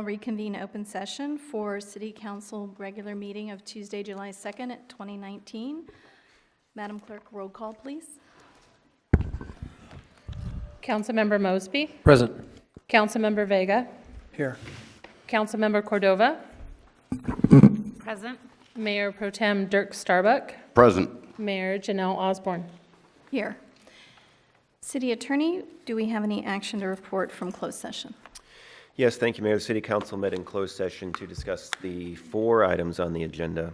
now reconvene open session for City Council regular meeting of Tuesday, July 2nd at 2019. Madam Clerk, roll call, please. Councilmember Mosby. Present. Councilmember Vega. Here. Councilmember Cordova. Present. Mayor Pro Tem Dirk Starbuck. Present. Mayor Janelle Osborne. Here. City Attorney, do we have any action to report from closed session? Yes, thank you, Mayor. The City Council met in closed session to discuss the 4 items on the agenda.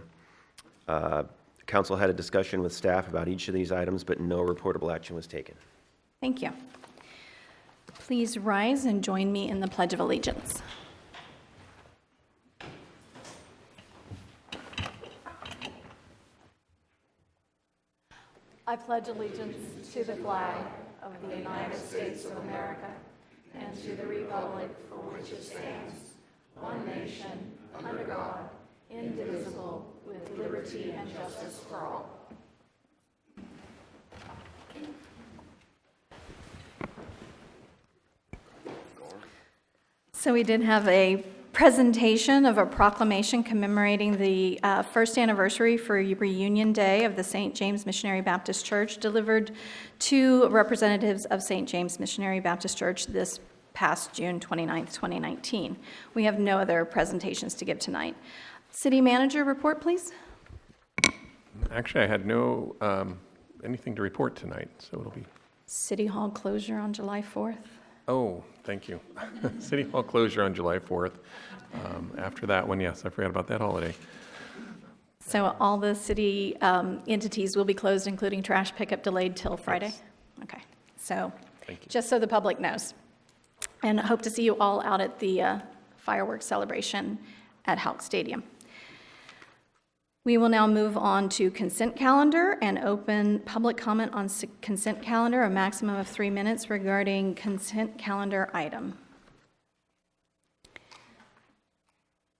Council had a discussion with staff about each of these items, but no reportable action was taken. Thank you. Please rise and join me in the Pledge of Allegiance. I pledge allegiance to the flag of the United States of America and to the republic for which it stands, one nation, under God, indivisible, with liberty and justice for all. So we did have a presentation of a proclamation commemorating the first anniversary for Reunion Day of the St. James Missionary Baptist Church, delivered to representatives of St. James Missionary Baptist Church this past June 29th, 2019. We have no other presentations to give tonight. City Manager report, please. Actually, I had no anything to report tonight, so it'll be... City Hall closure on July 4th. Oh, thank you. City Hall closure on July 4th. After that one, yes, I forgot about that holiday. So all the city entities will be closed, including trash pickup delayed till Friday? Yes. Okay, so Thank you. just so the public knows. And I hope to see you all out at the fireworks celebration at Houck Stadium. We will now move on to consent calendar and open public comment on consent calendar, a maximum of 3 minutes regarding consent calendar item.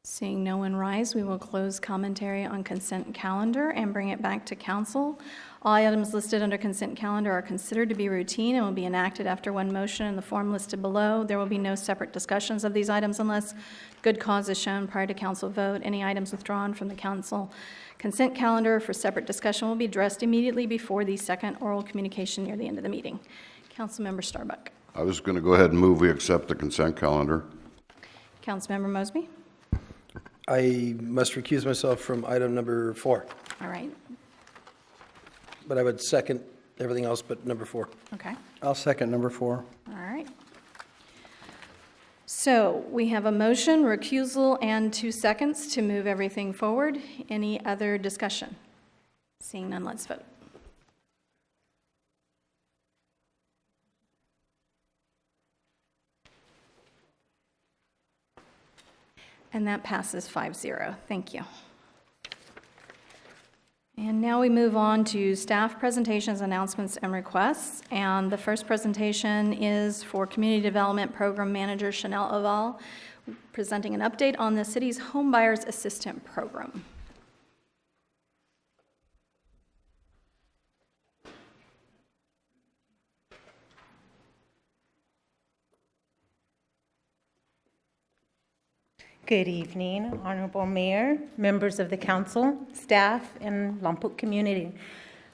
Seeing no one rise, we will close commentary on consent calendar and bring it back to council. All items listed under consent calendar are considered to be routine and will be enacted after one motion in the form listed below. There will be no separate discussions of these items unless good cause is shown prior to council vote. Any items withdrawn from the council consent calendar for separate discussion will be addressed immediately before the second oral communication near the end of the meeting. Councilmember Starbuck. I was going to go ahead and move we accept the consent calendar. Councilmember Mosby. I must recuse myself from item number 4, All right. but I would second everything else but number 4. Okay. I'll second number 4. All right. So we have a motion, recusal, and 2 seconds to move everything forward. Any other discussion? Seeing none, let's vote. And that passes 5-0. Thank you. And now we move on to staff presentations, announcements, and requests. And the first presentation is for Community Development Program Manager Chanel Oval, presenting an update on the city's Home Buyers Assistant Program. Good evening, Honorable Mayor, members of the council, staff, and Lompoc community.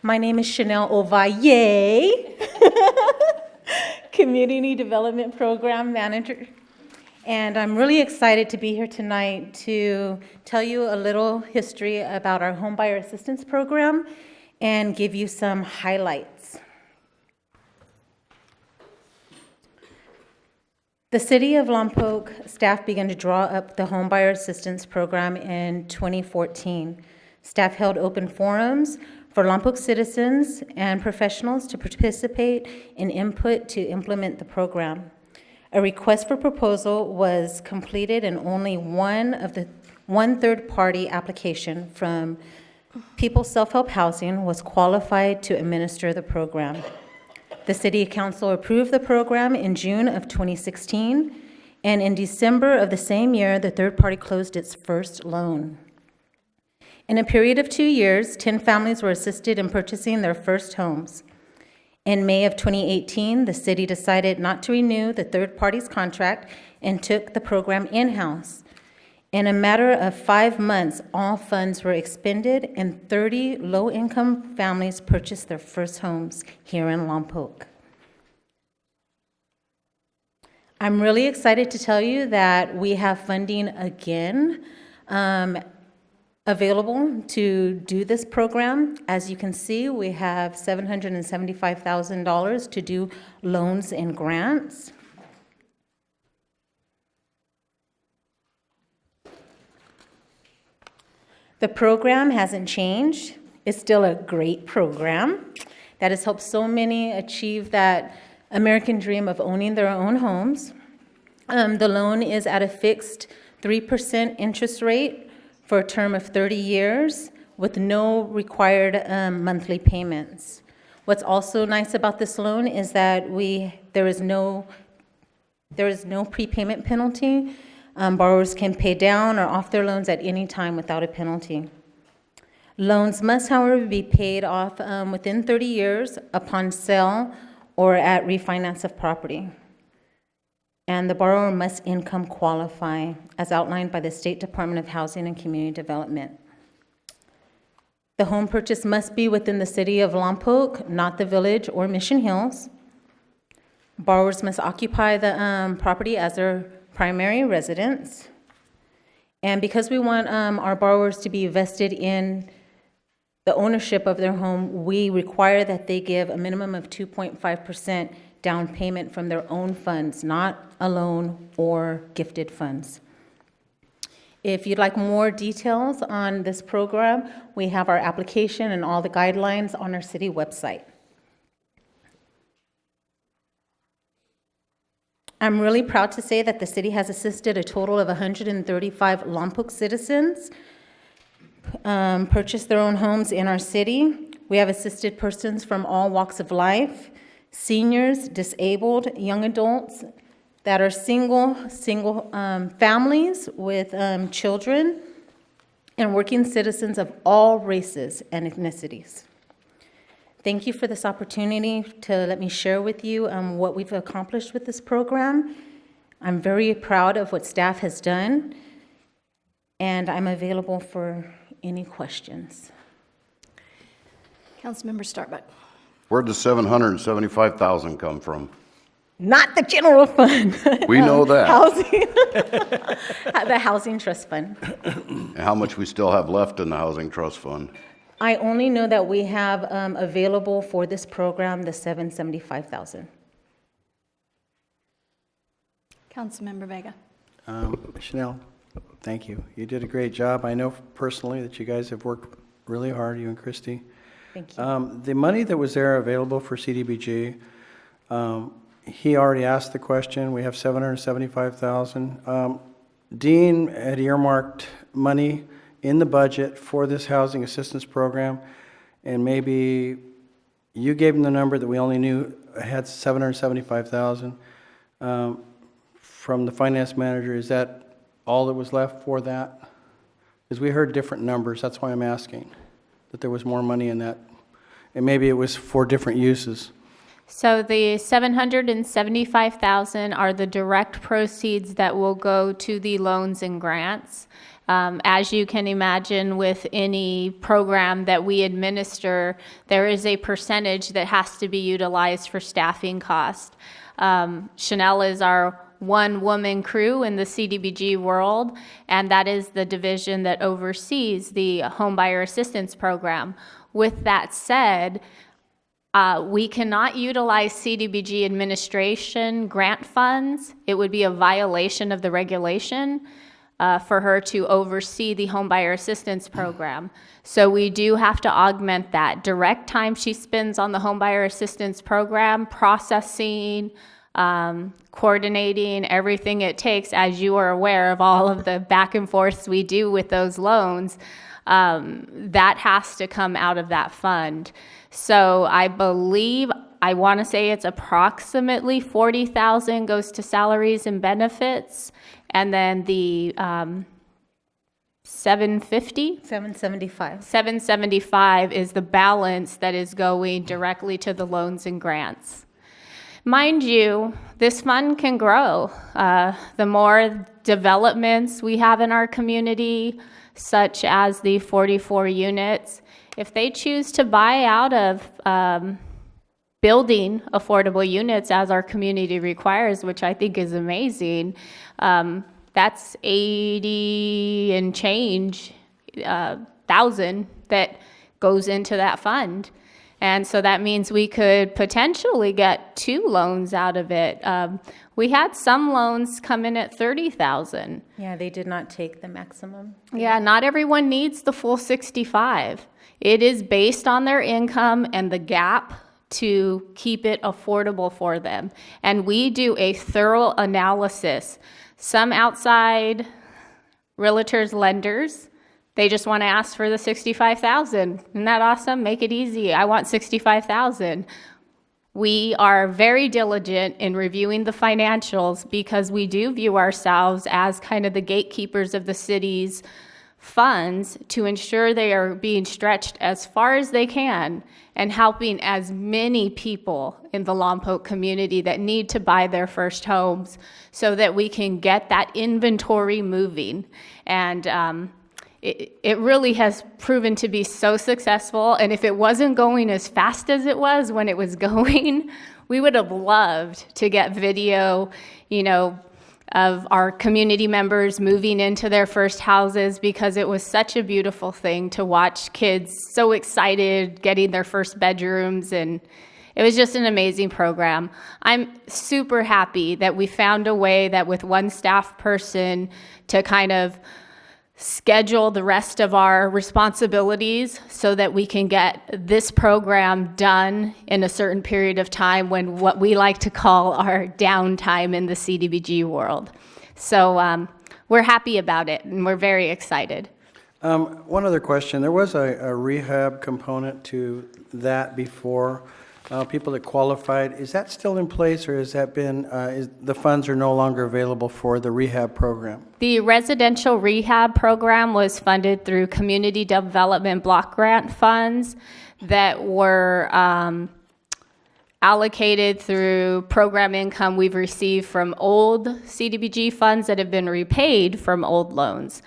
My name is Chanel Ovalle, Community Development Program Manager, and I'm really excited to be here tonight to tell you a little history about our Homebuyer Assistance Program and give you some highlights. The City of Lompoc staff began to draw up the Homebuyer Assistance Program in 2014. Staff held open forums for Lompoc citizens and professionals to participate in input to implement the program. A request for proposal was completed and only one third-party application from People Self-Help Housing was qualified to administer the program. The City Council approved the program in June of 2016, and in December of the same year, the third party closed its first loan. In a period of 2 years, 10 families were assisted in purchasing their first homes. In May of 2018, the city decided not to renew the third party's contract and took the program in-house. In a matter of 5 months, all funds were expended and 30 low-income families purchased their first homes here in Lompoc. I'm really excited to tell you that we have funding again available to do this program. As you can see, we have $775,000 to do loans and grants. The program hasn't changed. It's still a great program that has helped so many achieve that American dream of owning their own homes. The loan is at a fixed 3% interest rate for a term of 30 years with no required monthly payments. What's also nice about this loan is that there is no prepayment penalty. Borrowers can pay down or off their loans at any time without a penalty. Loans must, however, be paid off within 30 years upon sale or at refinance of property. And the borrower must income qualify as outlined by the State Department of Housing and Community Development. The home purchase must be within the city of Lompoc, not the village or Mission Hills. Borrowers must occupy the property as their primary residence. And because we want our borrowers to be vested in the ownership of their home, we require that they give a minimum of 2.5% down payment from their own funds, not a loan or gifted funds. If you'd like more details on this program, we have our application and all the guidelines on our city website. I'm really proud to say that the city has assisted a total of 135 Lompoc citizens purchase their own homes in our city. We have assisted persons from all walks of life, seniors, disabled, young adults that are single families with children, and working citizens of all races and ethnicities. Thank you for this opportunity to let me share with you what we've accomplished with this program. I'm very proud of what staff has done, and I'm available for any questions. Councilmember Starbuck. Where'd the $775,000 come from? Not the general fund. We know that. Housing. The Housing Trust Fund. And how much we still have left in the Housing Trust Fund? I only know that we have available for this program the $775,000. Councilmember Vega. Chanel, thank you. You did a great job. I know personally that you guys have worked really hard, you and Christy. Thank you. The money that was there available for CDBG, he already asked the question. We have $775,000. Dean had earmarked money in the budget for this housing assistance program, and maybe you gave him the number that we only knew had $775,000 from the finance manager. Is that all that was left for that? Because we heard different numbers. That's why I'm asking, that there was more money in that, and maybe it was for different uses. So the $775,000 are the direct proceeds that will go to the loans and grants. As you can imagine, with any program that we administer, there is a percentage that has to be utilized for staffing cost. Chanel is our one-woman crew in the CDBG world, and that is the division that oversees the Homebuyer Assistance Program. With that said, we cannot utilize CDBG administration grant funds. It would be a violation of the regulation for her to oversee the Homebuyer Assistance Program. So we do have to augment that. Direct time she spends on the Homebuyer Assistance Program, processing, coordinating, everything it takes, as you are aware of all of the back and forths we do with those loans, that has to come out of that fund. So I believe, I want to say it's approximately $40,000 goes to salaries and benefits, and then the $775 is the balance that is going directly to the loans and grants. Mind you, this fund can grow. The more developments we have in our community, such as the 44 units, if they choose to buy out of building affordable units as our community requires, which I think is amazing, that's 80 and change thousand that goes into that fund. And so that means we could potentially get 2 loans out of it. We had some loans come in at 30,000. Yeah, they did not take the maximum. Yeah, not everyone needs the full 65. It is based on their income and the gap to keep it affordable for them. And we do a thorough analysis. Some outside realtors, lenders, they just want to ask for the 65,000. Isn't that awesome? Make it easy. I want 65,000. We are very diligent in reviewing the financials because we do view ourselves as kind of the gatekeepers of the city's funds to ensure they are being stretched as far as they can and helping as many people in the Lompoc community that need to buy their first homes so that we can get that inventory moving. And it really has proven to be so successful. And if it wasn't going as fast as it was when it was going, we would have loved to get video, of our community members moving into their first houses, because it was such a beautiful thing to watch kids so excited getting their first bedrooms, and it was just an amazing program. I'm super happy that we found a way that with one staff person to kind of schedule the rest of our responsibilities so that we can get this program done in a certain period of time when what we like to call our downtime in the CDBG world. So we're happy about it and we're very excited. One other question. There was a rehab component to that before. People that qualified, is that still in place, or has that been, the funds are no longer available for the rehab program? The residential rehab program was funded through community development block grant funds that were allocated through program income we've received from old CDBG funds that have been repaid from old loans.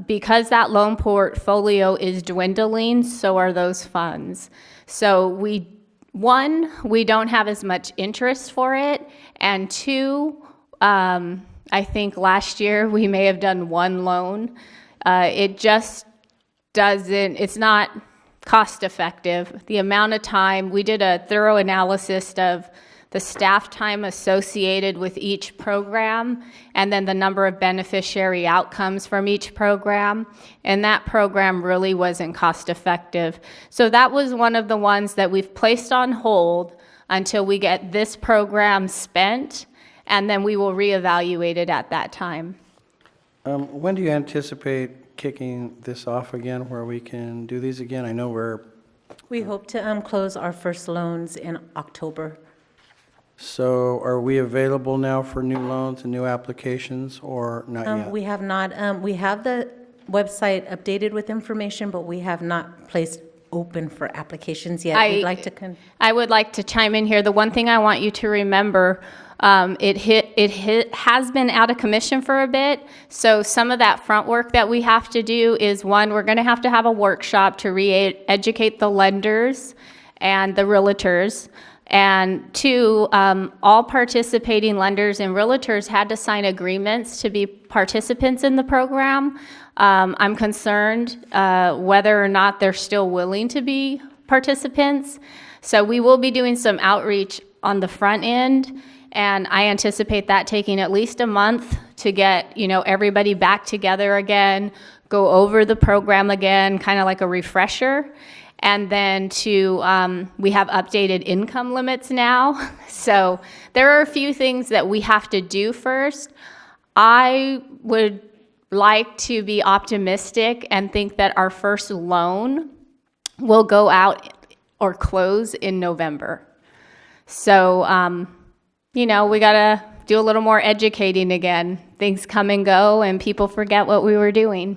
Because that loan portfolio is dwindling, so are those funds. So we don't have as much interest for it, and 2, I think last year we may have done 1 loan. It just it's not cost effective. The amount of time, we did a thorough analysis of the staff time associated with each program, and then the number of beneficiary outcomes from each program, and that program really wasn't cost effective. So that was one of the ones that we've placed on hold until we get this program spent, and then we will reevaluate it at that time. When do you anticipate kicking this off again, where we can do these again? I know We hope to close our first loans in October. So are we available now for new loans and new applications, or not yet? We have not. We have the website updated with information, but we have not placed open for applications yet. We'd like to I would like to chime in here. The one thing I want you to remember, it has been out of commission for a bit. So some of that front work that we have to do is, 1, we're going to have a workshop to re-educate the lenders and the realtors. And 2, all participating lenders and realtors had to sign agreements to be participants in the program. I'm concerned whether or not they're still willing to be participants. So we will be doing some outreach on the front end, and I anticipate that taking at least a month to get, everybody back together again, go over the program again, kind of like a refresher. And then we have updated income limits now. So there are a few things that we have to do first. I would like to be optimistic and think that our first loan will go out or close in November. So, we got to do a little more educating again. Things come and go, and people forget what we were doing.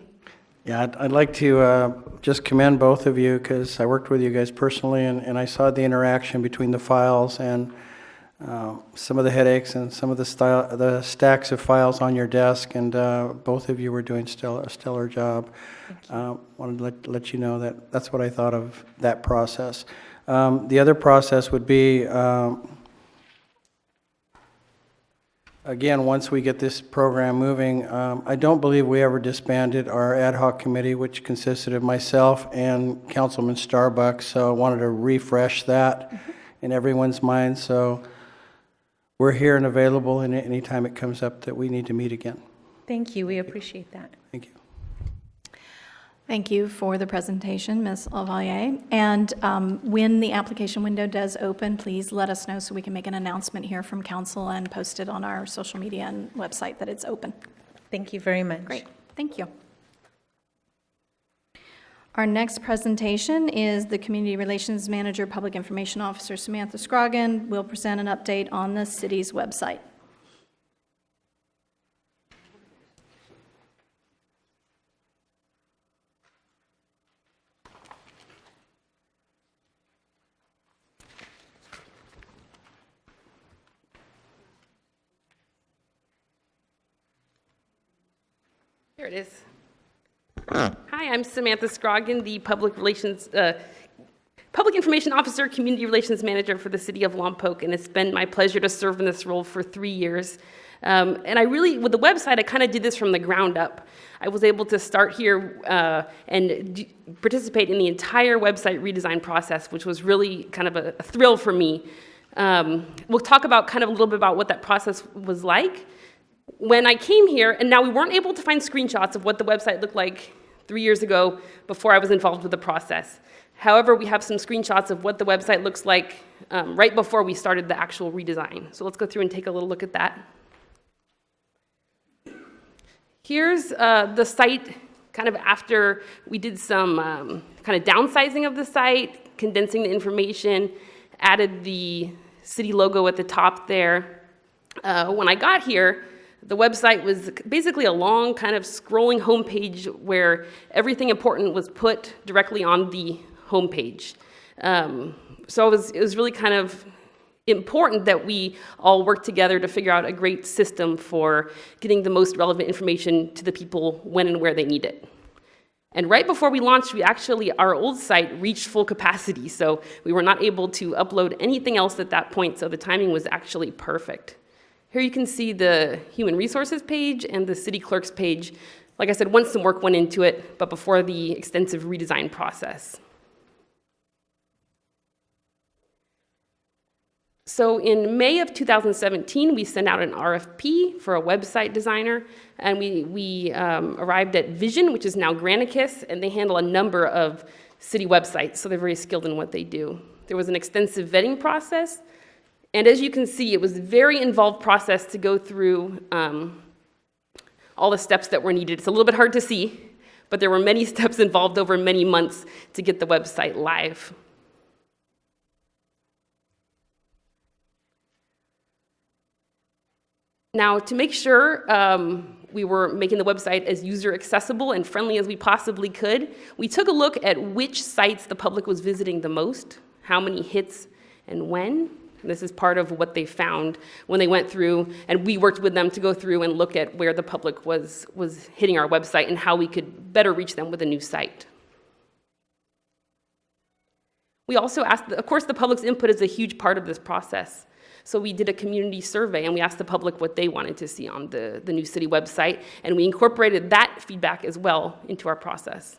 Yeah, I'd like to just commend both of you, because I worked with you guys personally, and I saw the interaction between the files and some of the headaches and some of the stacks of files on your desk, and both of you were doing a stellar job. Wanted to let you know that that's what I thought of that process. The other process would be, again, once we get this program moving, I don't believe we ever disbanded our ad hoc committee, which consisted of myself and Councilman Starbuck, so I wanted to refresh that in everyone's mind. So we're here and available any time it comes up that we need to meet again. Thank you. We appreciate that. Thank you. Thank you for the presentation, Ms. Lavalier. And when the application window does open, please let us know so we can make an announcement here from council and post it on our social media and website that it's open. Thank you very much. Great, thank you. Our next presentation is the Community Relations Manager, Public Information Officer Samantha Scroggin will present an update on the city's website. Here it is. Hi, I'm Samantha Scroggin, the Public Information Officer, Community Relations Manager for the City of Lompoc, and it's been my pleasure to serve in this role for 3 years. And I really, with the website, I kind of did this from the ground up. I was able to start here and participate in the entire website redesign process, which was really kind of a thrill for me. We'll talk about kind of a little bit about what that process was like. When I came here, and now we weren't able to find screenshots of what the website looked like 3 years ago before I was involved with the process. However, we have some screenshots of what the website looks like right before we started the actual redesign. So let's go through and take a little look at that. Here's the site kind of after we did some kind of downsizing of the site, condensing the information, added the city logo at the top there. When I got here, the website was basically a long kind of scrolling homepage where everything important was put directly on the homepage. So it was really kind of important that we all work together to figure out a great system for getting the most relevant information to the people when and where they need it. And right before we launched, our old site reached full capacity, so we were not able to upload anything else at that point, so the timing was actually perfect. Here you can see the Human Resources page and the City Clerk's page. Like I said, once some work went into it, but before the extensive redesign process. So in May of 2017, we sent out an RFP for a website designer, and we arrived at Vision, which is now Granicus, and they handle a number of city websites, so they're very skilled in what they do. There was an extensive vetting process, and as you can see, it was a very involved process to go through all the steps that were needed. It's a little bit hard to see, but there were many steps involved over many months to get the website live. Now, to make sure we were making the website as user accessible and friendly as we possibly could, we took a look at which sites the public was visiting the most, how many hits, and when. And this is part of what they found when they went through, and we worked with them to go through and look at where the public was hitting our website and how we could better reach them with a new site. We also asked, of course, the public's input is a huge part of this process. So we did a community survey, and we asked the public what they wanted to see on the new city website, and we incorporated that feedback as well into our process.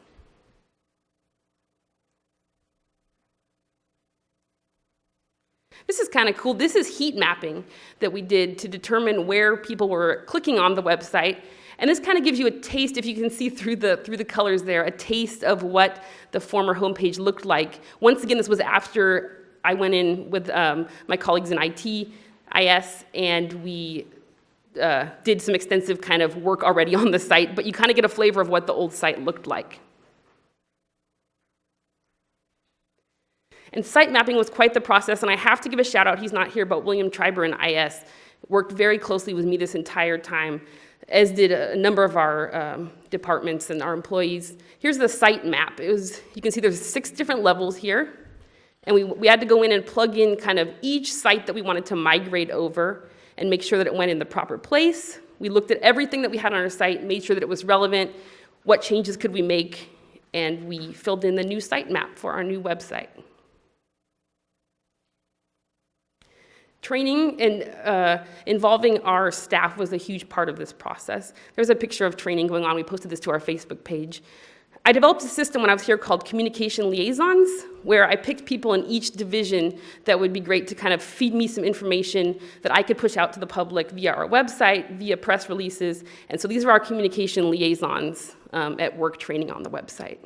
This is kind of cool. This is heat mapping that we did to determine where people were clicking on the website. And this kind of gives you a taste, if you can see through the colors there, a taste of what the former homepage looked like. Once again, this was after I went in with my colleagues in IT, IS, and we did some extensive kind of work already on the site, but you kind of get a flavor of what the old site looked like. And site mapping was quite the process, and I have to give a shout out, he's not here, but William Triber in IS worked very closely with me this entire time, as did a number of our departments and our employees. Here's the site map. You can see there's 6 different levels here. And we had to go in and plug in kind of each site that we wanted to migrate over and make sure that it went in the proper place. We looked at everything that we had on our site, made sure that it was relevant, what changes could we make, and we filled in the new site map for our new website. Training and involving our staff was a huge part of this process. There's a picture of training going on. We posted this to our Facebook page. I developed a system when I was here called communication liaisons, where I picked people in each division that would be great to kind of feed me some information that I could push out to the public via our website, via press releases. And so these are our communication liaisons at work training on the website.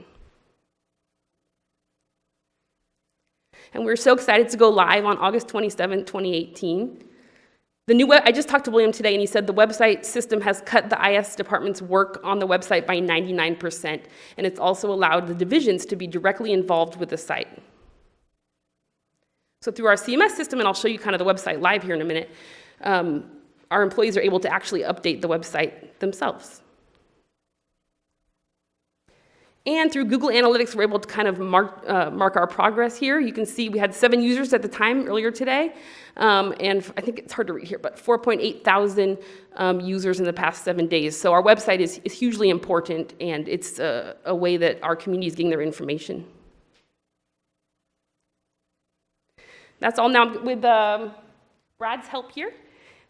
And we're so excited to go live on August 27, 2018. I just talked to William today, and he said the website system has cut the IS department's work on the website by 99%, and it's also allowed the divisions to be directly involved with the site. So through our CMS system, and I'll show you kind of the website live here in a minute, our employees are able to actually update the website themselves. And through Google Analytics, we're able to kind of mark our progress here. You can see we had 7 users at the time earlier today. And I think it's hard to read here, but 4.8 thousand users in the past 7 days. So our website is hugely important, and it's a way that our community is getting their information. That's all now. With Brad's help here,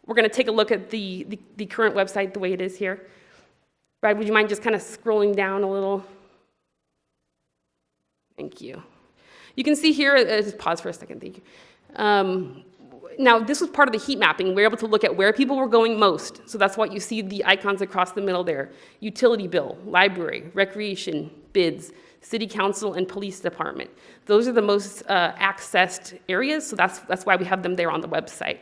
we're going to take a look at the current website the way it is here. Brad, would you mind just kind of scrolling down a little? Thank you. You can see here, just pause for a second, thank you. Now, this was part of the heat mapping. We were able to look at where people were going most. So that's why you see the icons across the middle there. Utility bill, library, recreation, bids, city council, and police department. Those are the most accessed areas, so that's why we have them there on the website.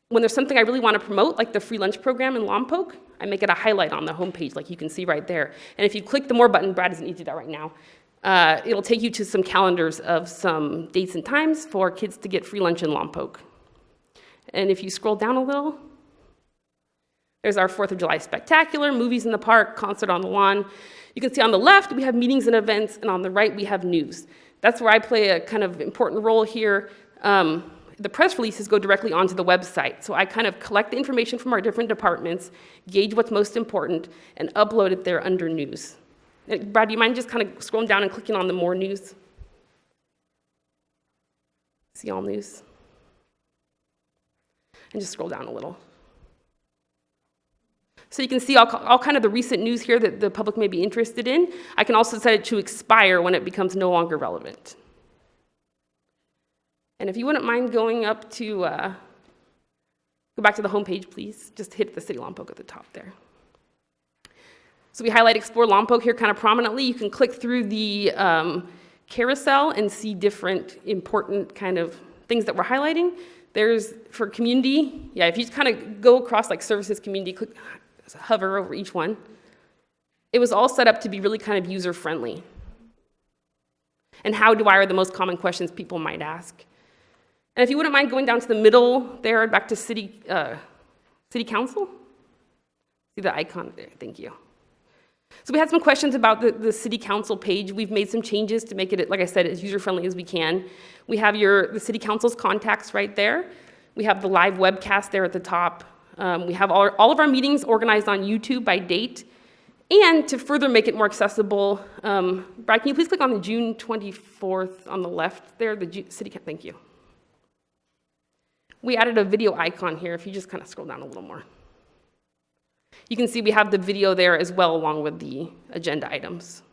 When there's something I really want to promote, like the free lunch program in Lompoc, I make it a highlight on the homepage, like you can see right there. And if you click the more button, Brad doesn't need to do that right now, it'll take you to some calendars of some dates and times for kids to get free lunch in Lompoc. And if you scroll down a little, there's our 4th of July spectacular, movies in the park, concert on the lawn. You can see on the left, we have meetings and events, and on the right, we have news. That's where I play a kind of important role here. The press releases go directly onto the website. So I kind of collect the information from our different departments, gauge what's most important, and upload it there under news. Brad, do you mind just kind of scrolling down and clicking on the more news? See all news? And just scroll down a little. So you can see all kind of the recent news here that the public may be interested in. I can also set it to expire when it becomes no longer relevant. And if you wouldn't mind going up to, go back to the homepage, please. Just hit the City Lompoc at the top there. So we highlight Explore Lompoc here kind of prominently. You can click through the carousel and see different important kind of things that we're highlighting. There's, for community, yeah, if you just kind of go across like services, community, click, hover over each one. It was all set up to be really kind of user-friendly. And how do I are the most common questions people might ask. And if you wouldn't mind going down to the middle there, back to City Council. See the icon there, thank you. So we had some questions about the City Council page. We've made some changes to make it, like I said, as user-friendly as we can. We have the City Council's contacts right there. We have the live webcast there at the top. We have all of our meetings organized on YouTube by date. And to further make it more accessible, Brad, can you please click on the June 24th on the left there, thank you. We added a video icon here, if you just kind of scroll down a little more. You can see we have the video there as well, along with the agenda items.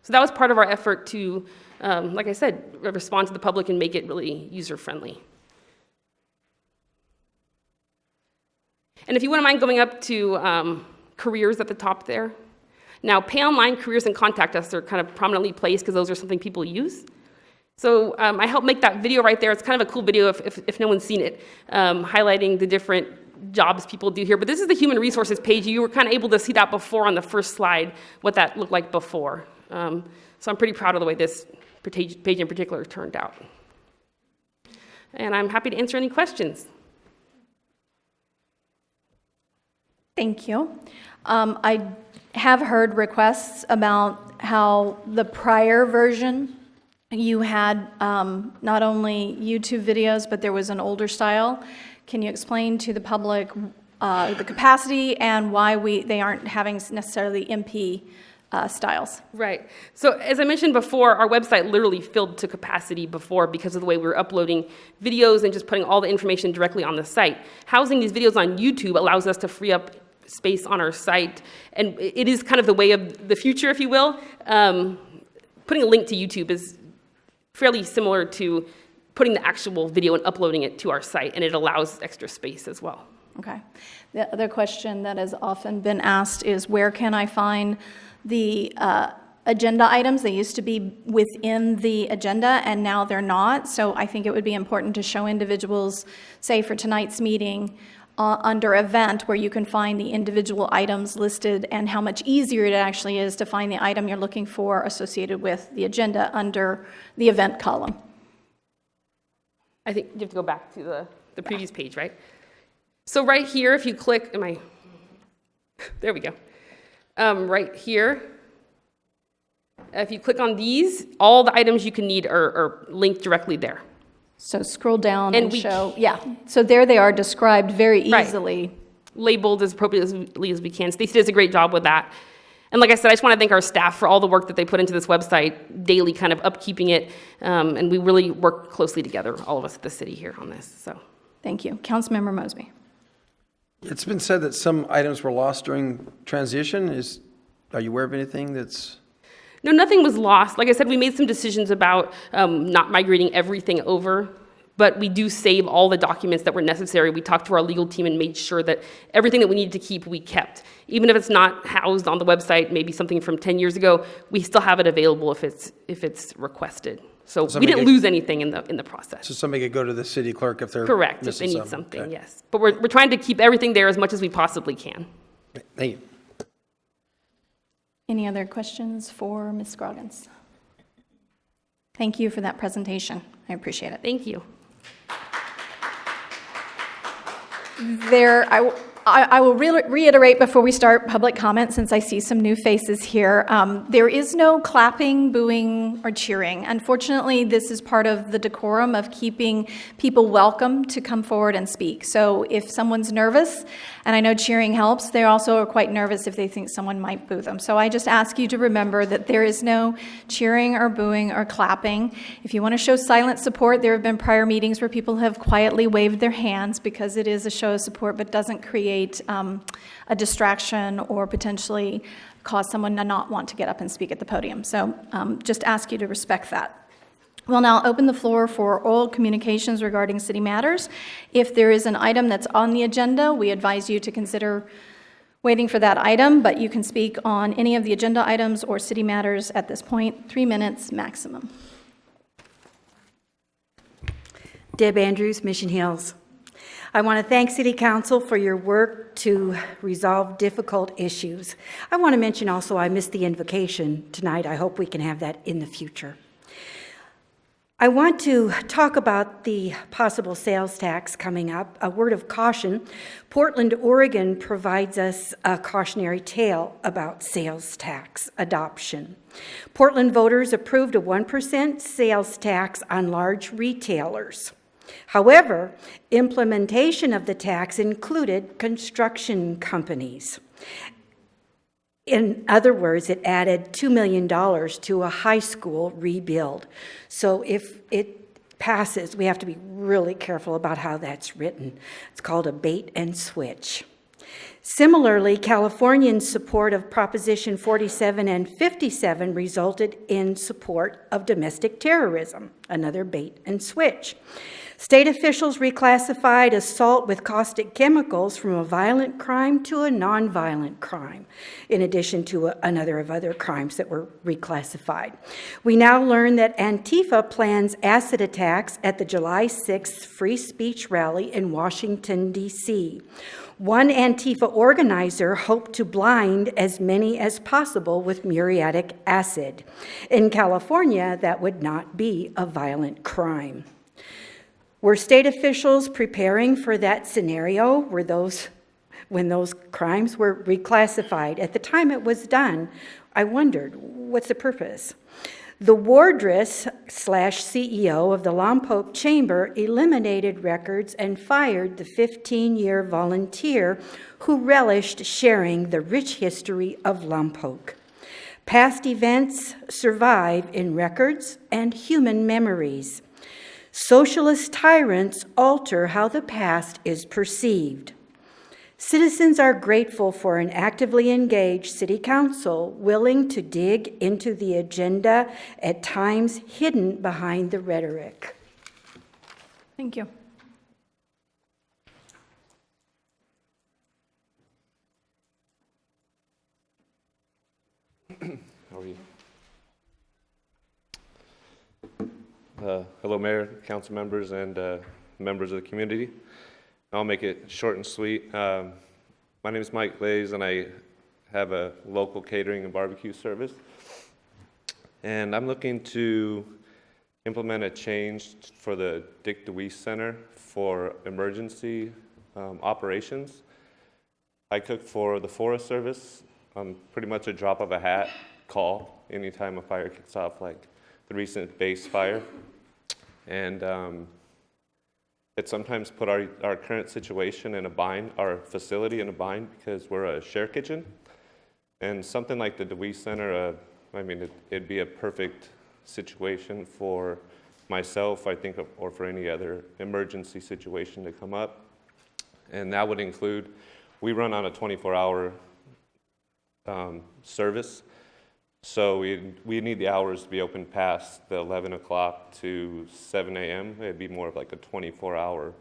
So that was part of our effort to, like I said, respond to the public and make it really user-friendly. And if you wouldn't mind going up to careers at the top there. Now, pay online, careers, and contact us are kind of prominently placed because those are something people use. So I helped make that video right there. It's kind of a cool video if no one's seen it, highlighting the different jobs people do here. But this is the human resources page. You were kind of able to see that before on the first slide, what that looked like before. So I'm pretty proud of the way this page in particular turned out. And I'm happy to answer any questions. Thank you. I have heard requests about how the prior version you had not only YouTube videos, but there was an older style. Can you explain to the public the capacity and why they aren't having necessarily MP styles? Right. So as I mentioned before, our website literally filled to capacity before because of the way we were uploading videos and just putting all the information directly on the site. Housing these videos on YouTube allows us to free up space on our site, and it is kind of the way of the future, if you will. Putting a link to YouTube is fairly similar to putting the actual video and uploading it to our site, and it allows extra space as well. Okay. The other question that has often been asked is, where can I find the agenda items? They used to be within the agenda, and now they're not. So I think it would be important to show individuals, say for tonight's meeting, under event, where you can find the individual items listed and how much easier it actually is to find the item you're looking for associated with the agenda under the event column. I think you have to go back to the previous page, right? So right here, if you click, there we go. Right here, if you click on these, all the items you can need are linked directly there. So scroll down And and we- show, yeah. So there they are described very Right. easily. Labeled as appropriately as we can. Stacey does a great job with that. And like I said, I just want to thank our staff for all the work that they put into this website, daily kind of upkeeping it. And we really work closely together, all of us at the city here on this, so. Thank you. Councilmember Mosby. It's been said that some items were lost during transition. Are you aware of anything that's? No, nothing was lost. Like I said, we made some decisions about not migrating everything over, but we do save all the documents that were necessary. We talked to our legal team and made sure that everything that we needed to keep, we kept. Even if it's not housed on the website, maybe something from 10 years ago, we still have it available if it's requested. So we didn't lose anything in the process. So somebody could go to the city clerk if they're Correct, if missing they need something. something, Okay. yes. But we're trying to keep everything there as much as we possibly can. Thank you. Any other questions for Ms. Scroggins? Thank you for that presentation. I appreciate it. Thank you. I will reiterate before we start public comment, since I see some new faces here. There is no clapping, booing, or cheering. Unfortunately, this is part of the decorum of keeping people welcome to come forward and speak. So if someone's nervous, and I know cheering helps, they also are quite nervous if they think someone might boo them. So I just ask you to remember that there is no cheering or booing or clapping. If you want to show silent support, there have been prior meetings where people have quietly waved their hands because it is a show of support, but doesn't create a distraction or potentially cause someone to not want to get up and speak at the podium. So just ask you to respect that. We'll now open the floor for oral communications regarding city matters. If there is an item that's on the agenda, we advise you to consider waiting for that item, but you can speak on any of the agenda items or city matters at this point, 3 minutes maximum. Deb Andrews, Mission Hills. I want to thank City Council for your work to resolve difficult issues. I want to mention also I missed the invocation tonight. I hope we can have that in the future. I want to talk about the possible sales tax coming up. A word of caution, Portland, Oregon provides us a cautionary tale about sales tax adoption. Portland voters approved a 1% sales tax on large retailers. However, implementation of the tax included construction companies. In other words, it added $2 million to a high school rebuild. So if it passes, we have to be really careful about how that's written. It's called a bait and switch. Similarly, Californians' support of Proposition 47 and 57 resulted in support of domestic terrorism, another bait and switch. State officials reclassified assault with caustic chemicals from a violent crime to a nonviolent crime, in addition to another of other crimes that were reclassified. We now learn that Antifa plans acid attacks at the July 6th free speech rally in Washington, D.C. One Antifa organizer hoped to blind as many as possible with muriatic acid. In California, that would not be a violent crime. Were state officials preparing for that scenario? When those crimes were reclassified? At the time it was done, I wondered, what's the purpose? The wardress/CEO of the Lompoc Chamber eliminated records and fired the 15-year volunteer who relished sharing the rich history of Lompoc. Past events survive in records and human memories. Socialist tyrants alter how the past is perceived. Citizens are grateful for an actively engaged city council willing to dig into the agenda, at times hidden behind the rhetoric. Thank you. How are you? Hello, Mayor, council members, and members of the community. I'll make it short and sweet. My name is Mike Glaze, and I have a local catering and barbecue service. And I'm looking to implement a change for the Dick DeWeese Center for emergency operations. I cook for the Forest Service. Pretty much a drop of a hat call anytime a fire kicks off, like the recent base fire. And it sometimes put our current situation in a bind, our facility in a bind, because we're a share kitchen. And something like the DeWeese Center, it'd be a perfect situation for myself, I think, or for any other emergency situation to come up. And that would include, we run on a 24-hour service. So we need the hours to be open past the 11 o'clock to 7 a.m. It'd be more of like a 24-hour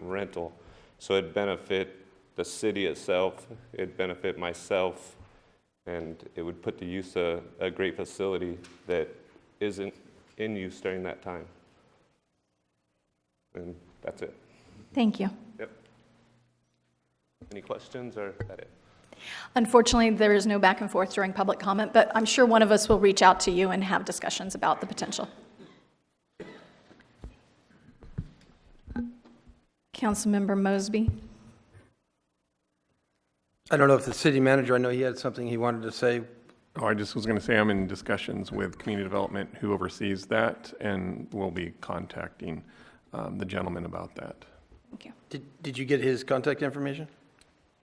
rental. So it'd benefit the city itself, it'd benefit myself, and it would put to use a great facility that isn't in use during that time. And that's it. Thank you. Yep. Any questions, or is that it? Unfortunately, there is no back and forth during public comment, but I'm sure one of us will reach out to you and have discussions about the potential. Councilmember Mosby. I don't know if the city manager, I know he had something he wanted to say. Oh, I just was going to say I'm in discussions with community development who oversees that, and we'll be contacting the gentleman about that. Thank you. Did you get his contact information?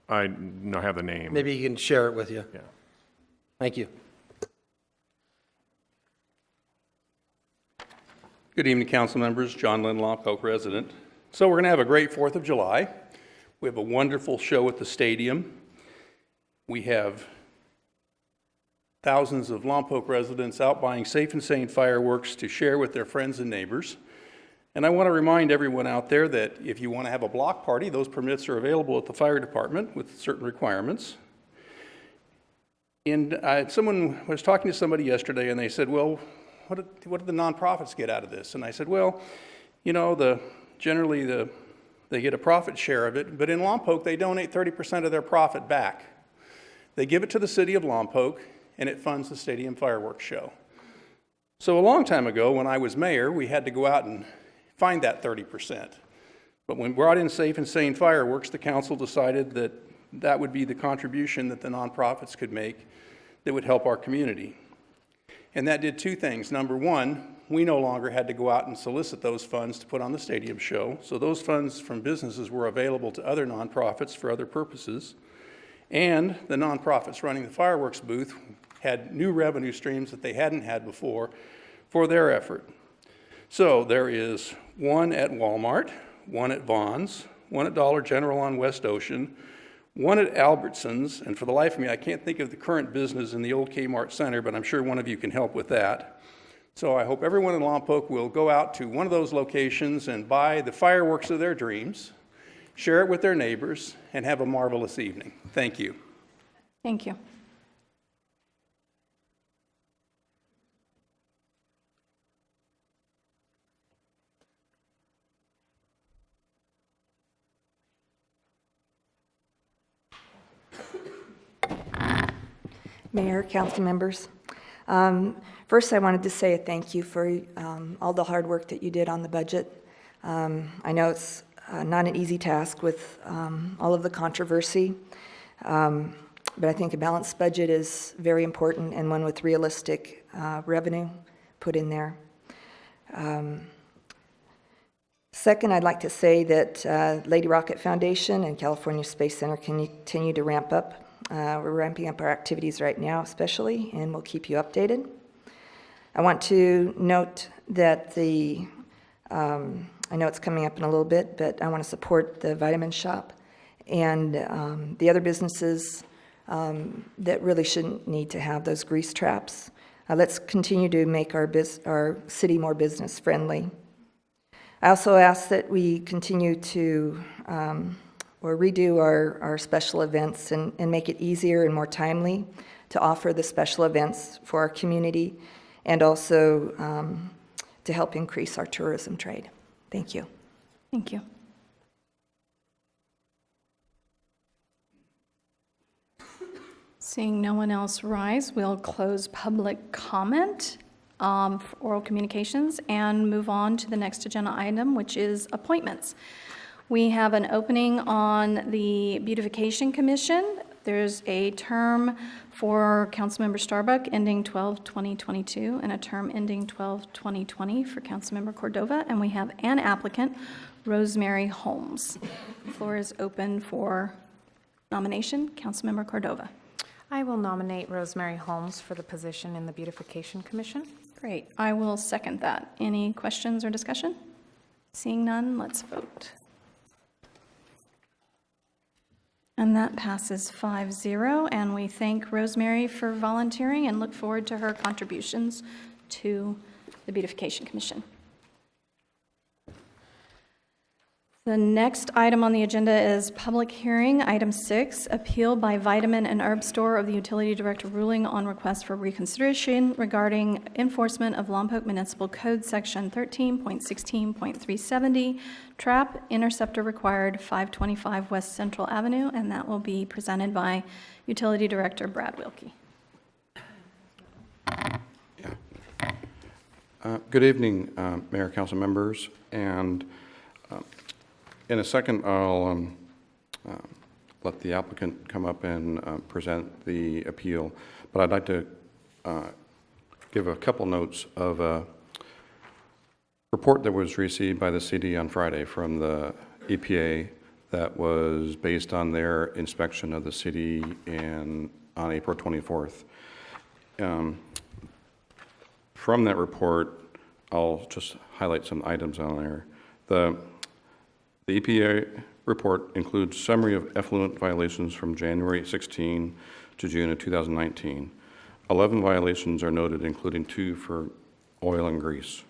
I don't have the name. Maybe he can share it with you. Yeah. Thank you. Good evening, council members. John Lynn Lompoc, resident. So we're going to have a great 4th of July. We have a wonderful show at the stadium. We have thousands of Lompoc residents out buying Safe and Sane fireworks to share with their friends and neighbors. And I want to remind everyone out there that if you want to have a block party, those permits are available at the fire department with certain requirements. And someone was talking to somebody yesterday, and they said, well, what do the nonprofits get out of this? And I said, well, you know, generally they get a profit share of it, but in Lompoc, they donate 30% of their profit back. They give it to the city of Lompoc, and it funds the stadium fireworks show. So a long time ago, when I was mayor, we had to go out and find that 30%. But when we brought in Safe and Sane fireworks, the council decided that that would be the contribution that the nonprofits could make that would help our community. And that did two things. Number one, we no longer had to go out and solicit those funds to put on the stadium show. So those funds from businesses were available to other nonprofits for other purposes. And the nonprofits running the fireworks booth had new revenue streams that they hadn't had before for their effort. So there is one at Walmart, one at Vaughn's, one at Dollar General on West Ocean, one at Albertsons, and for the life of me, I can't think of the current business in the old Kmart Center, but I'm sure one of you can help with that. So I hope everyone in Lompoc will go out to one of those locations and buy the fireworks of their dreams, share it with their neighbors, and have a marvelous evening. Thank you. Thank you. Mayor, council members. First, I wanted to say a thank you for all the hard work that you did on the budget. I know it's not an easy task with all of the controversy, but I think a balanced budget is very important and one with realistic revenue. put in there. Second, I'd like to say that Lady Rocket Foundation and California Space Center continue to ramp up. We're ramping up our activities right now, especially, and we'll keep you updated. I want to note that I know it's coming up in a little bit, but I want to support the Vitamin Shop and the other businesses that really shouldn't need to have those grease traps. Let's continue to make our city more business friendly. I also ask that we continue to or redo our special events and make it easier and more timely to offer the special events for our community, and also to help increase our tourism trade. Thank you. Thank you. Seeing no one else rise, we'll close public comment for oral communications and move on to the next agenda item, which is appointments. We have an opening on the Beautification Commission. There's a term for Councilmember Starbuck ending 12/2022 and a term ending 12/2020 for Councilmember Cordova. And we have an applicant, Rosemary Holmes. The floor is open for nomination. Councilmember Cordova. I will nominate Rosemary Holmes for the position in the Beautification Commission. Great. I will second that. Any questions or discussion? Seeing none, let's vote. And that passes 5-0, and we thank Rosemary for volunteering and look forward to her contributions to the Beautification Commission. The next item on the agenda is public hearing, item 6, appeal by Vitamin and Herb Store of the Utility Director ruling on request for reconsideration regarding enforcement of Lompoc Municipal Code Section 13.16.370, trap interceptor required 525 West Central Avenue, and that will be presented by Utility Director Brad Wilkie. Good evening, Mayor, Council members, and in a second, I'll let the applicant come up and present the appeal, but I'd like to give a couple notes of a report that was received by the city on Friday from the EPA that was based on their inspection of the city on April 24th. From that report, I'll just highlight some items on there. The EPA report includes summary of effluent violations from January 16 to June of 2019. 11 violations are noted, including 2 for oil and grease.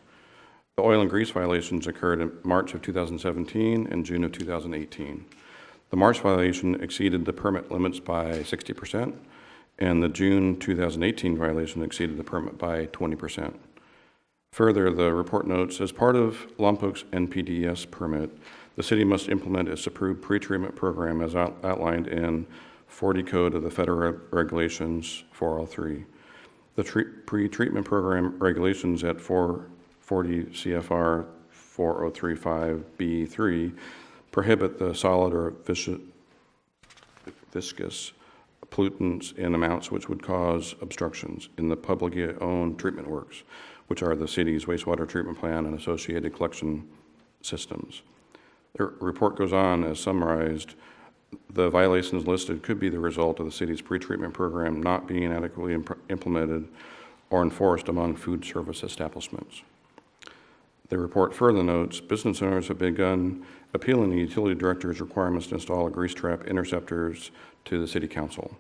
The oil and grease violations occurred in March of 2017 and June of 2018. The March violation exceeded the permit limits by 60%, and the June 2018 violation exceeded the permit by 20%. Further, the report notes, as part of Lompoc's NPDES permit, the city must implement its approved pretreatment program as outlined in 40 Code of the Federal Regulations 403. The pretreatment program regulations at 440 CFR 4035B3 prohibit the solid or viscous pollutants in amounts which would cause obstructions in the publicly owned treatment works, which are the city's wastewater treatment plant and associated collection systems. The report goes on, as summarized, the violations listed could be the result of the city's pretreatment program not being adequately implemented or enforced among food service establishments. The report further notes, business owners have begun appealing the utility director's requirements to install grease trap interceptors to the City Council.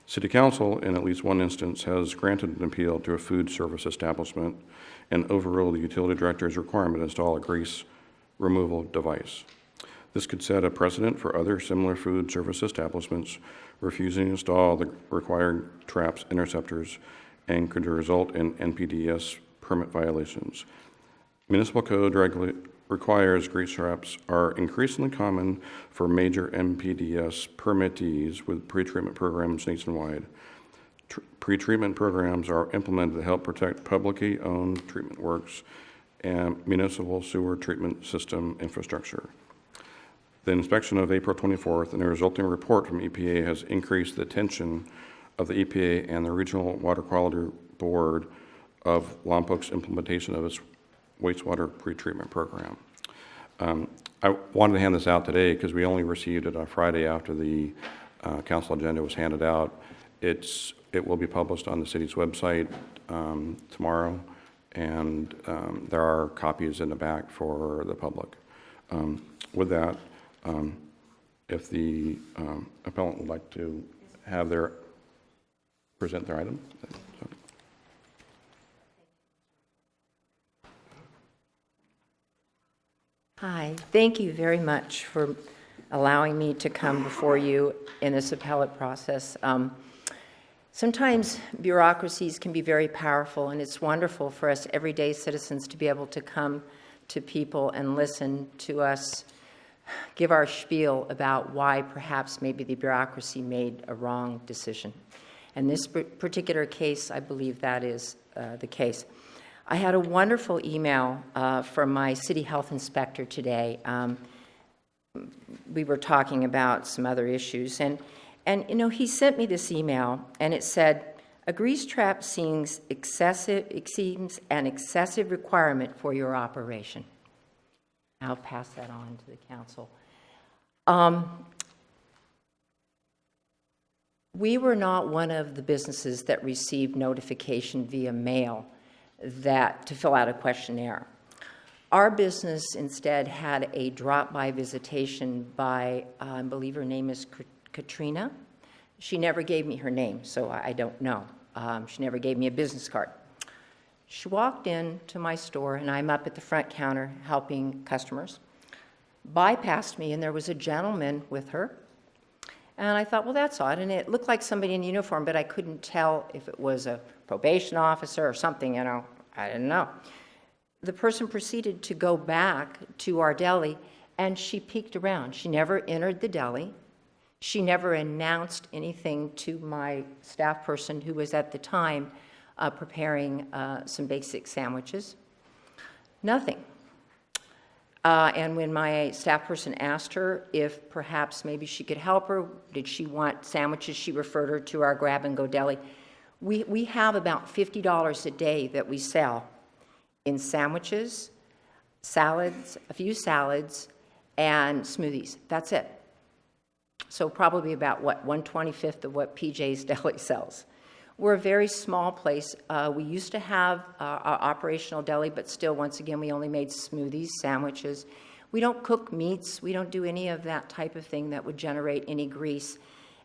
City Council, in at least one instance, has granted an appeal to a food service establishment and overruled the utility director's requirement to install a grease removal device. This could set a precedent for other similar food service establishments refusing to install the required traps interceptors and could result in NPDES permit violations. Municipal code requires grease traps are increasingly common for major NPDES permittees with pretreatment programs nationwide. Pretreatment programs are implemented to help protect publicly owned treatment works and municipal sewer treatment system infrastructure. The inspection of April 24th and the resulting report from EPA has increased the attention of the EPA and the Regional Water Quality Board of Lompoc's implementation of its wastewater pretreatment program. I wanted to hand this out today because we only received it on Friday after the council agenda was handed out. It will be published on the city's website tomorrow, and there are copies in the back for the public. With that, if the appellant would like to have present their item. Hi, thank you very much for allowing me to come before you in this appellate process. Sometimes bureaucracies can be very powerful, and it's wonderful for us everyday citizens to be able to come to people and listen to us give our spiel about why perhaps maybe the bureaucracy made a wrong decision. In this particular case, I believe that is the case. I had a wonderful email from my city health inspector today. We were talking about some other issues, and you know, he sent me this email, and it said, "A grease trap seems an excessive requirement for your operation." I'll pass that on to the council. We were not one of the businesses that received notification via mail to fill out a questionnaire. Our business instead had a drop-by visitation by, I believe her name is Katrina. She never gave me her name, so I don't know. She never gave me a business card. She walked into my store, and I'm up at the front counter helping customers, bypassed me, and there was a gentleman with her. And I thought, well, that's odd. And it looked like somebody in uniform, but I couldn't tell if it was a probation officer or something, you know. I didn't know. The person proceeded to go back to our deli, and she peeked around. She never entered the deli. She never announced anything to my staff person, who was at the time preparing some basic sandwiches. Nothing. And when my staff person asked her if perhaps maybe she could help her, did she want sandwiches, she referred her to our grab-and-go deli. We have about $50 a day that we sell in sandwiches, salads, a few salads, and smoothies. That's it. So probably about, 1/25 of what PJ's Deli sells. We're a very small place. We used to have our operational deli, but still, once again, we only made smoothies, sandwiches. We don't cook meats. We don't do any of that type of thing that would generate any grease.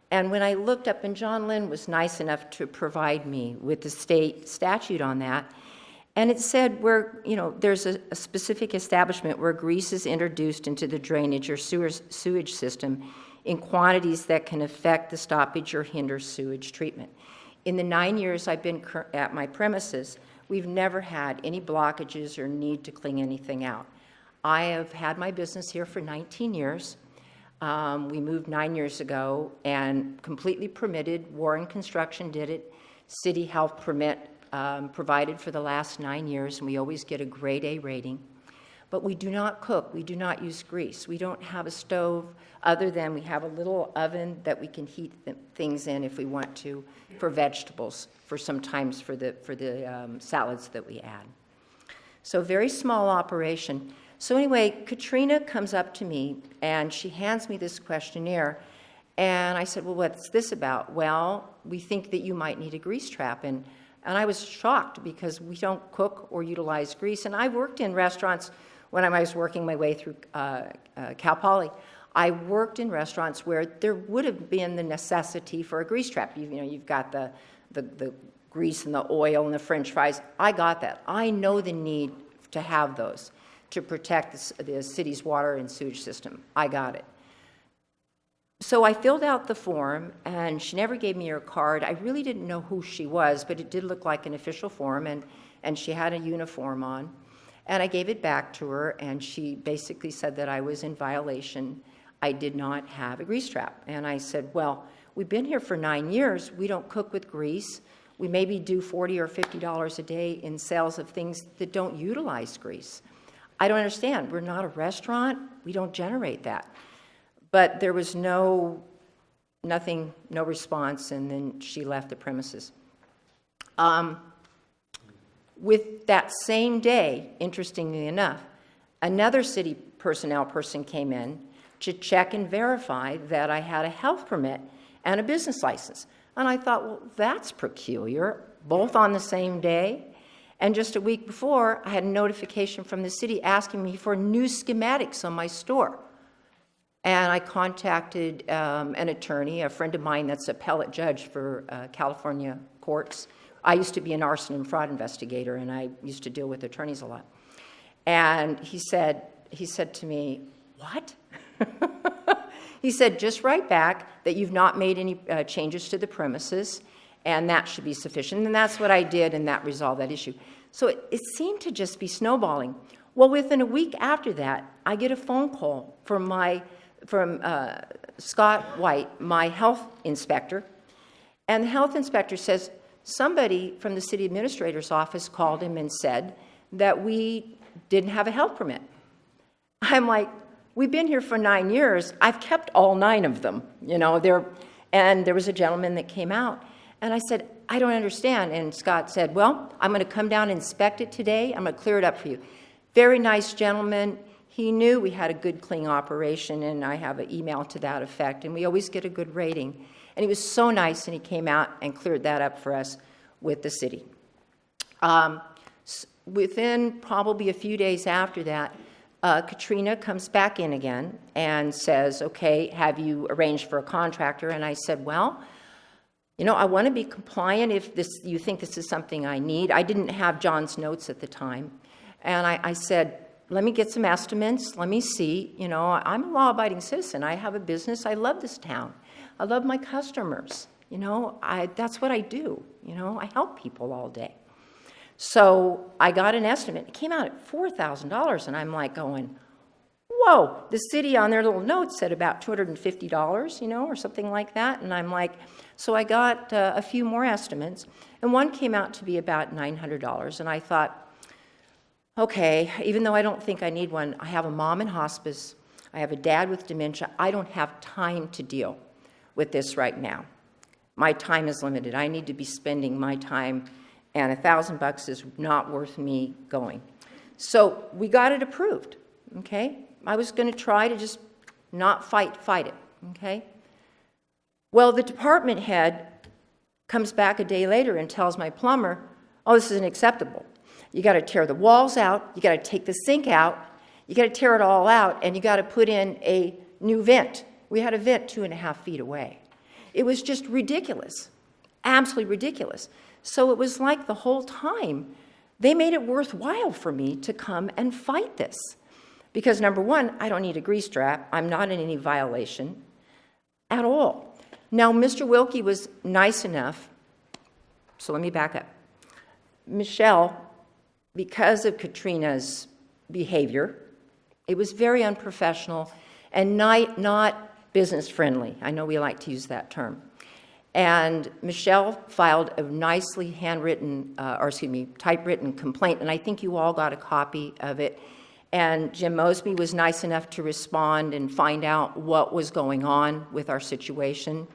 And when I looked up, and John Lynn was nice enough to provide me with the state statute on that, and it said there's a specific establishment where grease is introduced into the drainage or sewage system in quantities that can affect the stoppage or hinder sewage treatment. In the 9 years I've been at my premises, we've never had any blockages or need to clean anything out. I have had my business here for 19 years. We moved 9 years ago and completely permitted. Warren Construction did it. City Health permit provided for the last 9 years, and we always get a grade A rating. But we do not cook. We do not use grease. We don't have a stove other than we have a little oven that we can heat things in if we want to for vegetables, for sometimes for the salads that we add. So very small operation. So anyway, Katrina comes up to me and she hands me this questionnaire, and I said, well, what's this about? Well, we think that you might need a grease trap. And I was shocked because we don't cook or utilize grease. And I worked in restaurants when I was working my way through Cal Poly. I worked in restaurants where there would have been the necessity for a grease trap. You've got the grease and the oil and the French fries. I got that. I know the need to have those to protect the city's water and sewage system. I got it. So I filled out the form, and she never gave me her card. I really didn't know who she was, but it did look like an official form, and she had a uniform on. And I gave it back to her, and she basically said that I was in violation. I did not have a grease trap. And I said, well, we've been here for 9 years. We don't cook with grease. We maybe do $40 or $50 a day in sales of things that don't utilize grease. I don't understand. We're not a restaurant. We don't generate that. But there was no response, and then she left the premises. With that same day, interestingly enough, another city personnel person came in to check and verify that I had a health permit and a business license. And I thought, well, that's peculiar, both on the same day. And just a week before, I had a notification from the city asking me for new schematics on my store. And I contacted an attorney, a friend of mine that's appellate judge for California courts. I used to be an arson and fraud investigator, and I used to deal with attorneys a lot. And he said to me, what? He said, just write back that you've not made any changes to the premises, and that should be sufficient. And that's what I did, and that resolved that issue. So it seemed to just be snowballing. Well, within a week after that, I get a phone call from Scott White, my health inspector, and the health inspector says, somebody from the city administrator's office called him and said that we didn't have a health permit. I'm like, we've been here for 9 years. I've kept all 9 of them, and there was a gentleman that came out, and I said, I don't understand. And Scott said, well, I'm going to come down and inspect it today. I'm going to clear it up for you. Very nice gentleman. He knew we had a good, clean operation, and I have an email to that effect, and we always get a good rating. And he was so nice, and he came out and cleared that up for us with the city. Within probably a few days after that, Katrina comes back in again and says, okay, have you arranged for a contractor? And I said, well, I want to be compliant if you think this is something I need. I didn't have John's notes at the time. And I said, let me get some estimates. Let me see. I'm a law-abiding citizen. I have a business. I love this town. I love my customers. That's what I do. I help people all day. So I got an estimate. It came out at $4,000, and I'm like going, whoa, the city on their little notes said about $250, or something like that. And I'm like, so I got a few more estimates, and one came out to be about $900. And I thought, okay, even though I don't think I need one, I have a mom in hospice, I have a dad with dementia, I don't have time to deal with this right now. My time is limited. I need to be spending my time, and $1,000 is not worth me going. So we got it approved, okay? I was going to try to just not fight it, okay? Well, the department head comes back a day later and tells my plumber, oh, this isn't acceptable. You got to tear the walls out, you got to take the sink out, you got to tear it all out, and you got to put in a new vent. We had a vent 2.5 feet away. It was just ridiculous, absolutely ridiculous. So it was like the whole time, they made it worthwhile for me to come and fight this. Because number one, I don't need a grease trap. I'm not in any violation at all. Now, Mr. Wilkie was nice enough, so let me back up. Michelle, because of Katrina's behavior, it was very unprofessional and not business friendly. I know we like to use that term. And Michelle filed a nicely typewritten complaint, and I think you all got a copy of it. And Jim Mosby was nice enough to respond and find out what was going on with our situation.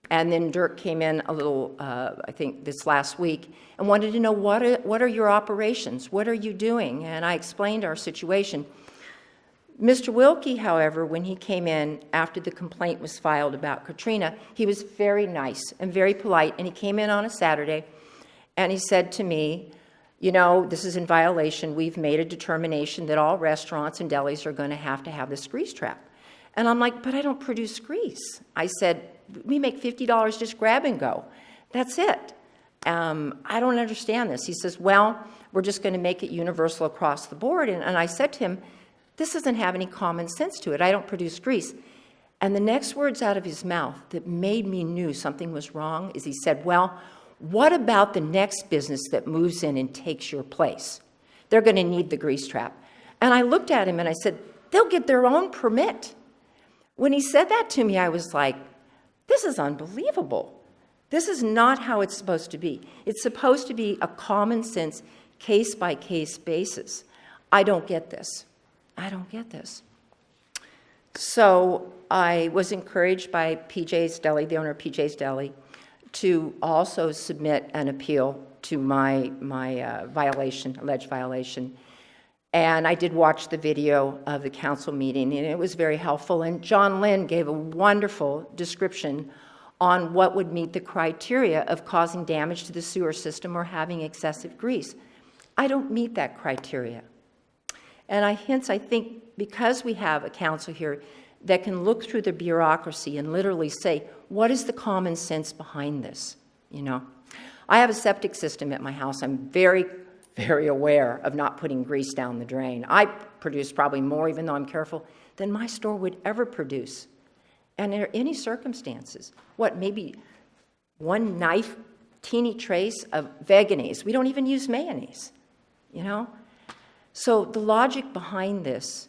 And then Dirk came in a little, I think this last week, and wanted to know what are your operations? What are you doing? And I explained our situation. Mr. Wilkie, however, when he came in after the complaint was filed about Katrina, he was very nice and very polite, and he came in on a Saturday, and he said to me, this is in violation. We've made a determination that all restaurants and delis are going to have this grease trap. And I'm like, but I don't produce grease. I said, we make $50 just grab and go. That's it. I don't understand this. He says, well, we're just going to make it universal across the board. And I said to him, this doesn't have any common sense to it. I don't produce grease. And the next words out of his mouth that made me knew something was wrong is he said, well, what about the next business that moves in and takes your place? They're going to need the grease trap. And I looked at him and I said, they'll get their own permit. When he said that to me, I was like, this is unbelievable. This is not how it's supposed to be. It's supposed to be a common sense, case-by-case basis. I don't get this. I don't get this. So I was encouraged by PJ's Deli, the owner of PJ's Deli, to also submit an appeal to my violation, alleged violation. And I did watch the video of the council meeting, and it was very helpful. And John Lynn gave a wonderful description on what would meet the criteria of causing damage to the sewer system or having excessive grease. I don't meet that criteria. And I think because we have a council here that can look through the bureaucracy and literally say, what is the common sense behind this? You know, I have a septic system at my house. I'm very, very aware of not putting grease down the drain. I produce probably more, even though I'm careful, than my store would ever produce. And in any circumstances, maybe one knife, teeny trace of veganese. We don't even use mayonnaise, you know? So the logic behind this,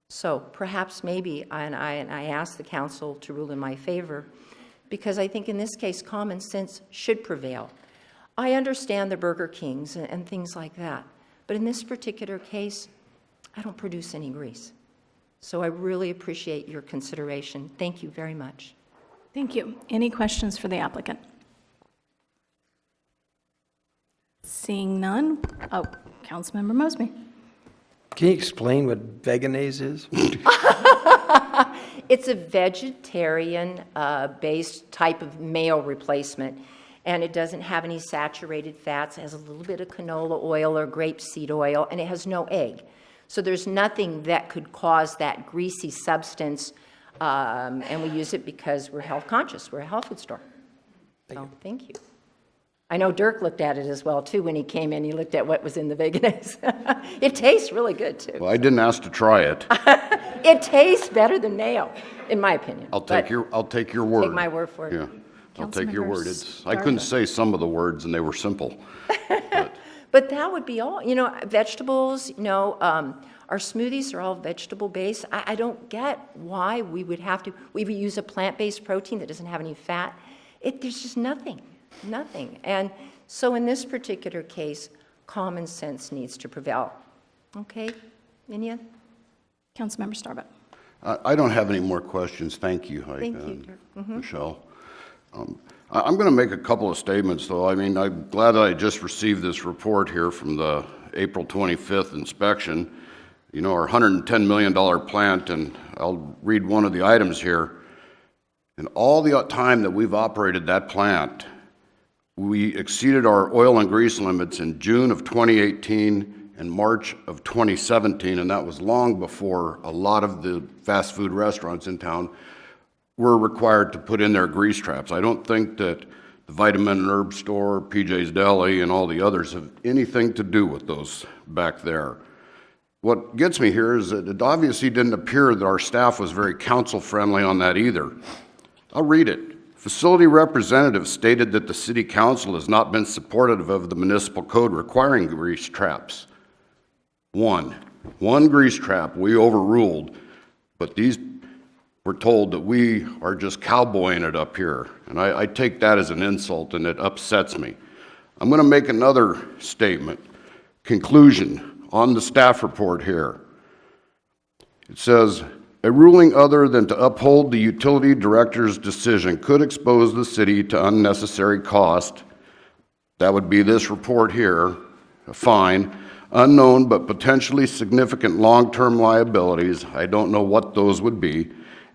so perhaps maybe, and I ask the council to rule in my favor, because I think in this case, common sense should prevail. I understand the Burger Kings and things like that, but in this particular case, I don't produce any grease. So I really appreciate your consideration. Thank you very much. Thank you. Any questions for the applicant? Seeing none. Oh, Councilmember Mosby. Can you explain what veganese is? It's a vegetarian-based type of meal replacement, and it doesn't have any saturated fats. It has a little bit of canola oil or grapeseed oil, and it has no egg. So there's nothing that could cause that greasy substance, and we use it because we're health conscious. We're a health food store. Thank you. I know Dirk looked at it as well, too, when he came in. He looked at what was in the veganese. It tastes really good, too. Well, I didn't ask to try it. It tastes better than mayo, in my opinion. I'll take your word. Take my word for it. Yeah, I'll take your word. I Starbuck. couldn't say some of the words, and they were simple. But that would be all. You know, vegetables, our smoothies are all vegetable-based. I don't get why we would use a plant-based protein that doesn't have any fat. There's just nothing. And so in this particular case, common sense needs to prevail. Okay, Minya? Councilmember Starbuck. I don't have any more questions. Thank you, Thank you, Michelle. I'm going to make a couple of statements, though. I mean, I'm glad that I just received this report here from the April 25th inspection. You know, our $110 million plant, and I'll read one of the items here. In all the time that we've operated that plant, we exceeded our oil and grease limits in June of 2018 and March of 2017, and that was long before a lot of the fast food restaurants in town were required to put in their grease traps. I don't think that the Vitamin and Herb Store, PJ's Deli, and all the others have anything to do with those back there. What gets me here is that it obviously didn't appear that our staff was very council-friendly on that either. I'll read it. Facility representatives stated that the city council has not been supportive of the municipal code requiring grease traps. One grease trap we overruled, but these were told that we are just cowboying it up here. And I take that as an insult, and it upsets me. I'm going to make another statement. Conclusion on the staff report here. It says, a ruling other than to uphold the utility director's decision could expose the city to unnecessary cost. That would be this report here, a fine, unknown but potentially significant long-term liabilities. I don't know what those would be,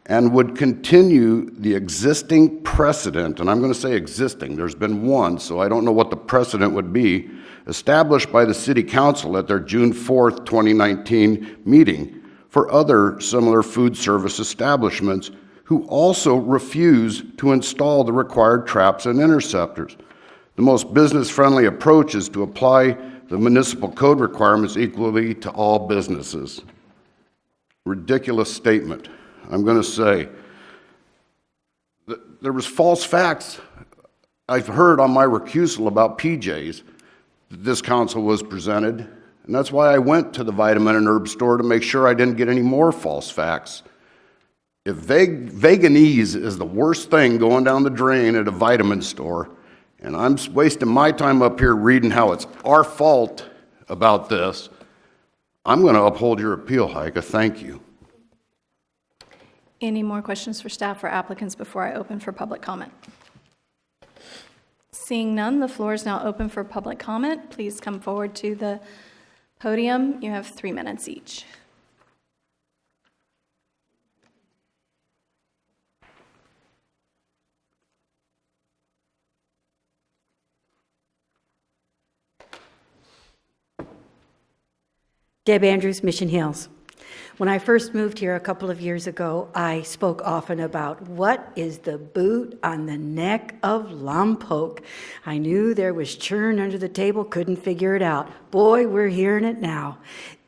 and would continue the existing precedent, and I'm going to say existing, there's been one, so I don't know what the precedent would be, established by the City Council at their June 4th, 2019 meeting for other similar food service establishments who also refuse to install the required traps and interceptors. The most business-friendly approach is to apply the municipal code requirements equally to all businesses. Ridiculous statement. I'm going to say that there was false facts I've heard on my recusal about PJ's that this council was presented, and that's why I went to the Vitamin and Herb Store to make sure I didn't get any more false facts. If veganese is the worst thing going down the drain at a vitamin store, and I'm wasting my time up here reading how it's our fault about this, I'm going to uphold your appeal, Heike. Thank you. Any more questions for staff or applicants before I open for public comment? Seeing none, the floor is now open for public comment. Please come forward to the podium. You have 3 minutes each. Deb Andrews, Mission Hills. When I first moved here a couple of years ago, I spoke often about what is the boot on the neck of Lompoc. I knew there was churn under the table, couldn't figure it out. Boy, we're hearing it now.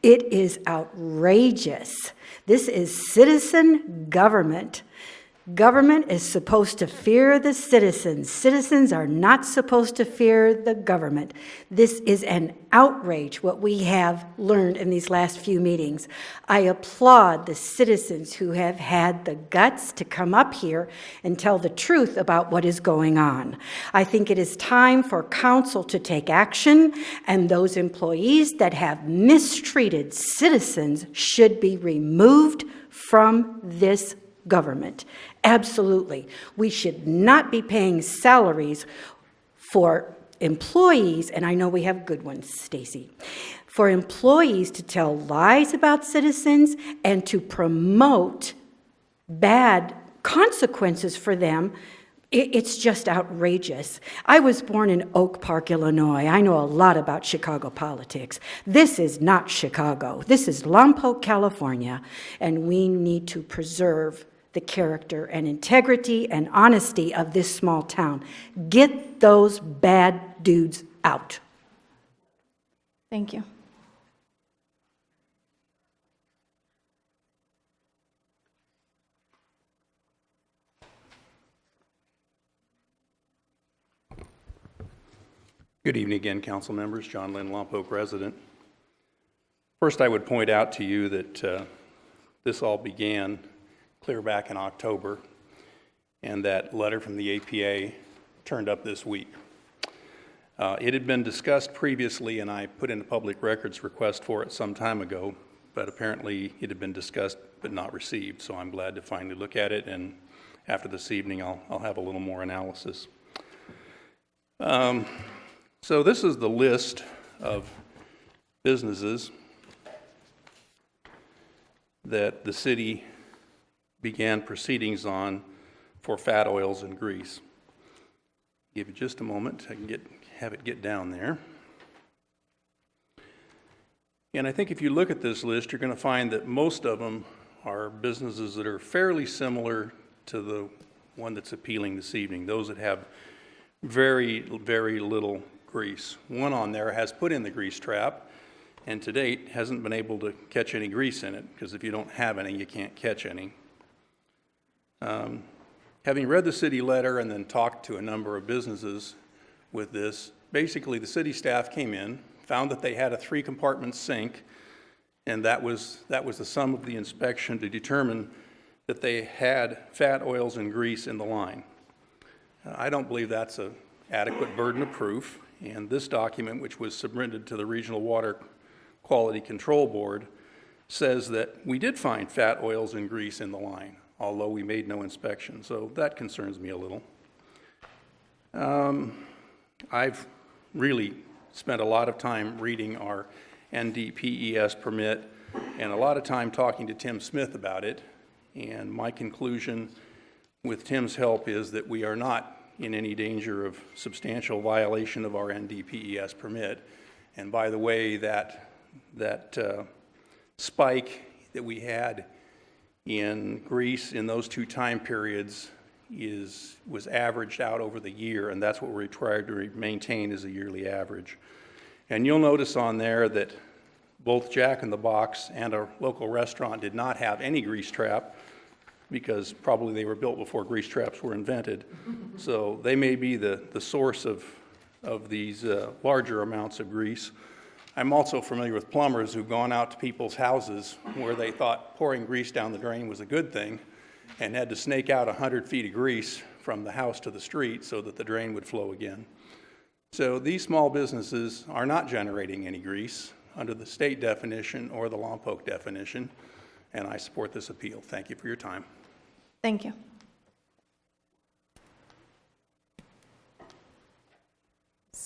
It is outrageous. This is citizen government. Government is supposed to fear the citizens. Citizens are not supposed to fear the government. This is an outrage, what we have learned in these last few meetings. I applaud the citizens who have had the guts to come up here and tell the truth about what is going on. I think it is time for council to take action, and those employees that have mistreated citizens should be removed from this government. Absolutely. We should not be paying salaries for employees, and I know we have good ones, Stacy, for employees to tell lies about citizens and to promote bad consequences for them. It's just outrageous. I was born in Oak Park, Illinois. I know a lot about Chicago politics. This is not Chicago. This is Lompoc, California, and we need to preserve the character and integrity and honesty of this small town. Get those bad dudes out. Thank you. Good evening again, council members. John Lynn, Lompoc resident. First, I would point out to you that this all began clear back in October, and that letter from the APA turned up this week. It had been discussed previously, and I put in a public records request for it some time ago, but apparently it had been discussed but not received, so I'm glad to finally look at it, and after this evening I'll have a little more analysis. So this is the list of businesses that the city began proceedings on for fat oils and grease. Give you just a moment. I can have it get down there. And I think if you look at this list, you're going to find that most of them are businesses that are fairly similar to the one that's appealing this evening, those that have very, very little grease. One on there has put in the grease trap, and to date hasn't been able to catch any grease in it, because if you don't have any, you can't catch any. Having read the city letter and then talked to a number of businesses with this, basically the city staff came in, found that they had a 3-compartment sink, and that was the sum of the inspection to determine that they had fat oils and grease in the line. I don't believe that's an adequate burden of proof, and this document, which was submitted to the Regional Water Quality Control Board, says that we did find fat oils and grease in the line, although we made no inspection, so that concerns me a little. I've really spent a lot of time reading our NDPES permit and a lot of time talking to Tim Smith about it, and my conclusion with Tim's help is that we are not in any danger of substantial violation of our NDPES permit. And by the way, that spike that we had in grease in those 2 time periods was averaged out over the year, and that's what we're required to maintain as a yearly average. And you'll notice on there that both Jack in the Box and our local restaurant did not have any grease trap, because probably they were built before grease traps were invented. So they may be the source of these larger amounts of grease. I'm also familiar with plumbers who've gone out to people's houses where they thought pouring grease down the drain was a good thing and had to snake out 100 feet of grease from the house to the street so that the drain would flow again. So these small businesses are not generating any grease under the state definition or the Lompoc definition, and I support this appeal. Thank you for your time. Thank you.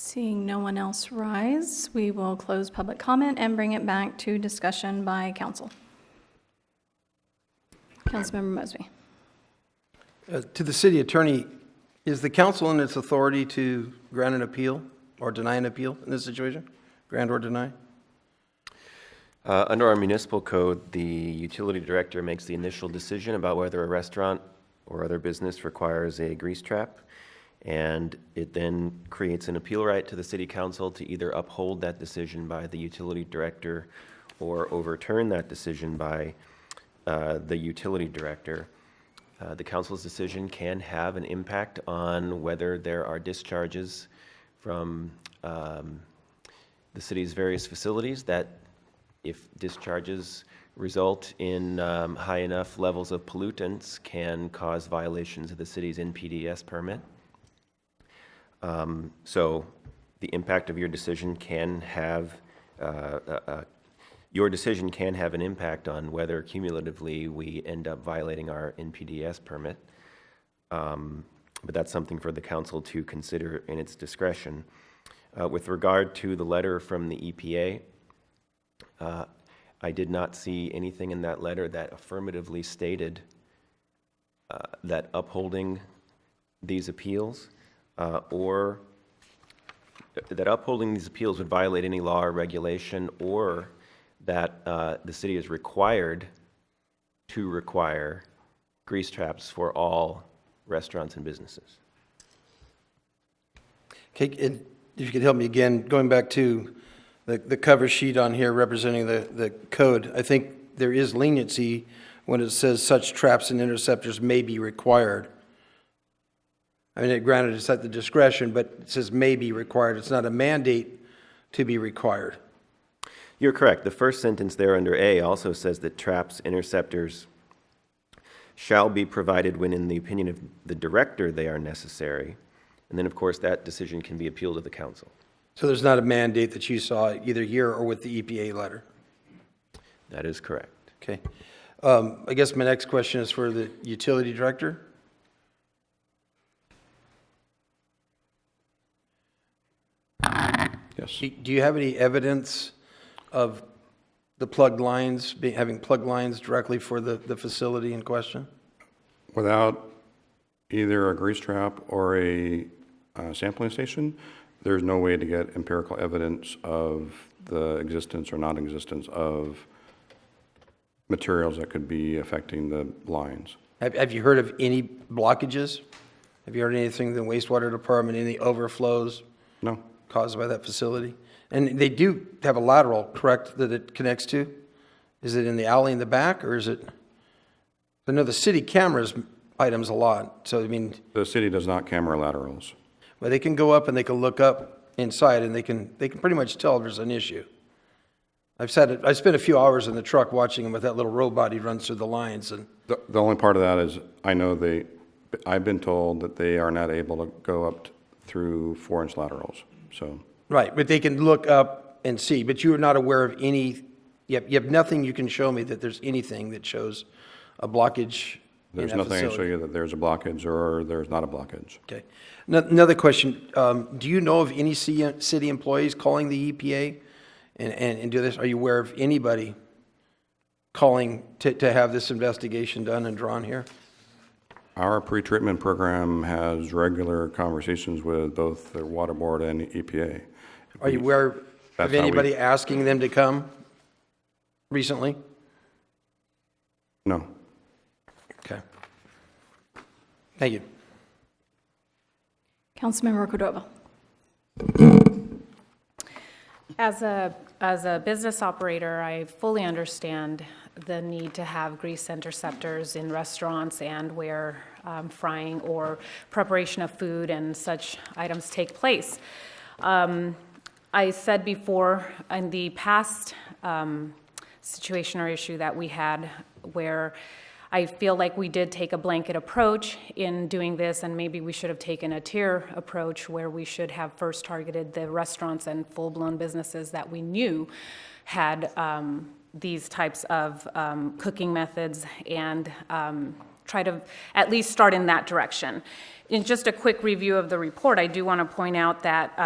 Seeing no one else rise, we will close public comment and bring it back to discussion by council. Councilmember Mosby. To the city attorney, is the council in its authority to grant an appeal or deny an appeal in this situation? Grant or deny? Under our municipal code, the utility director makes the initial decision about whether a restaurant or other business requires a grease trap, and it then creates an appeal right to the city council to either uphold that decision by the utility director or overturn that decision by the utility director. The council's decision can have an impact on whether there are discharges from the city's various facilities that, if discharges result in high enough levels of pollutants, can cause violations of the city's NPDES permit. So the impact of your decision can have an impact on whether cumulatively we end up violating our NPDES permit. But that's something for the council to consider in its discretion. With regard to the letter from the EPA, I did not see anything in that letter that affirmatively stated that upholding these appeals or that upholding these appeals would violate any law or regulation, or that the city is required to require grease traps for all restaurants and businesses. Okay, and if you could help me again, going back to the cover sheet on here representing the code, I think there is leniency when it says such traps and interceptors may be required. I mean, granted, it's at the discretion, but it says may be required. It's not a mandate to be required. You're correct. The first sentence there under A also says that traps, interceptors shall be provided when, in the opinion of the director, they are necessary. And then, of course, that decision can be appealed to the council. So there's not a mandate that you saw either here or with the EPA letter? That is correct. Okay. I guess my next question is for the utility director. Yes. Do you have any evidence of the plugged lines, having plugged lines directly for the facility in question? Without either a grease trap or a sampling station, there's no way to get empirical evidence of the existence or non-existence of materials that could be affecting the lines. Have you heard of any blockages? Have you heard anything in the wastewater department, any overflows? No. Caused by that facility? And they do have a lateral, correct, that it connects to? Is it in the alley in the back, or is it? I know the city cameras items a lot, so I mean. The city does not camera laterals. Well, they can go up and they can look up inside, and they can pretty much tell if there's an issue. I spent a few hours in the truck watching him with that little robot. He runs through the lines, and The only part of that is I know I've been told that they are not able to go up through 4-inch laterals. So. Right, but they can look up and see. But you are not aware of any. You have nothing you can show me that there's anything that shows a blockage. There's nothing I can show you that there's a blockage or there's not a blockage. Okay. Another question. Do you know of any city employees calling the EPA and do this? Are you aware of anybody calling to have this investigation done and drawn here? Our pretreatment program has regular conversations with both the Water Board and the EPA. Are you aware of anybody asking them to come recently? No. Okay. Thank you. Councilmember Cordova. As a business operator, I fully understand the need to have grease interceptors in restaurants and where frying or preparation of food and such items take place. I said before in the past situation or issue that we had where I feel like we did take a blanket approach in doing this, and maybe we should have taken a tier approach where we should have first targeted the restaurants and full-blown businesses that we knew had these types of cooking methods and try to at least start in that direction. In just a quick review of the report, I do want to point out that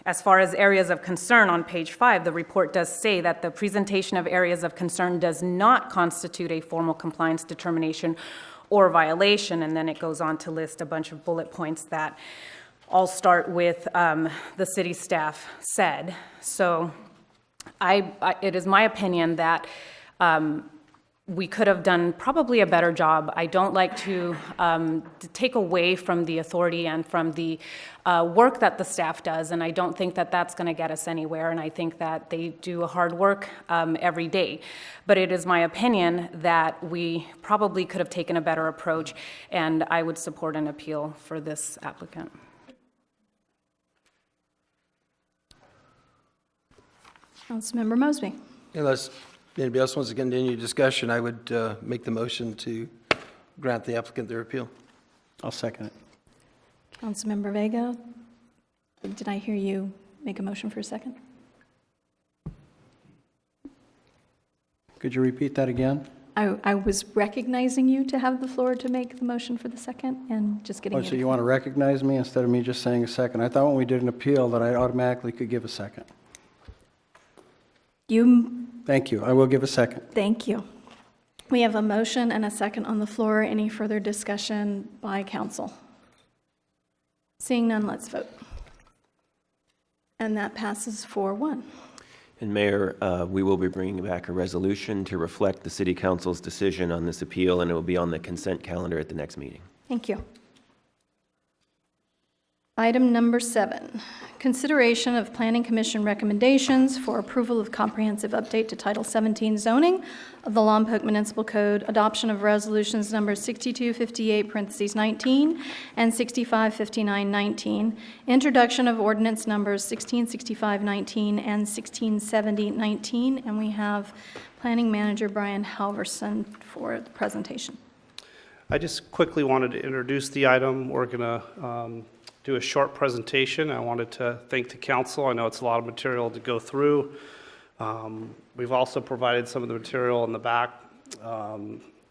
As far as areas of concern, on page 5, the report does say that the presentation of areas of concern does not constitute a formal compliance determination or violation, and then it goes on to list a bunch of bullet points that all start with the city staff said. So it is my opinion that we could have done probably a better job. I don't like to take away from the authority and from the work that the staff does, and I don't think that that's going to get us anywhere, and I think that they do a hard work every day. But it is my opinion that we probably could have taken a better approach, and I would support an appeal for this applicant. Councilmember Mosby. Unless anybody else wants to continue discussion, I would make the motion to grant the applicant their appeal. I'll second it. Councilmember Vega, did I hear you make a motion for a second? Could you repeat that again? I was recognizing you to have the floor to make the motion for the second and just getting Oh, you so to you want to recognize me instead of me just saying a second? I thought when we did an appeal that I automatically could give a second. Thank you. I will give a second. Thank you. We have a motion and a second on the floor. Any further discussion by council? Seeing none, let's vote. And that passes 4-1. And Mayor, we will be bringing back a resolution to reflect the City Council's decision on this appeal, and it will be on the consent calendar at the next meeting. Thank you. Item number 7, consideration of Planning Commission recommendations for approval of comprehensive update to Title 17 zoning of the Lompoc Municipal Code, adoption of resolutions number 6258(19) and 6559(19), introduction of ordinance numbers 1665(19) and 1670(19, and we have Planning Manager Brian Halverson for the presentation. I just quickly wanted to introduce the item. We're going to do a short presentation. I wanted to thank the council. I know it's a lot of material to go through. We've also provided some of the material in the back,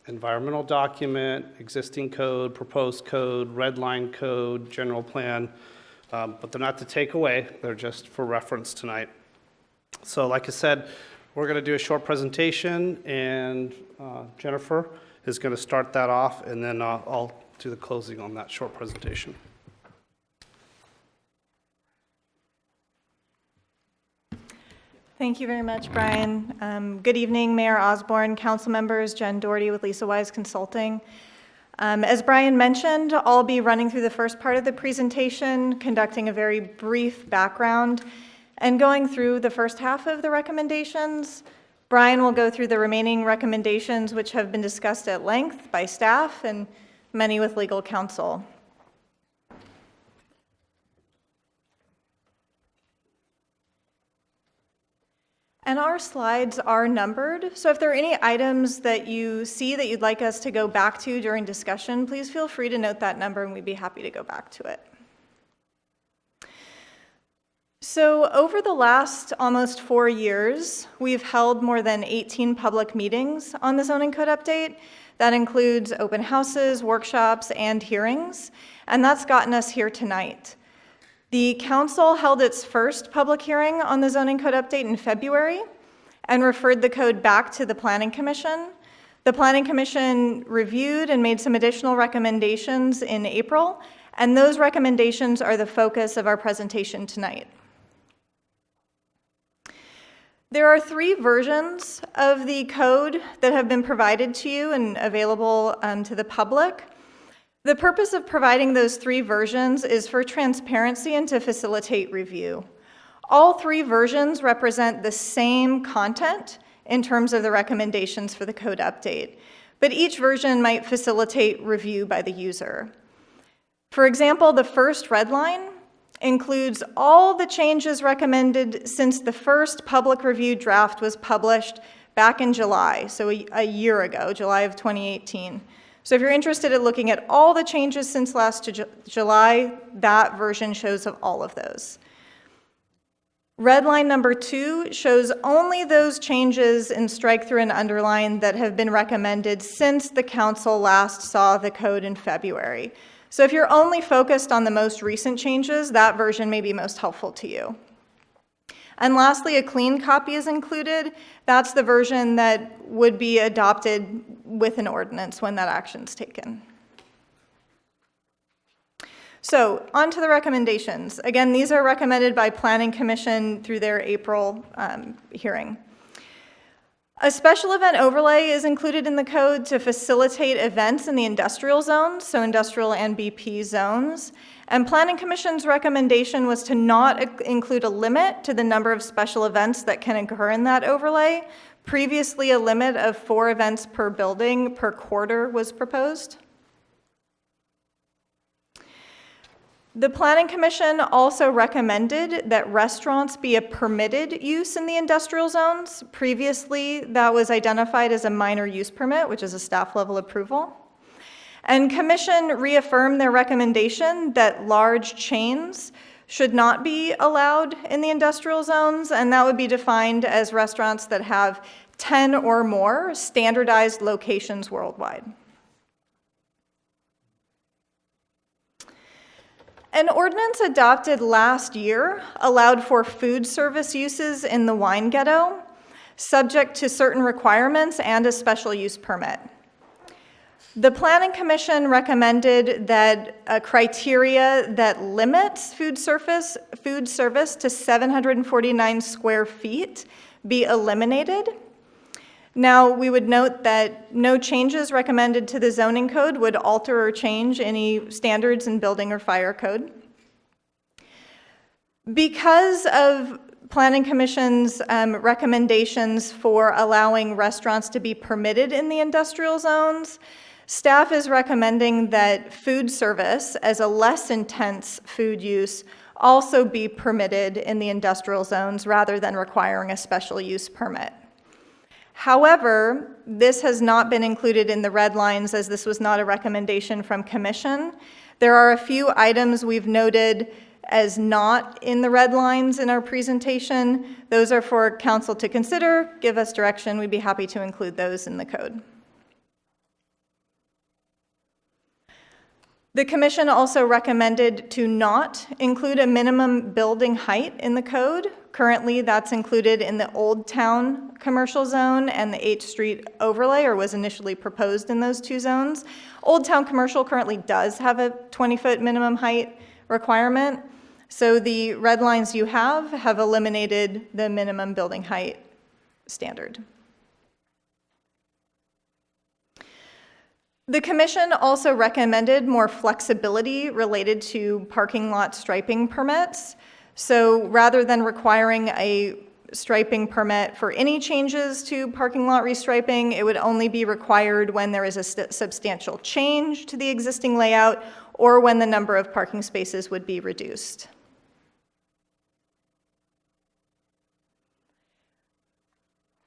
environmental document, existing code, proposed code, red line code, general plan, but they're not to take away. They're just for reference tonight. So like I said, we're going to do a short presentation, and Jennifer is going to start that off, and then I'll do the closing on that short presentation. Thank you very much, Brian. Good evening, Mayor Osborne, council members, Jen Doherty with Lisa Wise Consulting. As Brian mentioned, I'll be running through the first part of the presentation, conducting a very brief background, and going through the first half of the recommendations. Brian will go through the remaining recommendations, which have been discussed at length by staff and many with legal counsel. And our slides are numbered, so if there are any items that you see that you'd like us to go back to during discussion, please feel free to note that number and we'd be happy to go back to it. So over the last almost 4 years, we've held more than 18 public meetings on the zoning code update. That includes open houses, workshops, and hearings, and that's gotten us here tonight. The council held its first public hearing on the zoning code update in February and referred the code back to the Planning Commission. The Planning Commission reviewed and made some additional recommendations in April, and those recommendations are the focus of our presentation tonight. There are 3 versions of the code that have been provided to you and available to the public. The purpose of providing those 3 versions is for transparency and to facilitate review. All 3 versions represent the same content in terms of the recommendations for the code update, but each version might facilitate review by the user. For example, the first red line includes all the changes recommended since the first public review draft was published back in July, so a year ago, July of 2018. So if you're interested in looking at all the changes since last July, that version shows of all of those. Red line number 2 shows only those changes in strike through and underline that have been recommended since the council last saw the code in February. So if you're only focused on the most recent changes, that version may be most helpful to you. And lastly, a clean copy is included. That's the version that would be adopted with an ordinance when that action's taken. So on to the recommendations. Again, these are recommended by Planning Commission through their April hearing. A special event overlay is included in the code to facilitate events in the industrial zones, so industrial and BP zones. And Planning Commission's recommendation was to not include a limit to the number of special events that can occur in that overlay. Previously, a limit of 4 events per building per quarter was proposed. The Planning Commission also recommended that restaurants be a permitted use in the industrial zones. Previously, that was identified as a minor use permit, which is a staff level approval. And Commission reaffirmed their recommendation that large chains should not be allowed in the industrial zones, and that would be defined as restaurants that have 10 or more standardized locations worldwide. An ordinance adopted last year allowed for food service uses in the wine ghetto, subject to certain requirements and a special use permit. The Planning Commission recommended that a criteria that limits food service to 749 square feet be eliminated. Now, we would note that no changes recommended to the zoning code would alter or change any standards in building or fire code. Because of Planning Commission's recommendations for allowing restaurants to be permitted in the industrial zones, staff is recommending that food service as a less intense food use also be permitted in the industrial zones rather than requiring a special use permit. However, this has not been included in the red lines as this was not a recommendation from Commission. There are a few items we've noted as not in the red lines in our presentation. Those are for Council to consider, give us direction. We'd be happy to include those in the code. The Commission also recommended to not include a minimum building height in the code. Currently, that's included in the Old Town commercial zone and the H Street overlay, or was initially proposed in those 2 zones. Old Town commercial currently does have a 20-foot minimum height requirement. So the red lines you have eliminated the minimum building height standard. The Commission also recommended more flexibility related to parking lot striping permits. So rather than requiring a striping permit for any changes to parking lot restriping, it would only be required when there is a substantial change to the existing layout or when the number of parking spaces would be reduced.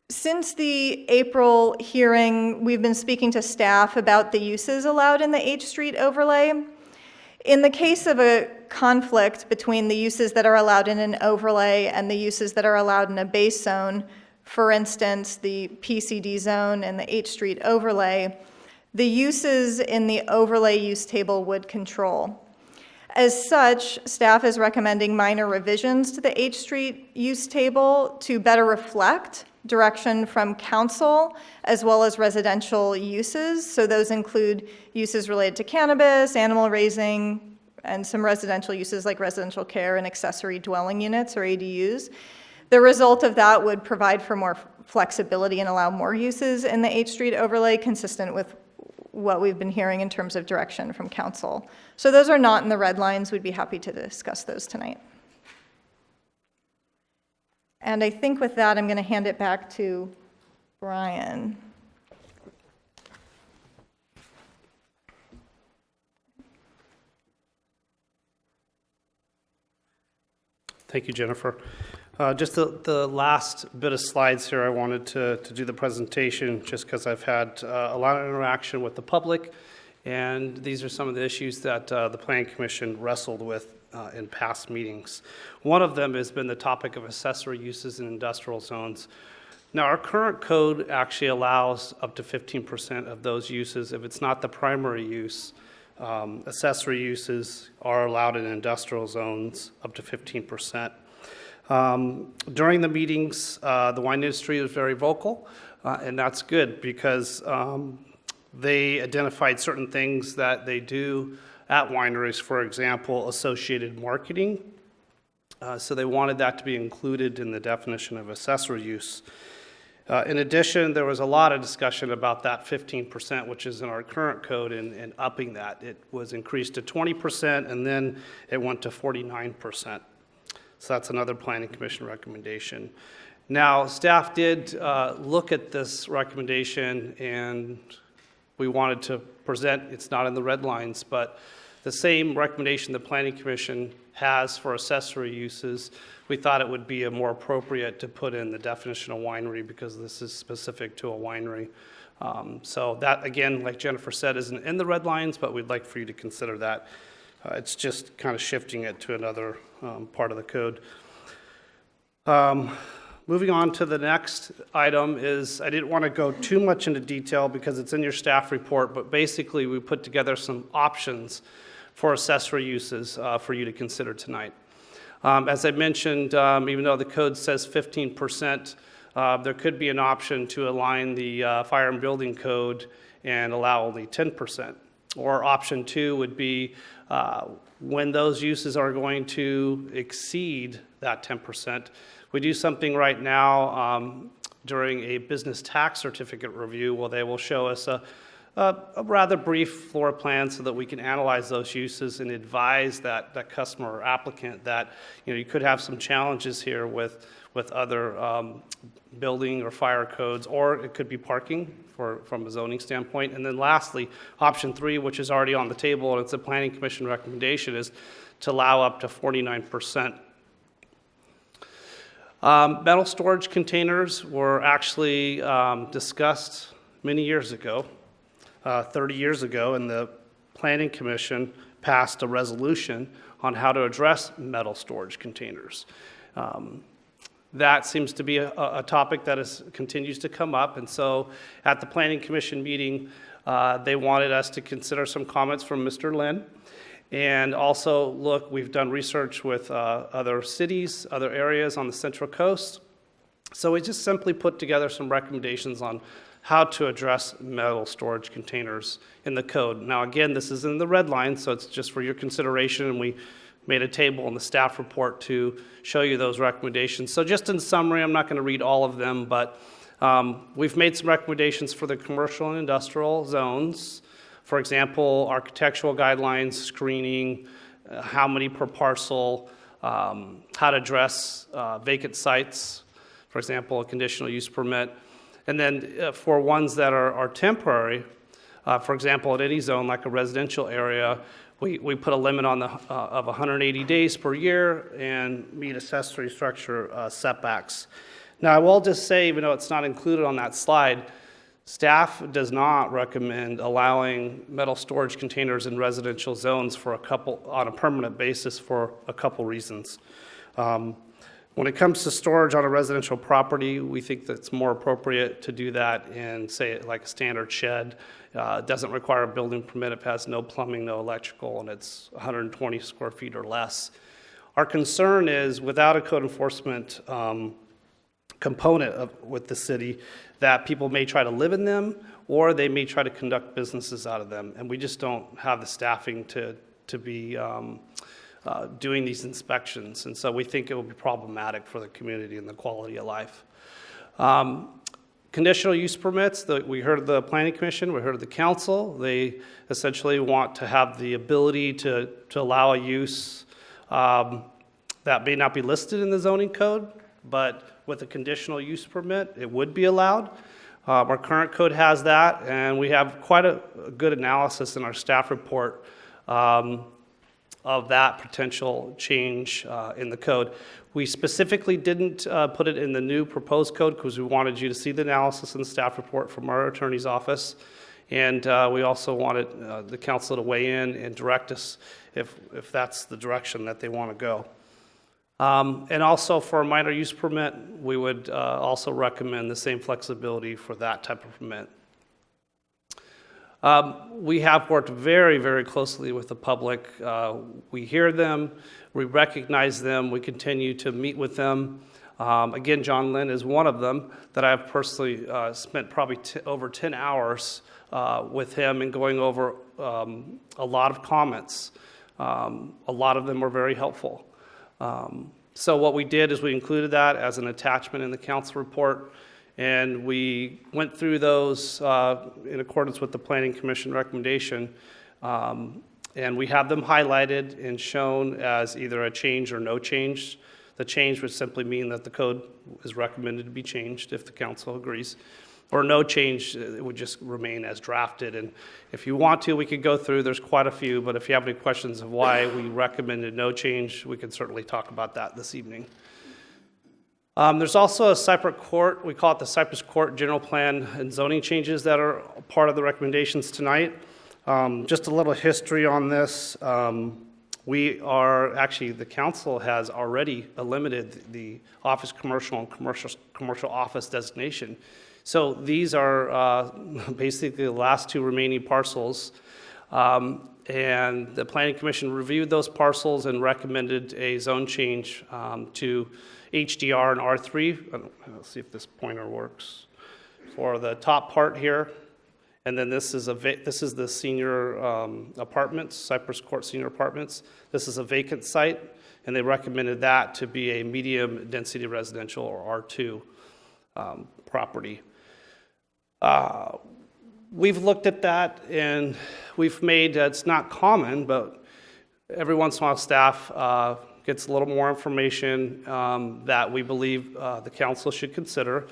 Since the April hearing, we've been speaking to staff about the uses allowed in the H Street overlay. In the case of a conflict between the uses that are allowed in an overlay and the uses that are allowed in a base zone, for instance, the PCD zone and the H Street overlay, the uses in the overlay use table would control. As such, staff is recommending minor revisions to the H Street use table to better reflect direction from council as well as residential uses. So those include uses related to cannabis, animal raising, and some residential uses like residential care and accessory dwelling units or ADUs. The result of that would provide for more flexibility and allow more uses in the H Street overlay consistent with what we've been hearing in terms of direction from council. So those are not in the red lines. We'd be happy to discuss those tonight. And I think with that, I'm going to hand it back to Brian. Thank you, Jennifer. Just the last bit of slides here, I wanted to do the presentation just because I've had a lot of interaction with the public, and these are some of the issues that the Planning Commission wrestled with in past meetings. One of them has been the topic of accessory uses in industrial zones. Now, our current code actually allows up to 15% of those uses if it's not the primary use Accessory uses are allowed in industrial zones up to 15%. During the meetings, the wine industry was very vocal, and that's good because they identified certain things that they do at wineries, for example, associated marketing. So they wanted that to be included in the definition of accessory use. In addition, there was a lot of discussion about that 15%, which is in our current code, and upping that. It was increased to 20%, and then it went to 49%. So that's another Planning Commission recommendation. Now, staff did look at this recommendation, and we wanted to present, it's not in the red lines, but the same recommendation the Planning Commission has for accessory uses, we thought it would be more appropriate to put in the definition of winery because this is specific to a winery. So that, again, like Jennifer said, isn't in the red lines, but we'd like for you to consider that. It's just kind of shifting it to another part of the code. Moving on to the next item is, I didn't want to go too much into detail because it's in your staff report, but basically we put together some options for accessory uses for you to consider tonight. As I mentioned, even though the code says 15%, there could be an option to align the fire and building code and allow only 10%. Or option 2 would be when those uses are going to exceed that 10%. We do something right now during a business tax certificate review where they will show us a rather brief floor plan so that we can analyze those uses and advise that customer or applicant that you could have some challenges here with other building or fire codes, or it could be parking from a zoning standpoint. And then lastly, option 3, which is already on the table, and it's a Planning Commission recommendation, is to allow up to 49%. Metal storage containers were actually discussed many years ago, 30 years ago, and the Planning Commission passed a resolution on how to address metal storage containers. That seems to be a topic that continues to come up, and so at the Planning Commission meeting, they wanted us to consider some comments from Mr. Lynn. And also, look, we've done research with other cities, other areas on the Central Coast. So we just simply put together some recommendations on how to address metal storage containers in the code. Now, again, this is in the red line, so it's just for your consideration, and we made a table in the staff report to show you those recommendations. So just in summary, I'm not going to read all of them, but we've made some recommendations for the commercial and industrial zones. For example, architectural guidelines, screening, how many per parcel, how to address vacant sites, for example, a conditional use permit. And then for ones that are temporary, for example, at any zone like a residential area, we put a limit on of 180 days per year and meet accessory structure setbacks. Now, I will just say, even though it's not included on that slide, staff does not recommend allowing metal storage containers in residential zones on a permanent basis for a couple reasons. When it comes to storage on a residential property, we think that it's more appropriate to do that in, say, like a standard shed. It doesn't require a building permit. It has no plumbing, no electrical, and it's 120 square feet or less. Our concern is, without a code enforcement component with the city, that people may try to live in them or they may try to conduct businesses out of them. And we just don't have the staffing to be doing these inspections. And so we think it will be problematic for the community and the quality of life. Conditional use permits, we heard of the Planning Commission, we heard of the council. They essentially want to have the ability to allow a use that may not be listed in the zoning code, but with a conditional use permit, it would be allowed. Our current code has that, and we have quite a good analysis in our staff report of that potential change in the code. We specifically didn't put it in the new proposed code because we wanted you to see the analysis in the staff report from our attorney's office. And we also wanted the council to weigh in and direct us if that's the direction that they want to go. And also for a minor use permit, we would also recommend the same flexibility for that type of permit. We have worked very, very closely with the public. We hear them, we recognize them, we continue to meet with them. Again, John Lynn is one of them that I've personally spent probably over 10 hours with him and going over a lot of comments. A lot of them were very helpful. So what we did is we included that as an attachment in the council report, and we went through those in accordance with the Planning Commission recommendation, and we have them highlighted and shown as either a change or no change. The change would simply mean that the code is recommended to be changed if the council agrees, or no change, it would just remain as drafted. And if you want to, we could go through, there's quite a few, but if you have any questions of why we recommended no change, we can certainly talk about that this evening. There's also a Cypress Court, we call it the Cypress Court General Plan and zoning changes that are part of the recommendations tonight. Just a little history on this. The council has already eliminated the office commercial and commercial office designation. So these are basically the last two remaining parcels. And the Planning Commission reviewed those parcels and recommended a zone change to HDR and R3. Let's see if this pointer works. For the top part here. And then this is the senior apartments, Cypress Court Senior Apartments. This is a vacant site, and they recommended that to be a medium density residential or R2 property. We've looked at that, and we've made, it's not common, but every once in a while staff gets a little more information that we believe the council should consider.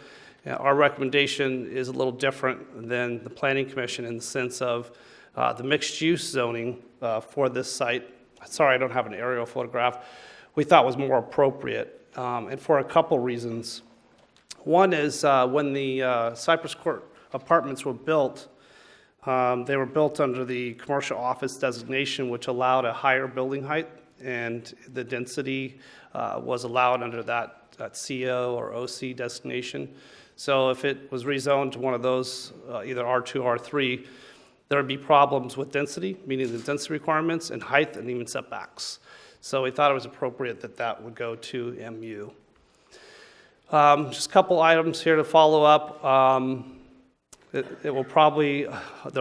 Our recommendation is a little different than the Planning Commission in the sense of the mixed-use zoning for this site. Sorry, I don't have an aerial photograph. We thought was more appropriate, and for a couple reasons. One is when the Cypress Court apartments were built, they were built under the commercial office designation, which allowed a higher building height, and the density was allowed under that CO or OC designation. So if it was rezoned to one of those, either R2 or R3, there would be problems with density, meaning the density requirements, and height, and even setbacks. So we thought it was appropriate that that would go to MU. Just a couple items here to follow up. There will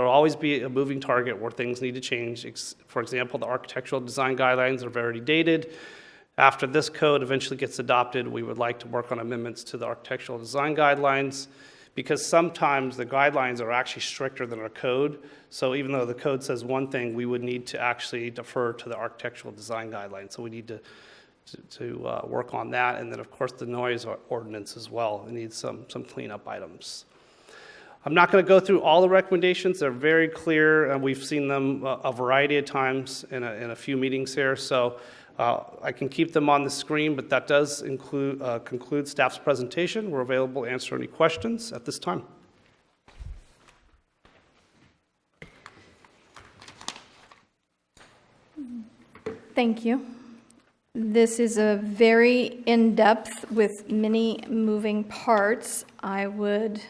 always be a moving target where things need to change. For example, the architectural design guidelines are very dated. After this code eventually gets adopted, we would like to work on amendments to the architectural design guidelines, because sometimes the guidelines are actually stricter than our code. So even though the code says one thing, we would need to actually defer to the architectural design guidelines. So we need to work on that. And then of course the noise ordinance as well. It needs some cleanup items. I'm not going to go through all the recommendations. They're very clear, and we've seen them a variety of times in a few meetings here. So I can keep them on the screen, but that does conclude staff's presentation. We're available to answer any questions at this time. Thank you. This is a very in-depth with many moving parts. I would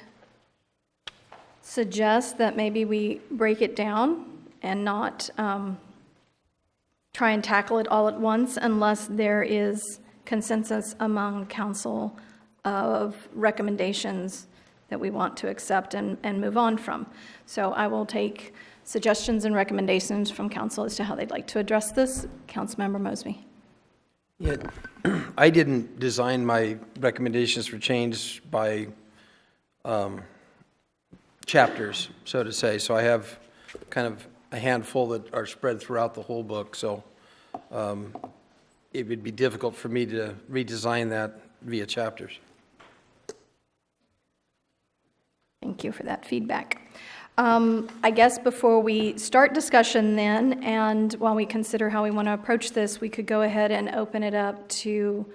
suggest that maybe we break it down and not try and tackle it all at once unless there is consensus among council of recommendations that we want to accept and move on from. So I will take suggestions and recommendations from council as to how they'd like to address this. Councilmember Mosby. Yeah, I didn't design my recommendations for change by chapters, so to say. So I have kind of a handful that are spread throughout the whole book. So it would be difficult for me to redesign that via chapters. Thank you for that feedback. I guess before we start discussion then, and while we consider how we want to approach this, we could go ahead and open it up to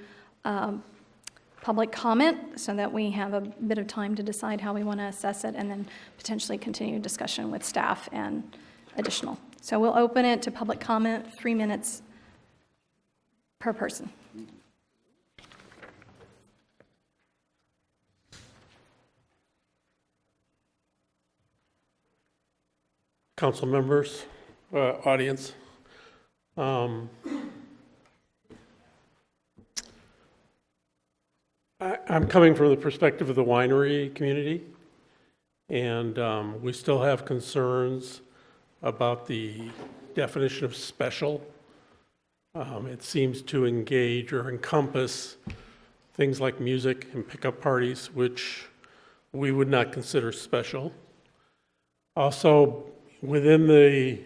public comment so that we have a bit of time to decide how we want to assess it, and then potentially continue discussion with staff and additional. So we'll open it to public comment, 3 minutes per person. council members, audience. I'm coming from the perspective of the winery community, and we still have concerns about the definition of special. It seems to engage or encompass things like music and pickup parties, which we would not consider special. Also, within the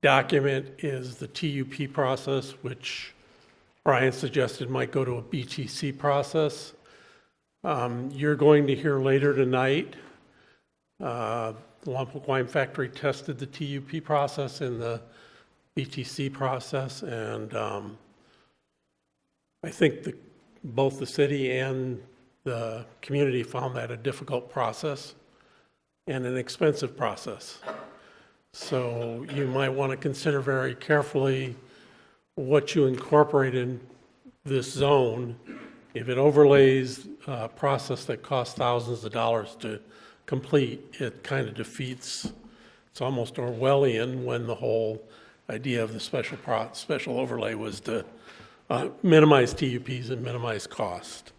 document is the TUP process, which Brian suggested might go to a BTC process. You're going to hear later tonight, the Lompoc Wine Factory tested the TUP process in the BTC process, and I think both the city and the community found that a difficult process and an expensive process. So you might want to consider very carefully what you incorporate in this zone. If it overlays a process that costs thousands of dollars to complete, it kind of defeats, it's almost Orwellian when the whole idea of the special overlay was to minimize TUPs and minimize cost.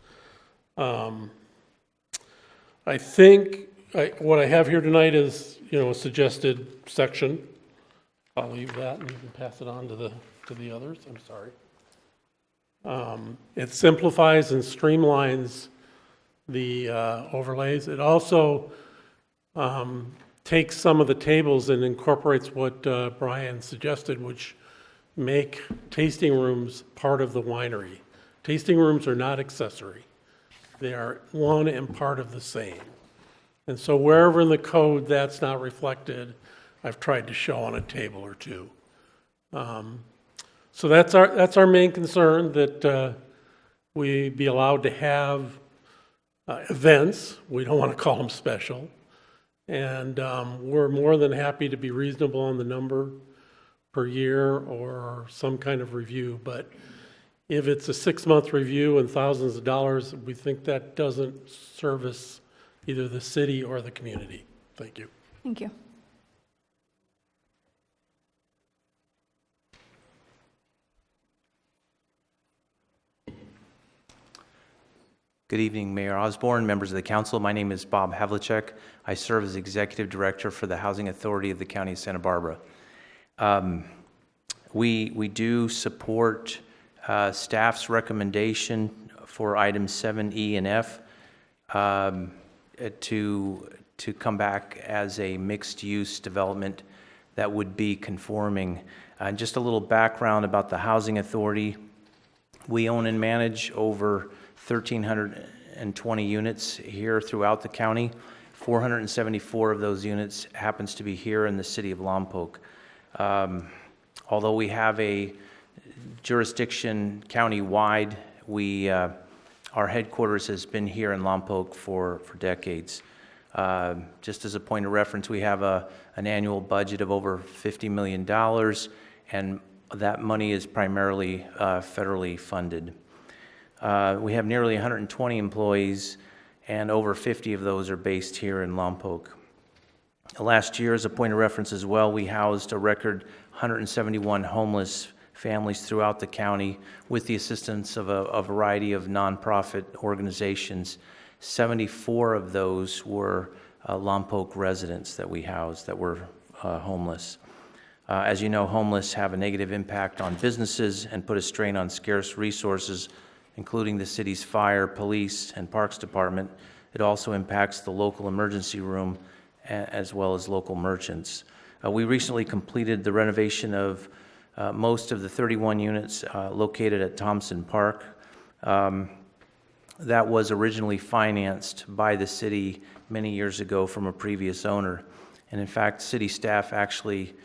I think what I have here tonight is, a suggested section. I'll leave that and you can pass it on to the others. I'm sorry. It simplifies and streamlines the overlays. It also takes some of the tables and incorporates what Brian suggested, which make tasting rooms part of the winery. Tasting rooms are not accessory. They are one and part of the same. And so wherever in the code that's not reflected, I've tried to show on a table or two. So that's our main concern, that we be allowed to have events. We don't want to call them special. And we're more than happy to be reasonable on the number per year or some kind of review. But if it's a 6-month review and thousands of dollars, we think that doesn't service either the city or the community. Thank you. Thank you. Good evening, Mayor Osborne, members of the council. My name is Bob Havlicek. I serve as Executive Director for the Housing Authority of the County of Santa Barbara. We do support staff's recommendation for items 7E and F to come back as a mixed-use development that would be conforming. Just a little background about the Housing Authority. We own and manage over 1,320 units here throughout the county. 474 of those units happens to be here in the city of Lompoc. Although we have a jurisdiction county-wide, our headquarters has been here in Lompoc for decades. Just as a point of reference, we have an annual budget of over $50 million, and that money is primarily federally funded. We have nearly 120 employees, and over 50 of those are based here in Lompoc. Last year, as a point of reference as well, we housed a record 171 homeless families throughout the county with the assistance of a variety of nonprofit organizations. 74 of those were Lompoc residents that we housed that were homeless. As you know, homeless have a negative impact on businesses and put a strain on scarce resources, including the city's fire, police, and parks department. It also impacts the local emergency room as well as local merchants. We recently completed the renovation of most of the 31 units located at Thompson Park. That was originally financed by the city many years ago from a previous owner. And in fact, city staff actually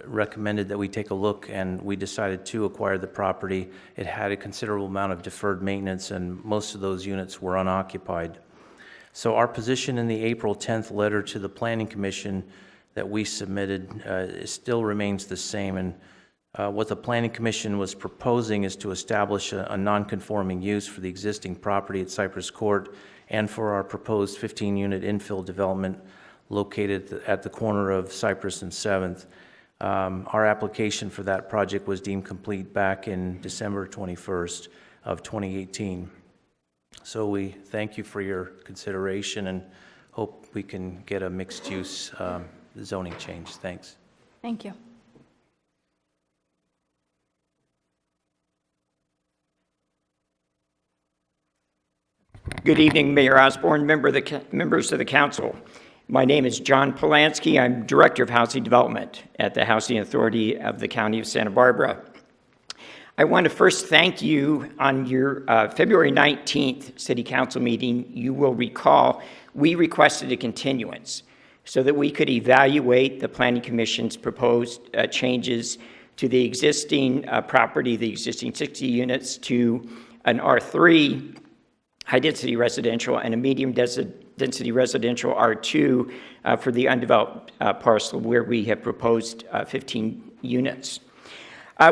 recommended that we take a look, and we decided to acquire the property. It had a considerable amount of deferred maintenance, and most of those units were unoccupied. So our position in the April 10th letter to the Planning Commission that we submitted still remains the same. And what the Planning Commission was proposing is to establish a non-conforming use for the existing property at Cypress Court and for our proposed 15-unit infill development located at the corner of Cypress and 7th. Our application for that project was deemed complete back in December 21st of 2018. So we thank you for your consideration and hope we can get a mixed-use zoning change. Thanks. Thank you. Good evening, Mayor Osborne, members of the council. My name is John Polanski. I'm Director of Housing Development at the Housing Authority of the County of Santa Barbara. I want to first thank you on your February 19th City Council meeting. You will recall we requested a continuance so that we could evaluate the Planning Commission's proposed changes to the existing property, the existing 60 units, to an R3 high-density residential and a medium-density residential R2 for the undeveloped parcel where we have proposed 15 units.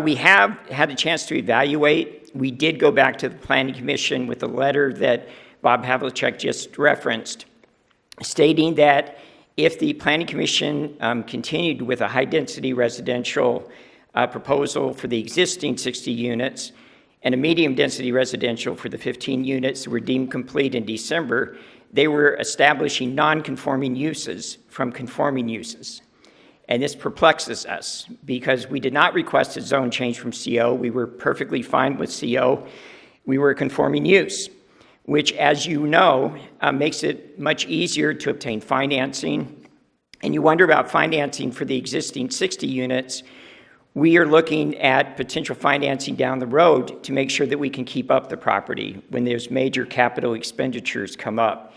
We have had a chance to evaluate. We did go back to the Planning Commission with a letter that Bob Havlicek just referenced, stating that if the Planning Commission continued with a high-density residential proposal for the existing 60 units, and a medium-density residential for the 15 units that were deemed complete in December, they were establishing non-conforming uses from conforming uses. And this perplexes us because we did not request a zone change from CO. We were perfectly fine with CO. We were a conforming use, which, as you know, makes it much easier to obtain financing. And you wonder about financing for the existing 60 units. We are looking at potential financing down the road to make sure that we can keep up the property when there's major capital expenditures come up.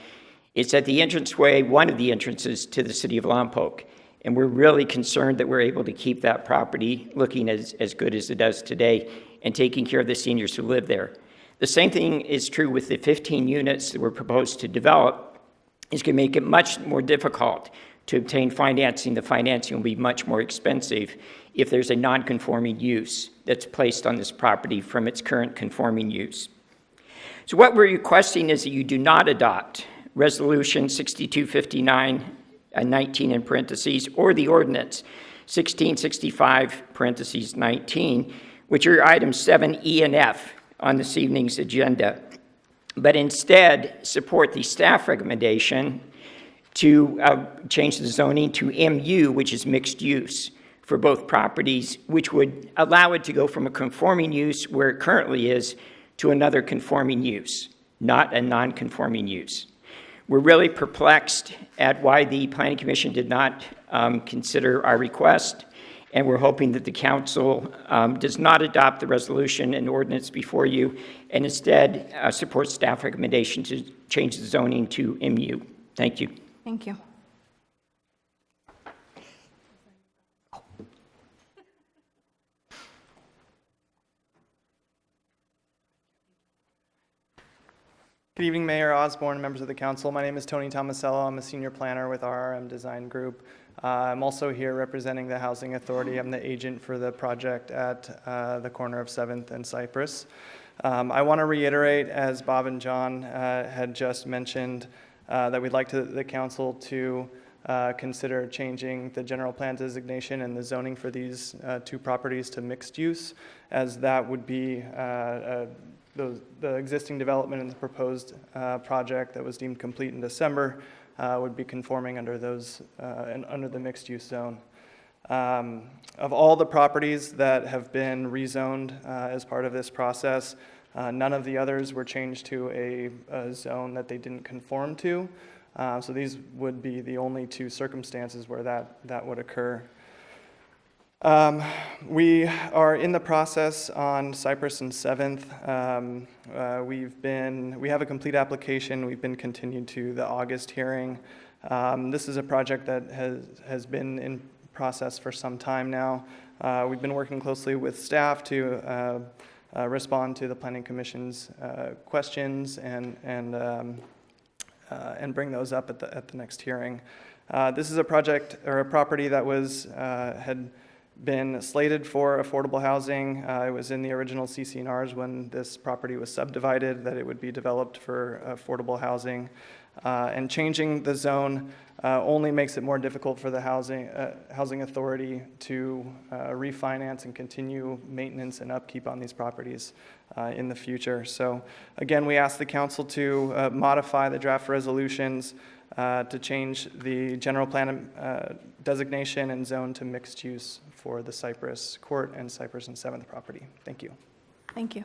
It's at the entranceway, one of the entrances to the city of Lompoc, and we're really concerned that we're able to keep that property looking as good as it does today and taking care of the seniors who live there. The same thing is true with the 15 units that we're proposed to develop. It's going to make it much more difficult to obtain financing. The financing will be much more expensive if there's a non-conforming use that's placed on this property from its current conforming use. So what we're requesting is that you do not adopt Resolution 6259, 19 in parentheses, or the ordinance 1665, parentheses 19, which are items 7E and F on this evening's agenda, but instead support the staff recommendation to change the zoning to MU, which is mixed use, for both properties, which would allow it to go from a conforming use where it currently is to another conforming use, not a non-conforming use. We're really perplexed at why the Planning Commission did not consider our request, and we're hoping that the council does not adopt the resolution and ordinance before you, and instead supports staff recommendation to change the zoning to MU. Thank you. Thank you. Good evening, Mayor Osborne, members of the council. My name is Tony Tomasello. I'm a senior planner with RRM Design Group. I'm also here representing the Housing Authority. I'm the agent for the project at the corner of 7th and Cypress. I want to reiterate, as Bob and John had just mentioned, that we'd like the council to consider changing the general plan designation and the zoning for these two properties to mixed use, as that would be the existing development and the proposed project that was deemed complete in December would be conforming under those under the mixed use zone. Of all the properties that have been rezoned as part of this process, none of the others were changed to a zone that they didn't conform to. So these would be the only two circumstances where that would occur. We are in the process on Cypress and 7th. We have a complete application. We've been continued to the August hearing. This is a project that has been in process for some time now. We've been working closely with staff to respond to the Planning Commission's questions and bring those up at the next hearing. This is a project or a property that had been slated for affordable housing. It was in the original CC&Rs when this property was subdivided that it would be developed for affordable housing. And changing the zone only makes it more difficult for the housing authority to refinance and continue maintenance and upkeep on these properties in the future. So again, we ask the council to modify the draft resolutions to change the general plan designation and zone to mixed use for the Cypress Court and Cypress and 7th property. Thank you. Thank you.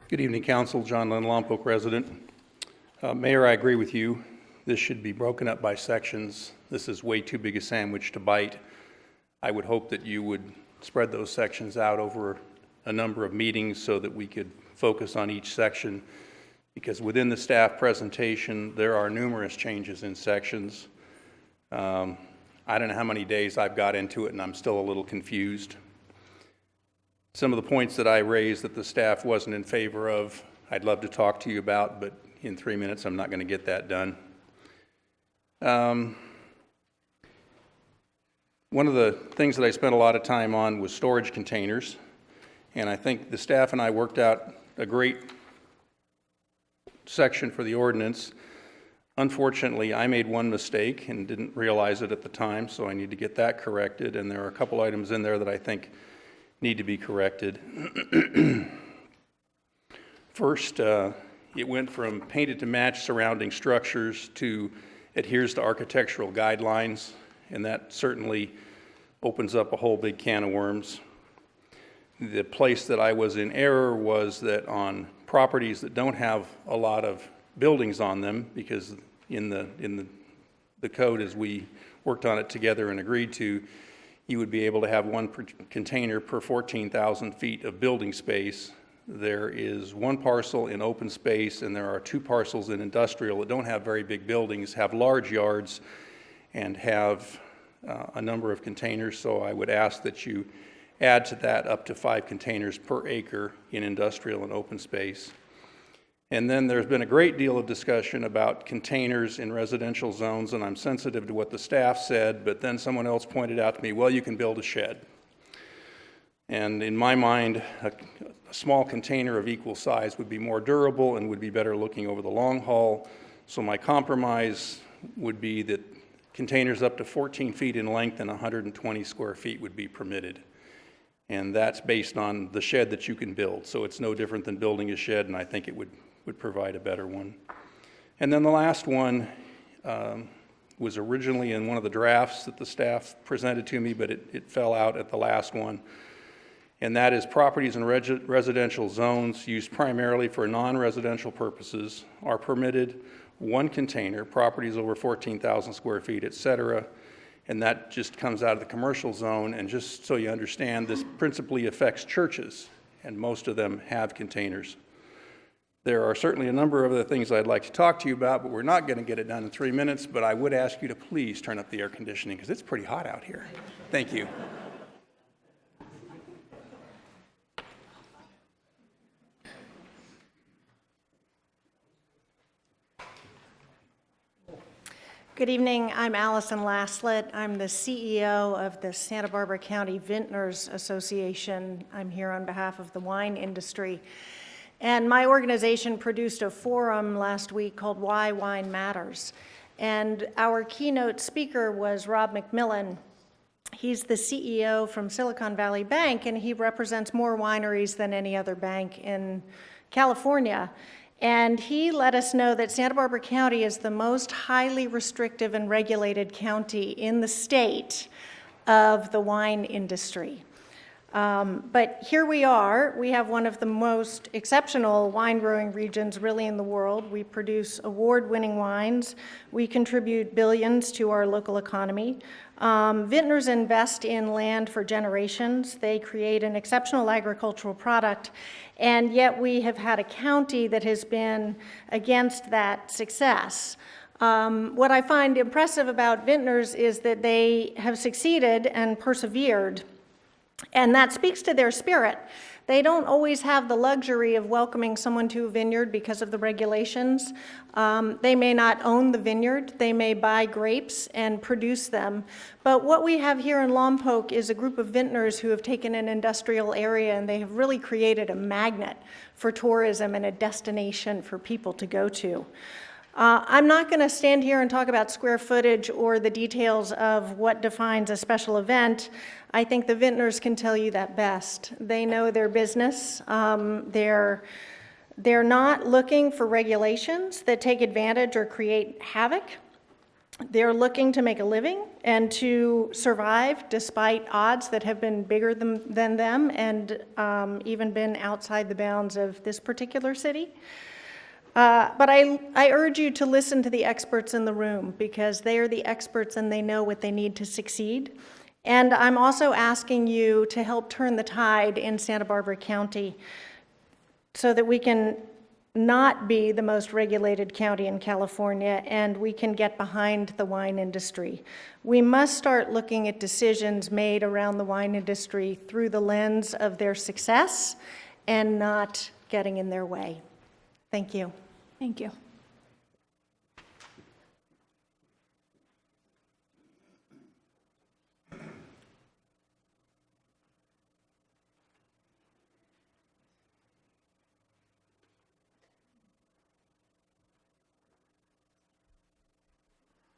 Good evening, Council. John Lynn, Lompoc resident. Mayor, I agree with you. This should be broken up by sections. This is way too big a sandwich to bite. I would hope that you would spread those sections out over a number of meetings so that we could focus on each section, because within the staff presentation, there are numerous changes in sections. I don't know how many days I've got into it, and I'm still a little confused. Some of the points that I raised that the staff wasn't in favor of, I'd love to talk to you about, but in 3 minutes, I'm not going to get that done. One of the things that I spent a lot of time on was storage containers, and I think the staff and I worked out a great section for the ordinance. Unfortunately, I made one mistake and didn't realize it at the time, so I need to get that corrected, and there are a couple items in there that I think need to be corrected. First, it went from painted to match surrounding structures to adheres to architectural guidelines, and that certainly opens up a whole big can of worms. The place that I was in error was that on properties that don't have a lot of buildings on them, because in the code as we worked on it together and agreed to, you would be able to have one container per 14,000 feet of building space. There is one parcel in open space, and there are 2 parcels in industrial that don't have very big buildings, have large yards, and have a number of containers. So I would ask that you add to that up to 5 containers per acre in industrial and open space. And then there's been a great deal of discussion about containers in residential zones, and I'm sensitive to what the staff said, but then someone else pointed out to me, well, you can build a shed. And in my mind, a small container of equal size would be more durable and would be better looking over the long haul. So my compromise would be that containers up to 14 feet in length and 120 square feet would be permitted. And that's based on the shed that you can build. So it's no different than building a shed, and I think it would provide a better one. And then the last one was originally in one of the drafts that the staff presented to me, but it fell out at the last one. And that is properties in residential zones used primarily for non-residential purposes are permitted 1 container, properties over 14,000 square feet, et cetera. And that just comes out of the commercial zone. And just so you understand, this principally affects churches, and most of them have containers. There are certainly a number of other things I'd like to talk to you about, but we're not going to get it done in 3 minutes. But I would ask you to please turn up the air conditioning, because it's pretty hot out here. Thank you. Good evening. I'm Allison Laslett. I'm the CEO of the Santa Barbara County Vintners Association. I'm here on behalf of the wine industry. And my organization produced a forum last week called Why Wine Matters. And our keynote speaker was Rob McMillan. He's the CEO from Silicon Valley Bank, and he represents more wineries than any other bank in California. And he let us know that Santa Barbara County is the most highly restrictive and regulated county in the state of the wine industry. But here we are. We have one of the most exceptional wine growing regions really in the world. We produce award-winning wines. We contribute billions to our local economy. Vintners invest in land for generations. They create an exceptional agricultural product. And yet we have had a county that has been against that success. What I find impressive about vintners is that they have succeeded and persevered And that speaks to their spirit. They don't always have the luxury of welcoming someone to a vineyard because of the regulations. They may not own the vineyard. They may buy grapes and produce them. But what we have here in Lompoc is a group of vintners who have taken an industrial area and they have really created a magnet for tourism and a destination for people to go to. I'm not going to stand here and talk about square footage or the details of what defines a special event. I think the vintners can tell you that best. They know their business. They're not looking for regulations that take advantage or create havoc. They're looking to make a living and to survive despite odds that have been bigger than them and even been outside the bounds of this particular city. But I urge you to listen to the experts in the room because they are the experts and they know what they need to succeed. And I'm also asking you to help turn the tide in Santa Barbara County so that we can not be the most regulated county in California and we can get behind the wine industry. We must start looking at decisions made around the wine industry through the lens of their success and not getting in their way. Thank you. Thank you.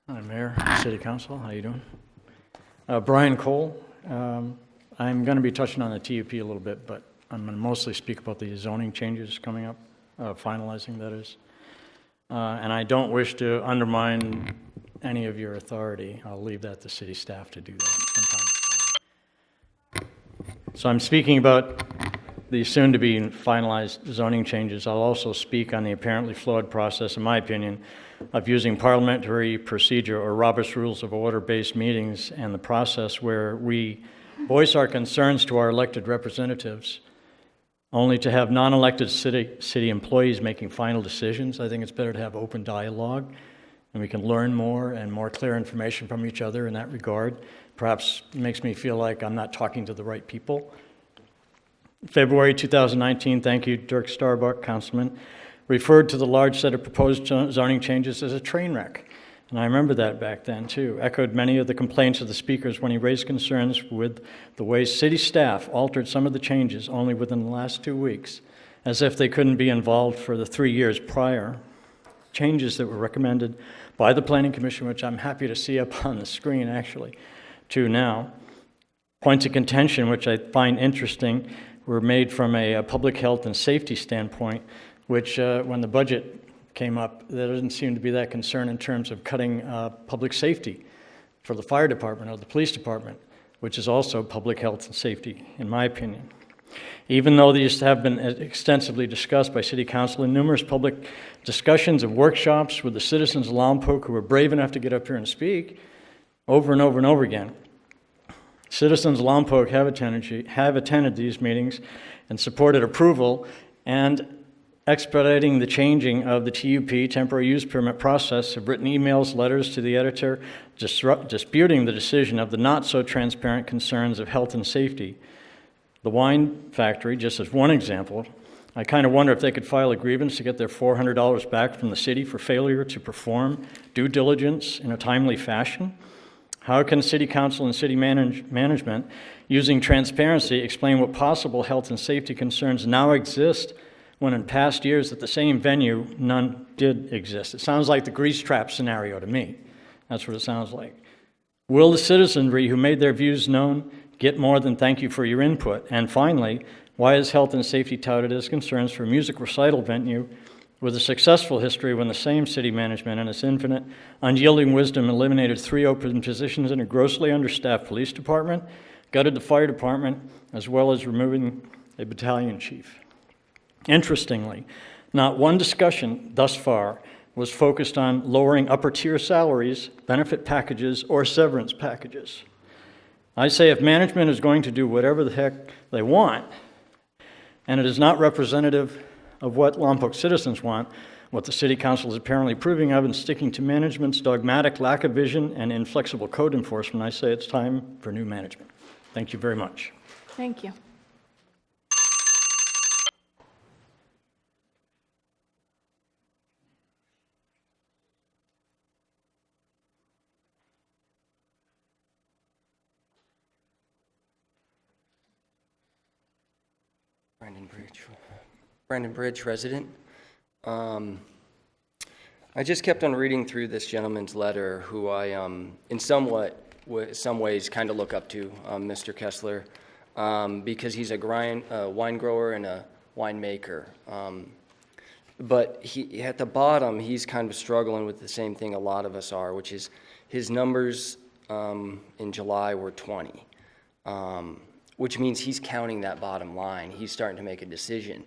Hi, Mayor, City Council, how you doing? Brian Cole. I'm going to be touching on the TUP a little bit, but I'm going to mostly speak about the zoning changes coming up, finalizing that is. And I don't wish to undermine any of your authority. I'll leave that to city staff to do that from time to time. So I'm speaking about the soon-to-be finalized zoning changes. I'll also speak on the apparently flawed process, in my opinion, of using parliamentary procedure or Robert's Rules of Order-based meetings and the process where we voice our concerns to our elected representatives only to have non-elected city employees making final decisions. I think it's better to have open dialogue, and we can learn more and more clear information from each other in that regard. Perhaps it makes me feel like I'm not talking to the right people. February 2019, thank you, Dirk Starbuck, Councilman, referred to the large set of proposed zoning changes as a train wreck. And I remember that back then, too. Echoed many of the complaints of the speakers when he raised concerns with the way city staff altered some of the changes only within the last 2 weeks, as if they couldn't be involved for the 3 years prior. Changes that were recommended by the Planning Commission, which I'm happy to see up on the screen, actually, to now. Points of contention, which I find interesting, were made from a public health and safety standpoint, which, when the budget came up, there doesn't seem to be that concern in terms of cutting public safety for the fire department or the police department, which is also public health and safety, in my opinion. Even though these have been extensively discussed by City Council in numerous public discussions and workshops with the citizens of Lompoc who were brave enough to get up here and speak over and over and over again, citizens of Lompoc have attended these meetings and supported approval and expediting the changing of the TUP, temporary use permit process, have written emails, letters to the editor, disputing the decision of the not-so-transparent concerns of health and safety. The wine factory, just as one example, I kind of wonder if they could file a grievance to get their $400 back from the city for failure to perform due diligence in a timely fashion. How can City Council and City management, using transparency, explain what possible health and safety concerns now exist when in past years at the same venue, none did exist? It sounds like the grease trap scenario to me. That's what it sounds like. Will the citizenry who made their views known get more than thank you for your input? And finally, why is health and safety touted as concerns for a music recital venue with a successful history when the same city management and its infinite, unyielding wisdom eliminated 3 open positions in a grossly understaffed police department, gutted the fire department, as well as removing a battalion chief? Interestingly, not one discussion thus far was focused on lowering upper-tier salaries, benefit packages, or severance packages. I say if management is going to do whatever the heck they want, and it is not representative of what Lompoc citizens want, what the City Council is apparently approving of and sticking to management's dogmatic lack of vision and inflexible code enforcement, I say it's time for new management. Thank you very much. Thank you. Brandon Bridge, resident. I just kept on reading through this gentleman's letter, who I, in some ways, kind of look up to, Mr. Kessler, because he's a wine grower and a winemaker. But at the bottom, he's kind of struggling with the same thing a lot of us are, which is his numbers in July were 20. Which means he's counting that bottom line. He's starting to make a decision.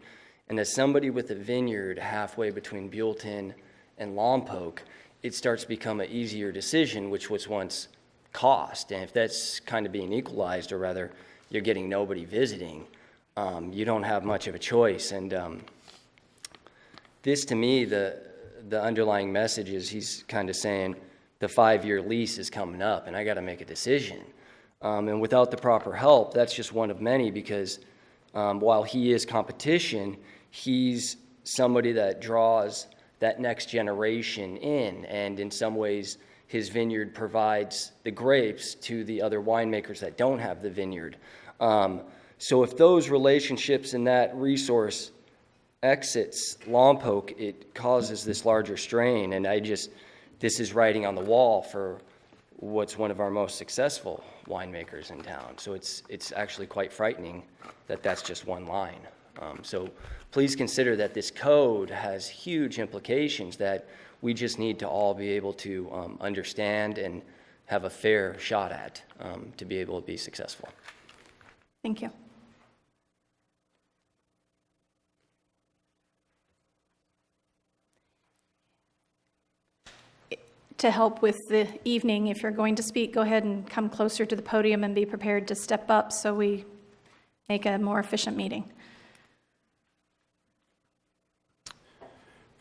And as somebody with a vineyard halfway between Buellton and Lompoc, it starts to become an easier decision, which was once cost. And if that's kind of being equalized, or rather you're getting nobody visiting, you don't have much of a choice. And this, to me, the underlying message is he's kind of saying the 5-year lease is coming up and I got to make a decision. And without the proper help, that's just one of many, because while he is competition, he's somebody that draws that next generation in. And in some ways, his vineyard provides the grapes to the other winemakers that don't have the vineyard. So if those relationships and that resource exits Lompoc, it causes this larger strain. And this is writing on the wall for what's one of our most successful winemakers in town. So it's actually quite frightening that that's just one line. So please consider that this code has huge implications that we just need to all be able to understand and have a fair shot at to be able to be successful. Thank you. To help with the evening, if you're going to speak, go ahead and come closer to the podium and be prepared to step up so we make a more efficient meeting.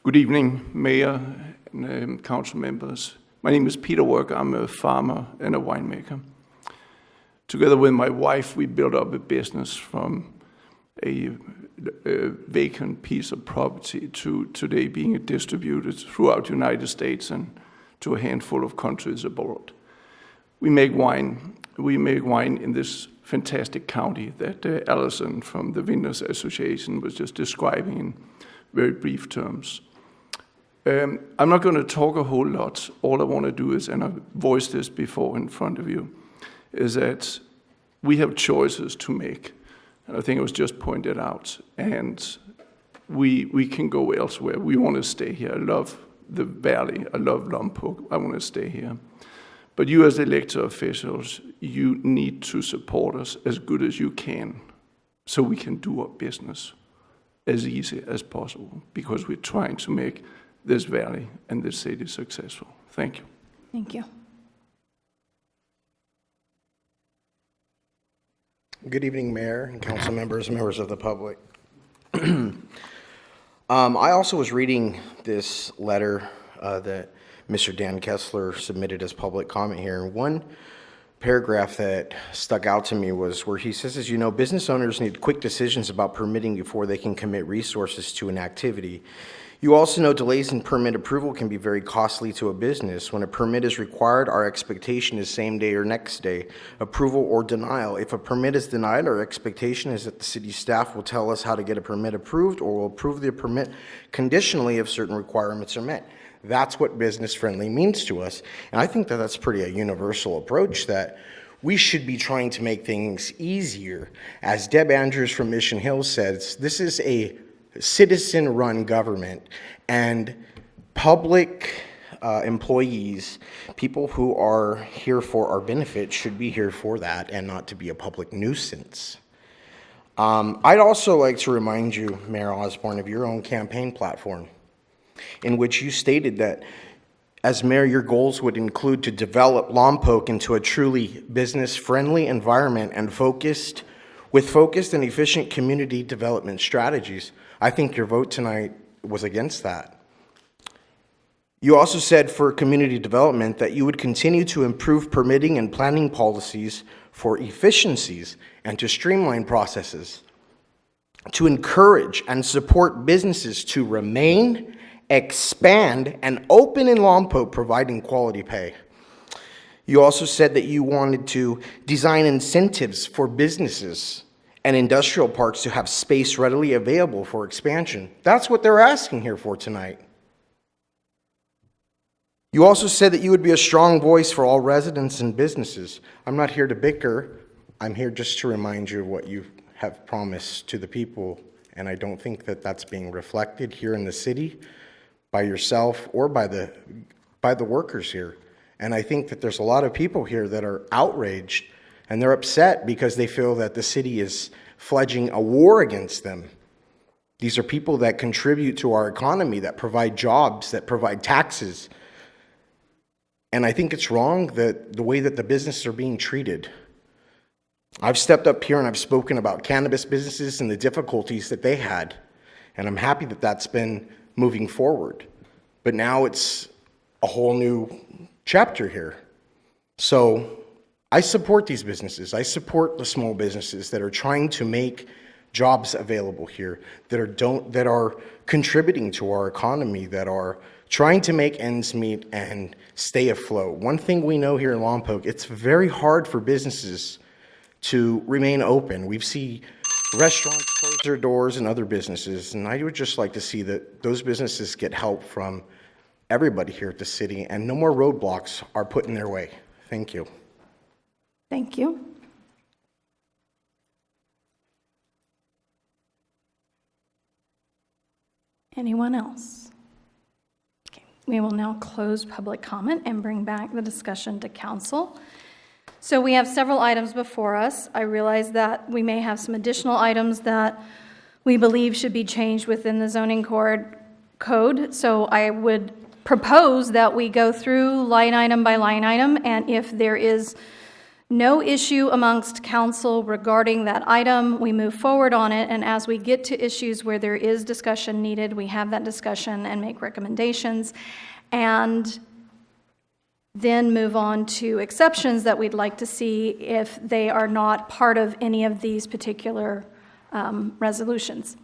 Good evening, Mayor and council members. My name is Peter Work. I'm a farmer and a winemaker. Together with my wife, we built up a business from a vacant piece of property to today being distributed throughout the United States and to a handful of countries abroad. We make wine. We make wine in this fantastic county that Allison from the Vintners Association was just describing in very brief terms. I'm not going to talk a whole lot. All I want to do is, and I've voiced this before in front of you, is that we have choices to make. And I think it was just pointed out. And we can go elsewhere. We want to stay here. I love the valley. I love Lompoc. I want to stay here. But you as elected officials, you need to support us as good as you can so we can do our business as easy as possible, because we're trying to make this valley and this city successful. Thank you. Thank you. Good evening, Mayor and council members, members of the public. I also was reading this letter that Mr. Dan Kessler submitted as public comment here. And one paragraph that stuck out to me was where he says, as you know, business owners need quick decisions about permitting before they can commit resources to an activity. You also know delays in permit approval can be very costly to a business. When a permit is required, our expectation is same day or next day, approval or denial. If a permit is denied, our expectation is that the city staff will tell us how to get a permit approved or will approve the permit conditionally if certain requirements are met. That's what business-friendly means to us. And I think that that's pretty a universal approach, that we should be trying to make things easier. As Deb Andrews from Mission Hills says, this is a citizen-run government, and public employees, people who are here for our benefit, should be here for that and not to be a public nuisance. I'd also like to remind you, Mayor Osborne, of your own campaign platform, in which you stated that as mayor, your goals would include to develop Lompoc into a truly business-friendly environment and focused and efficient community development strategies. I think your vote tonight was against that. You also said for community development that you would continue to improve permitting and planning policies for efficiencies and to streamline processes, to encourage and support businesses to remain, expand, and open in Lompoc, providing quality pay. You also said that you wanted to design incentives for businesses and industrial parks to have space readily available for expansion. That's what they're asking here for tonight. You also said that you would be a strong voice for all residents and businesses. I'm not here to bicker. I'm here just to remind you of what you have promised to the people, and I don't think that that's being reflected here in the city by yourself or by the workers here. And I think that there's a lot of people here that are outraged and they're upset because they feel that the city is fledging a war against them. These are people that contribute to our economy, that provide jobs, that provide taxes. And I think it's wrong that the way that the businesses are being treated. I've stepped up here and I've spoken about cannabis businesses and the difficulties that they had. And I'm happy that that's been moving forward. But now it's a whole new chapter here. So I support these businesses. I support the small businesses that are trying to make jobs available here, that are contributing to our economy, that are trying to make ends meet and stay afloat. One thing we know here in Lompoc, it's very hard for businesses to remain open. We've seen restaurants close their doors and other businesses, and I would just like to see that those businesses get help from everybody here at the city and no more roadblocks are put in their way. Thank you. Thank you. Anyone else? Okay. We will now close public comment and bring back the discussion to council. So we have several items before us. I realize that we may have some additional items that we believe should be changed within the zoning code. So I would propose that we go through line item by line item, and if there is no issue amongst council regarding that item, we move forward on it, and as we get to issues where there is discussion needed, we have that discussion and make recommendations, and then move on to exceptions that we'd like to see if they are not part of any of these particular resolutions.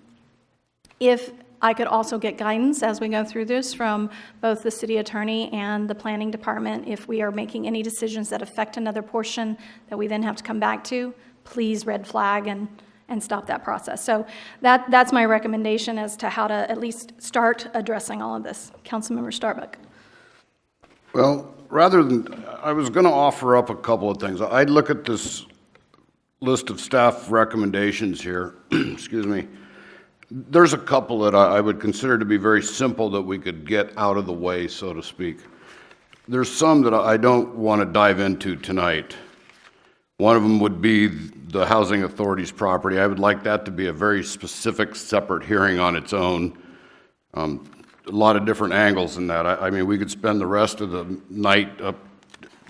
If I could also get guidance as we go through this from both the city attorney and the planning department. If we are making any decisions that affect another portion that we then have to come back to, please red flag and stop that process. So that's my recommendation as to how to at least start addressing all of this. Councilmember Starbuck. Well, I was going to offer up a couple of things. I'd look at this list of staff recommendations here. Excuse me. There's a couple that I would consider to be very simple that we could get out of the way, so to speak. There's some that I don't want to dive into tonight. One of them would be the Housing Authority's property. I would like that to be a very specific, separate hearing on its own. A lot of different angles in that. I mean, we could spend the rest of the night up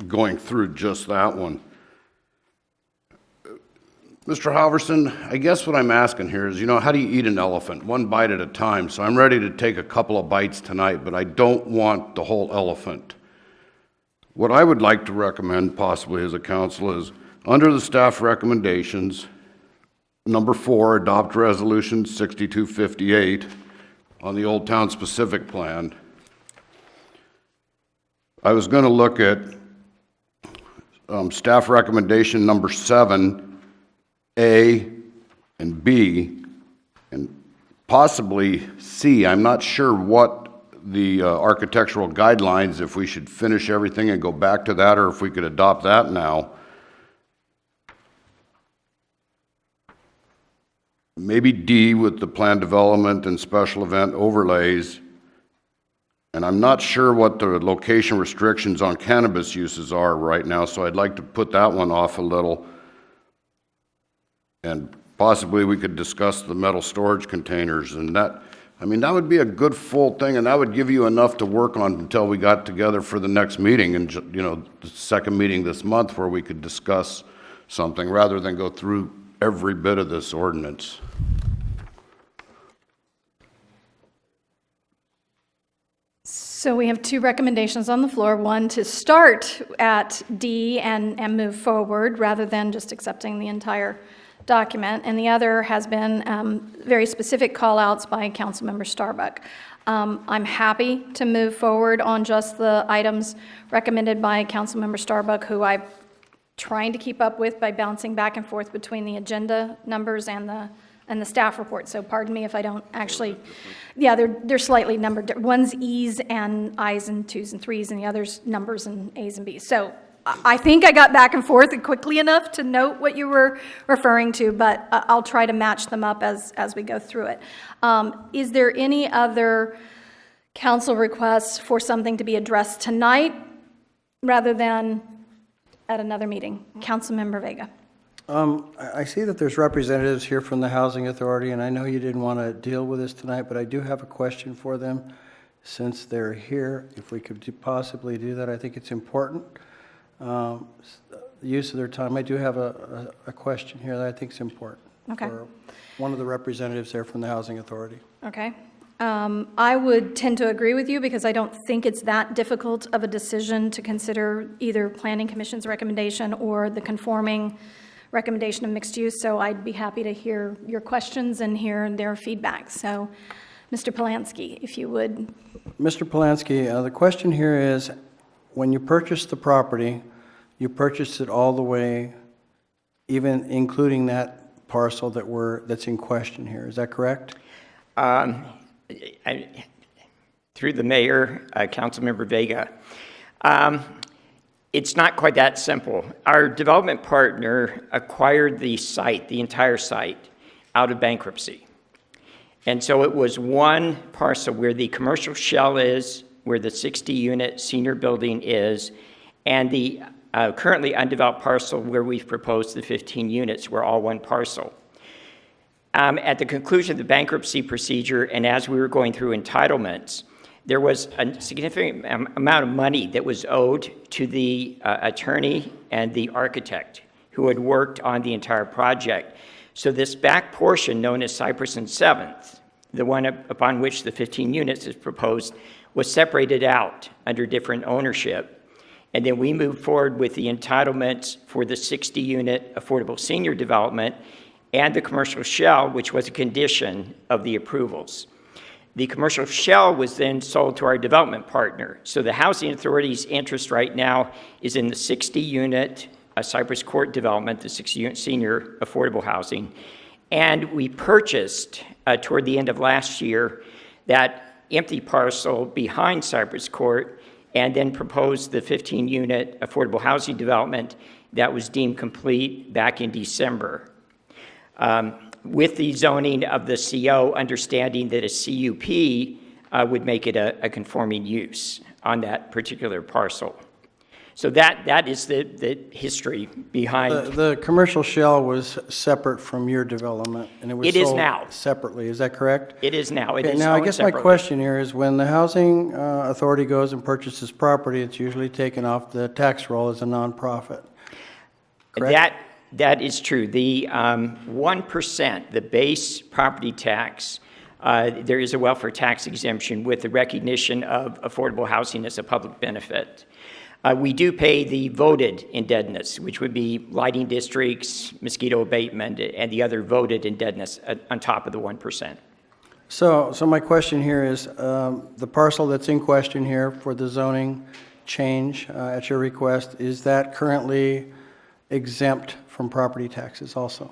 going through just that one. Mr. Halverson, I guess what I'm asking here is, how do you eat an elephant? One bite at a time. So I'm ready to take a couple of bites tonight, but I don't want the whole elephant. What I would like to recommend, possibly as a council, is under the staff recommendations, number 4, adopt resolution 6258 on the Old Town Specific Plan. I was going to look at staff recommendation number 7, A and B, and possibly C. I'm not sure what the architectural guidelines, if we should finish everything and go back to that, or if we could adopt that now. Maybe D with the plan development and special event overlays. And I'm not sure what the location restrictions on cannabis uses are right now, so I'd like to put that one off a little. And possibly we could discuss the metal storage containers, and that would be a good full thing, and that would give you enough to work on until we got together for the next meeting, and the second meeting this month, where we could discuss something rather than go through every bit of this ordinance. So we have two recommendations on the floor. One, to start at D and move forward rather than just accepting the entire document. And the other has been very specific call-outs by Councilmember Starbuck. I'm happy to move forward on just the items recommended by Councilmember Starbuck, who I'm trying to keep up with by bouncing back and forth between the agenda numbers and the staff report. So pardon me if I don't actually, yeah, they're slightly numbered. One's E's and I's and 2's and 3's, and the other's numbers and A's and B's. So I think I got back and forth quickly enough to note what you were referring to, but I'll try to match them up as we go through it. Is there any other council requests for something to be addressed tonight rather than at another meeting? Councilmember Vega. I see that there's representatives here from the Housing Authority, and I know you didn't want to deal with this tonight, but I do have a question for them since they're here. If we could possibly do that, I think it's important. The use of their time. I do have a question here that I think is important. Okay. For one of the representatives there from the Housing Authority. Okay. I would tend to agree with you because I don't think it's that difficult of a decision to consider either Planning Commission's recommendation or the conforming recommendation of mixed use. So I'd be happy to hear your questions and hear their feedback. So Mr. Polanski, if you would. Mr. Polanski, the question here is, when you purchased the property, you purchased it all the way, even including that parcel that's in question here. Is that correct? Through the mayor, Councilmember Vega, it's not quite that simple. Our development partner acquired the site, the entire site, out of bankruptcy. And so it was one parcel where the commercial shell is, where the 60-unit senior building is, and the currently undeveloped parcel where we've proposed the 15 units were all one parcel. At the conclusion of the bankruptcy procedure, and as we were going through entitlements, there was a significant amount of money that was owed to the attorney and the architect who had worked on the entire project. So this back portion, known as Cypress and 7th, the one upon which the 15 units is proposed, was separated out under different ownership. And then we moved forward with the entitlements for the 60-unit affordable senior development and the commercial shell, which was a condition of the approvals. The commercial shell was then sold to our development partner. So the Housing Authority's interest right now is in the 60-unit Cypress Court development, the 60-unit senior affordable housing. And we purchased, toward the end of last year, that empty parcel behind Cypress Court and then proposed the 15-unit affordable housing development that was deemed complete back in December. With the zoning of the CO, understanding that a CUP would make it a conforming use on that particular parcel. So that is the history behind. The commercial shell was separate from your development, and it was sold now separately. Is that correct? It is now. It Okay, is now, I owned guess my separately. question here is, when the Housing Authority goes and purchases property, it's usually taken off the tax roll as a nonprofit. Correct? That is true. The 1%, the base property tax, there is a welfare tax exemption with the recognition of affordable housing as a public benefit. We do pay the voted indebtedness, which would be lighting districts, mosquito abatement, and the other voted indebtedness on top of the 1%. So my question here is, the parcel that's in question here for the zoning change at your request, is that currently exempt from property taxes also?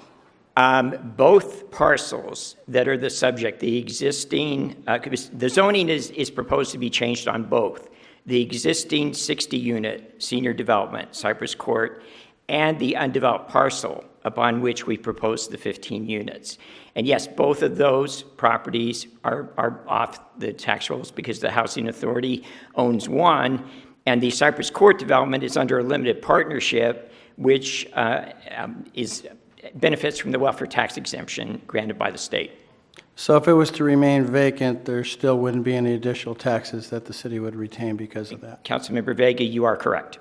Both parcels that are the subject, the existing, the zoning is proposed to be changed on both. The existing 60-unit senior development, Cypress Court, and the undeveloped parcel upon which we proposed the 15 units. And yes, both of those properties are off the tax rolls because the Housing Authority owns one, and the Cypress Court development is under a limited partnership, which benefits from the welfare tax exemption granted by the state. So if it was to remain vacant, there still wouldn't be any additional taxes that the city would retain because of that? Councilmember Vega, you are correct.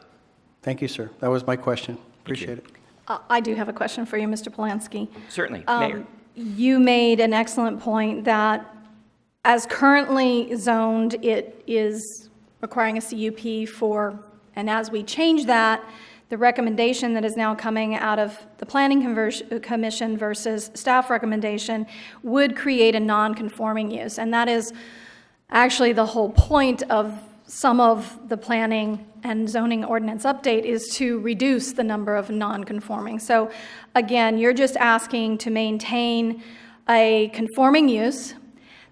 Thank you, sir. That was my question. Appreciate it. I do have a question for you, Mr. Polanski. Certainly, Mayor. You made an excellent point that as currently zoned, it is requiring a CUP for, and as we change that, the recommendation that is now coming out of the Planning Commission versus staff recommendation would create a non-conforming use. And that is actually the whole point of some of the planning and zoning ordinance update, is to reduce the number of non-conforming. So again, you're just asking to maintain a conforming use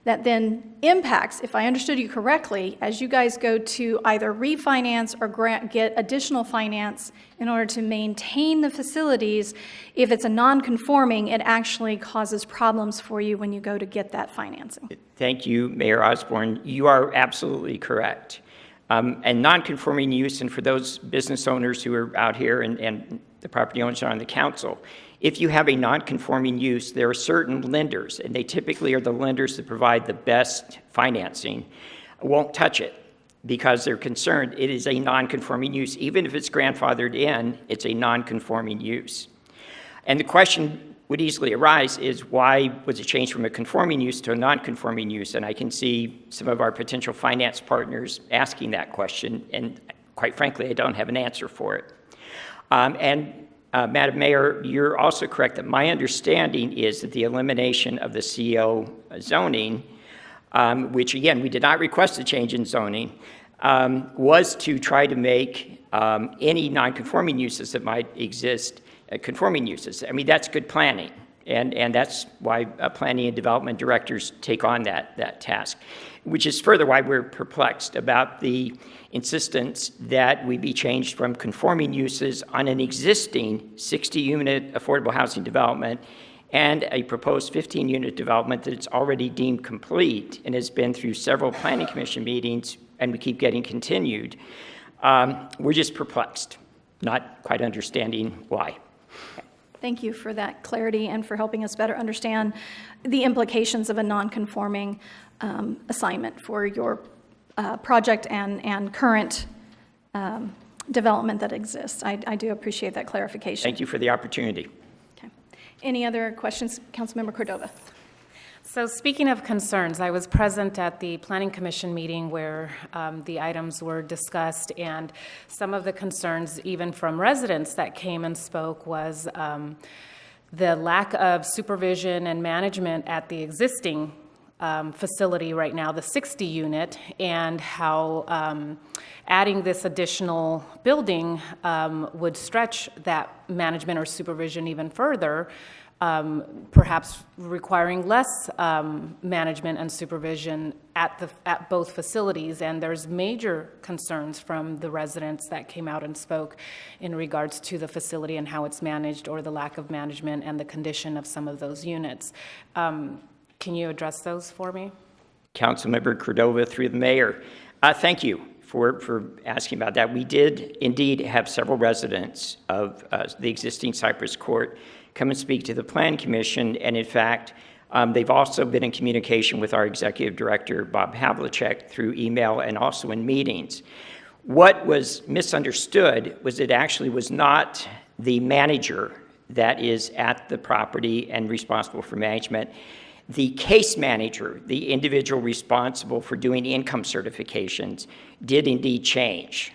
that then impacts, if I understood you correctly, as you guys go to either refinance or get additional finance in order to maintain the facilities. If it's a non-conforming, it actually causes problems for you when you go to get that financing. Thank you, Mayor Osborne. You are absolutely correct. And non-conforming use, and for those business owners who are out here and the property owners on the council, if you have a non-conforming use, there are certain lenders, and they typically are the lenders that provide the best financing, won't touch it because they're concerned it is a non-conforming use. Even if it's grandfathered in, it's a non-conforming use. And the question would easily arise is, why was it changed from a conforming use to a non-conforming use? And I can see some of our potential finance partners asking that question, and quite frankly, I don't have an answer for it. Madam Mayor, you're also correct that my understanding is that the elimination of the CO zoning, which again, we did not request a change in zoning, was to try to make any non-conforming uses that might exist conforming uses. I mean, that's good planning, and that's why planning and development directors take on that task, which is further why we're perplexed about the insistence that we be changed from conforming uses on an existing 60-unit affordable housing development and a proposed 15-unit development that's already deemed complete and has been through several planning commission meetings, and we keep getting continued. We're just perplexed, not quite understanding why. Thank you for that clarity and for helping us better understand the implications of a non-conforming assignment for your project and current development that exists. I do appreciate that clarification. Thank you for the opportunity. Okay. Any other questions, Councilmember Cordova? So speaking of concerns, I was present at the Planning Commission meeting where the items were discussed, and some of the concerns, even from residents that came and spoke, was the lack of supervision and management at the existing facility right now, the 60 unit, and how adding this additional building would stretch that management or supervision even further, perhaps requiring less management and supervision at both facilities. And there's major concerns from the residents that came out and spoke in regards to the facility and how it's managed, or the lack of management and the condition of some of those units. Can you address those for me? Councilmember Cordova, through the mayor. Thank you for asking about that. We did indeed have several residents of the existing Cypress Court come and speak to the Plan Commission, and in fact, they've also been in communication with our executive director, Bob Havlicek, through email and also in meetings. What was misunderstood was it actually was not the manager that is at the property and responsible for management. The case manager, the individual responsible for doing income certifications, did indeed change.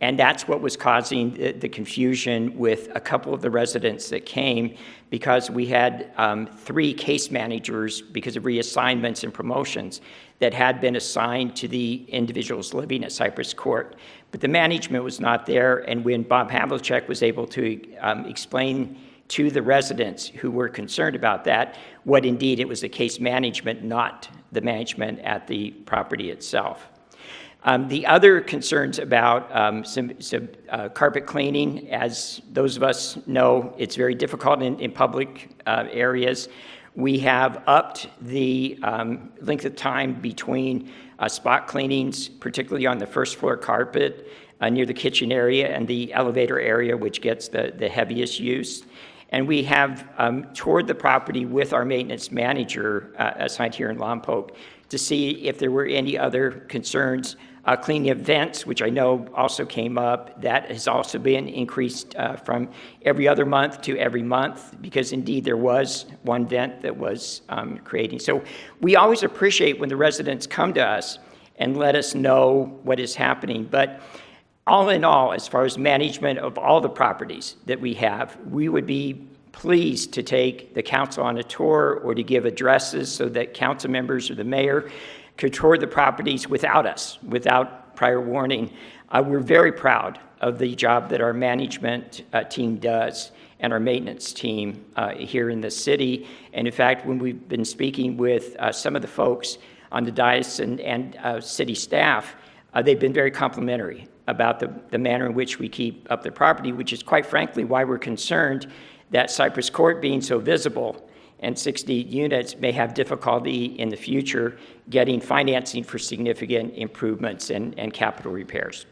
And that's what was causing the confusion with a couple of the residents that came, because we had 3 case managers, because of reassignments and promotions, that had been assigned to the individuals living at Cypress Court. But the management was not there, and when Bob Havlicek was able to explain to the residents who were concerned about that, what indeed it was the case management, not the management at the property itself. The other concerns about some carpet cleaning, as those of us know, it's very difficult in public areas. We have upped the length of time between spot cleanings, particularly on the first floor carpet near the kitchen area and the elevator area, which gets the heaviest use. And we have toured the property with our maintenance manager assigned here in Lompoc to see if there were any other concerns. Cleaning of vents, which I know also came up, that has also been increased from every other month to every month, because indeed there was one vent that was creating. So we always appreciate when the residents come to us and let us know what is happening. But all in all, as far as management of all the properties that we have, we would be pleased to take the council on a tour or to give addresses so that council members or the mayor could tour the properties without us, without prior warning. We're very proud of the job that our management team does and our maintenance team here in the city. And in fact, when we've been speaking with some of the folks on the dais and city staff, they've been very complimentary about the manner in which we keep up the property, which is quite frankly why we're concerned that Cypress Court being so visible and 60 units may have difficulty in the future getting financing for significant improvements and capital repairs.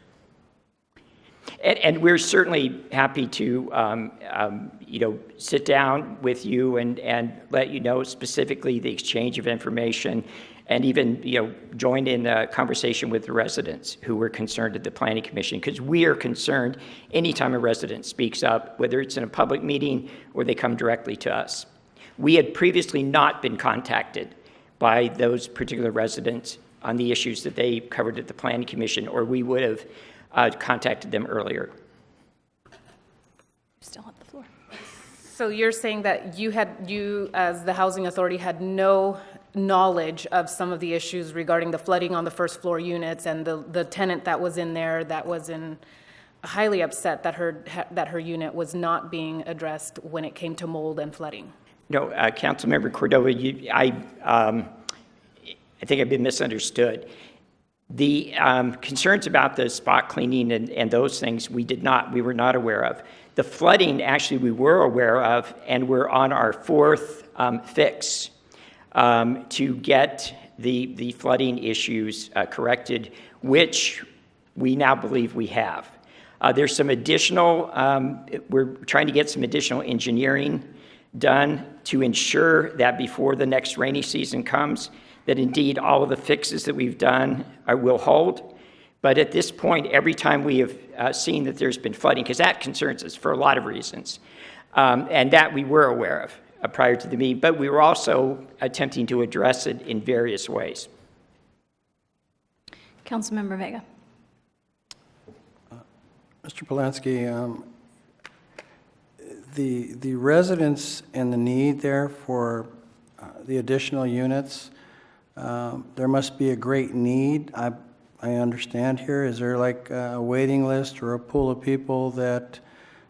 And we're certainly happy to sit down with you and let you know specifically the exchange of information, and even join in a conversation with the residents who were concerned at the Planning Commission, because we are concerned anytime a resident speaks up, whether it's in a public meeting or they come directly to us. We had previously not been contacted by those particular residents on the issues that they covered at the Planning Commission, or we would have contacted them earlier. Still on the floor. So you're saying that you as the Housing Authority had no knowledge of some of the issues regarding the flooding on the first floor units, and the tenant that was in there that was highly upset that her unit was not being addressed when it came to mold and flooding? No, Councilmember Cordova, I think I've been misunderstood. The concerns about the spot cleaning and those things we were not aware of. The flooding, actually, we were aware of, and we're on our fourth fix to get the flooding issues corrected, which we now believe we have. There's some additional, we're trying to get some additional engineering done to ensure that before the next rainy season comes, that indeed all of the fixes that we've done will hold. But at this point, every time we have seen that there's been flooding, because that concerns us for a lot of reasons, and that we were aware of prior to the meeting, but we were also attempting to address it in various ways. Councilmember Vega. Mr. Polanski, the residents and the need there for the additional units, there must be a great need. I understand here. Is there like a waiting list or a pool of people that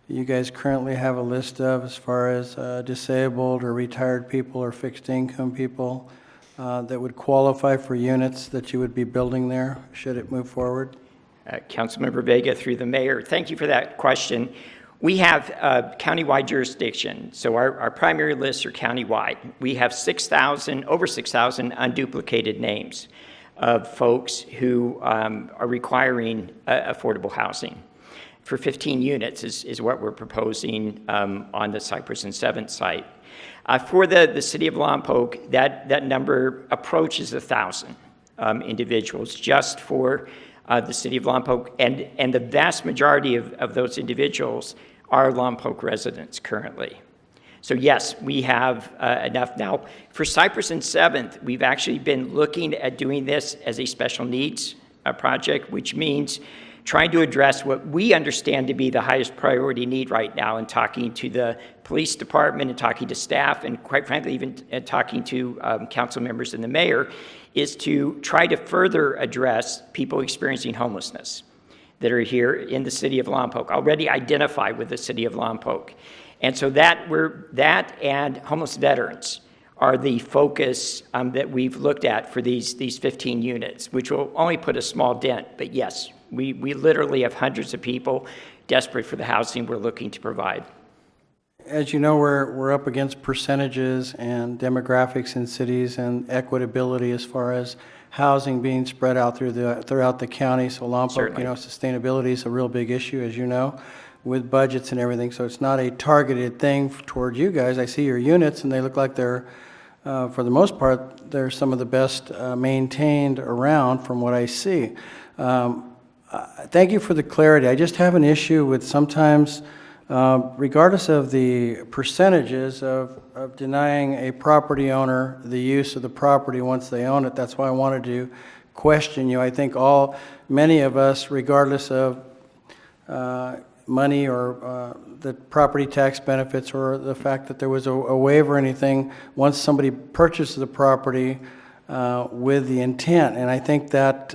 you guys currently have a list of as far as disabled or retired people or fixed income people that would qualify for units that you would be building there should it move forward? Councilmember Vega, through the mayor, thank you for that question. We have countywide jurisdiction, so our primary lists are countywide. We have over 6,000 unduplicated names of folks who are requiring affordable housing. For 15 units is what we're proposing on the Cypress and 7th site. For the city of Lompoc, that number approaches 1,000 individuals just for the city of Lompoc, and the vast majority of those individuals are Lompoc residents currently. So yes, we have enough. Now, for Cypress and 7th, we've actually been looking at doing this as a special needs project, which means trying to address what we understand to be the highest priority need right now, and talking to the police department and talking to staff, and quite frankly, even talking to council members and the mayor, is to try to further address people experiencing homelessness that are here in the city of Lompoc, already identified with the city of Lompoc. And so that and homeless veterans are the focus that we've looked at for these 15 units, which will only put a small dent. But yes, we literally have hundreds of people desperate for the housing we're looking to provide. As you know, we're up against percentages and demographics in cities and equitability as far as housing being spread out throughout the county. So Lompoc, Certainly. Sustainability is a real big issue, as you know, with budgets and everything. So it's not a targeted thing toward you guys. I see your units, and they look like they're, for the most part, they're some of the best maintained around from what I see. Thank you for the clarity. I just have an issue with sometimes, regardless of the percentages of denying a property owner the use of the property once they own it. That's why I wanted to question you. I think many of us, regardless of money or the property tax benefits or the fact that there was a waiver or anything, once somebody purchases the property with the intent, and I think that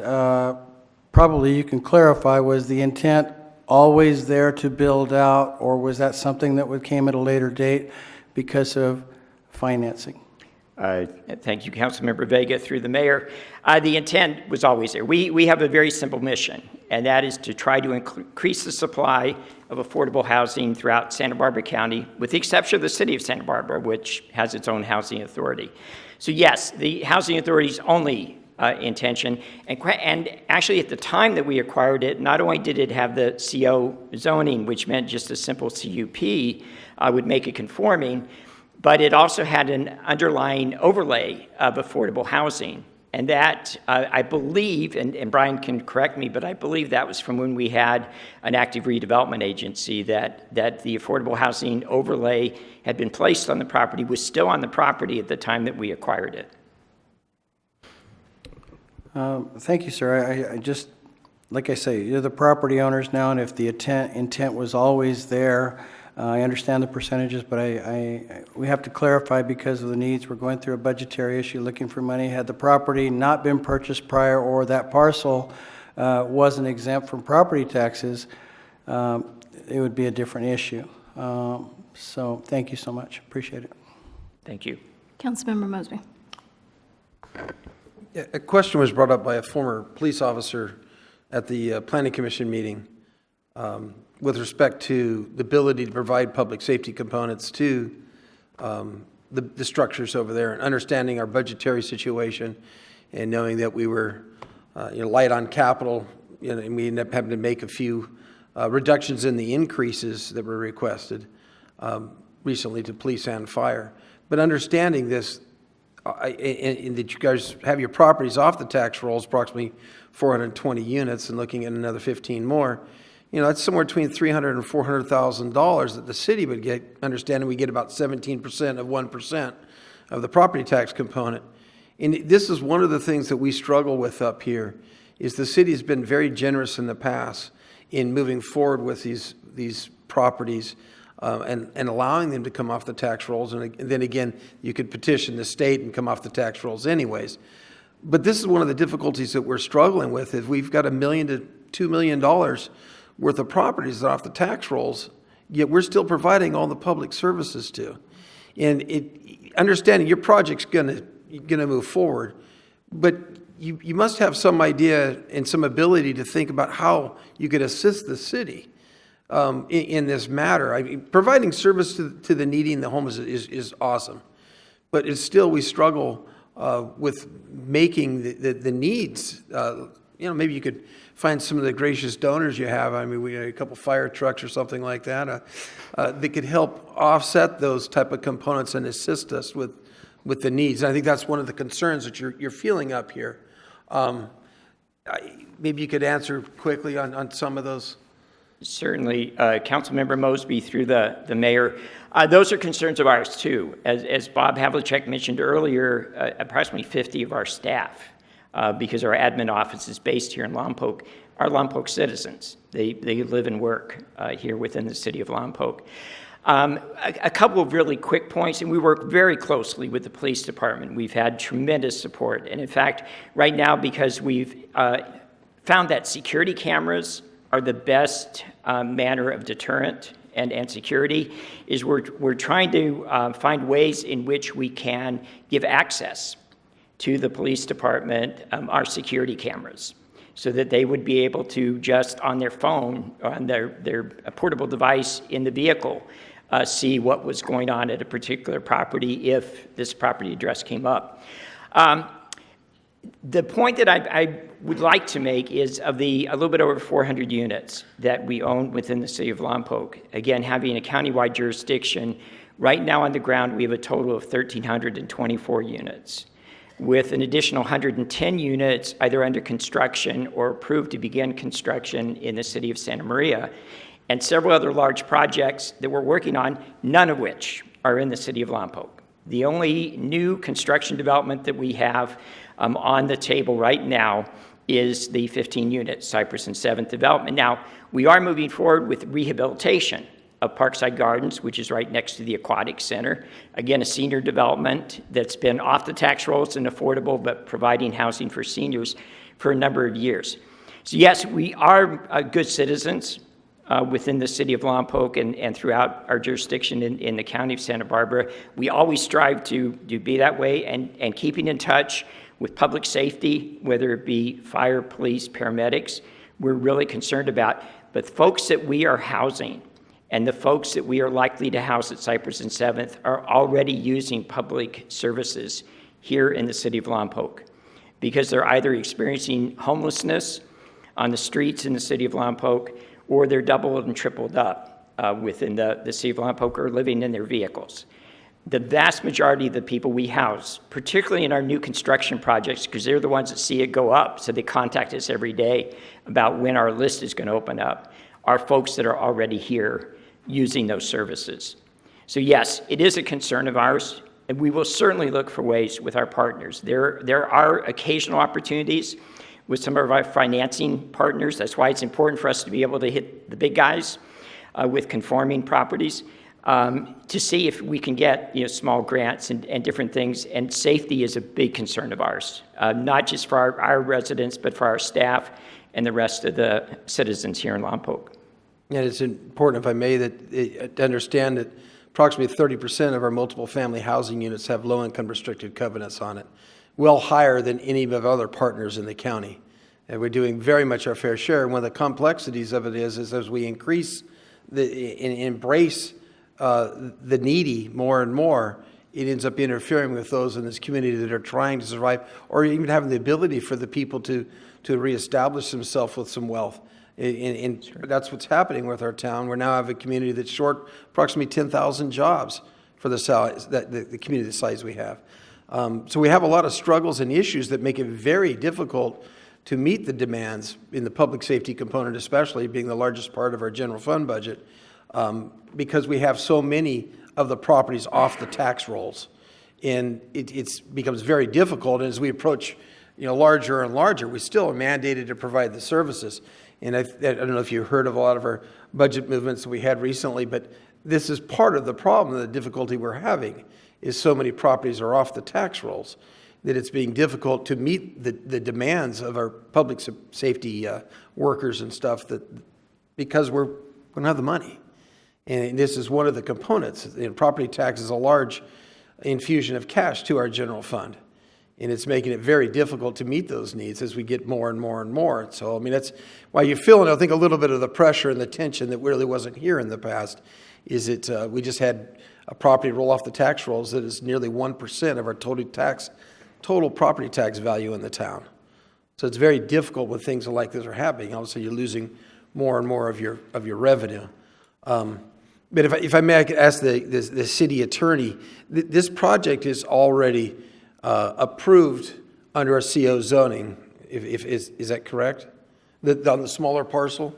probably you can clarify, was the intent always there to build out, or was that something that came at a later date because of financing? Thank you, Councilmember Vega, through the mayor. The intent was always there. We have a very simple mission, and that is to try to increase the supply of affordable housing throughout Santa Barbara County, with the exception of the city of Santa Barbara, which has its own housing authority. So yes, the housing authority's only intention, and actually at the time that we acquired it, not only did it have the CO zoning, which meant just a simple CUP would make it conforming, but it also had an underlying overlay of affordable housing. And that, I believe, and Brian can correct me, but I believe that was from when we had an active redevelopment agency, that the affordable housing overlay had been placed on the property, was still on the property at the time that we acquired it. Thank you, sir. I just, like I say, you're the property owners now, and if the intent was always there, I understand the percentages, but we have to clarify because of the needs. We're going through a budgetary issue, looking for money. Had the property not been purchased prior, or that parcel wasn't exempt from property taxes, it would be a different issue. So thank you so much. Appreciate it. Thank you. Councilmember Mosby. Yeah, a question was brought up by a former police officer at the Planning Commission meeting with respect to the ability to provide public safety components to the structures over there, and understanding our budgetary situation and knowing that we were light on capital, and we ended up having to make a few reductions in the increases that were requested recently to police and fire. But understanding this, and that you guys have your properties off the tax rolls, approximately 420 units, and looking at another 15 more, that's somewhere between $300,000 and $400,000 that the city would get, understanding we get about 17% of 1% of the property tax component. And this is one of the things that we struggle with up here, is the city has been very generous in the past in moving forward with these properties and allowing them to come off the tax rolls. And then again, you could petition the state and come off the tax rolls anyways. But this is one of the difficulties that we're struggling with, is we've got $1 million to $2 million worth of properties that are off the tax rolls, yet we're still providing all the public services to. And understanding your project's gonna move forward, but you must have some idea and some ability to think about how you could assist the city in this matter. I mean, providing service to the needy in the homeless is awesome, but it's still, we struggle with making the needs. Maybe you could find some of the gracious donors you have. I mean, we had a couple fire trucks or something like that that could help offset those type of components and assist us with the needs. And I think that's one of the concerns that you're feeling up here. Maybe you could answer quickly on some of those. Certainly, Councilmember Mosby, through the mayor. Those are concerns of ours too. As Bob Havlicek mentioned earlier, approximately 50 of our staff, because our admin office is based here in Lompoc, are Lompoc citizens. They live and work here within the city of Lompoc. A couple of really quick points, and we work very closely with the police department. We've had tremendous support. And in fact, right now, because we've found that security cameras are the best manner of deterrent and security, is we're trying to find ways in which we can give access to the police department our security cameras, so that they would be able to just on their phone, on their portable device in the vehicle, see what was going on at a particular property if this property address came up. The point that I would like to make is of a little bit over 400 units that we own within the city of Lompoc, again, having a countywide jurisdiction, right now on the ground we have a total of 1,324 units, with an additional 110 units either under construction or approved to begin construction in the city of Santa Maria, and several other large projects that we're working on, none of which are in the city of Lompoc. The only new construction development that we have on the table right now is the 15-unit Cypress and 7th development. Now, we are moving forward with rehabilitation of Parkside Gardens, which is right next to the Aquatic Center. Again, a senior development that's been off the tax rolls and affordable, but providing housing for seniors for a number of years. So yes, we are good citizens within the city of Lompoc and throughout our jurisdiction in the county of Santa Barbara. We always strive to be that way, and keeping in touch with public safety, whether it be fire, police, paramedics, we're really concerned about. But the folks that we are housing and the folks that we are likely to house at Cypress and 7th are already using public services here in the city of Lompoc, because they're either experiencing homelessness on the streets in the city of Lompoc, or they're doubled and tripled up within the city of Lompoc, or living in their vehicles. The vast majority of the people we house, particularly in our new construction projects, because they're the ones that see it go up, so they contact us every day about when our list is going to open up, are folks that are already here using those services. So yes, it is a concern of ours, and we will certainly look for ways with our partners. There are occasional opportunities with some of our financing partners. That's why it's important for us to be able to hit the big guys with conforming properties, to see if we can get small grants and different things. And safety is a big concern of ours, not just for our residents, but for our staff and the rest of the citizens here in Lompoc. And it's important, if I may, to understand that approximately 30% of our multiple family housing units have low-income restricted covenants on it, well higher than any of our other partners in the county. And we're doing very much our fair share. And one of the complexities of it is as we increase and embrace the needy more and more, it ends up interfering with those in this community that are trying to survive, or even having the ability for the people to reestablish themselves with some wealth. And that's what's happening with our town. We now have a community that's short approximately 10,000 jobs for the size, the community size we have. So we have a lot of struggles and issues that make it very difficult to meet the demands in the public safety component, especially being the largest part of our general fund budget, because we have so many of the properties off the tax rolls. And it becomes very difficult. And as we approach larger and larger, we still are mandated to provide the services. And I don't know if you heard of a lot of our budget movements that we had recently, but this is part of the problem, the difficulty we're having, is so many properties are off the tax rolls that it's being difficult to meet the demands of our public safety workers and stuff, that because we don't have the money. And this is one of the components. Property tax is a large infusion of cash to our general fund. And it's making it very difficult to meet those needs as we get more and more and more. So, I mean, that's why you're feeling, I think, a little bit of the pressure and the tension that really wasn't here in the past, is that we just had a property roll off the tax rolls that is nearly 1% of our total property tax value in the town. So it's very difficult when things like this are happening. Obviously, you're losing more and more of your revenue. But if I may, I could ask the city attorney, this project is already approved under a CO zoning. Is that correct? On the smaller parcel?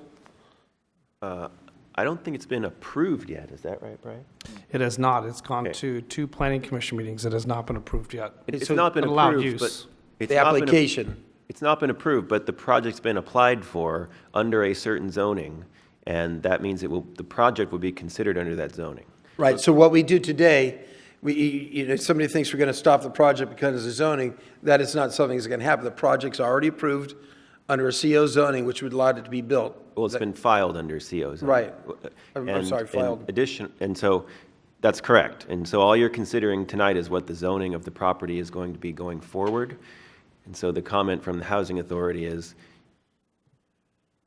I don't think it's been approved yet. Is that right, Brian? It has not. It's gone to 2 planning commission meetings. It has not been approved yet. It's not been allowed approved, use. but The application. It's not been approved, but the project's been applied for under a certain zoning, and that means the project will be considered under that zoning. Right. So what we do today, somebody thinks we're going to stop the project because of the zoning. That is not something that's going to happen. The project's already approved under a CO zoning, which would allow it to be built. Well, it's been filed under CO zoning. Right. I'm sorry, filed. And so that's correct. And so all you're considering tonight is what the zoning of the property is going to be going forward. And so the comment from the Housing Authority is,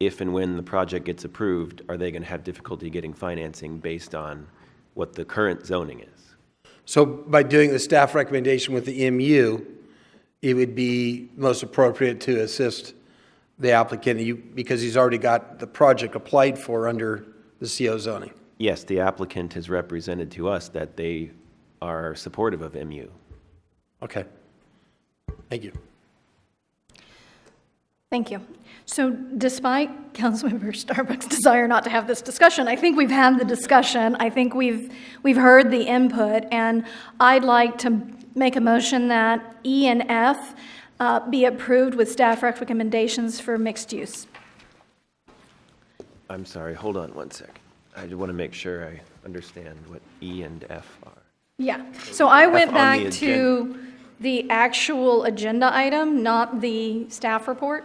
if and when the project gets approved, are they going to have difficulty getting financing based on what the current zoning is? So by doing the staff recommendation with the MU, it would be most appropriate to assist the applicant because he's already got the project applied for under the CO zoning. Yes, the applicant has represented to us that they are supportive of MU. Okay. Thank you. Thank you. So despite Councilmember Starbuck's desire not to have this discussion, I think we've had the discussion. I think we've heard the input, and I'd like to make a motion that E and F be approved with staff recommendations for mixed use. I'm sorry, hold on one second. I just want to make sure I understand what E and F are. Yeah, so I went on the back to the actual agenda item, not the staff report,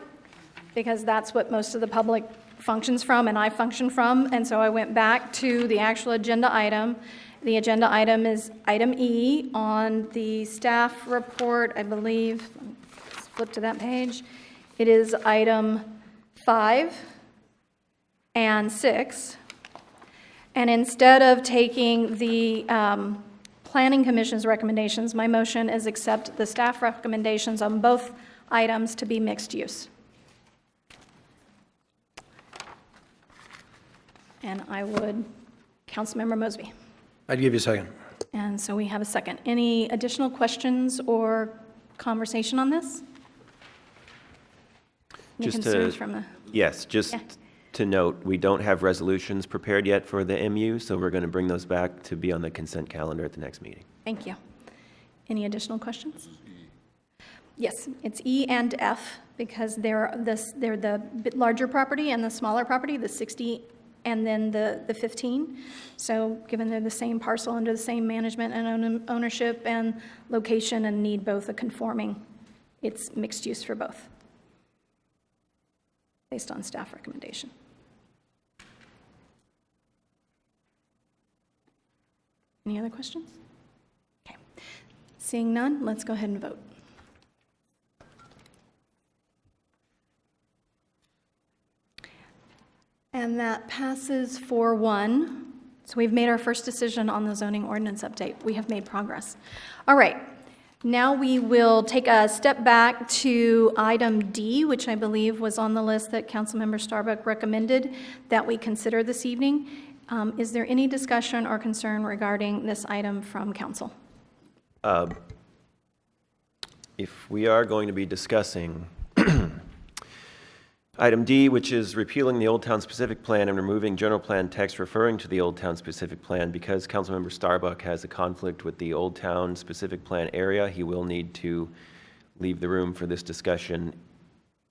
because that's what most of the public functions from and I function from. And so I went back to the actual agenda item. The agenda item is item E on the staff report, I believe. Let's flip to that page. It is item 5 and 6. And instead of taking the Planning Commission's recommendations, my motion is accept the staff recommendations on both items to be mixed use. And I would, Councilmember Mosby. I'd give you a second. And so we have a second. Any additional questions or conversation on this? Any concerns from the? Yes, just to note, we don't have resolutions prepared yet for the MU, so we're going to bring those back to be on the consent calendar at the next meeting. Thank you. Any additional questions? Yes, it's E and F because they're the bit larger property and the smaller property, the 60 and then the 15. So given they're the same parcel under the same management and ownership and location and need both a conforming, it's mixed use for both based on staff recommendation. Any other questions? Okay. Seeing none, let's go ahead and vote. And that passes 4-1. So we've made our first decision on the zoning ordinance update. We have made progress. All right. Now we will take a step back to item D, which I believe was on the list that Councilmember Starbuck recommended that we consider this evening. Is there any discussion or concern regarding this item from council? If we are going to be discussing item D, which is repealing the Old Town Specific Plan and removing general plan text referring to the Old Town Specific Plan, because Councilmember Starbuck has a conflict with the Old Town Specific Plan area, he will need to leave the room for this discussion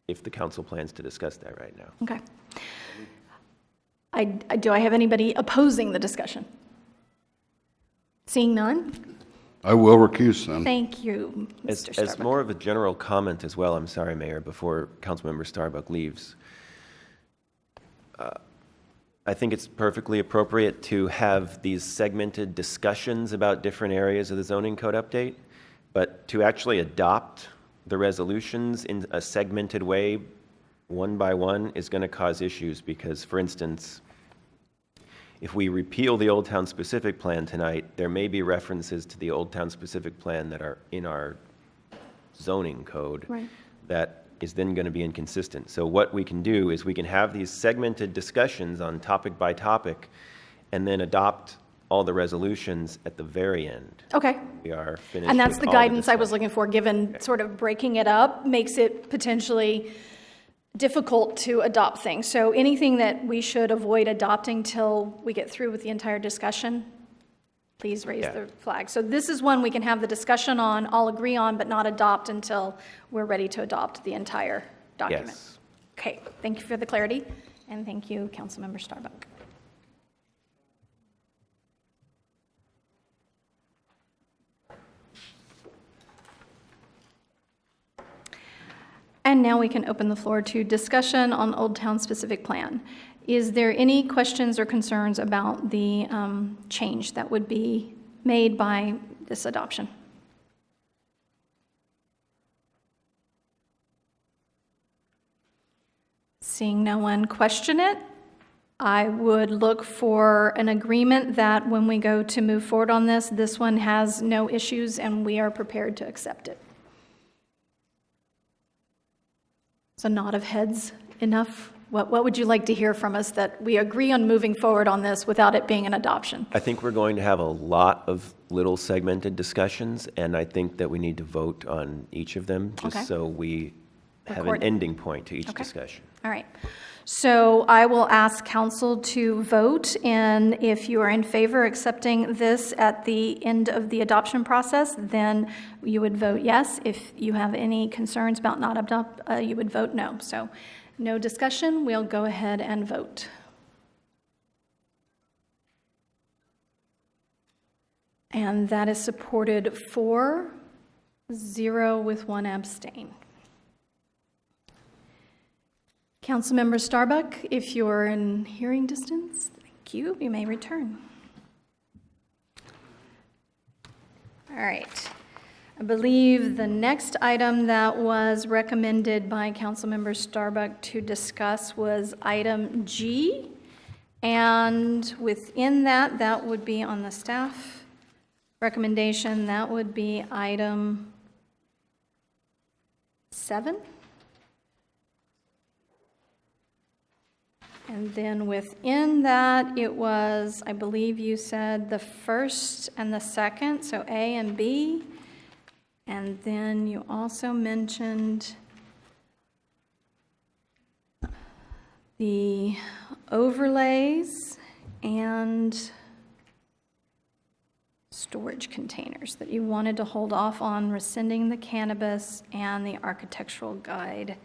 if the council plans to discuss that right now. Okay. Do I have anybody opposing the discussion? Seeing none? I will recuse then. Thank you, Mr. As Starbuck. more of a general comment as well, I'm sorry, Mayor, before Councilmember Starbuck leaves. I think it's perfectly appropriate to have these segmented discussions about different areas of the zoning code update, but to actually adopt the resolutions in a segmented way, one by one, is going to cause issues because, for instance, if we repeal the Old Town Specific Plan tonight, there may be references to the Old Town Specific Plan that are in our zoning code that is then going to be inconsistent. So what we can do is we can have these segmented discussions on topic by topic and then adopt all the resolutions at the very end. Okay. We are finished. And that's with the all guidance I was looking for, given sort of breaking it up makes it potentially difficult to adopt things. So anything that we should avoid adopting till we get through with the entire discussion, please raise the flag. So this is one we can have the discussion on, all agree on, but not adopt until we're ready to adopt the entire document. Yes. Okay, thank you for the clarity, and thank you, Councilmember Starbuck. And now we can open the floor to discussion on Old Town Specific Plan. Is there any questions or concerns about the change that would be made by this adoption? Seeing no one question it, I would look for an agreement that when we go to move forward on this, this one has no issues and we are prepared to accept it. So nod of heads enough. What would you like to hear from us that we agree on moving forward on this without it being an adoption? I think we're going to have a lot of little segmented discussions, and I think that we need to vote on each of them just so we have an Recorded. ending point to each Okay. discussion. All right. So I will ask council to vote, and if you are in favor accepting this at the end of the adoption process, then you would vote yes. If you have any concerns about not adopt, you would vote no. So no discussion, we'll go ahead and vote. And that is supported 4-0 with 1 abstain. Councilmember Starbuck, if you're in hearing distance, thank you. You may return. All right. I believe the next item that was recommended by Councilmember Starbuck to discuss was item G. And within that, that would be on the staff recommendation, that would be item 7. And then within that, it was, I believe you said the first and the second, so A and B. And then you also mentioned the overlays and storage containers, that you wanted to hold off on rescinding the cannabis and the architectural guide.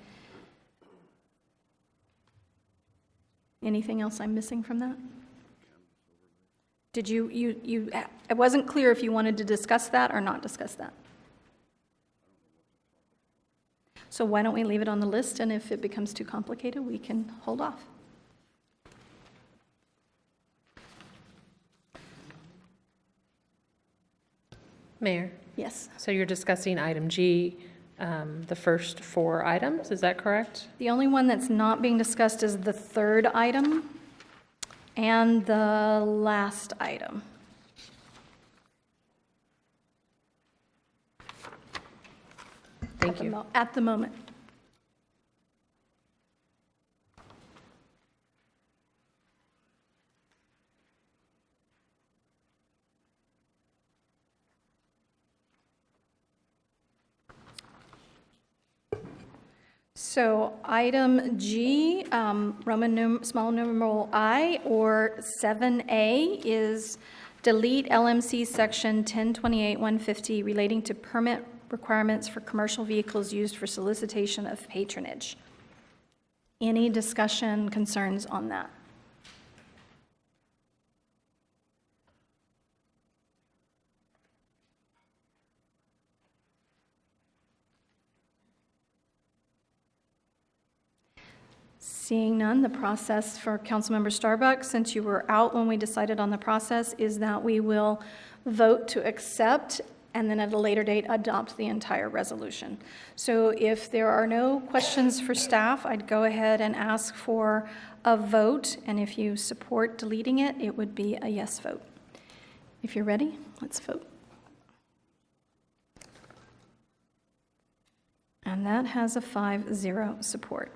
Anything else I'm missing from that? Did it wasn't clear if you wanted to discuss that or not discuss that. So why don't we leave it on the list, and if it becomes too complicated, we can hold off. Mayor? Yes. So you're discussing item G, the first 4 items, is that correct? The only one that's not being discussed is the third item and the last item. Thank you. At the moment. So item G, small numeral I, or 7A, is delete LMC section 1028-150 relating to permit requirements for commercial vehicles used for solicitation of patronage. Any discussion, concerns on that? Seeing none, the process for Councilmember Starbuck, since you were out when we decided on the process, is that we will vote to accept and then at a later date adopt the entire resolution. So if there are no questions for staff, I'd go ahead and ask for a vote, and if you support deleting it, it would be a yes vote. If you're ready, let's vote. And that has a 5-0 support.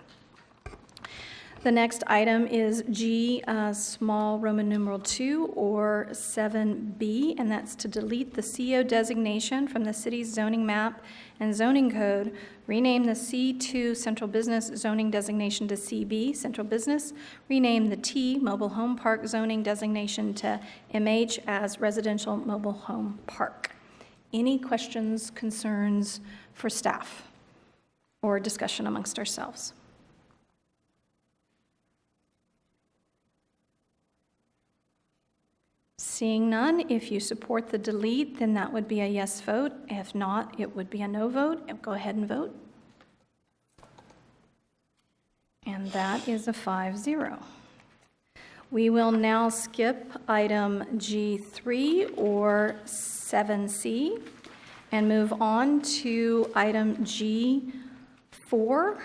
The next item is G, small Roman numeral 2, or 7B, and that's to delete the CO designation from the city's zoning map and zoning code, rename the C2 central business zoning designation to CB, central business, rename the T, mobile home park zoning designation to MH as residential mobile home park. Any questions, concerns for staff, or discussion amongst ourselves? Seeing none, if you support the delete, then that would be a yes vote. If not, it would be a no vote. Go ahead and vote. And that is a 5-0. We will now skip item G3 or 7C and move on to item G4 or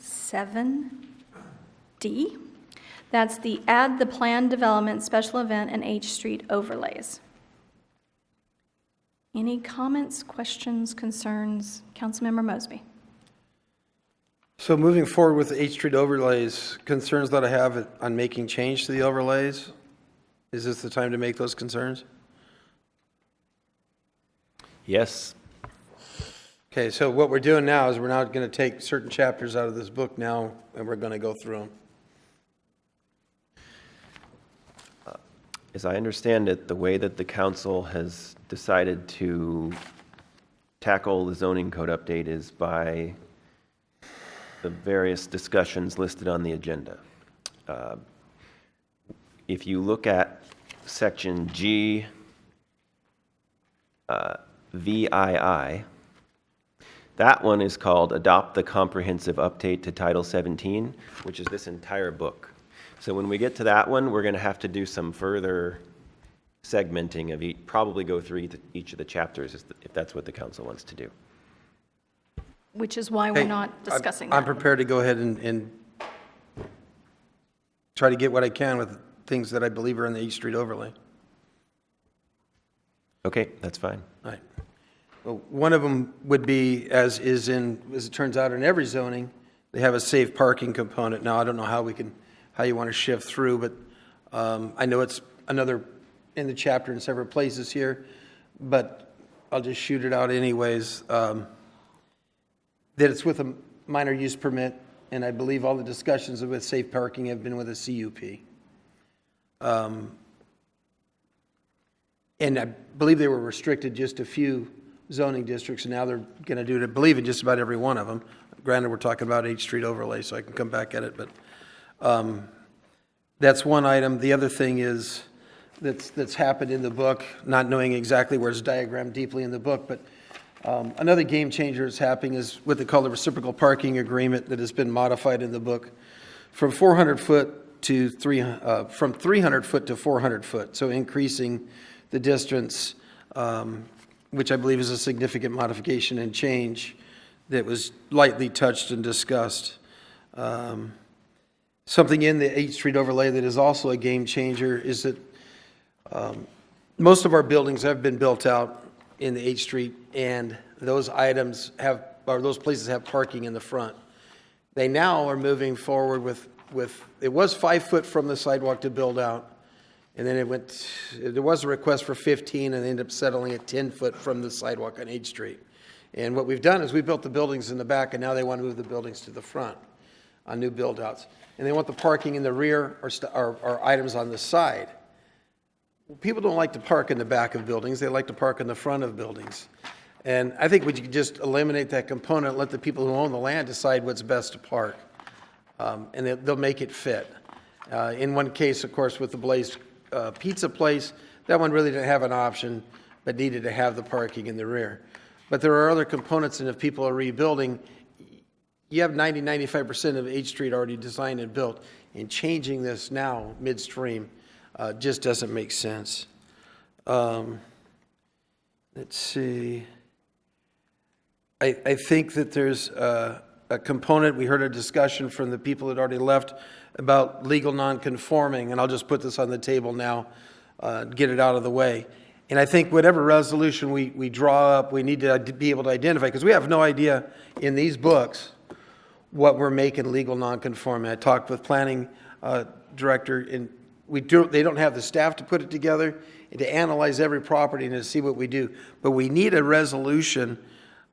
7D. That's the add the planned development, special event, and H Street overlays. Any comments, questions, concerns? Councilmember Mosby. So moving forward with the H Street overlays, concerns that I have on making change to the overlays, is this the time to make those concerns? Yes. Okay, so what we're doing now is we're now going to take certain chapters out of this book now, and we're going to go through them. As I understand it, the way that the council has decided to tackle the zoning code update is by the various discussions listed on the agenda. If you look at section G, VII, that one is called Adopt the Comprehensive Update to Title 17, which is this entire book. So when we get to that one, we're going to have to do some further segmenting of each, probably go through each of the chapters if that's what the council wants to do. Which is why we're not discussing that. I'm prepared to go ahead and try to get what I can with things that I believe are in the 8th Street overlay. Okay, that's fine. All right. Well, one of them would be, as it turns out in every zoning, they have a safe parking component. Now, I don't know how you want to shift through, but I know it's another in the chapter in several places here, but I'll just shoot it out anyways. That it's with a minor use permit, and I believe all the discussions with safe parking have been with a CUP. And I believe they were restricted just a few zoning districts, and now they're going to do it, I believe, in just about every one of them. Granted, we're talking about 8th Street overlay, so I can come back at it, but that's one item. The other thing is that's happened in the book, not knowing exactly where it's diagrammed deeply in the book, but another game changer that's happening is what they call the reciprocal parking agreement that has been modified in the book from 400 foot to from 300 foot to 400 foot, so increasing the distance, which I believe is a significant modification and change that was lightly touched and discussed. Something in the 8th Street overlay that is also a game changer is that most of our buildings have been built out in the 8th Street, and those those places have parking in the front. They now are moving forward with it was 5 foot from the sidewalk to build out, and then there was a request for 15, and they ended up settling at 10 foot from the sidewalk on 8th Street. And what we've done is we built the buildings in the back, and now they want to move the buildings to the front on new build-outs. And they want the parking in the rear or items on the side. People don't like to park in the back of buildings. They like to park in the front of buildings. And I think we could just eliminate that component, let the people who own the land decide what's best to park. And they'll make it fit. In one case, of course, with the Blaze Pizza place, that one really didn't have an option, but needed to have the parking in the rear. But there are other components, and if people are rebuilding, you have 90-95% of 8th Street already designed and built, and changing this now midstream just doesn't make sense. Let's see. I think that there's a component, we heard a discussion from the people that already left about legal nonconforming, and I'll just put this on the table now, get it out of the way. And I think whatever resolution we draw up, we need to be able to identify, because we have no idea in these books what we're making legal nonconforming. I talked with planning director, and they don't have the staff to put it together and to analyze every property and to see what we do. But we need a resolution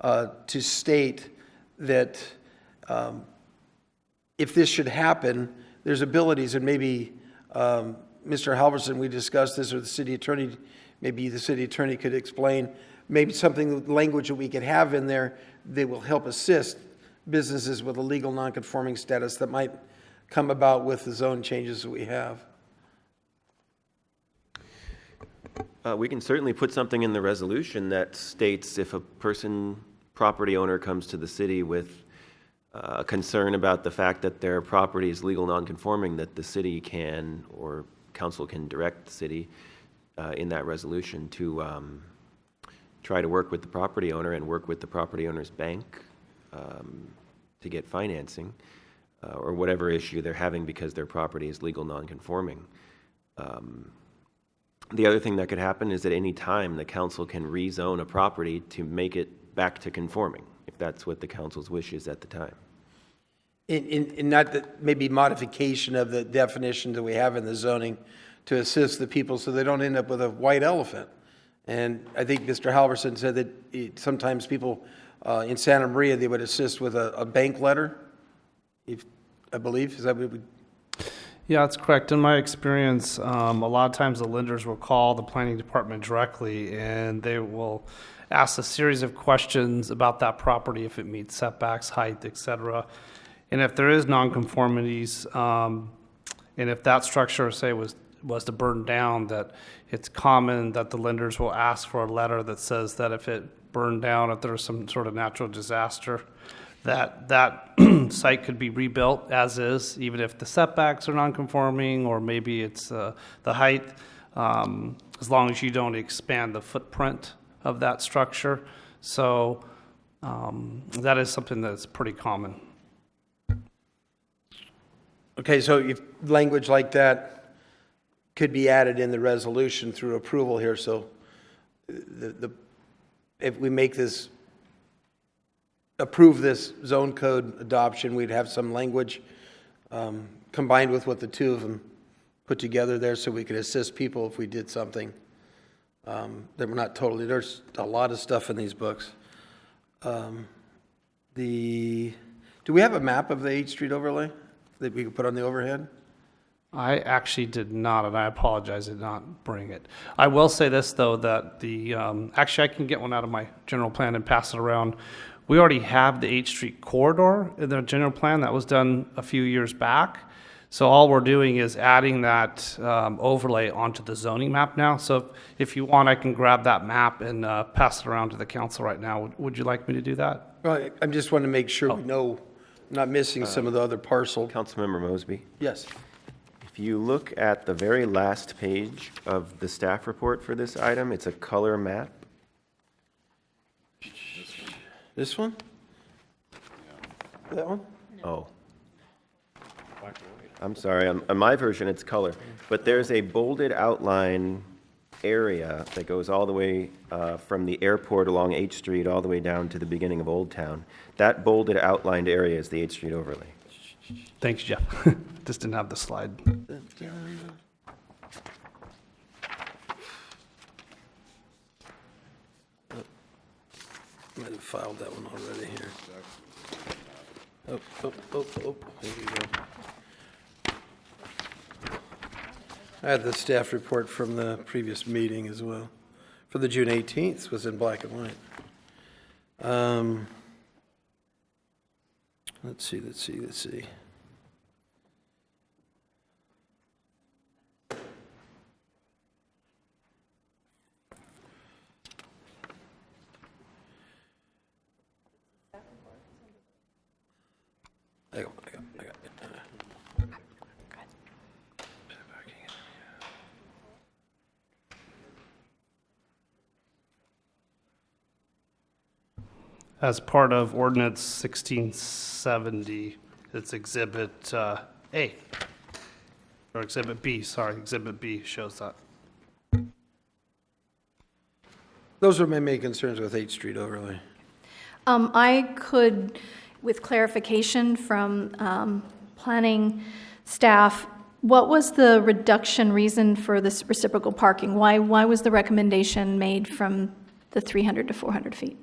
to state that if this should happen, there's abilities, and maybe Mr. Halverson, we discussed this, or the city attorney, maybe the city attorney could explain, maybe something, language that we could have in there that will help assist businesses with a legal nonconforming status that might come about with the zone changes that we have. We can certainly put something in the resolution that states if a property owner comes to the city with a concern about the fact that their property is legal nonconforming, that the city can, or council can direct the city in that resolution to try to work with the property owner and work with the property owner's bank to get financing or whatever issue they're having because their property is legal nonconforming. The other thing that could happen is at any time the council can rezone a property to make it back to conforming, if that's what the council's wish is at the time. In not that maybe modification of the definition that we have in the zoning to assist the people so they don't end up with a white elephant. And I think Mr. Halverson said that sometimes people In Santa Maria, they would assist with a bank letter, I believe. Is that what we? Yeah, that's correct. In my experience, a lot of times the lenders will call the planning department directly, and they will ask a series of questions about that property, if it meets setbacks, height, et cetera. And if there is nonconformities, and if that structure, say, was to burn down, that it's common that the lenders will ask for a letter that says that if it burned down, if there was some sort of natural disaster, that site could be rebuilt as is, even if the setbacks are non-conforming, or maybe it's the height, as long as you don't expand the footprint of that structure. So that is something that's pretty common. Okay, so if language like that could be added in the resolution through approval here, so if we make this, approve this zone code adoption, we'd have some language combined with what the two of them put together there, so we could assist people if we did something that we're not totally, there's a lot of stuff in these books. Do we have a map of the 8th Street overlay that we could put on the overhead? I actually did not, and I apologize, I did not bring it. I will say this, though, that the, actually, I can get one out of my general plan and pass it around. We already have the 8th Street corridor in the general plan. That was done a few years back. So all we're doing is adding that overlay onto the zoning map now. So if you want, I can grab that map and pass it around to the council right now. Would you like me to do that? Well, I just want to make sure we know, not missing some of the other parcel. Councilmember Mosby. Yes. If you look at the very last page of the staff report for this item, it's a color map. This one? That one? Oh. I'm sorry, on my version, it's color. But there's a bolded outline area that goes all the way from the airport along 8th Street all the way down to the beginning of Old Town. That bolded outlined area is the 8th Street overlay. Thanks, Jeff. Just didn't have the slide. Might have filed that one already here. Oh, here you go. I had the staff report from the previous meeting as well. For the June 18th, was in black and white. Let's see. I got it. As part of ordinance 1670, it's Exhibit A, or Exhibit B, sorry, Exhibit B shows that. Those are my main concerns with 8th Street overlay. I could, with clarification from planning staff, what was the reduction reason for this reciprocal parking? Why was the recommendation made from the 300 to 400 feet?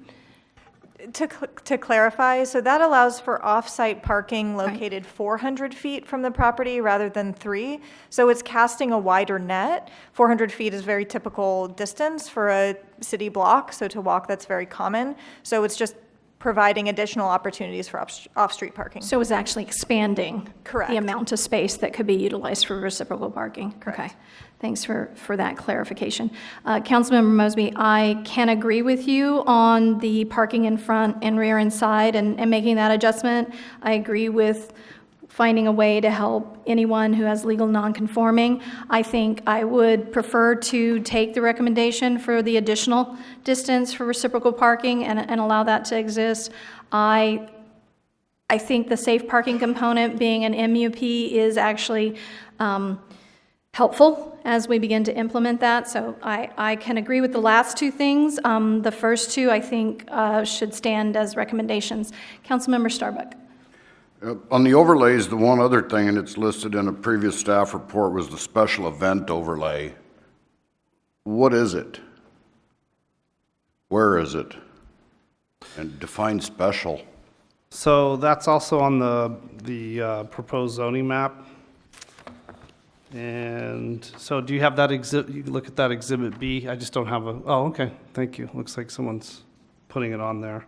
To clarify, so that allows for off-site parking located 400 feet from the property rather than 3. So it's casting a wider net. 400 feet is very typical distance for a city block, so to walk, that's very common. So it's just providing additional opportunities for off-street parking. So it's actually expanding Correct. the amount of space that could be utilized for reciprocal parking? Correct. Okay. Thanks for that clarification. Councilmember Mosby, I can agree with you on the parking in front and rear and side and making that adjustment. I agree with finding a way to help anyone who has legal nonconforming. I think I would prefer to take the recommendation for the additional distance for reciprocal parking and allow that to exist. I think the safe parking component being an MUP is actually helpful as we begin to implement that. So I can agree with the last two things. The first two, I think, should stand as recommendations. Councilmember Starbuck. On the overlays, the one other thing, and it's listed in a previous staff report, was the special event overlay. What is it? Where is it? And define special. So that's also on the proposed zoning map. And so do you have that exhibit? You can look at that exhibit B. I just don't have oh, okay. Thank you. Looks like someone's putting it on there.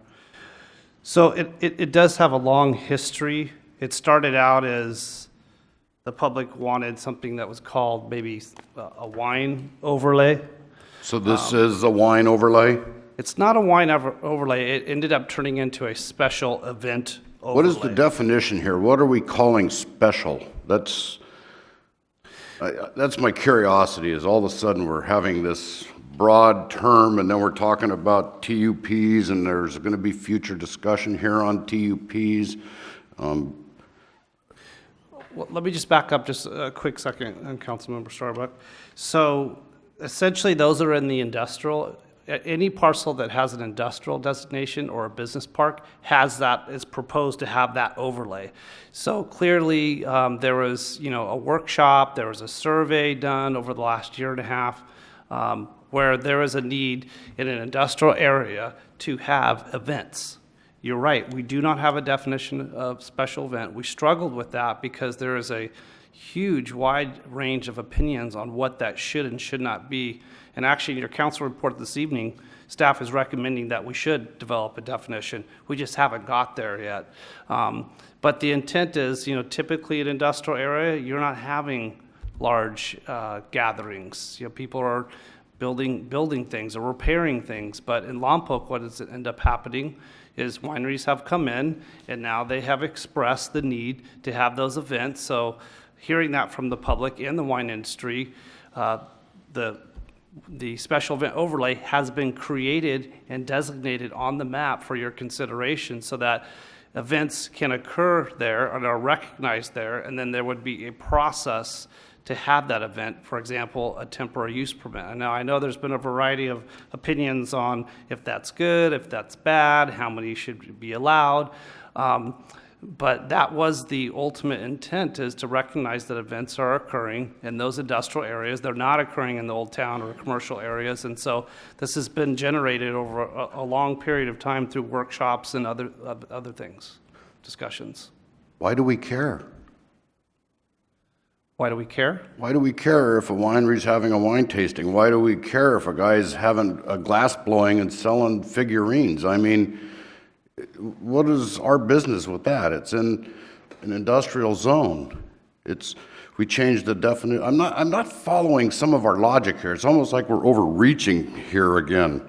So it does have a long history. It started out as the public wanted something that was called maybe a wine overlay. So this is a wine overlay? It's not a wine overlay. It ended up turning into a special event overlay. What is the definition here? What are we calling special? That's my curiosity, is all of a sudden we're having this broad term and then we're talking about TUPs and there's going to be future discussion here on TUPs. Well, let me just back up just a quick second, Councilmember Starbuck. So essentially those are in the industrial. Any parcel that has an industrial designation or a business park is proposed to have that overlay. So clearly there was, a workshop, there was a survey done over the last year and a half where there is a need in an industrial area to have events. You're right, we do not have a definition of special event. We struggled with that because there is a huge, wide range of opinions on what that should and should not be. And actually, in your council report this evening, staff is recommending that we should develop a definition. We just haven't got there yet. But the intent is, typically in an industrial area, you're not having large gatherings. People are building things or repairing things. But in Lompoc, what does it end up happening is wineries have come in and now they have expressed the need to have those events. So hearing that from the public and the wine industry, the special event overlay has been created and designated on the map for your consideration so that events can occur there and are recognized there, and then there would be a process to have that event, for example, a temporary use permit. And now I know there's been a variety of opinions on if that's good, if that's bad, how many should be allowed. But that was the ultimate intent, is to recognize that events are occurring in those industrial areas. They're not occurring in the old town or commercial areas. And so this has been generated over a long period of time through workshops and other things, discussions. Why do we care? Why do we care? Why do we care if a winery's having a wine tasting? Why do we care if a guy's having a glass blowing and selling figurines? I mean, what is our business with that? It's in an industrial zone. We changed the definition. I'm not following some of our logic here. It's almost like we're overreaching here again.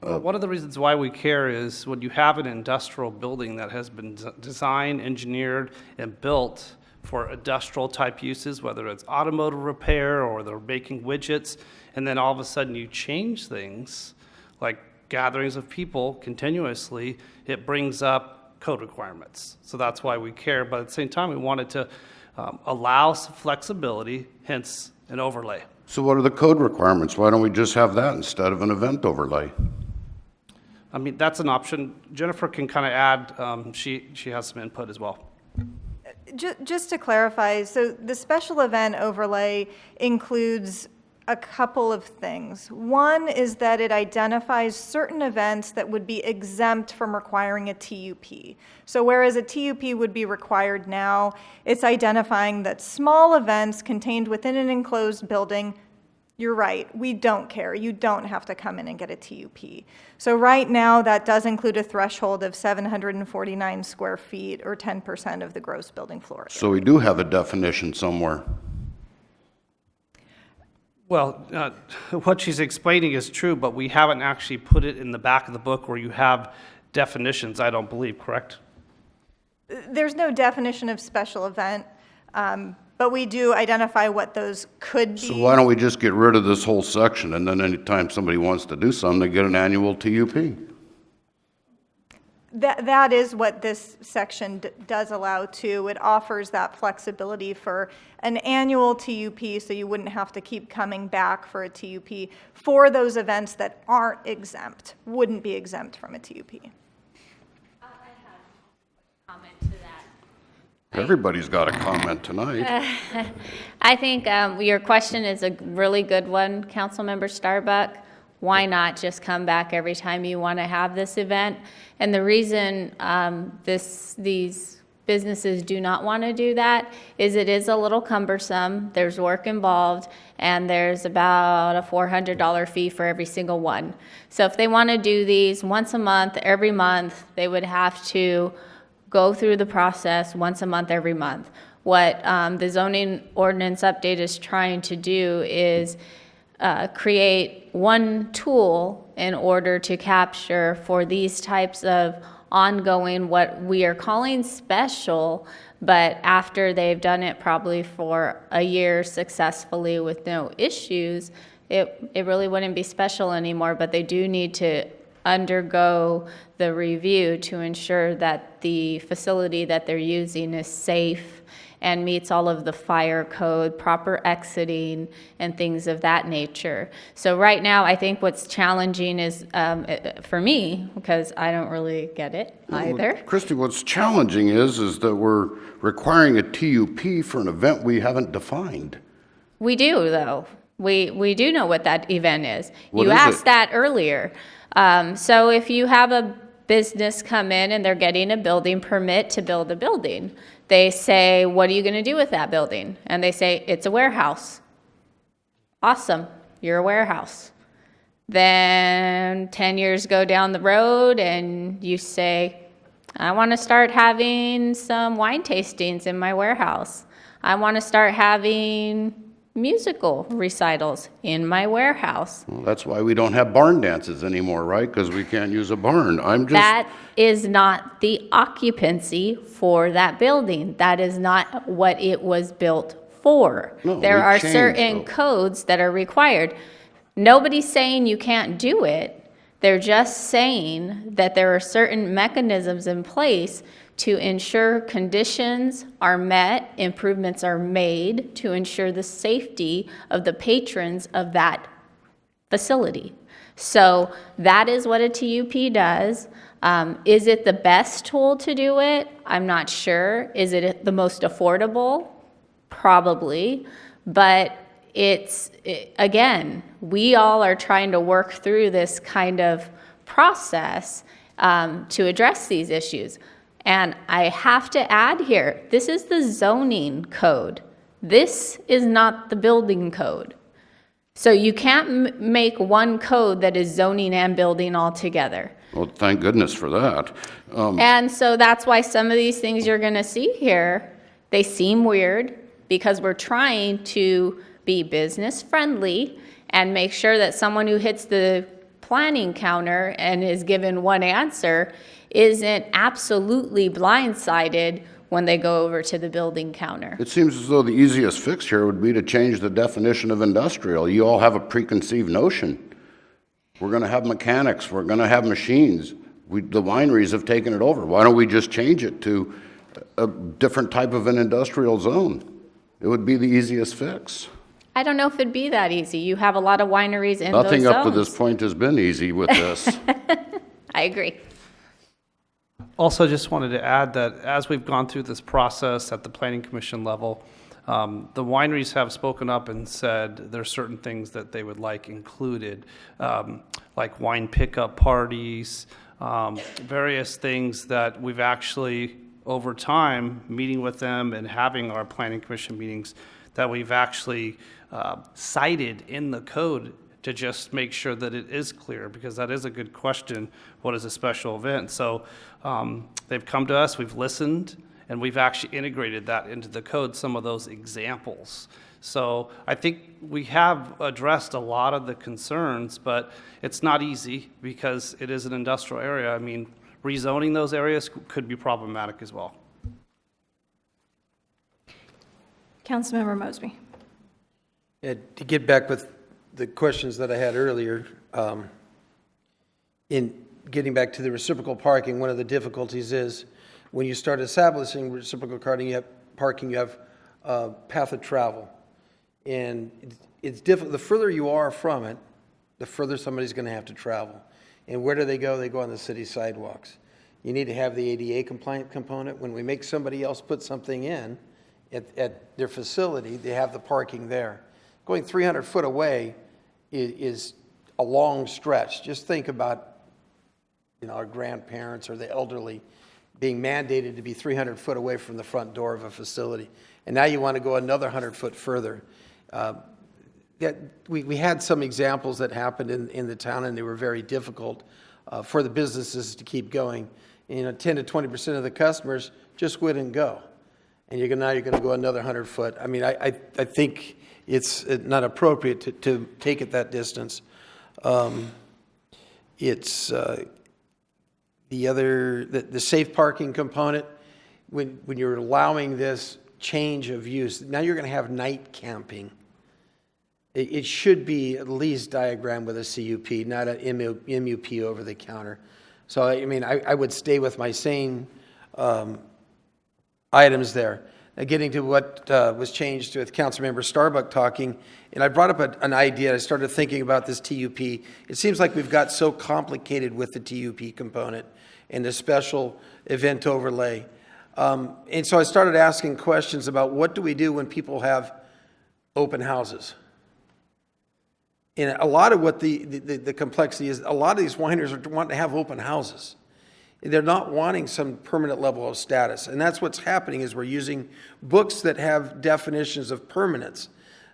One of the reasons why we care is when you have an industrial building that has been designed, engineered, and built for industrial type uses, whether it's automotive repair or they're making widgets, and then all of a sudden you change things like gatherings of people continuously, it brings up code requirements. So that's why we care, but at the same time we wanted to allow some flexibility, hence an overlay. So what are the code requirements? Why don't we just have that instead of an event overlay? I mean, that's an option. Jennifer can kind of add, she has some input as well. Just to clarify, so the special event overlay includes a couple of things. One is that it identifies certain events that would be exempt from requiring a TUP. So whereas a TUP would be required now, it's identifying that small events contained within an enclosed building, you're right, we don't care. You don't have to come in and get a TUP. So right now, that does include a threshold of 749 square feet or 10% of the gross building floor. So we do have a definition somewhere. Well, what she's explaining is true, but we haven't actually put it in the back of the book where you have definitions, I don't believe, correct? There's no definition of special event, but we do identify what those could be. So why don't we just get rid of this whole section, and then anytime somebody wants to do something, they get an annual TUP? That is what this section does allow too. It offers that flexibility for an annual TUP, so you wouldn't have to keep coming back for a TUP for those events that aren't exempt, wouldn't be exempt from a TUP. I have a comment to that. Everybody's got a comment tonight. I think your question is a really good one, Councilmember Starbuck. Why not just come back every time you want to have this event? And the reason these businesses do not want to do that is it is a little cumbersome. There's work involved, and there's about a $400 fee for every single one. So if they want to do these once a month, every month, they would have to go through the process once a month, every month. What the zoning ordinance update is trying to do is create one tool in order to capture for these types of ongoing, what we are calling special, but after they've done it probably for a year successfully with no issues, it really wouldn't be special anymore, but they do need to undergo the review to ensure that the facility that they're using is safe and meets all of the fire code, proper exiting, and things of that nature. So right now, I think what's challenging is, for me, because I don't really get it either. Christy, what's challenging is that we're requiring a TUP for an event we haven't defined. We do, though. We do know what that event is. What You is asked it? that earlier. So if you have a business come in and they're getting a building permit to build a building, they say, what are you going to do with that building? And they say, it's a warehouse. Awesome, you're a warehouse. Then 10 years go down the road and you say, I want to start having some wine tastings in my warehouse. I want to start having musical recitals in my warehouse. Well, that's why we don't have barn dances anymore, right? Because we can't use a barn. That is not the occupancy for that building. That is not what it was built for. No, There we are changed, certain though. codes that are required. Nobody's saying you can't do it. They're just saying that there are certain mechanisms in place to ensure conditions are met, improvements are made to ensure the safety of the patrons of that facility. So that is what a TUP does. Is it the best tool to do it? I'm not sure. Is it the most affordable? Probably. But again, we all are trying to work through this kind of process to address these issues. And I have to add here, this is the zoning code. This is not the building code. So you can't make one code that is zoning and building all together. Well, thank goodness for that. And so that's why some of these things you're going to see here, they seem weird because we're trying to be business friendly and make sure that someone who hits the planning counter and is given one answer isn't absolutely blindsided when they go over to the building counter. It seems as though the easiest fix here would be to change the definition of industrial. You all have a preconceived notion. We're going to have mechanics. We're going to have machines. The wineries have taken it over. Why don't we just change it to a different type of an industrial zone? It would be the easiest fix. I don't know if it'd be that easy. You have a lot of wineries in those Nothing zones. up to this point has been easy with this. I agree. Also, just wanted to add that as we've gone through this process at the Planning Commission level, the wineries have spoken up and said there are certain things that they would like included, like wine pickup parties, various things that we've actually, over time, meeting with them and having our Planning Commission meetings, that we've actually cited in the code to just make sure that it is clear, because that is a good question. What is a special event? So they've come to us, we've listened, and we've actually integrated that into the code, some of those examples. So I think we have addressed a lot of the concerns, but it's not easy because it is an industrial area. I mean, rezoning those areas could be problematic as well. Councilmember Mosby. To get back with the questions that I had earlier, in getting back to the reciprocal parking, one of the difficulties is when you start establishing reciprocal parking, you have path of travel. And it's difficult. The further you are from it, the further somebody's going to have to travel. And where do they go? They go on the city sidewalks. You need to have the ADA compliant component. When we make somebody else put something in at their facility, they have the parking there. Going 300 foot away is a long stretch. Just think about, our grandparents or the elderly being mandated to be 300 foot away from the front door of a facility. And now you want to go another 100 foot further. We had some examples that happened in the town, and they were very difficult for the businesses to keep going. 10 to 20% of the customers just wouldn't go. And now you're going to go another 100 foot. I mean, I think it's not appropriate to take it that distance. It's the safe parking component. When you're allowing this change of use, now you're going to have night camping. It should be at least diagrammed with a CUP, not an MUP over the counter. So, I mean, I would stay with my same items there. Now, getting to what was changed with Councilmember Starbuck talking, and I brought up an idea. I started thinking about this TUP. It seems like we've got so complicated with the TUP component and the special event overlay. And so I started asking questions about what do we do when people have open houses? And a lot of what the complexity is, a lot of these wineries are wanting to have open houses. They're not wanting some permanent level of status. And that's what's happening is we're using books that have definitions of permanence,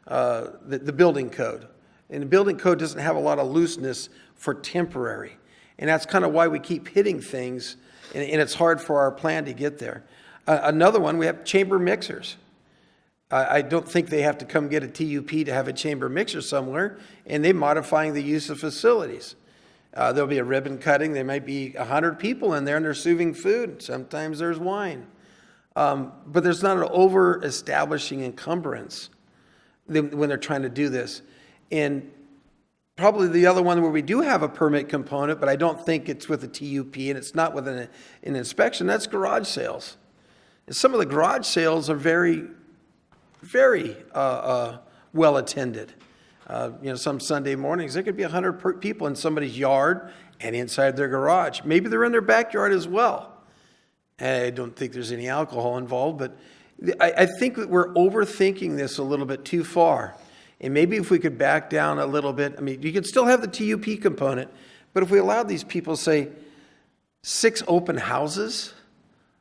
the building code. And the building code doesn't have a lot of looseness for temporary. And that's kind of why we keep hitting things, and it's hard for our plan to get there. Another one, we have chamber mixers. I don't think they have to come get a TUP to have a chamber mixer somewhere, and they're modifying the use of facilities. There'll be a ribbon cutting. There might be 100 people in there, and they're serving food. Sometimes there's wine. But there's not an over-establishing encumbrance when they're trying to do this. And probably the other one where we do have a permit component, but I don't think it's with a TUP, and it's not with an inspection, that's garage sales. And some of the garage sales are very well attended. Some Sunday mornings, there could be 100 people in somebody's yard and inside their garage. Maybe they're in their backyard as well. I don't think there's any alcohol involved, but I think that we're overthinking this a little bit too far. And maybe if we could back down a little bit, I mean, you could still have the TUP component, but if we allowed these people, say, 6 open houses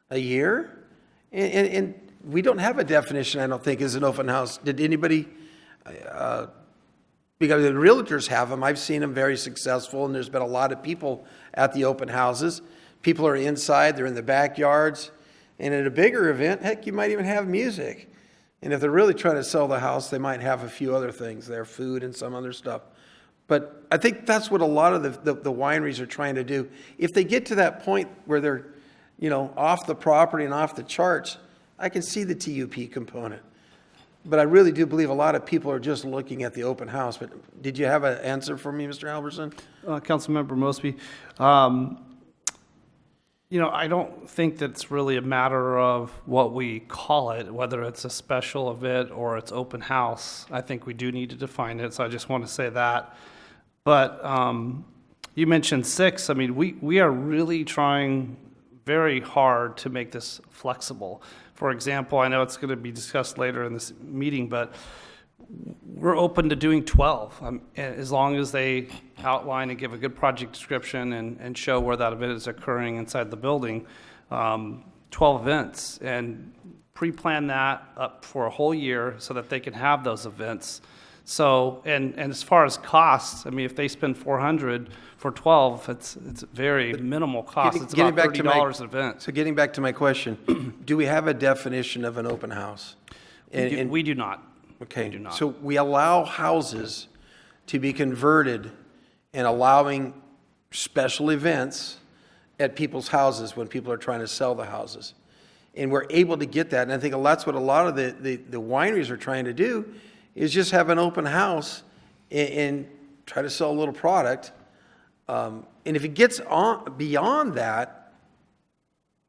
a year, and we don't have a definition, I don't think, as an open house. Did anybody, because the realtors have them, I've seen them very successful, and there's been a lot of people at the open houses. People are inside, they're in the backyards, and at a bigger event, heck, you might even have music. And if they're really trying to sell the house, they might have a few other things there, food and some other stuff. But I think that's what a lot of the wineries are trying to do. If they get to that point where they're, off the property and off the charts, I can see the TUP component. But I really do believe a lot of people are just looking at the open house. But did you have an answer for me, Mr. Albertson? Councilmember Mosby, I don't think that's really a matter of what we call it, whether it's a special event or it's open house. I think we do need to define it, so I just want to say that. But you mentioned 6. I mean, we are really trying very hard to make this flexible. For example, I know it's going to be discussed later in this meeting, but we're open to doing 12, as long as they outline and give a good project description and show where that event is occurring inside the building. 12 events, and pre-plan that up for a whole year so that they can have those events. So, and as far as costs, I mean, if they spend $400 for 12, it's very minimal cost. It's about $30 an event. So getting back to my question, do we have a definition of an open house? We do not. Okay, we do not. So we allow houses to be converted and allowing special events at people's houses when people are trying to sell the houses. And we're able to get that. And I think that's what a lot of the wineries are trying to do, is just have an open house and try to sell a little product. And if it gets on beyond that,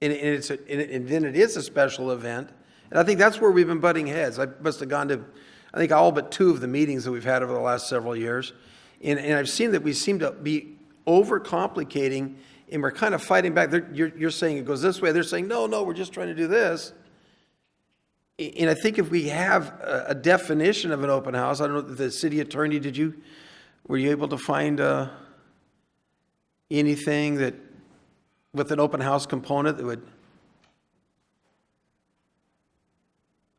and then it is a special event, and I think that's where we've been butting heads. I must have gone to, I think, all but 2 of the meetings that we've had over the last several years. And I've seen that we seem to be overcomplicating, and we're kind of fighting back. You're saying it goes this way. They're saying, no, we're just trying to do this. And I think if we have a definition of an open house, I don't know, the city attorney, did you Were you able to find anything that, with an open house component that would?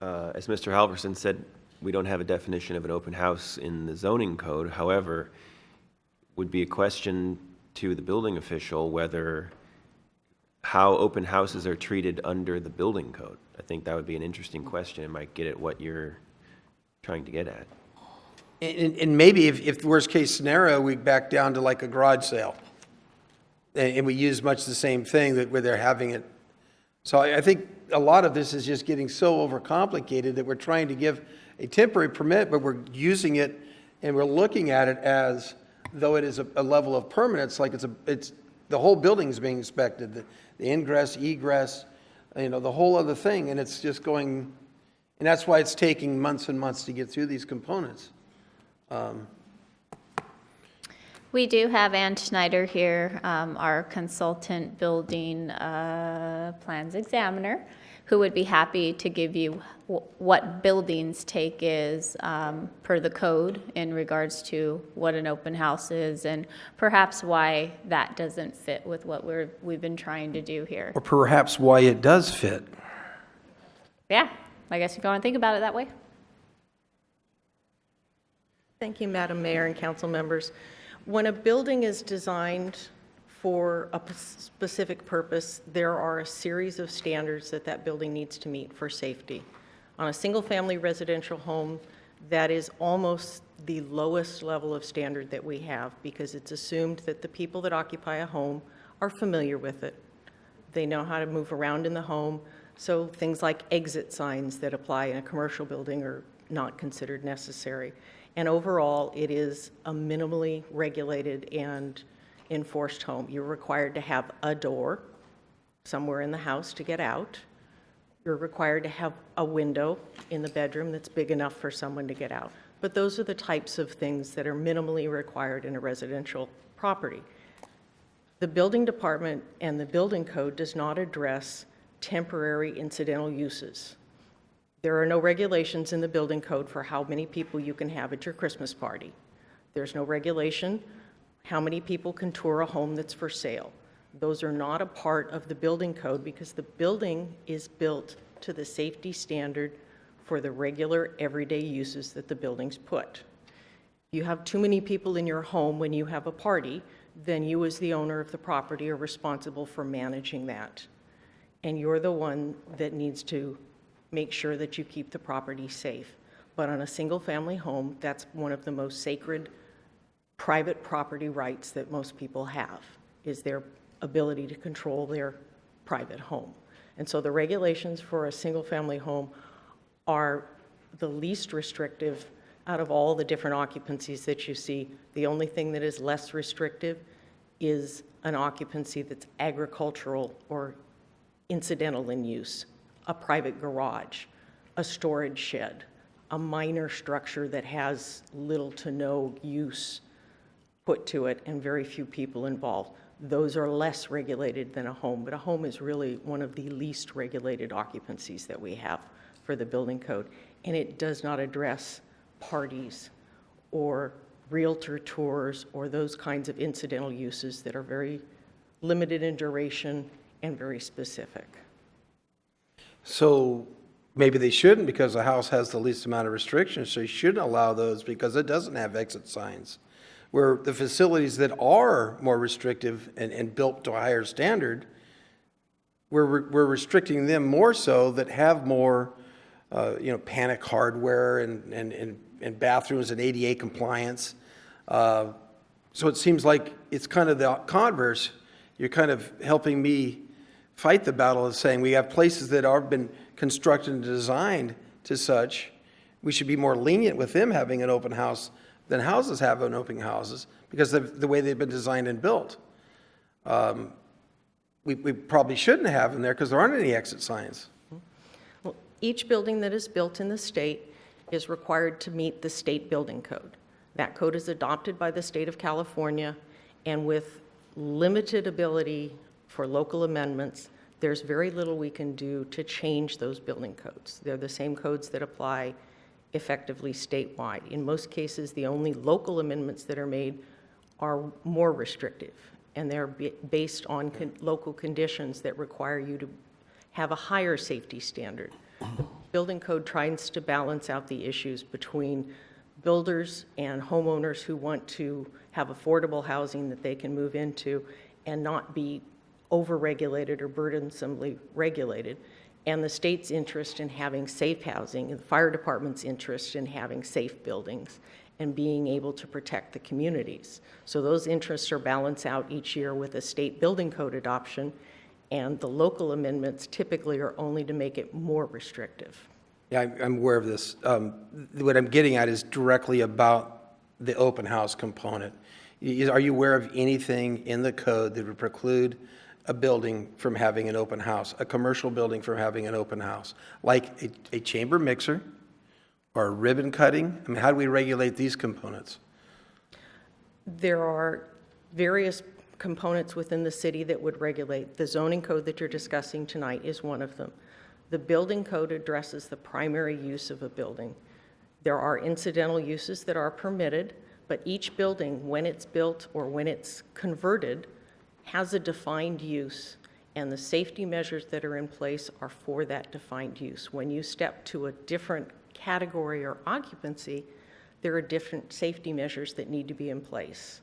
As Mr. Halverson said, we don't have a definition of an open house in the zoning code. However, would be a question to the building official whether how open houses are treated under the building code. I think that would be an interesting question. It might get at what you're trying to get at. And maybe if the worst case scenario, we back down to like a garage sale. And we use much the same thing that where they're having it. So I think a lot of this is just getting so overcomplicated that we're trying to give a temporary permit, but we're using it and we're looking at it as though it is a level of permanence, like it's the whole building is being inspected, the ingress, egress, the whole other thing, and it's just going, and that's why it's taking months and months to get through these components. We do have Ann Schneider here, our consultant building plans examiner, who would be happy to give you what buildings take is per the code in regards to what an open house is and perhaps why that doesn't fit with what we've been trying to do here. Or perhaps why it does fit. Yeah, I guess if you want to think about it that way. Thank you, Madam Mayor and council members. When a building is designed for a specific purpose, there are a series of standards that building needs to meet for safety. On a single-family residential home, that is almost the lowest level of standard that we have because it's assumed that the people that occupy a home are familiar with it. They know how to move around in the home, so things like exit signs that apply in a commercial building are not considered necessary. And overall, it is a minimally regulated and enforced home. You're required to have a door somewhere in the house to get out. You're required to have a window in the bedroom that's big enough for someone to get out. But those are the types of things that are minimally required in a residential property. The building department and the building code does not address temporary incidental uses. There are no regulations in the building code for how many people you can have at your Christmas party. There's no regulation how many people can tour a home that's for sale. Those are not a part of the building code because the building is built to the safety standard for the regular everyday uses that the building's put. If you have too many people in your home when you have a party, then you as the owner of the property are responsible for managing that. And you're the one that needs to make sure that you keep the property safe. But on a single-family home, that's one of the most sacred private property rights that most people have, is their ability to control their private home. And so the regulations for a single-family home are the least restrictive out of all the different occupancies that you see. The only thing that is less restrictive is an occupancy that's agricultural or incidental in use. A private garage, a storage shed, a minor structure that has little to no use put to it and very few people involved. Those are less regulated than a home, but a home is really one of the least regulated occupancies that we have for the building code. And it does not address parties or realtor tours or those kinds of incidental uses that are very limited in duration and very specific. So maybe they shouldn't because the house has the least amount of restrictions, so you shouldn't allow those because it doesn't have exit signs. Where the facilities that are more restrictive and built to a higher standard, we're restricting them more so that have more, panic hardware and bathrooms and ADA compliance. So it seems like it's kind of the converse. You're kind of helping me fight the battle of saying we have places that have been constructed and designed to such. We should be more lenient with them having an open house than houses have an open houses because of the way they've been designed and built. We probably shouldn't have them there because there aren't any exit signs. Well, each building that is built in the state is required to meet the state building code. That code is adopted by the state of California, and with limited ability for local amendments, there's very little we can do to change those building codes. They're the same codes that apply effectively statewide. In most cases, the only local amendments that are made are more restrictive, and they're based on local conditions that require you to have a higher safety standard. The building code tries to balance out the issues between builders and homeowners who want to have affordable housing that they can move into and not be over-regulated or burdensomely regulated, and the state's interest in having safe housing, and the fire department's interest in having safe buildings and being able to protect the communities. So those interests are balanced out each year with a state building code adoption, and the local amendments typically are only to make it more restrictive. Yeah, I'm aware of this. What I'm getting at is directly about the open house component. Are you aware of anything in the code that would preclude a building from having an open house, a commercial building from having an open house, like a chamber mixer or a ribbon cutting? I mean, how do we regulate these components? There are various components within the city that would regulate. The zoning code that you're discussing tonight is one of them. The building code addresses the primary use of a building. There are incidental uses that are permitted, but each building, when it's built or when it's converted, has a defined use, and the safety measures that are in place are for that defined use. When you step to a different category or occupancy, there are different safety measures that need to be in place.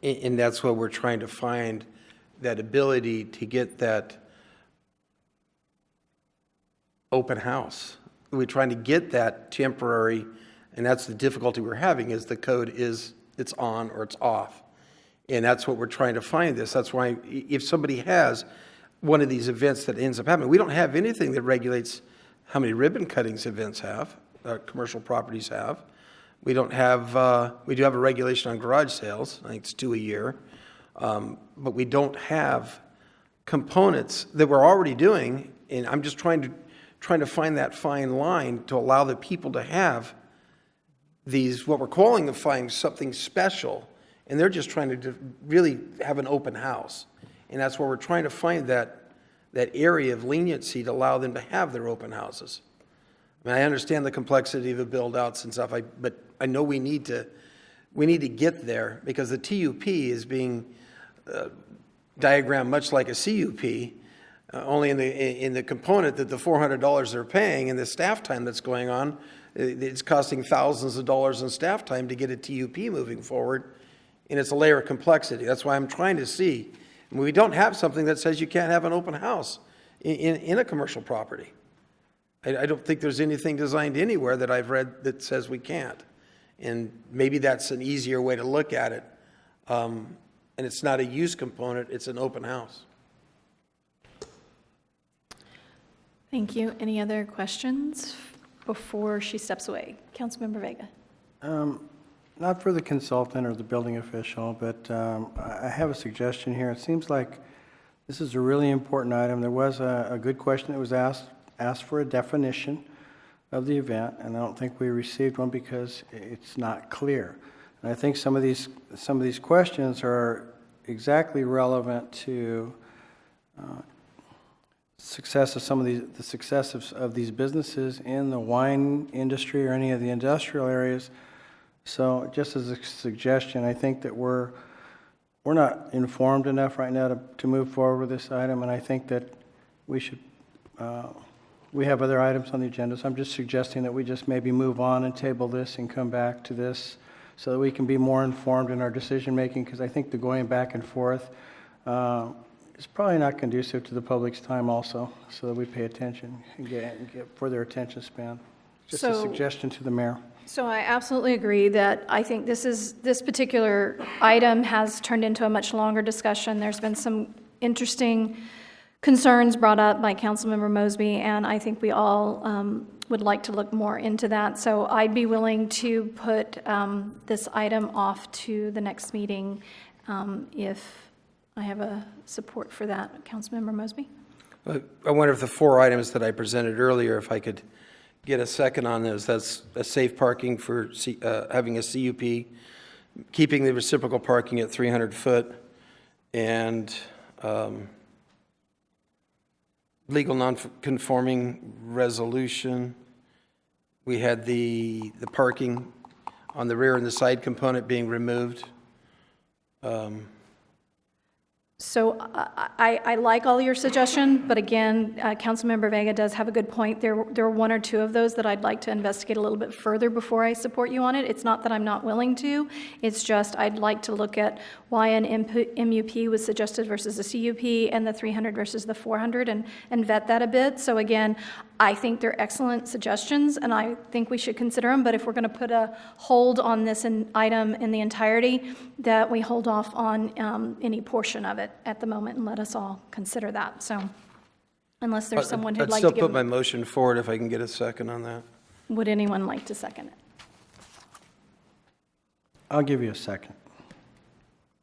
And that's what we're trying to find, that ability to get that open house. We're trying to get that temporary, and that's the difficulty we're having, is the code is, it's on or it's off. And that's what we're trying to find this. That's why if somebody has one of these events that ends up happening, we don't have anything that regulates how many ribbon cuttings events have, commercial properties have. We don't have, we do have a regulation on garage sales. I think it's 2 a year. But we don't have components that we're already doing. And I'm just trying to find that fine line to allow the people to have these, what we're calling something special. And they're just trying to really have an open house. And that's where we're trying to find that area of leniency to allow them to have their open houses. I mean, I understand the complexity of the build-outs and stuff, but I know we need to get there, because the TUP is being diagrammed much like a CUP, only in the component that the $400 they're paying and the staff time that's going on, it's costing thousands of dollars in staff time to get a TUP moving forward. And it's a layer of complexity. That's why I'm trying to see. We don't have something that says you can't have an open house in a commercial property. I don't think there's anything designed anywhere that I've read that says we can't. And maybe that's an easier way to look at it. And it's not a use component, it's an open house. Thank you. Any other questions before she steps away? Councilmember Vega. Not for the consultant or the building official, but I have a suggestion here. It seems like this is a really important item. There was a good question that was asked for a definition of the event, and I don't think we received one because it's not clear. And I think some of these questions are exactly relevant to success of some of the success of these businesses in the wine industry or any of the industrial areas. So just as a suggestion, I think that we're not informed enough right now to move forward with this item, and I think that we should, we have other items on the agenda, so I'm just suggesting that we just maybe move on and table this and come back to this so that we can be more informed in our decision-making, because I think the going back and forth is probably not conducive to the public's time also, so that we pay attention and get for their attention span. Just a suggestion to the mayor. So I absolutely agree that I think this particular item has turned into a much longer discussion. There's been some interesting concerns brought up by Councilmember Mosby, and I think we all would like to look more into that. So I'd be willing to put this item off to the next meeting if I have a support for that. Councilmember Mosby? I wonder if the 4 items that I presented earlier, if I could get a second on those. That's a safe parking for having a CUP, keeping the reciprocal parking at 300 foot, and legal non-conforming resolution, We had the parking on the rear and the side component being removed. So I like all your suggestions, but again, Councilmember Vega does have a good point. There are one or two of those that I'd like to investigate a little bit further before I support you on it. It's not that I'm not willing to. It's just I'd like to look at why an MUP was suggested versus a CUP and the 300 versus the 400 and vet that a bit. So again, I think they're excellent suggestions, and I think we should consider them. But if we're going to put a hold on this item in the entirety, that we hold off on any portion of it at the moment and let us all consider that. So unless there's someone who'd like to I'd still give... put my motion forward if I can get a second on that. Would anyone like to second it? I'll give you a second.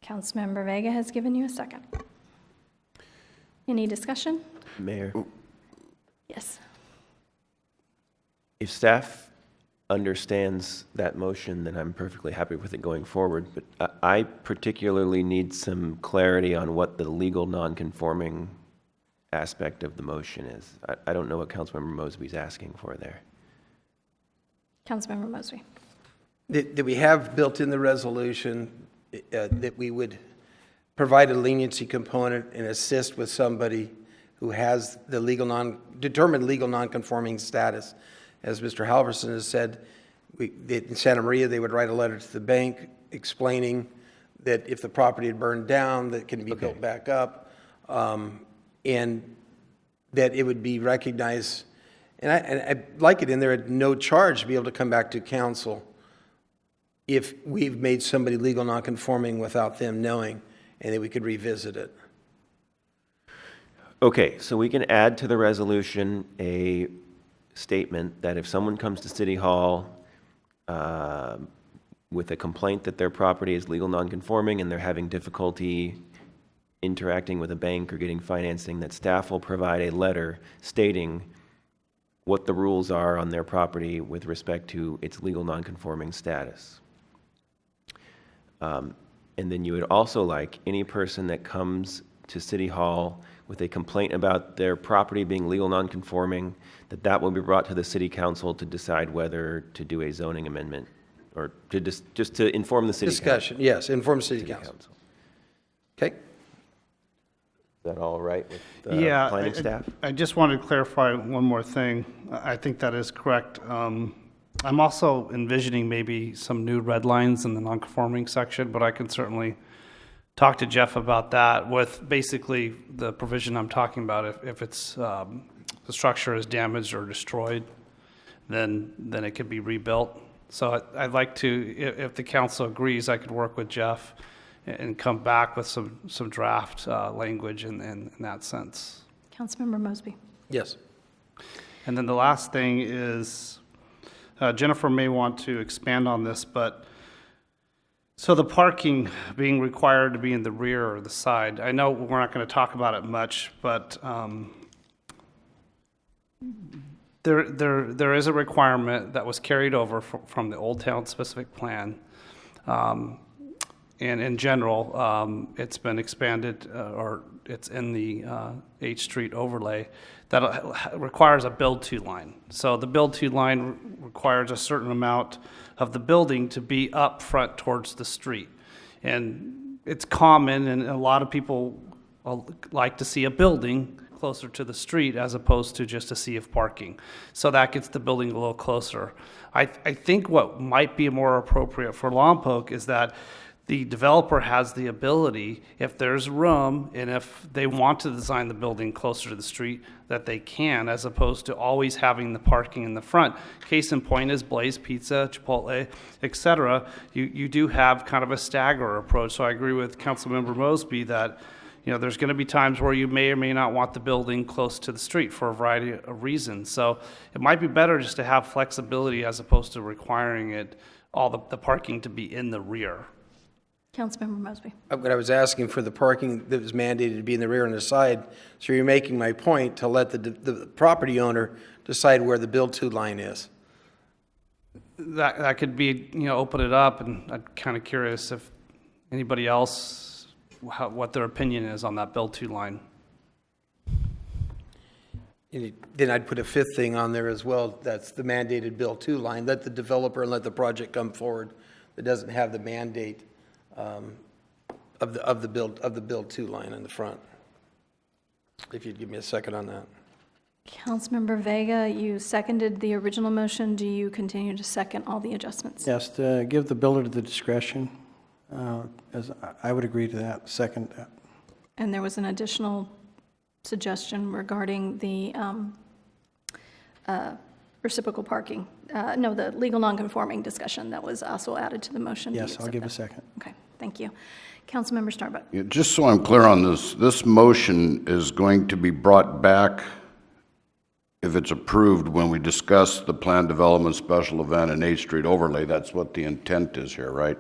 Councilmember Vega has given you a second. Any discussion? Mayor, Yes. if staff understands that motion, then I'm perfectly happy with it going forward. But I particularly need some clarity on what the legal nonconforming aspect of the motion is. I don't know what Councilmember Mosby's asking for there. Councilmember Mosby. That we have built in the resolution that we would provide a leniency component and assist with somebody who has the determined legal nonconforming status. As Mr. Halverson has said, in Santa Maria, they would write a letter to the bank explaining that if the property had burned down, that it can be built back up, and that it would be recognized. And I like it in there at no charge to be able to come back to council if we've made somebody legal nonconforming without them knowing, and that we could revisit it. Okay, so we can add to the resolution a statement that if someone comes to City Hall with a complaint that their property is legal nonconforming and they're having difficulty interacting with a bank or getting financing, that staff will provide a letter stating what the rules are on their property with respect to its legal nonconforming status. And then you would also like any person that comes to City Hall with a complaint about their property being legal nonconforming, that will be brought to the City Council to decide whether to do a zoning amendment or to just to inform the City Council. Discussion, yes, inform City Council. Okay. Is that all right with Yeah, planning staff? I just wanted to clarify one more thing. I think that is correct. I'm also envisioning maybe some new red lines in the non-conforming section, but I can certainly talk to Jeff about that with basically the provision I'm talking about. If it's the structure is damaged or destroyed, then it could be rebuilt. So I'd like to, if the council agrees, I could work with Jeff and come back with some draft language in that sense. Councilmember Mosby. Yes. And then the last thing is, Jennifer may want to expand on this, but so the parking being required to be in the rear or the side, I know we're not going to talk about it much, but there is a requirement that was carried over from the Old Town specific plan. And in general, it's been expanded, or it's in the H Street overlay, that requires a build-to line. So the build-to line requires a certain amount of the building to be up front towards the street. And it's common, and a lot of people like to see a building closer to the street as opposed to just a sea of parking. So that gets the building a little closer. I think what might be more appropriate for Lompoc is that the developer has the ability, if there's room and if they want to design the building closer to the street, that they can, as opposed to always having the parking in the front. Case in point is Blaze Pizza, Chipotle, et cetera. You do have kind of a stagger approach. So I agree with Councilmember Mosby that there's going to be times where you may or may not want the building close to the street for a variety of reasons. So it might be better just to have flexibility as opposed to requiring all the parking to be in the rear. Councilmember Mosby. But I was asking for the parking that was mandated to be in the rear and the side, so you're making my point to let the property owner decide where the build-to line is. That could be, open it up, and I'm kind of curious if anybody else, what their opinion is on that build-to line. Then I'd put a fifth thing on there as well. That's the mandated Bill 2 line. Let the developer and let the project come forward. That doesn't have the mandate of the Bill 2 line in the front. If you'd give me a second on that. Councilmember Vega, you seconded the original motion. Do you continue to second all the adjustments? Yes, to give the builder the discretion, as I would agree to that, second that. And there was an additional suggestion regarding the reciprocal parking. No, the legal nonconforming discussion that was also added to the motion. Do you Yes, I'll accept give that? a second. Okay, thank you. Councilmember Starbuck. Yeah, just so I'm clear on this, this motion is going to be brought back, if it's approved, when we discuss the planned development special event and 8th Street overlay. That's what the intent is here, right?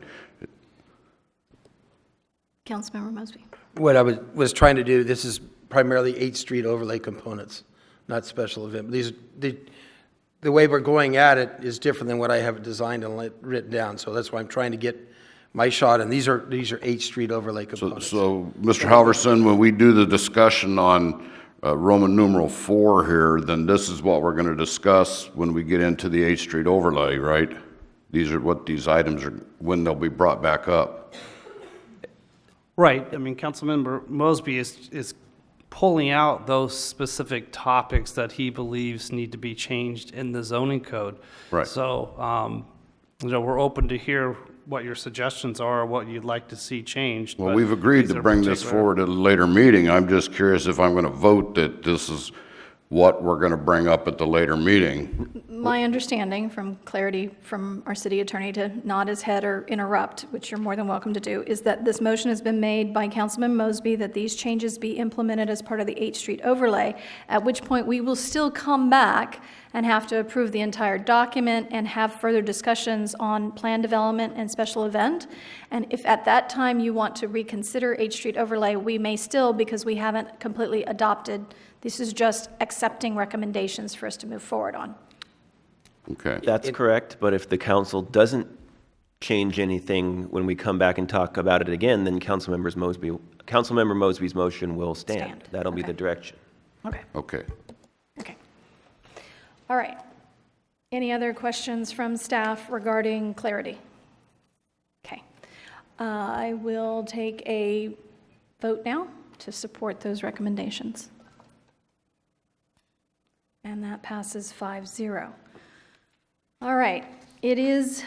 Councilmember Mosby. What I was trying to do, this is primarily 8th Street overlay components, not special event. The way we're going at it is different than what I have designed and written down, so that's why I'm trying to get my shot, and these are 8th Street overlay components. So Mr. Halverson, when we do the discussion on Roman numeral 4 here, then this is what we're going to discuss when we get into the 8th Street overlay, right? These are what these items are, when they'll be brought back up. Right. I mean, Councilmember Mosby is pulling out those specific topics that he believes need to be changed in the zoning code. Right. So, we're open to hear what your suggestions are, what you'd like to see changed. Well, but we've agreed these to are bring this particular- forward at a later meeting. I'm just curious if I'm going to vote that this is what we're going to bring up at the later meeting. My understanding from clarity from our city attorney to nod his head or interrupt, which you're more than welcome to do, is that this motion has been made by Councilman Mosby that these changes be implemented as part of the 8th Street overlay, at which point we will still come back and have to approve the entire document and have further discussions on plan development and special event. And if at that time you want to reconsider 8th Street overlay, we may still, because we haven't completely adopted. This is just accepting recommendations for us to move forward on. Okay. That's correct, but if the council doesn't change anything when we come back and talk about it again, then Councilmember Mosby's motion will stand. That'll be the direction. Okay. Okay. Okay. All right. Any other questions from staff regarding clarity? Okay. I will take a vote now to support those recommendations. And that passes 5-0. All right. It is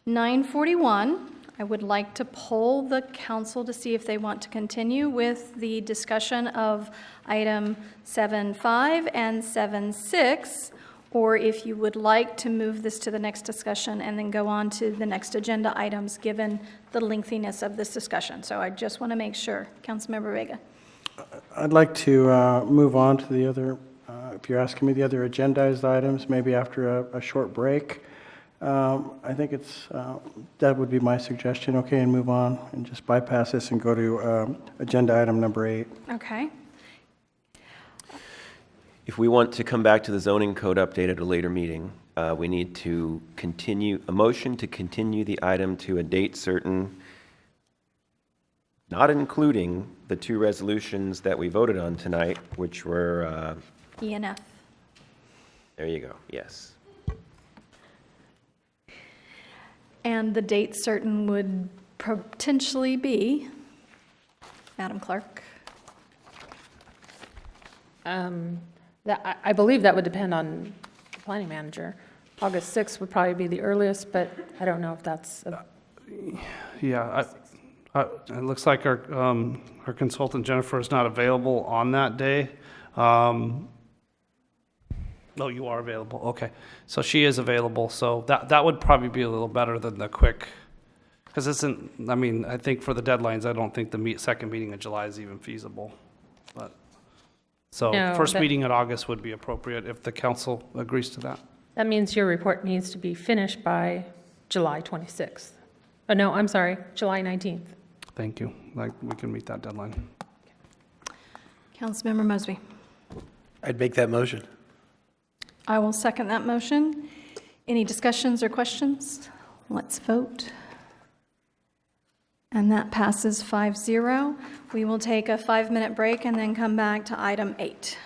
9:41. I would like to poll the council to see if they want to continue with the discussion of item 7.5 and 7.6, or if you would like to move this to the next discussion and then go on to the next agenda items, given the lengthiness of this discussion. So I just want to make sure. Councilmember Vega. I'd like to move on to the other, if you're asking me the other agendized items, maybe after a short break. I think it's, that would be my suggestion, okay, and move on and just bypass this and go to agenda item number 8. Okay. If we want to come back to the zoning code update at a later meeting, we need to continue, a motion to continue the item to a date certain, not including the 2 resolutions that we voted on tonight, which were, E and F. there you go, yes. And the date certain would potentially be, Madam Clerk. I believe that would depend on the planning manager. August 6th would probably be the earliest, but I don't know if that's. Yeah, it looks like our consultant Jennifer is not available on that day. Oh, you are available, okay. So she is available, so that would probably be a little better than the quick, because I think for the deadlines, I don't think the second meeting in July is even feasible. But so No, first that- meeting in August would be appropriate if the council agrees to that. That means your report needs to be finished by July 26th. Oh, no, I'm sorry, July 19th. Thank you, we can meet that deadline. Councilmember Mosby. I'd make that motion. I will second that motion. Any discussions or questions? Let's vote. And that passes 5-0. We will take a 5-minute break and then come back to item 8.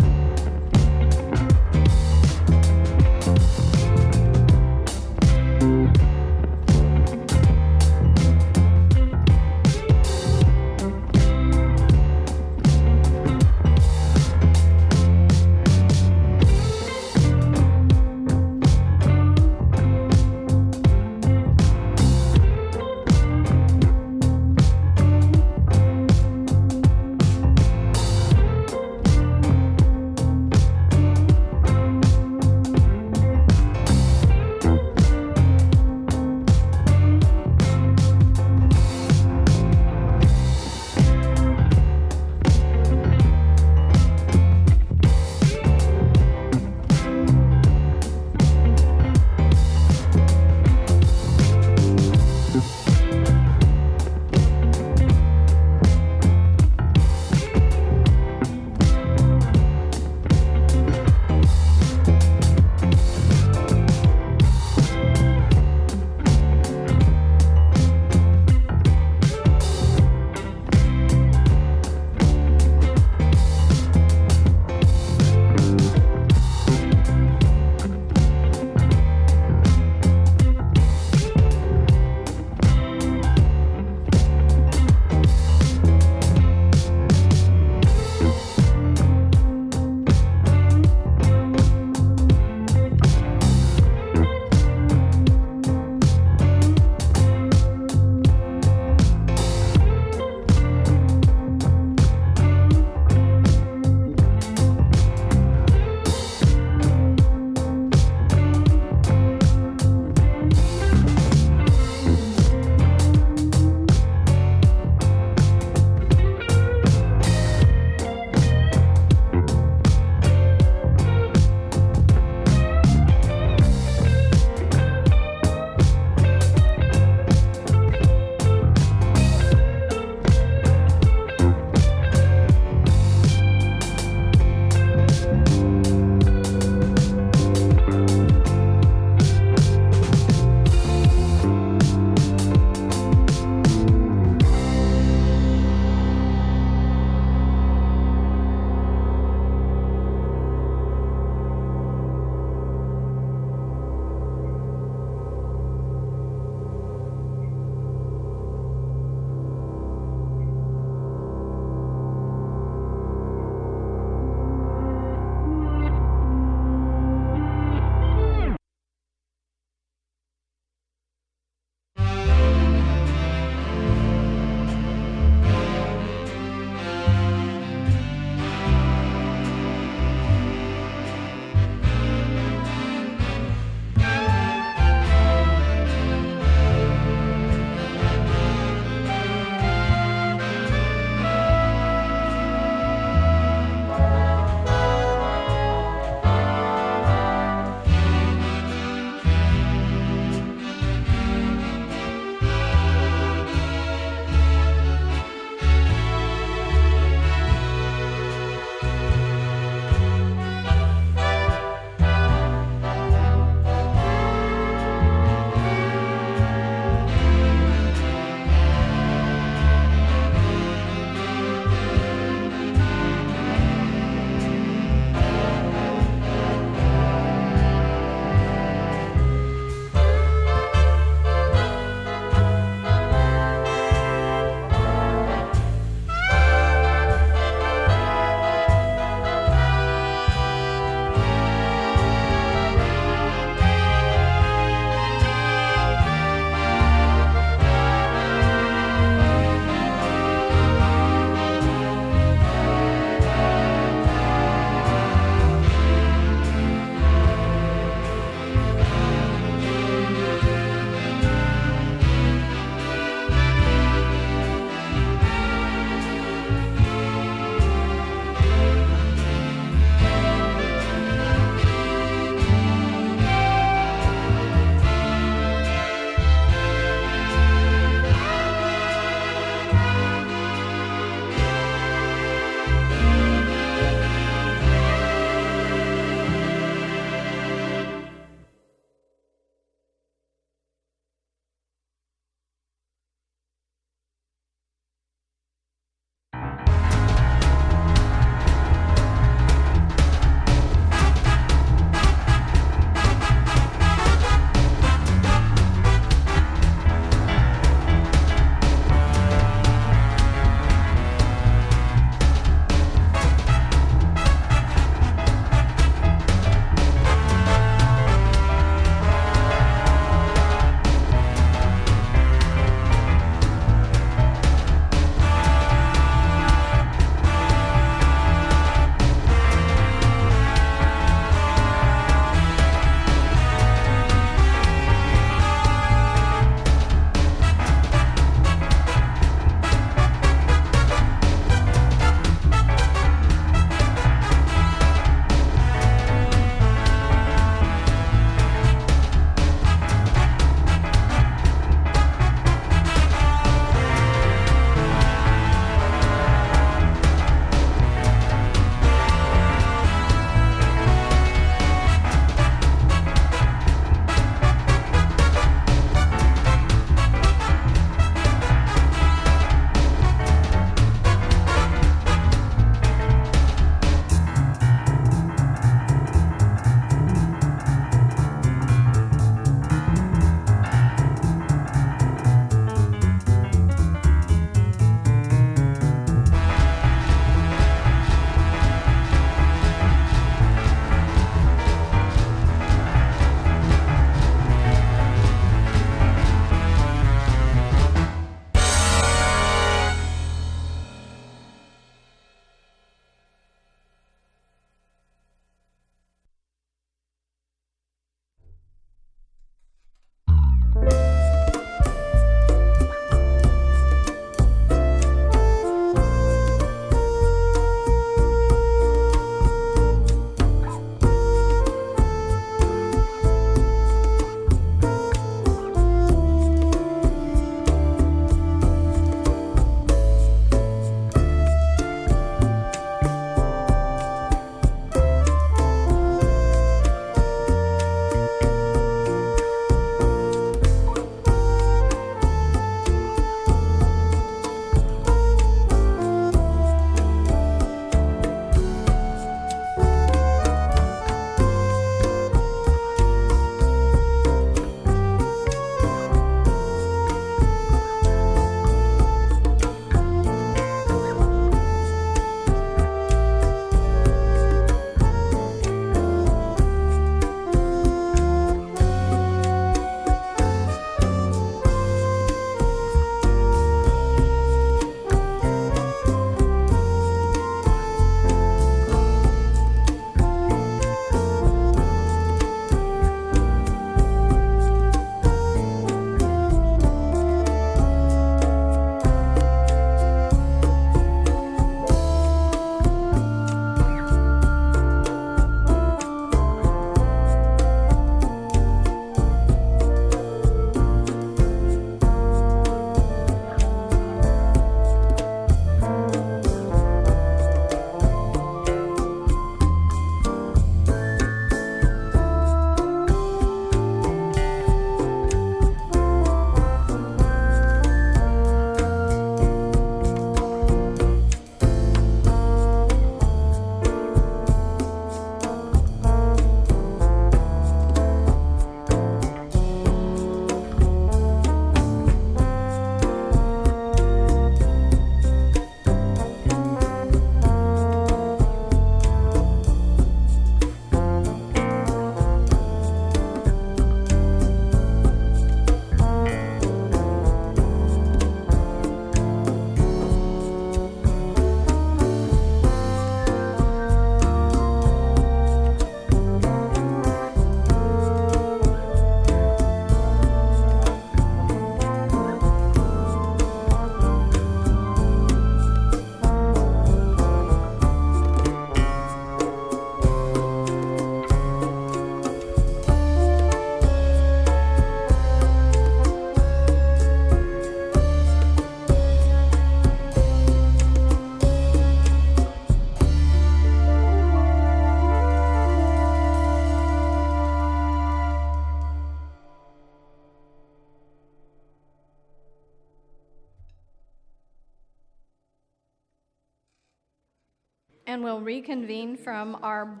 and we'll reconvene from our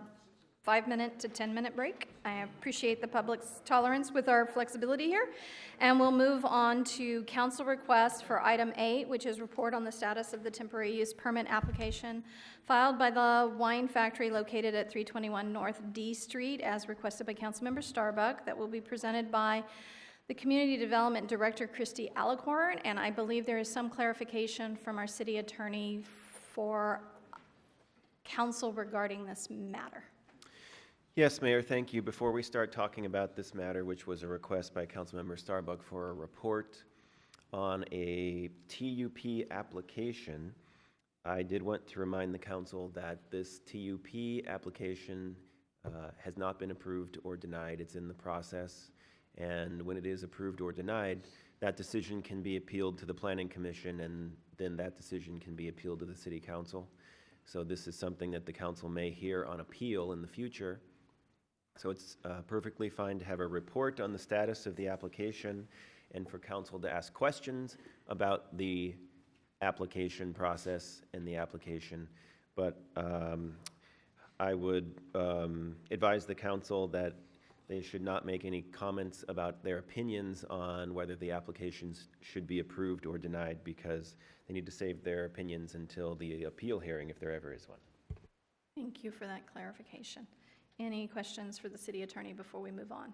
5-minute to 10-minute break. I appreciate the public's tolerance with our flexibility here. And we'll move on to council request for item 8, which is report on the status of the temporary use permit application filed by the wine factory located at 321 North D Street as requested by Councilmember Starbuck. That will be presented by the Community Development Director, Christy Alicorn, and I believe there is some clarification from our city attorney for council regarding this matter. Yes, Mayor, thank you. Before we start talking about this matter, which was a request by Councilmember Starbuck for a report on a TUP application, I did want to remind the council that this TUP application has not been approved or denied. It's in the process. And when it is approved or denied, that decision can be appealed to the Planning Commission, and then that decision can be appealed to the City Council. So this is something that the council may hear on appeal in the future. So it's perfectly fine to have a report on the status of the application and for council to ask questions about the application process and the application. But I would advise the council that they should not make any comments about their opinions on whether the applications should be approved or denied, because they need to save their opinions until the appeal hearing, if there ever is one. Thank you for that clarification. Any questions for the city attorney before we move on?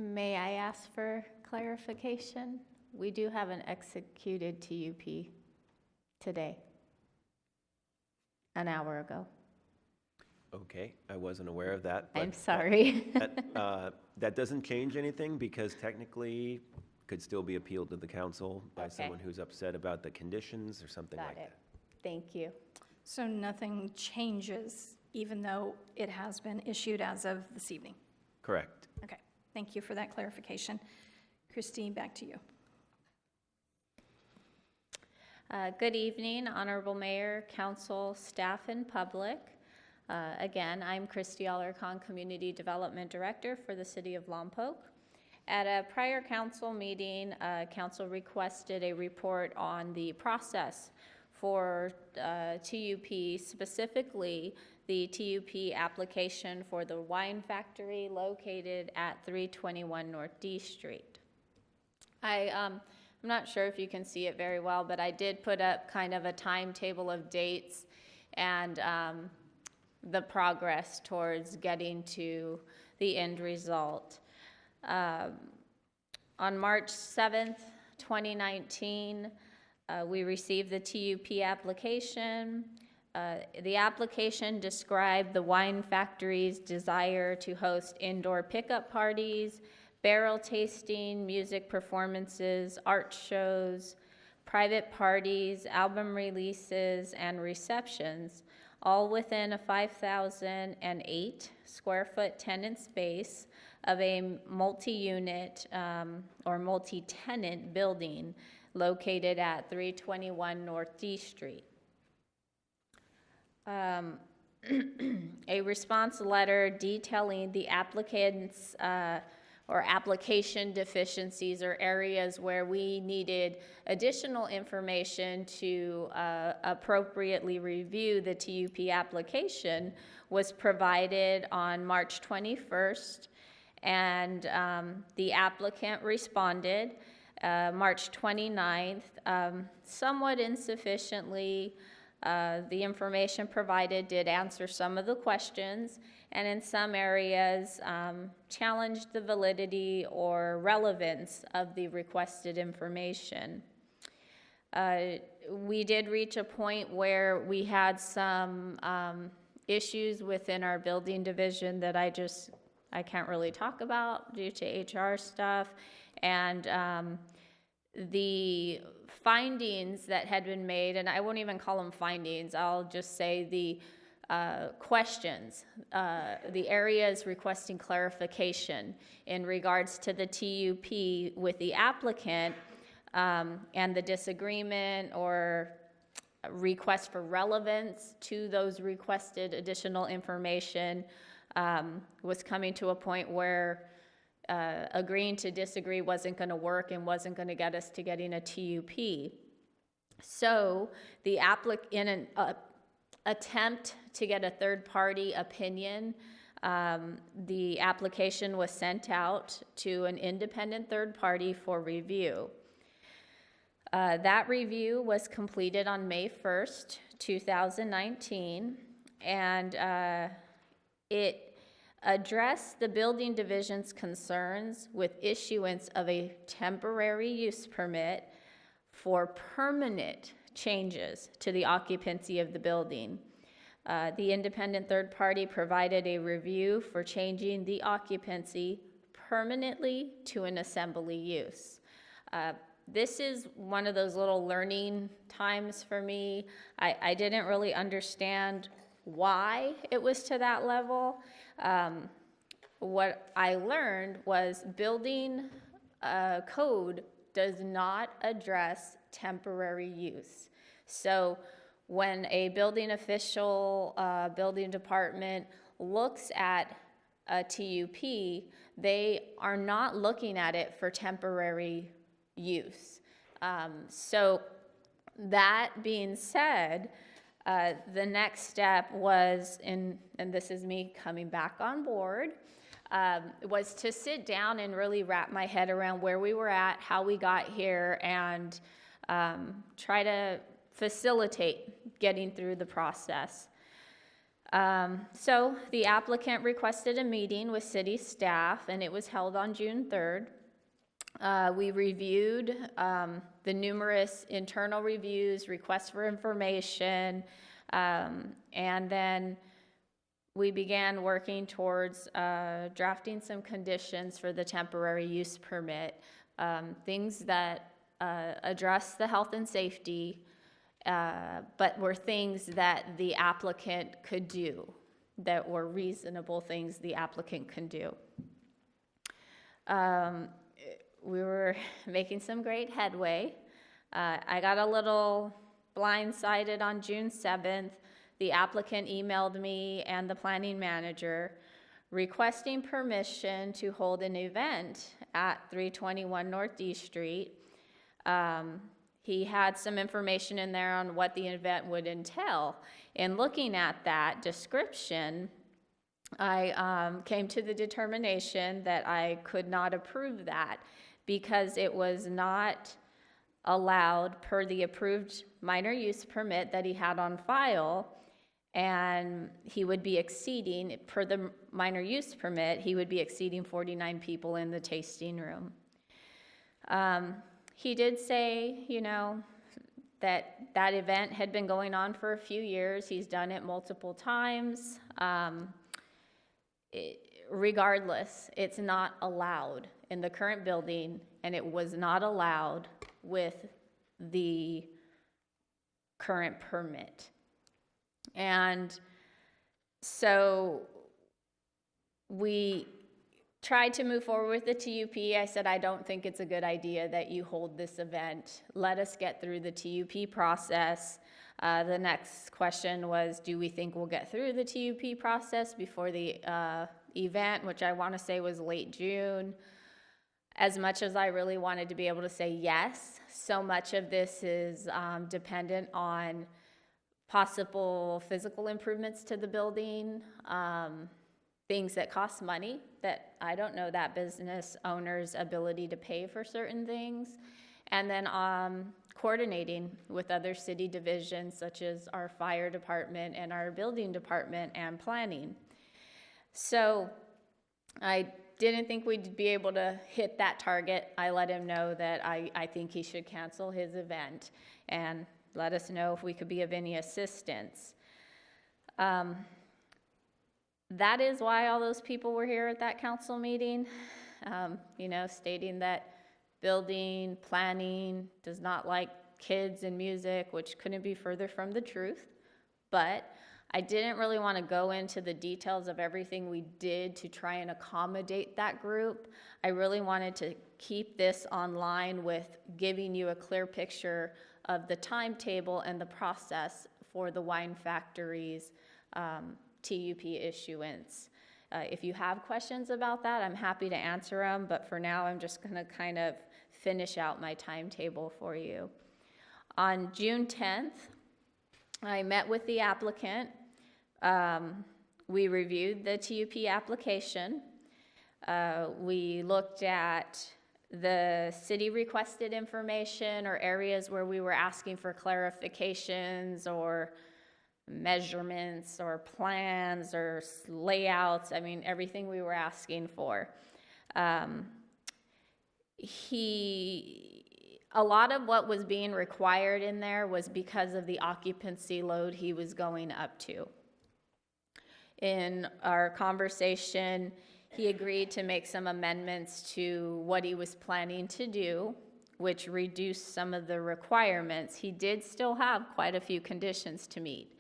May I ask for clarification? We do have an executed TUP today, an hour ago. Okay, I wasn't aware of that. I'm sorry. That doesn't change anything, because technically could still be appealed to the council by someone who's upset about the conditions or something like that. Thank you. So nothing changes, even though it has been issued as of this evening? Correct. Okay, thank you for that clarification. Christine, back to you. Good evening, Honorable Mayor, Council, staff, and public. Again, I'm Christy Alarcon, Community Development Director for the City of Lompoc. At a prior council meeting, council requested a report on the process for TUP, specifically the TUP application for the wine factory located at 321 North D Street. I'm not sure if you can see it very well, but I did put up kind of a timetable of dates and the progress towards getting to the end result. On March 7th, 2019, we received the TUP application. The application described the wine factory's desire to host indoor pickup parties, barrel tasting, music performances, art shows, private parties, album releases, and receptions, all within a 5,008 square foot tenant space of a multi-unit or multi-tenant building located at 321 North D Street. A response letter detailing the applicant's or application deficiencies or areas where we needed additional information to appropriately review the TUP application was provided on March 21st, and the applicant responded March 29th, somewhat insufficiently. The information provided did answer some of the questions, and in some areas challenged the validity or relevance of the requested information. We did reach a point where we had some issues within our building division that I can't really talk about due to HR stuff, and the findings that had been made, and I won't even call them findings, I'll just say the questions, the areas requesting clarification in regards to the TUP with the applicant and the disagreement or request for relevance to those requested additional information was coming to a point where agreeing to disagree wasn't going to work and wasn't going to get us to getting a TUP. So the attempt to get a third-party opinion. The application was sent out to an independent third party for review. That review was completed on May 1st, 2019, and it addressed the building division's concerns with issuance of a temporary use permit for permanent changes to the occupancy of the building. The independent third party provided a review for changing the occupancy permanently to an assembly use. This is one of those little learning times for me. I didn't really understand why it was to that level. What I learned was building code does not address temporary use. So when a building official, building department looks at a TUP, they are not looking at it for temporary use. So that being said, the next step was, and this is me coming back on board, was to sit down and really wrap my head around where we were at, how we got here, and try to facilitate getting through the process. So the applicant requested a meeting with city staff, and it was held on June 3rd. We reviewed the numerous internal reviews, requests for information, and then we began working towards drafting some conditions for the temporary use permit, things that address the health and safety, but were things that the applicant could do, that were reasonable things the applicant can do. We were making some great headway. I got a little blindsided on June 7th. The applicant emailed me and the planning manager requesting permission to hold an event at 321 North D Street. He had some information in there on what the event would entail. In looking at that description, I came to the determination that I could not approve that because it was not allowed per the approved minor use permit that he had on file, and he would be exceeding, per the minor use permit, he would be exceeding 49 people in the tasting room. He did say, you know, that that event had been going on for a few years. He's done it multiple times. Regardless, it's not allowed in the current building, and it was not allowed with the current permit. And so we tried to move forward with the TUP. I said, I don't think it's a good idea that you hold this event. Let us get through the TUP process. The next question was, do we think we'll get through the TUP process before the event, which I want to say was late June. As much as I really wanted to be able to say yes, so much of this is dependent on possible physical improvements to the building, things that cost money that I don't know that business owner's ability to pay for certain things, and then coordinating with other city divisions such as our fire department and our building department and planning. So I didn't think we'd be able to hit that target. I let him know that I think he should cancel his event and let us know if we could be of any assistance. That is why all those people were here at that council meeting, stating that building, planning does not like kids and music, which couldn't be further from the truth. But I didn't really want to go into the details of everything we did to try and accommodate that group. I really wanted to keep this online with giving you a clear picture of the timetable and the process for the wine factory's TUP issuance. If you have questions about that, I'm happy to answer them, but for now I'm just going to kind of finish out my timetable for you. On June 10th, I met with the applicant. We reviewed the TUP application. We looked at the city requested information or areas where we were asking for clarifications or measurements or plans or layouts. I mean, everything we were asking for. A lot of what was being required in there was because of the occupancy load he was going up to. In our conversation, he agreed to make some amendments to what he was planning to do, which reduced some of the requirements. He did still have quite a few conditions to meet.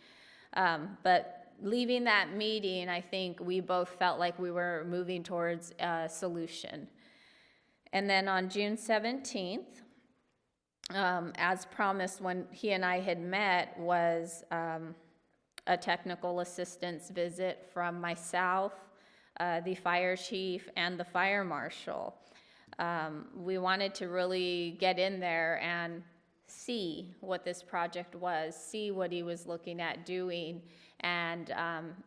But leaving that meeting, I think we both felt like we were moving towards a solution. And then on June 17th, as promised when he and I had met, was a technical assistance visit from myself, the fire chief, and the fire marshal. We wanted to really get in there and see what this project was, see what he was looking at doing, and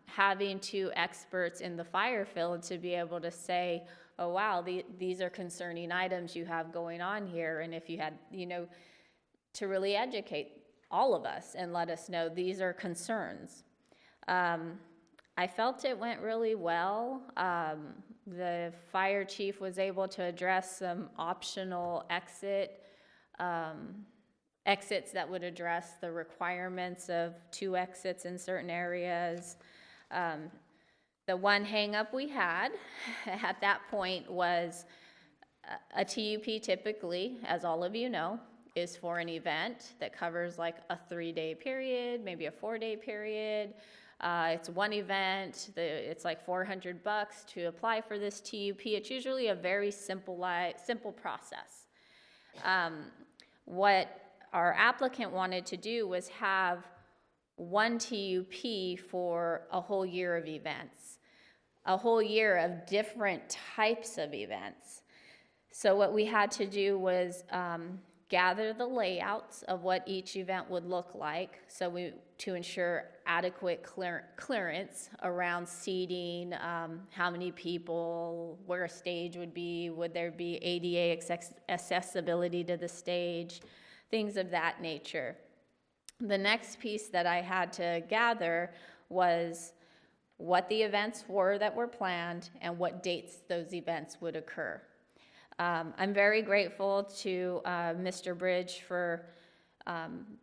having two experts in the fire field to be able to say, oh wow, these are concerning items you have going on here, and if you had, to really educate all of us and let us know these are concerns. I felt it went really well. The fire chief was able to address some optional exits that would address the requirements of 2 exits in certain areas. The one hang-up we had at that point was a TUP typically, as all of you know, is for an event that covers like a 3-day period, maybe a 4-day period. It's one event, it's like $400 to apply for this TUP. It's usually a very simple process. What our applicant wanted to do was have one TUP for a whole year of events, a whole year of different types of events. So what we had to do was gather the layouts of what each event would look like, to ensure adequate clearance around seating, how many people, where a stage would be, would there be ADA accessibility to the stage, things of that nature. The next piece that I had to gather was what the events were that were planned and what dates those events would occur. I'm very grateful to Mr. Bridge for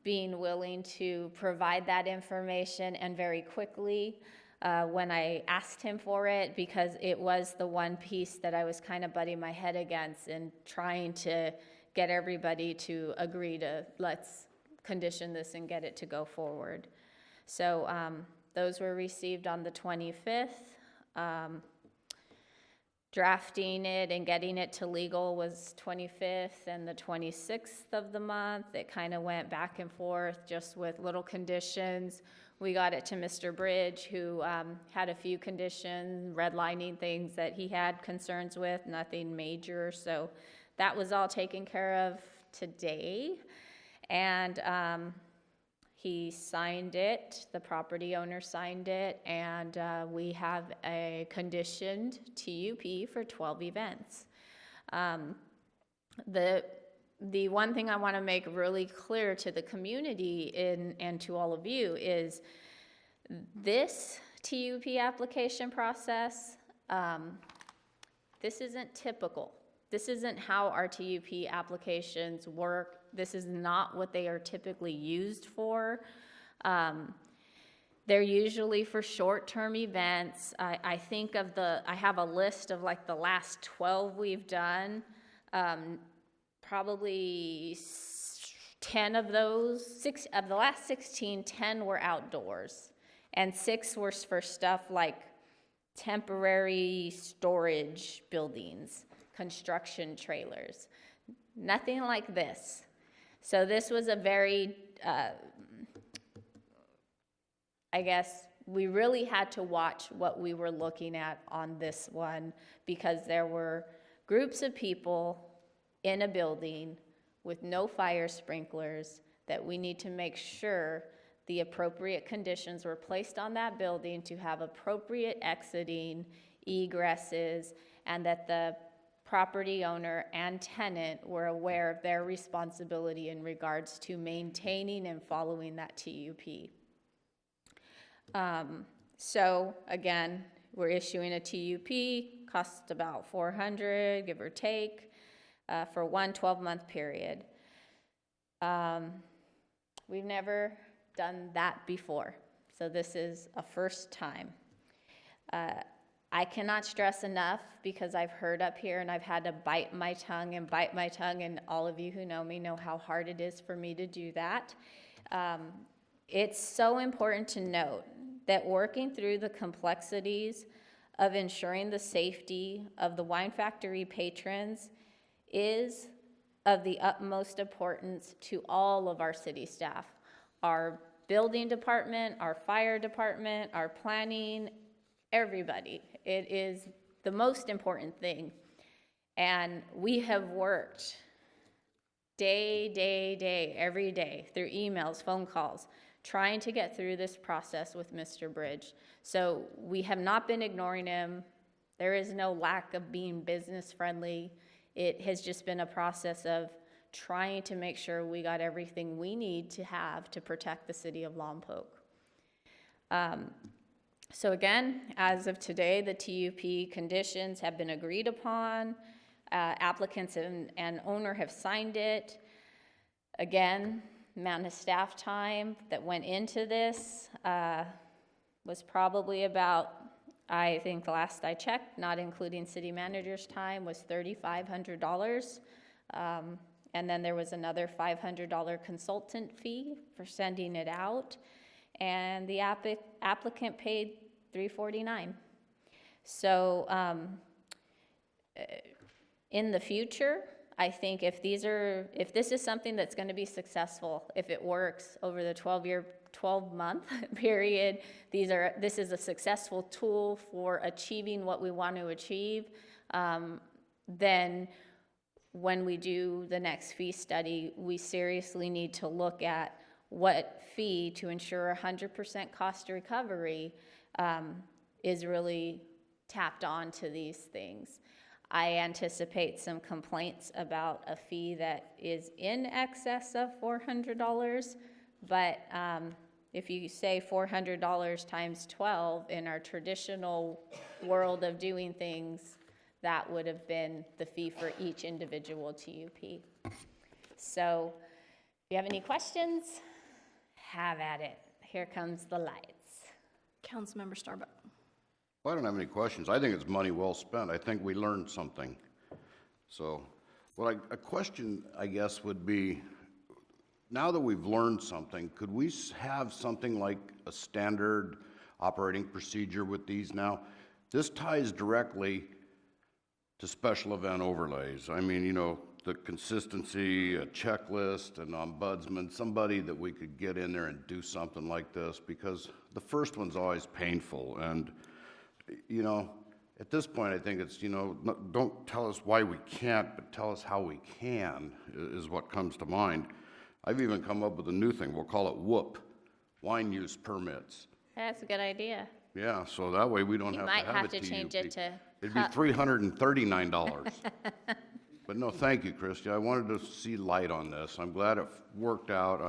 being willing to provide that information, and very quickly when I asked him for it, because it was the one piece that I was kind of butting my head against and trying to get everybody to agree to, let's condition this and get it to go forward. So those were received on the 25th. Drafting it and getting it to legal was 25th and the 26th of the month. It kind of went back and forth just with little conditions. We got it to Mr. Bridge, who had a few conditions, redlining things that he had concerns with, nothing major. So that was all taken care of today. And he signed it, the property owner signed it, and we have a conditioned TUP for 12 events. The one thing I want to make really clear to the community and to all of you is this TUP application process, this isn't typical. This isn't how our TUP applications work. This is not what they are typically used for. They're usually for short-term events. I have a list of like the last 12 we've done. Probably 10 of those, 6 of the last 16, 10 were outdoors. And 6 were for stuff like temporary storage buildings, construction trailers, nothing like this. So this was a very, I guess, we really had to watch what we were looking at on this one, because there were groups of people in a building with no fire sprinklers that we need to make sure the appropriate conditions were placed on that building to have appropriate exiting, egresses, and that the property owner and tenant were aware of their responsibility in regards to maintaining and following that TUP. So again, we're issuing a TUP, costs about $400, give or take, for one 12-month period. We've never done that before, so this is a first time. I cannot stress enough, because I've heard up here and I've had to bite my tongue, and all of you who know me know how hard it is for me to do that. It's so important to note that working through the complexities of ensuring the safety of the wine factory patrons is of the utmost importance to all of our city staff, our building department, our fire department, our planning, everybody. It is the most important thing. And we have worked day, every day, through emails, phone calls, trying to get through this process with Mr. Bridge. So we have not been ignoring him. There is no lack of being business friendly. It has just been a process of trying to make sure we got everything we need to have to protect the city of Lompoc. So again, as of today, the TUP conditions have been agreed upon. Applicants and owner have signed it. Again, amount of staff time that went into this was probably about, I think the last I checked, not including city manager's time, was $3,500. And then there was another $500 consultant fee for sending it out. And the applicant paid $349. So in the future, I think if this is something that's going to be successful, if it works over the 12-month period, this is a successful tool for achieving what we want to achieve, then when we do the next fee study, we seriously need to look at what fee to ensure 100% cost recovery is really tapped on to these things. I anticipate some complaints about a fee that is in excess of $400, but if you say $400 times 12 in our traditional world of doing things, that would have been the fee for each individual TUP. So if you have any questions, have at it. Here comes the lights. Councilmember Starbuck. Well, I don't have any questions. I think it's money well spent. I think we learned something. So, a question, I guess, would be, now that we've learned something, could we have something like a standard operating procedure with these now? This ties directly to special event overlays. I mean, the consistency, a checklist, an ombudsman, somebody that we could get in there and do something like this, because the first one's always painful. And, at this point, I think it's, don't tell us why we can't, but tell us how we can, is what comes to mind. I've even come up with a new thing. We'll call it WHOOP, wine use permits. That's a good idea. Yeah, so that way we don't have to have a TUP. You might have to change it to... It'd be $339. But no, thank you, Christy. I wanted to see light on this. I'm glad it worked out.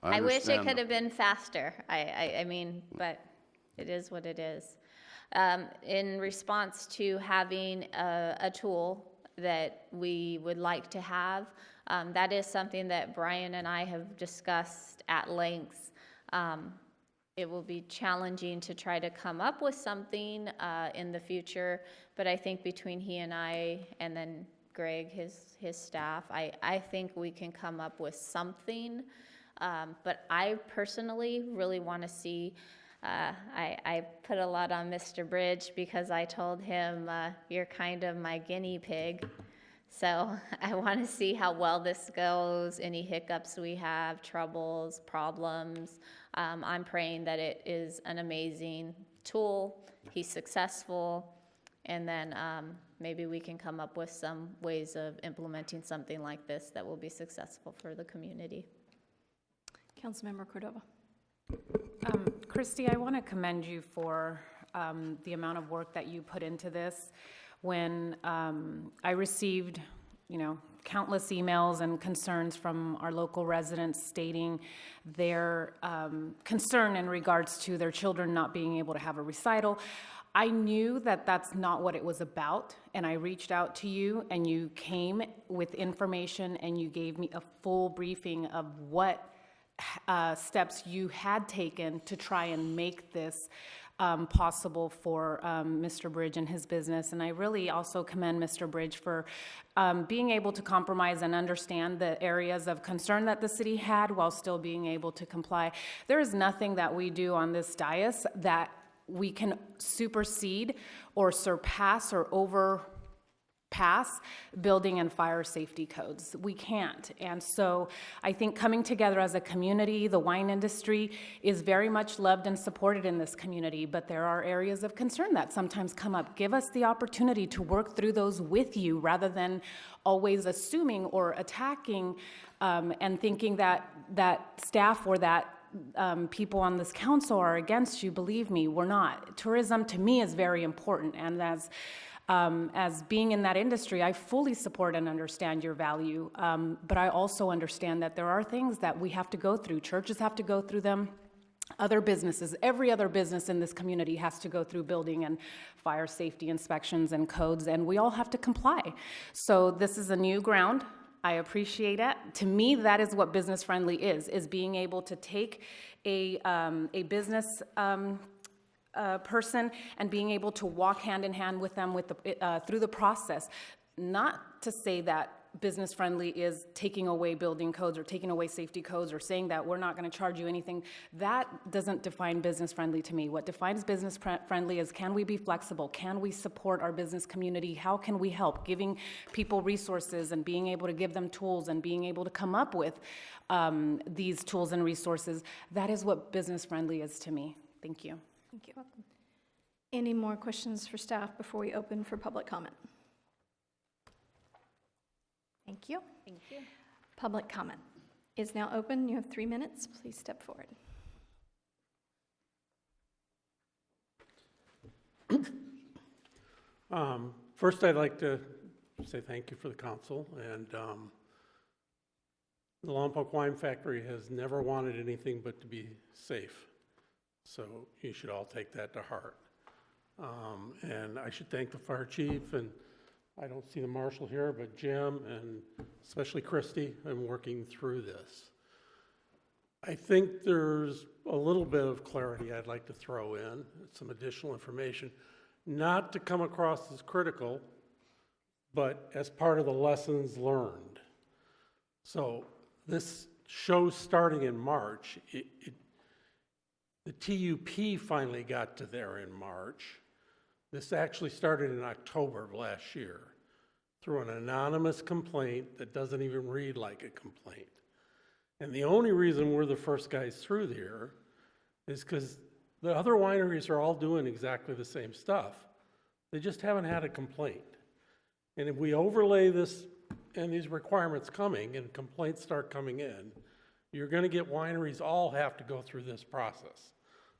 I wish it could have been faster. I mean, but it is what it is. In response to having a tool that we would like to have, that is something that Brian and I have discussed at length. It will be challenging to try to come up with something in the future, but I think between he and I, and then Greg, his staff, I think we can come up with something. But I personally really want to see, I put a lot on Mr. Bridge because I told him, you're kind of my guinea pig. So I want to see how well this goes, any hiccups we have, troubles, problems. I'm praying that it is an amazing tool, he's successful, and then maybe we can come up with some ways of implementing something like this that will be successful for the community. Councilmember Cordova. Christy, I want to commend you for the amount of work that you put into this. When I received, countless emails and concerns from our local residents stating their concern in regards to their children not being able to have a recital, I knew that that's not what it was about, and I reached out to you, and you came with information, and you gave me a full briefing of what steps you had taken to try and make this possible for Mr. Bridge and his business. And I really also commend Mr. Bridge for being able to compromise and understand the areas of concern that the city had while still being able to comply. There is nothing that we do on this dais that we can supersede or surpass or overpass building and fire safety codes. We can't. And so I think coming together as a community, the wine industry is very much loved and supported in this community, but there are areas of concern that sometimes come up. Give us the opportunity to work through those with you rather than always assuming or attacking and thinking that staff or that people on this council are against you. Believe me, we're not. Tourism to me is very important, and as being in that industry, I fully support and understand your value, but I also understand that there are things that we have to go through. Churches have to go through them. Other businesses, every other business in this community has to go through building and fire safety inspections and codes, and we all have to comply. So this is a new ground. I appreciate it. To me, that is what business friendly is being able to take a business person and being able to walk hand in hand with them through the process. Not to say that business friendly is taking away building codes or taking away safety codes or saying that we're not going to charge you anything. That doesn't define business friendly to me. What defines business friendly is, can we be flexible? Can we support our business community? How can we help? Giving people resources and being able to give them tools and being able to come up with these tools and resources. That is what business friendly is to me. Thank you. Thank you. Any more questions for staff before we open for public comment? Thank you. Thank you. Public comment is now open. You have 3 minutes. Please step forward. First, I'd like to say thank you for the council. And the Lompoc Wine Factory has never wanted anything but to be safe. So you should all take that to heart. And I should thank the fire chief, and I don't see the marshal here, but Jim and especially Christy, I'm working through this. I think there's a little bit of clarity I'd like to throw in, some additional information, not to come across as critical, but as part of the lessons learned. So this show's starting in March. The TUP finally got to there in March. This actually started in October of last year through an anonymous complaint that doesn't even read like a complaint. And the only reason we're the first guys through there is because the other wineries are all doing exactly the same stuff. They just haven't had a complaint. And if we overlay this and these requirements coming and complaints start coming in, you're going to get wineries all have to go through this process.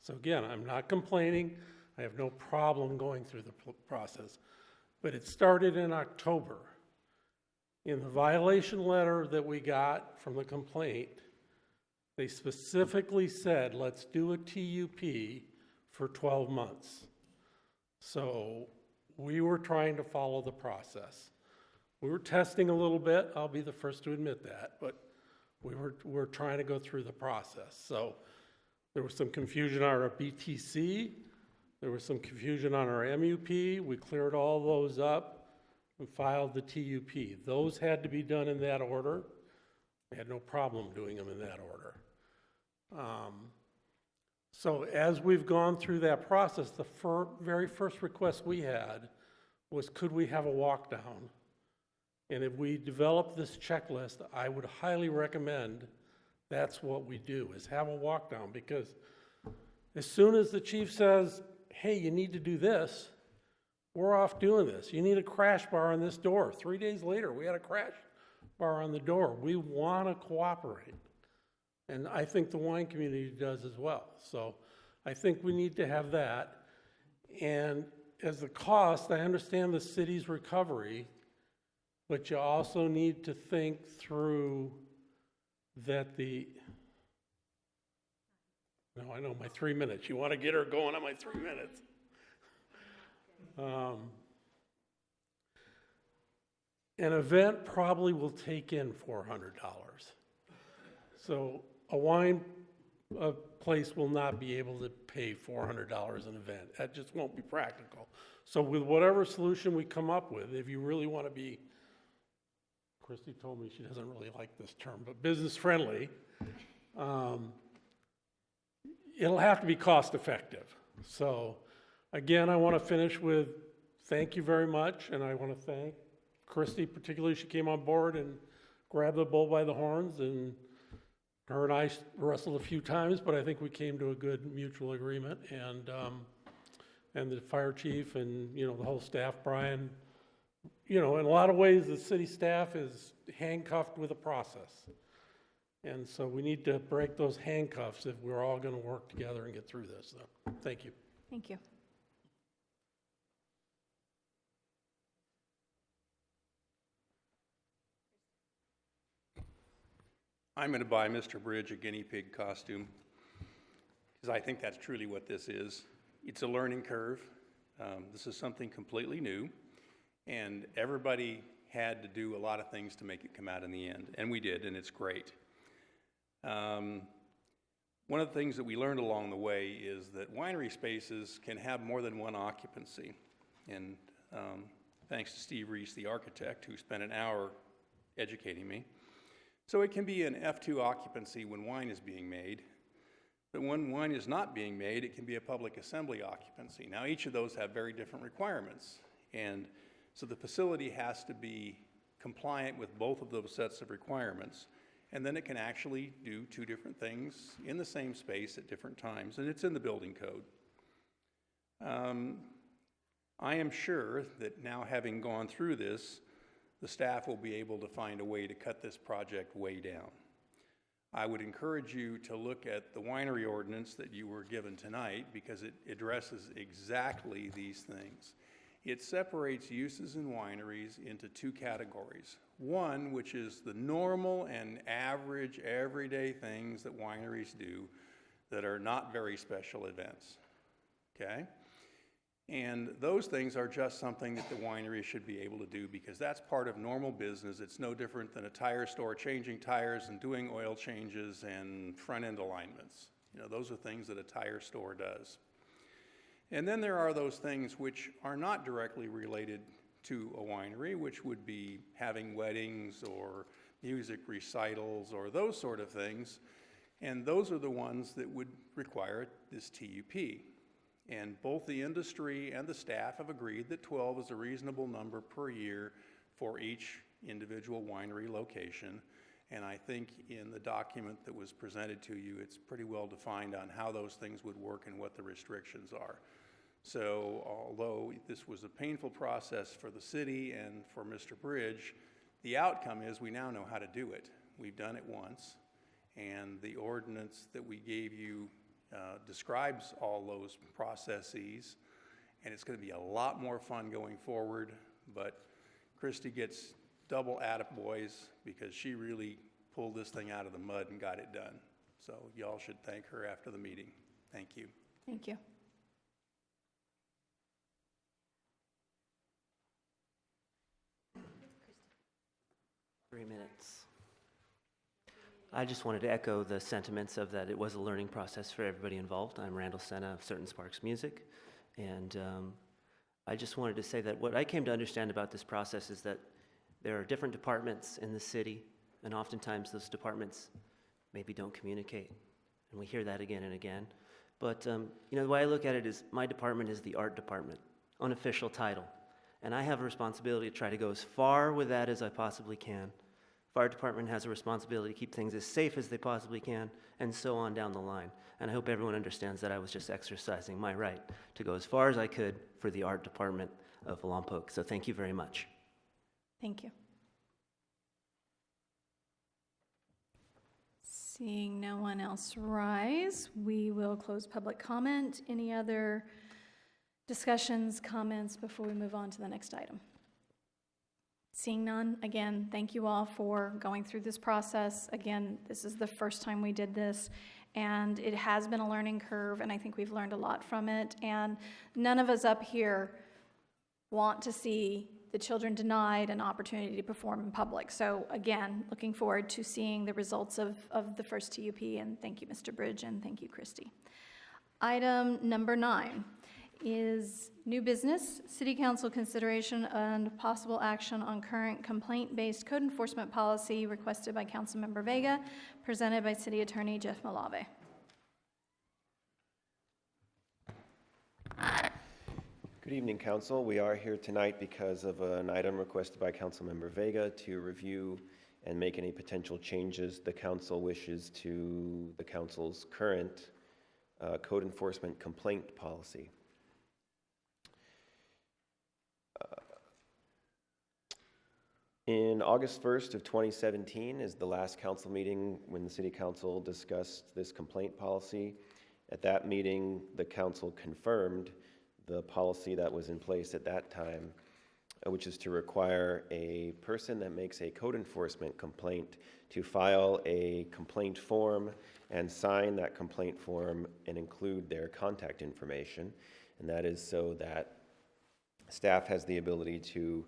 So again, I'm not complaining. I have no problem going through the process. But it started in October. In the violation letter that we got from the complaint, they specifically said, let's do a TUP for 12 months. So we were trying to follow the process. We were testing a little bit. I'll be the first to admit that. But we were trying to go through the process. So there was some confusion on our BTC. There was some confusion on our MUP. We cleared all those up and filed the TUP. Those had to be done in that order. We had no problem doing them in that order. So as we've gone through that process, the very first request we had was, could we have a walk down? And if we develop this checklist, I would highly recommend that's what we do, is have a walk down, because as soon as the chief says, hey, you need to do this, we're off doing this. You need a crash bar on this door. 3 days later, we had a crash bar on the door. We want to cooperate. And I think the wine community does as well. So I think we need to have that. And as the cost, I understand the city's recovery, but you also need to think through that no, I know my 3 minutes. You want to get her going on my 3 minutes. An event probably will take in $400. So a wine place will not be able to pay $400 an event. That just won't be practical. So with whatever solution we come up with, if you really want to be, Christy told me she doesn't really like this term, but business friendly, it'll have to be cost effective. So again, I want to finish with thank you very much, and I want to thank Christy, particularly. She came on board and grabbed the bull by the horns, and her and I wrestled a few times, but I think we came to a good mutual agreement. And the fire chief and, the whole staff, Brian, in a lot of ways, the city staff is handcuffed with a process. And so we need to break those handcuffs if we're all going to work together and get through this. So, thank you. Thank you. I'm going to buy Mr. Bridge a guinea pig costume because I think that's truly what this is. It's a learning curve. This is something completely new, and everybody had to do a lot of things to make it come out in the end, and we did, and it's great. One of the things that we learned along the way is that winery spaces can have more than one occupancy, and thanks to Steve Reese, the architect, who spent an hour educating me. So it can be an F2 occupancy when wine is being made, but when wine is not being made, it can be a public assembly occupancy. Now, each of those have very different requirements, and so the facility has to be compliant with both of those sets of requirements, and then it can actually do two different things in the same space at different times, and it's in the building code. I am sure that now, having gone through this, the staff will be able to find a way to cut this project way down. I would encourage you to look at the winery ordinance that you were given tonight, because it addresses exactly these things. It separates uses in wineries into two categories. One, which is the normal and average everyday things that wineries do that are not very special events, okay? And those things are just something that the winery should be able to do, because that's part of normal business. It's no different than a tire store changing tires and doing oil changes and front-end alignments. Those are things that a tire store does. And then there are those things which are not directly related to a winery, which would be having weddings or music recitals or those sort of things. And those are the ones that would require this TUP. And both the industry and the staff have agreed that 12 is a reasonable number per year for each individual winery location. And I think in the document that was presented to you, it's pretty well defined on how those things would work and what the restrictions are. So although this was a painful process for the city and for Mr. Bridge, the outcome is we now know how to do it. We've done it once, and the ordinance that we gave you describes all those processes, and it's going to be a lot more fun going forward. But Christy gets double attaboys because she really pulled this thing out of the mud and got it done. So y'all should thank her after the meeting. Thank you. Thank you. Three minutes. I just wanted to echo the sentiments of that it was a learning process for everybody involved. I'm Randall Senna of Certain Sparks Music, and I just wanted to say that what I came to understand about this process is that there are different departments in the city, and oftentimes those departments maybe don't communicate, and we hear that again and again. But the way I look at it is my department is the art department, unofficial title, and I have a responsibility to try to go as far with that as I possibly can. Fire department has a responsibility to keep things as safe as they possibly can, and so on down the line. And I hope everyone understands that I was just exercising my right to go as far as I could for the art department of Lompoc. So thank you very much. Thank you. Seeing no one else rise, we will close public comment. Any other discussions, comments before we move on to the next item? Seeing none, again, thank you all for going through this process. Again, this is the first time we did this, and it has been a learning curve, and I think we've learned a lot from it. And none of us up here want to see the children denied an opportunity to perform in public. So again, looking forward to seeing the results of the first TUP, and thank you, Mr. Bridge, and thank you, Christy. Item number 9 is new business, City Council consideration and possible action on current complaint-based code enforcement policy requested by Councilmember Vega, presented by City Attorney Jeff Malave. Good evening, Council. We are here tonight because of an item requested by Councilmember Vega to review and make any potential changes the Council wishes to the Council's current code enforcement complaint policy. In August 1st of 2017 is the last council meeting when the City Council discussed this complaint policy. At that meeting, the council confirmed the policy that was in place at that time, which is to require a person that makes a code enforcement complaint to file a complaint form and sign that complaint form and include their contact information. And that is so that staff has the ability to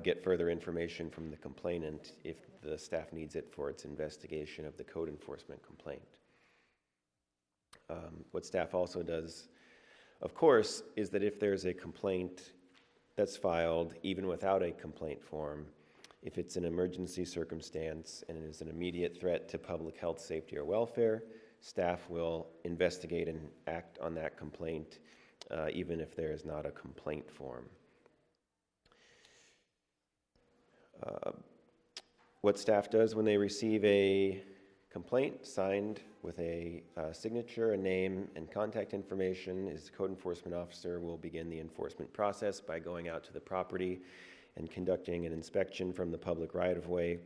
get further information from the complainant if the staff needs it for its investigation of the code enforcement complaint. What staff also does, of course, is that if there's a complaint that's filed, even without a complaint form, if it's an emergency circumstance and it is an immediate threat to public health, safety, or welfare, staff will investigate and act on that complaint, even if there is not a complaint form. What staff does when they receive a complaint signed with a signature, a name, and contact information is the code enforcement officer will begin the enforcement process by going out to the property and conducting an inspection from the public right-of-way.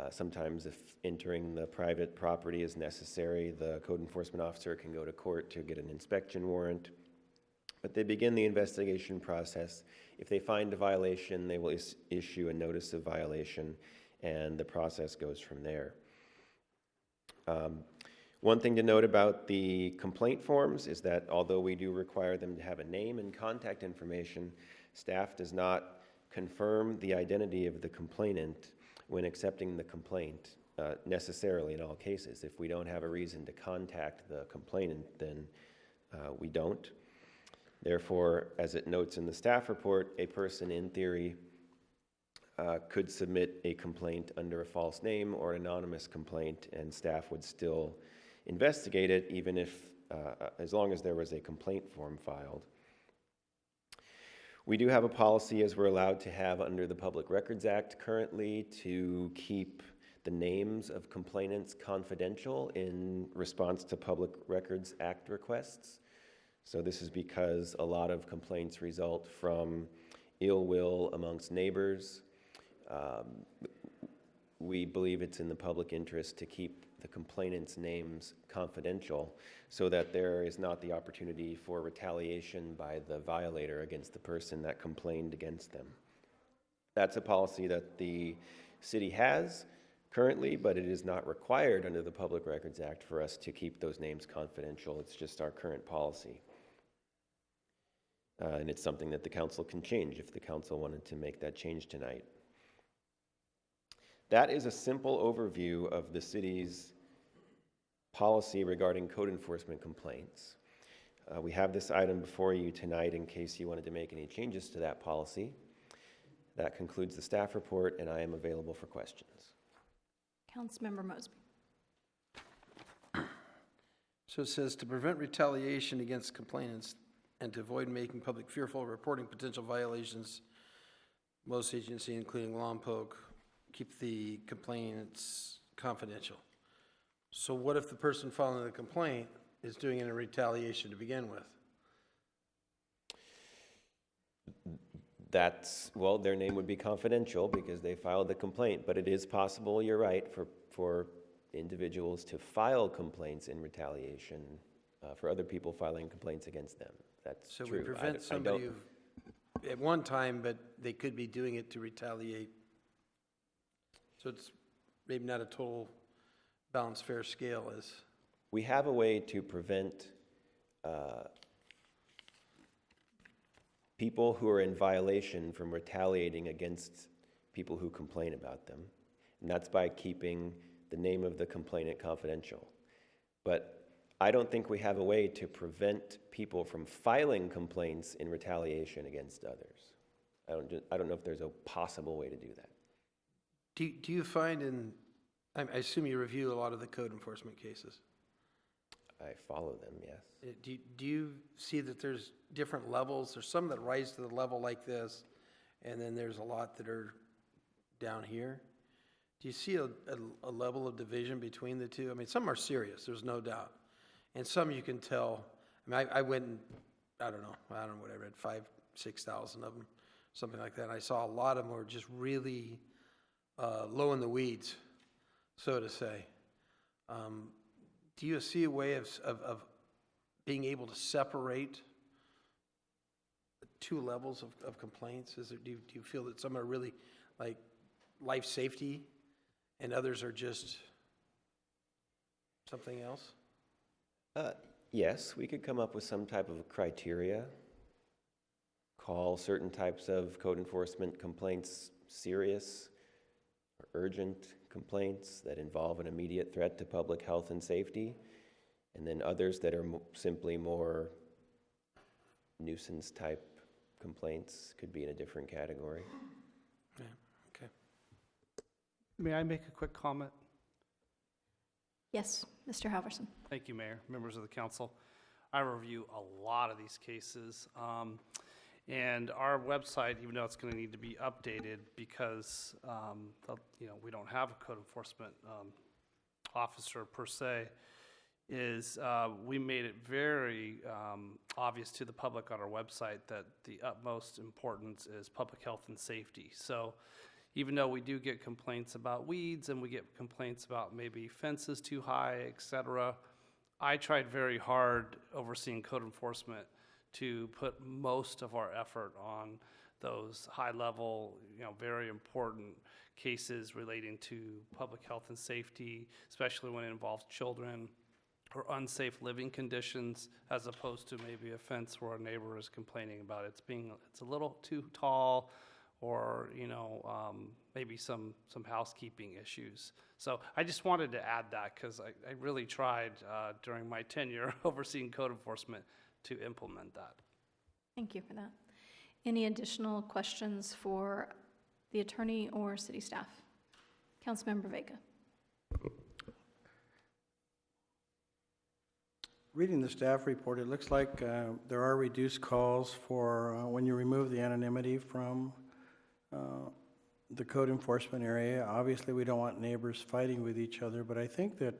Sometimes if entering the private property is necessary, the code enforcement officer can go to court to get an inspection warrant. But they begin the investigation process. If they find a violation, they will issue a notice of violation, and the process goes from there. One thing to note about the complaint forms is that although we do require them to have a name and contact information, staff does not confirm the identity of the complainant when accepting the complaint, necessarily in all cases. If we don't have a reason to contact the complainant, then we don't. Therefore, as it notes in the staff report, a person in theory could submit a complaint under a false name or an anonymous complaint, and staff would still investigate it, even if, as long as there was a complaint form filed. We do have a policy, as we're allowed to have under the Public Records Act currently, to keep the names of complainants confidential in response to Public Records Act requests. So this is because a lot of complaints result from ill will amongst neighbors. We believe it's in the public interest to keep the complainants' names confidential so that there is not the opportunity for retaliation by the violator against the person that complained against them. That's a policy that the city has currently, but it is not required under the Public Records Act for us to keep those names confidential. It's just our current policy. And it's something that the council can change if the council wanted to make that change tonight. That is a simple overview of the city's policy regarding code enforcement complaints. We have this item before you tonight in case you wanted to make any changes to that policy. That concludes the staff report, and I am available for questions. Councilmember Mosby. So it says, to prevent retaliation against complainants and to avoid making public fearful of reporting potential violations, most agencies, including Lompoc, keep the complainants confidential. So what if the person filing the complaint is doing it in retaliation to begin with? Well, their name would be confidential because they filed the complaint, but it is possible, you're right, for individuals to file complaints in retaliation for other people filing complaints against them. That's So true. we prevent somebody who, at one time, but they could be doing it to retaliate. So it's maybe not a total balanced fair scale as. We have a way to prevent people who are in violation from retaliating against people who complain about them, and that's by keeping the name of the complainant confidential. But I don't think we have a way to prevent people from filing complaints in retaliation against others. I don't know if there's a possible way to do that. Do you find I assume you review a lot of the code enforcement cases? I follow them, yes. Do you see that there's different levels? There's some that rise to the level like this, and then there's a lot that are down here. Do you see a level of division between the two? I mean, some are serious, there's no doubt. And some you can tell, I mean, I went and, I don't know what I read, 5,000, 6,000 of them, something like that. And I saw a lot of them were just really low in the weeds, so to say. Do you see a way of being able to separate the two levels of complaints? Do you feel that some are really like life safety and others are just something else? Yes, we could come up with some type of criteria, call certain types of code enforcement complaints serious or urgent complaints that involve an immediate threat to public health and safety, and then others that are simply more nuisance type complaints could be in a different category. Yeah, okay. May I make a quick comment? Yes, Mr. Halverson. Thank you, Mayor, members of the council. I review a lot of these cases. And our website, even though it's going to need to be updated because, we don't have a code enforcement officer per se, is we made it very obvious to the public on our website that the utmost importance is public health and safety. So even though we do get complaints about weeds and we get complaints about maybe fences too high, et cetera, I tried very hard overseeing code enforcement to put most of our effort on those high-level, very important cases relating to public health and safety, especially when it involves children or unsafe living conditions, as opposed to maybe a fence where a neighbor is complaining about it's a little too tall, or maybe some housekeeping issues. So I just wanted to add that because I really tried during my tenure overseeing code enforcement to implement that. Thank you for that. Any additional questions for the attorney or city staff? Councilmember Vega. Reading the staff report, it looks like there are reduced calls for when you remove the anonymity from the code enforcement area. Obviously, we don't want neighbors fighting with each other, but I think that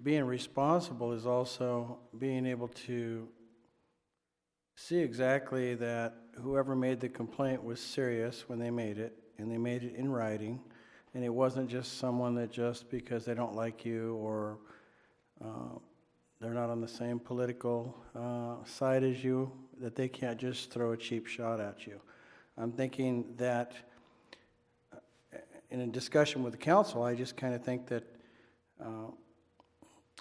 being responsible is also being able to see exactly that whoever made the complaint was serious when they made it, and they made it in writing, and it wasn't just someone that just because they don't like you or they're not on the same political side as you, that they can't just throw a cheap shot at you. I'm thinking that in a discussion with the council, I just kind of think that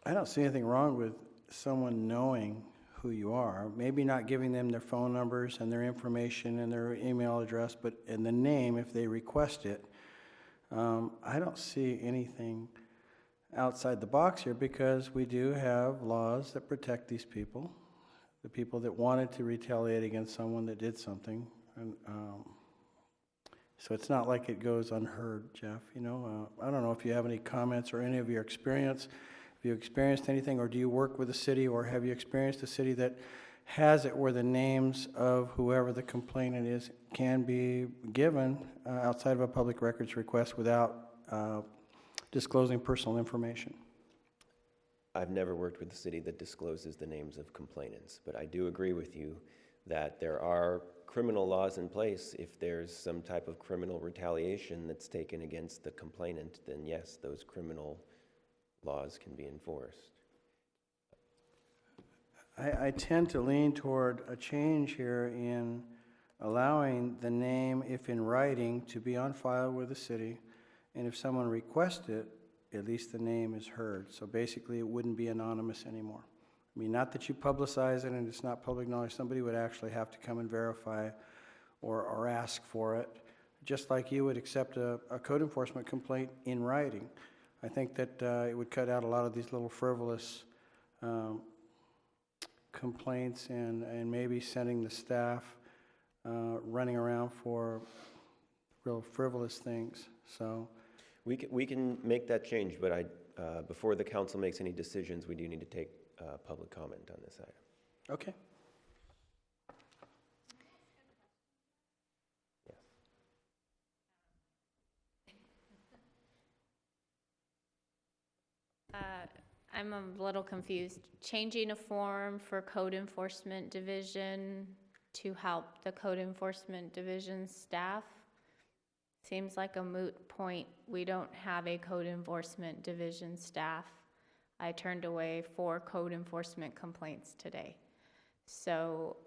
I don't see anything wrong with someone knowing who you are, maybe not giving them their phone numbers and their information and their email address, but in the name if they request it. I don't see anything outside the box here because we do have laws that protect these people, the people that wanted to retaliate against someone that did something. And so it's not like it goes unheard, Jeff. I don't know if you have any comments or any of your experience. Have you experienced anything, or do you work with a city, or have you experienced a city that has it where the names of whoever the complainant is can be given outside of a public records request without disclosing personal information? I've never worked with a city that discloses the names of complainants, but I do agree with you that there are criminal laws in place. If there's some type of criminal retaliation that's taken against the complainant, then yes, those criminal laws can be enforced. I tend to lean toward a change here in allowing the name, if in writing, to be on file with the city, and if someone requests it, at least the name is heard. So basically, it wouldn't be anonymous anymore. I mean, not that you publicize it and it's not public knowledge. Somebody would actually have to come and verify or ask for it, just like you would accept a code enforcement complaint in writing. I think that it would cut out a lot of these little frivolous complaints and maybe sending the staff running around for real frivolous things. So we can make that change, but before the council makes any decisions, we do need to take public comment on this item. Okay. I'm a little confused. Changing a form for Code Enforcement Division to help the Code Enforcement Division staff seems like a moot point. We don't have a Code Enforcement Division staff. I turned away 4 code enforcement complaints today. So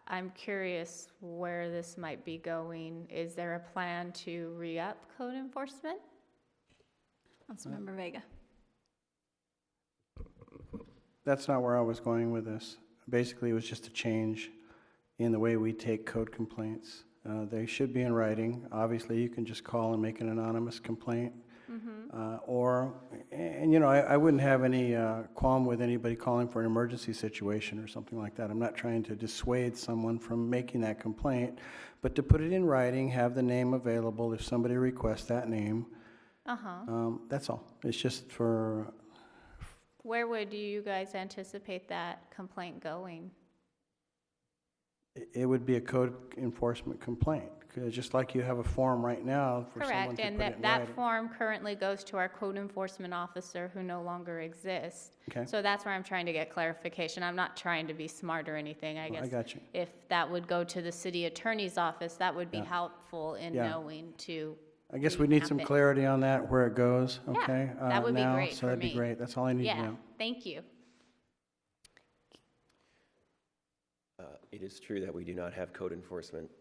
I'm curious where this might be going. Is there a plan to re-up code enforcement? Councilmember Vega. That's not where I was going with this. Basically, it was just a change in the way we take code complaints. They should be in writing. Obviously, you can just call and make an anonymous complaint. And you know, I wouldn't have any qualm with anybody calling for an emergency situation or something like that. I'm not trying to dissuade someone from making that complaint, but to put it in writing, have the name available if somebody requests that name. That's all. It's just for... Where would you guys anticipate that complaint going? It would be a code enforcement complaint, 'cause just like you have a form right now for someone Correct, to put and it in that writing. form currently goes to our code enforcement officer who no longer exists. Okay. So that's where I'm trying to get clarification. I'm not trying to be smart or anything, I guess. I got you. If that would go to the city attorney's office, that would be Yeah. helpful in Yeah. knowing to. I guess we need some happen. clarity on that, where it goes, okay? Yeah, that would be now, great so for that'd me. be great. That's all I need to Yeah, know. thank you. It is true that we do not have code enforcement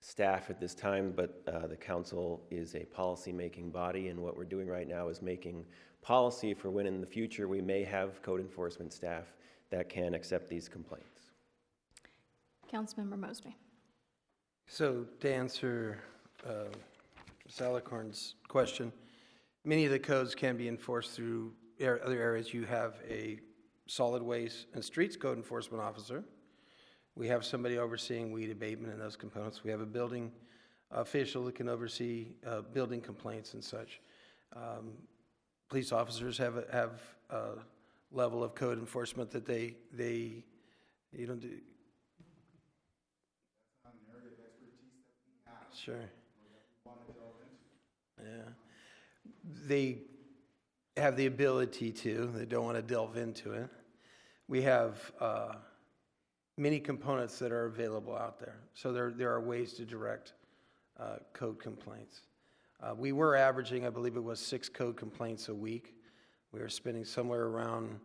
staff at this time, but the council is a policy-making body, and what we're doing right now is making policy for when in the future we may have code enforcement staff that can accept these complaints. Councilmember Mosby. So to answer Ms. Alicorn's question, many of the codes can be enforced through other areas. You have a solid waste and streets code enforcement officer. We have somebody overseeing weed abatement and those components. We have a building official that can oversee building complaints and such. Police officers have a level of code enforcement that they you know, do. That's not an area of expertise that we have. Sure. Want to delve into. Yeah. They have the ability to, they don't want to delve into it. We have many components that are available out there. So there are ways to direct code complaints. We were averaging, I believe it was 6 code complaints a week. We were spending somewhere around,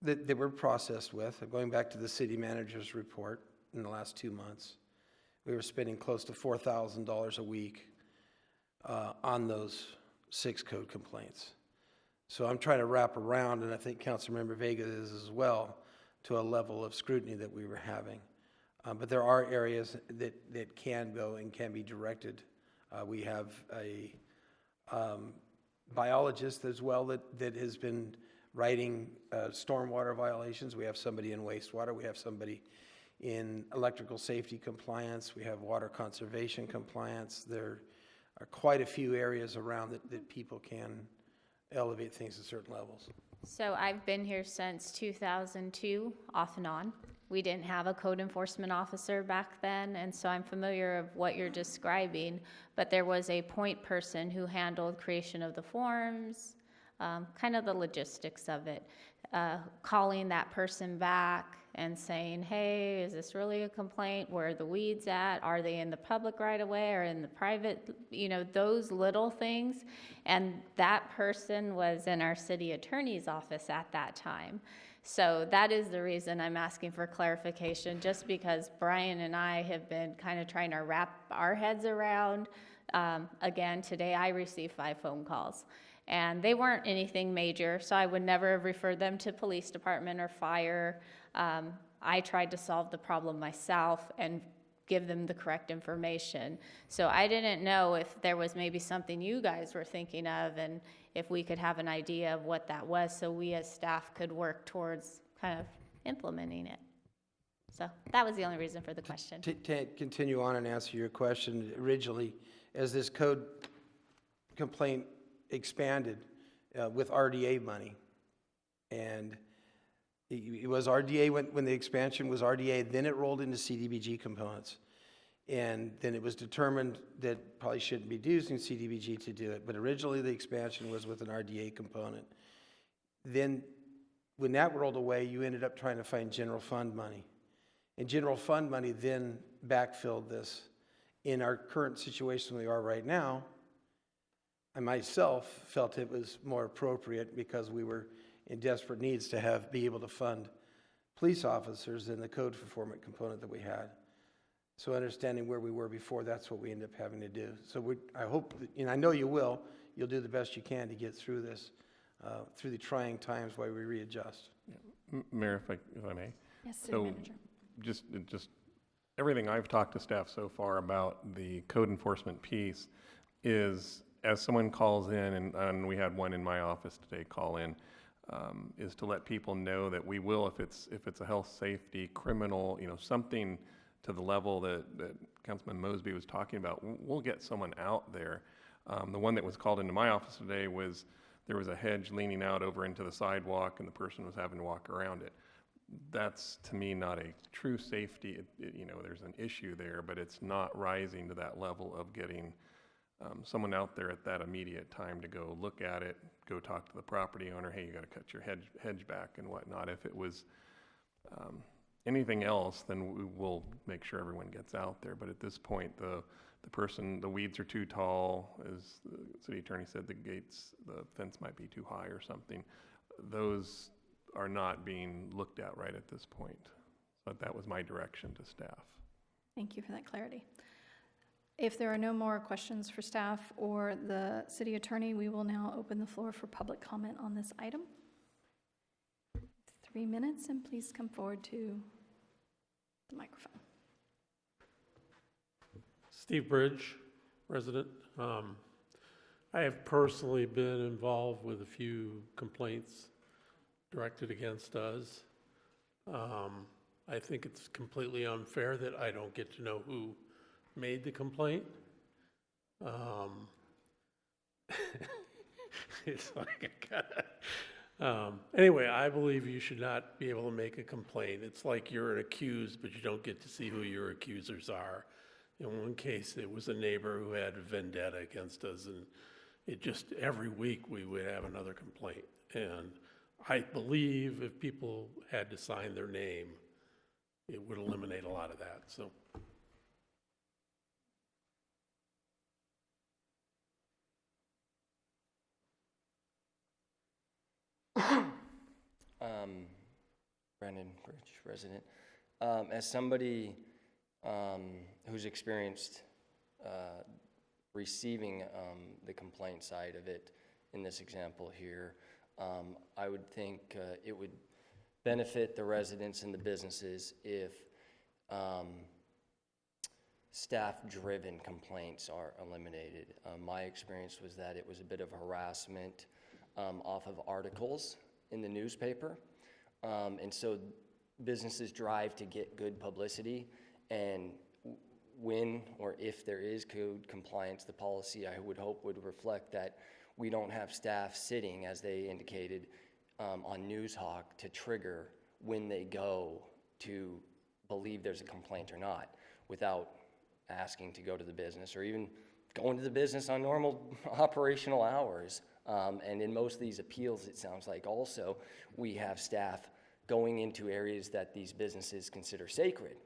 that they were processed with, going back to the city manager's report in the last 2 months. We were spending close to $4,000 a week on those 6 code complaints. So I'm trying to wrap around, and I think Councilmember Vega is as well, to a level of scrutiny that we were having. But there are areas that can go and can be directed. We have a biologist as well that has been writing stormwater violations. We have somebody in wastewater. We have somebody in electrical safety compliance. We have water conservation compliance. There are quite a few areas around that people can elevate things at certain levels. So I've been here since 2002, off and on. We didn't have a code enforcement officer back then, and so I'm familiar of what you're describing, but there was a point person who handled creation of the forms, kind of the logistics of it, calling that person back and saying, hey, is this really a complaint? Where are the weeds at? Are they in the public right of way or in the private? You know, those little things. And that person was in our city attorney's office at that time. So that is the reason I'm asking for clarification, just because Brian and I have been kind of trying to wrap our heads around. Again, today I received 5 phone calls, and they weren't anything major, so I would never have referred them to police department or fire. I tried to solve the problem myself and give them the correct information. So I didn't know if there was maybe something you guys were thinking of, and if we could have an idea of what that was so we as staff could work towards kind of implementing it. So that was the only reason for the question. To continue on and answer your question, originally, as this code complaint expanded with RDA money, and it was RDA when the expansion was RDA, then it rolled into CDBG components. And then it was determined that probably shouldn't be using CDBG to do it, but originally the expansion was with an RDA component. Then when that rolled away, you ended up trying to find general fund money. And general fund money then backfilled this. In our current situation we are right now, I myself felt it was more appropriate because we were in desperate needs to be able to fund police officers in the code enforcement component that we had. So understanding where we were before, that's what we end up having to do. So I hope, and I know you will, you'll do the best you can to get through this, through the trying times while we readjust. Yeah. Mayor, if I may. Yes, City So Manager. just everything I've talked to staff so far about the code enforcement piece is, as someone calls in, and we had one in my office today call in, is to let people know that we will, if it's a health, safety, criminal, something to the level that Councilman Mosby was talking about, we'll get someone out there. The one that was called into my office today was there was a hedge leaning out over into the sidewalk and the person was having to walk around it. That's, to me, not a true safety. There's an issue there, but it's not rising to that level of getting someone out there at that immediate time to go look at it, go talk to the property owner, hey, you got to cut your hedge back and whatnot. If it was anything else, then we will make sure everyone gets out there. But at this point, the weeds are too tall, as the city attorney said, the fence might be too high or something. Those are not being looked at right at this point. So that was my direction to staff. Thank you for that clarity. If there are no more questions for staff or the city attorney, we will now open the floor for public comment on this item. 3 minutes, and please come forward to the microphone. Steve Bridge, resident. I have personally been involved with a few complaints directed against us. I think it's completely unfair that I don't get to know who made the complaint. It's like I gotta. Anyway, I believe you should not be able to make a complaint. It's like you're an accused, but you don't get to see who your accusers are. In one case, it was a neighbor who had a vendetta against us, and it just every week we would have another complaint. And I believe if people had to sign their name, it would eliminate a lot of that. So. Brandon Bridge, resident. As somebody who's experienced receiving the complaint side of it in this example here, I would think it would benefit the residents and the businesses if staff-driven complaints are eliminated. My experience was that it was a bit of harassment off of articles in the newspaper. And so businesses drive to get good publicity, and when or if there is code compliance, the policy I would hope would reflect that we don't have staff sitting, as they indicated, on News Hawk to trigger when they go to believe there's a complaint or not, without asking to go to the business or even going to the business on normal operational hours. And in most of these appeals, it sounds like also we have staff going into areas that these businesses consider sacred.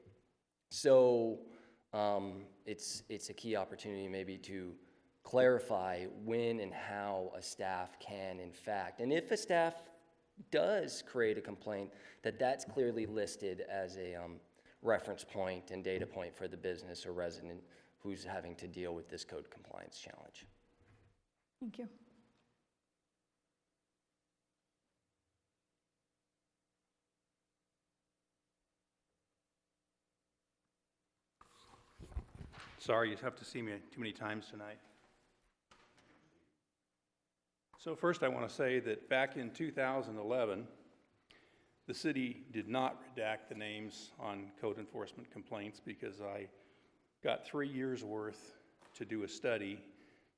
So it's a key opportunity maybe to clarify when and how a staff can, in fact, and if a staff does create a complaint, that's clearly listed as a reference point and data point for the business or resident who's having to deal with this code compliance challenge. Thank you. Sorry, you have to see me too many times tonight. So first I want to say that back in 2011, the city did not redact the names on code enforcement complaints because I got 3 years worth to do a study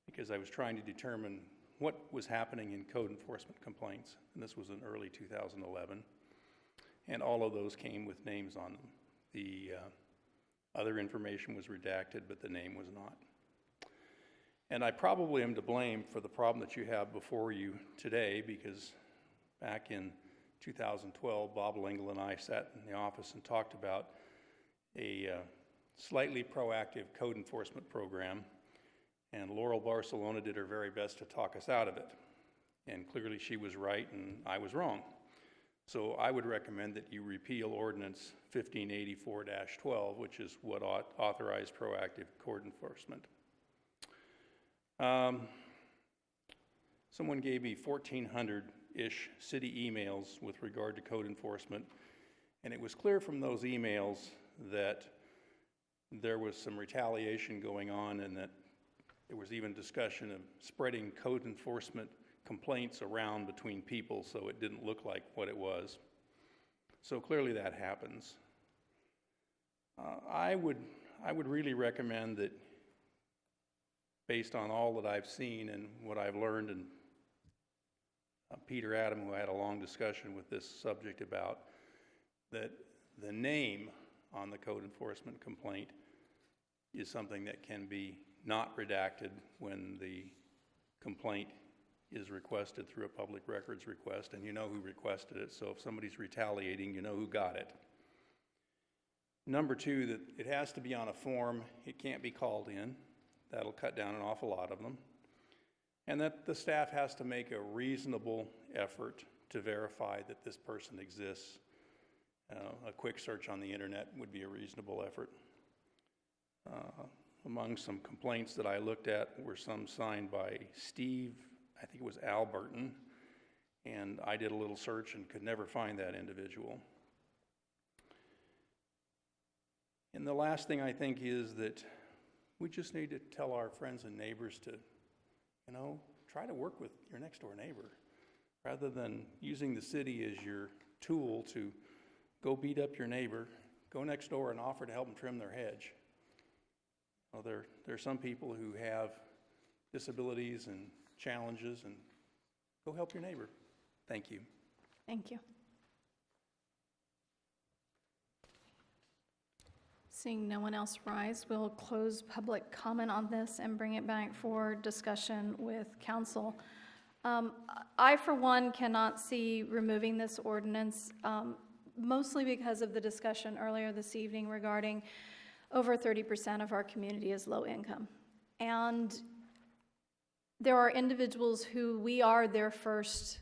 because I was trying to determine what was happening in code enforcement complaints. And this was in early 2011. And all of those came with names on them. The other information was redacted, but the name was not. And I probably am to blame for the problem that you have before you today because back in 2012, Bob Lingle and I sat in the office and talked about a slightly proactive code enforcement program, and Laurel Barcelona did her very best to talk us out of it. And clearly she was right and I was wrong. So I would recommend that you repeal Ordinance 1584-12, which is what authorized proactive code enforcement. Someone gave me 1,400-ish city emails with regard to code enforcement, and it was clear from those emails that there was some retaliation going on and that there was even discussion of spreading code enforcement complaints around between people so it didn't look like what it was. So clearly that happens. I would really recommend that, based on all that I've seen and what I've learned, and Peter Adam, who I had a long discussion with this subject about, that the name on the code enforcement complaint is something that can be not redacted when the complaint is requested through a public records request, and you know who requested it, so if somebody's retaliating, you know who got it. Number two, that it has to be on a form, it can't be called in. That'll cut down an awful lot of them. And that the staff has to make a reasonable effort to verify that this person exists. A quick search on the internet would be a reasonable effort. Among some complaints that I looked at were some signed by Steve, I think it was Alberton, and I did a little search and could never find that individual. And the last thing I think is that we just need to tell our friends and neighbors to, try to work with your next door neighbor rather than using the city as your tool to go beat up your neighbor, go next door and offer to help them trim their hedge. Well, there are some people who have disabilities and challenges, and go help your neighbor. Thank you. Thank you. Seeing no one else rise, we'll close public comment on this and bring it back for discussion with council. I, for one, cannot see removing this ordinance, mostly because of the discussion earlier this evening regarding over 30% of our community is low income. And there are individuals who we are their first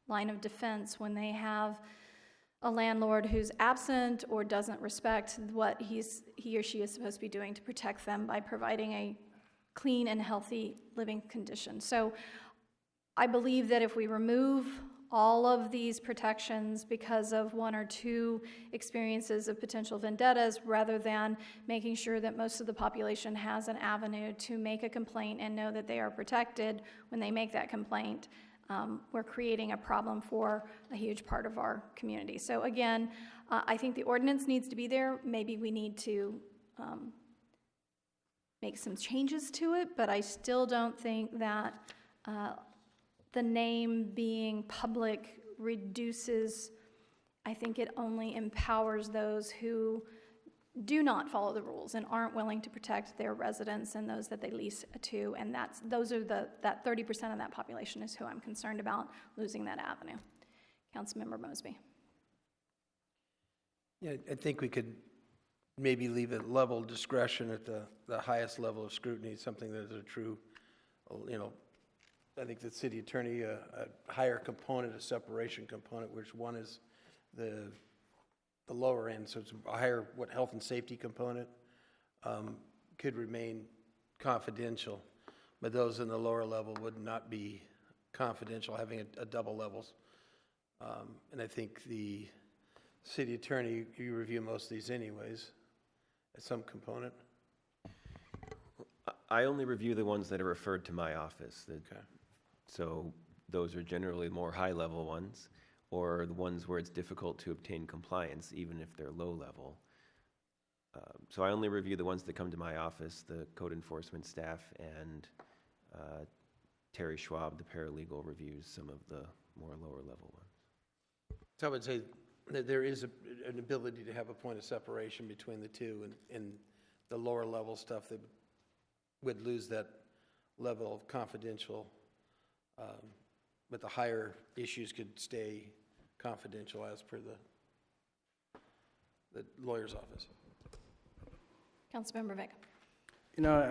line of defense when they have a landlord who's absent or doesn't respect what he or she is supposed to be doing to protect them by providing a clean and healthy living condition. So I believe that if we remove all of these protections because of one or two experiences of potential vendettas, rather than making sure that most of the population has an avenue to make a complaint and know that they are protected when they make that complaint, we're creating a problem for a huge part of our community. So again, I think the ordinance needs to be there. Maybe we need to make some changes to it, but I still don't think that the name being public reduces. I think it only empowers those who do not follow the rules and aren't willing to protect their residents and those that they lease to, and that 30% of that population is who I'm concerned about losing that avenue. Councilmember Mosby. Yeah, I think we could maybe leave it level discretion at the highest level of scrutiny, something that is a true, I think the city attorney, a higher component, a separation component, which one is the lower end, so it's a higher, health and safety component, could remain confidential, but those in the lower level would not be confidential, having a double levels. And I think the city attorney, you review most of these anyways, at some component. I only review the ones that are referred to my office. Okay. So those are generally more high-level ones, or the ones where it's difficult to obtain compliance, even if they're low-level. So I only review the ones that come to my office, the code enforcement staff, and Terry Schwab, the paralegal, reviews some of the more lower-level ones. So I would say that there is an ability to have a point of separation between the two, and the lower level stuff that would lose that level of confidential, but the higher issues could stay confidential as per the lawyer's office. Councilmember Vega.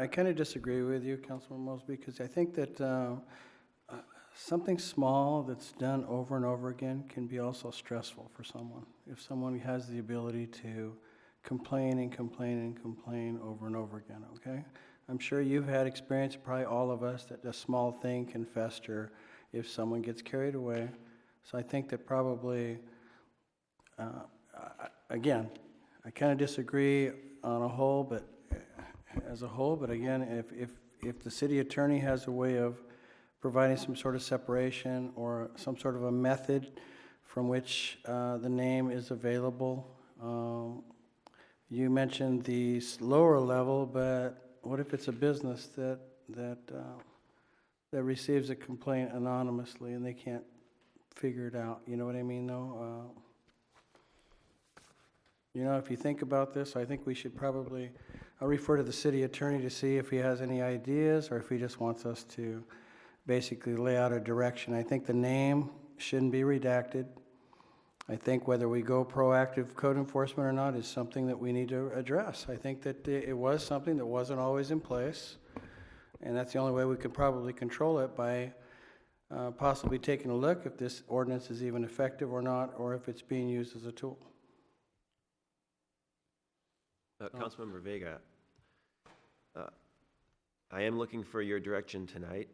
I kind of disagree with you, Councilman Mosby, because I think that something small that's done over and over again can be also stressful for someone. If someone has the ability to complain and complain and complain over and over again, okay? I'm sure you've had experience, probably all of us, that a small thing can fester if someone gets carried away. So I think that probably, again, I kind of disagree on a whole, but as a whole, but again, if the city attorney has a way of providing some sort of separation or some sort of a method from which the name is available. You mentioned the lower level, but what if it's a business that receives a complaint anonymously and they can't figure it out? You know what I mean, though? If you think about this, I think we should probably, I'll refer to the city attorney to see if he has any ideas or if he just wants us to basically lay out a direction. I think the name shouldn't be redacted. I think whether we go proactive code enforcement or not is something that we need to address. I think that it was something that wasn't always in place, and that's the only way we could probably control it, by possibly taking a look if this ordinance is even effective or not, or if it's being used as a tool. Councilmember Vega, I am looking for your direction tonight.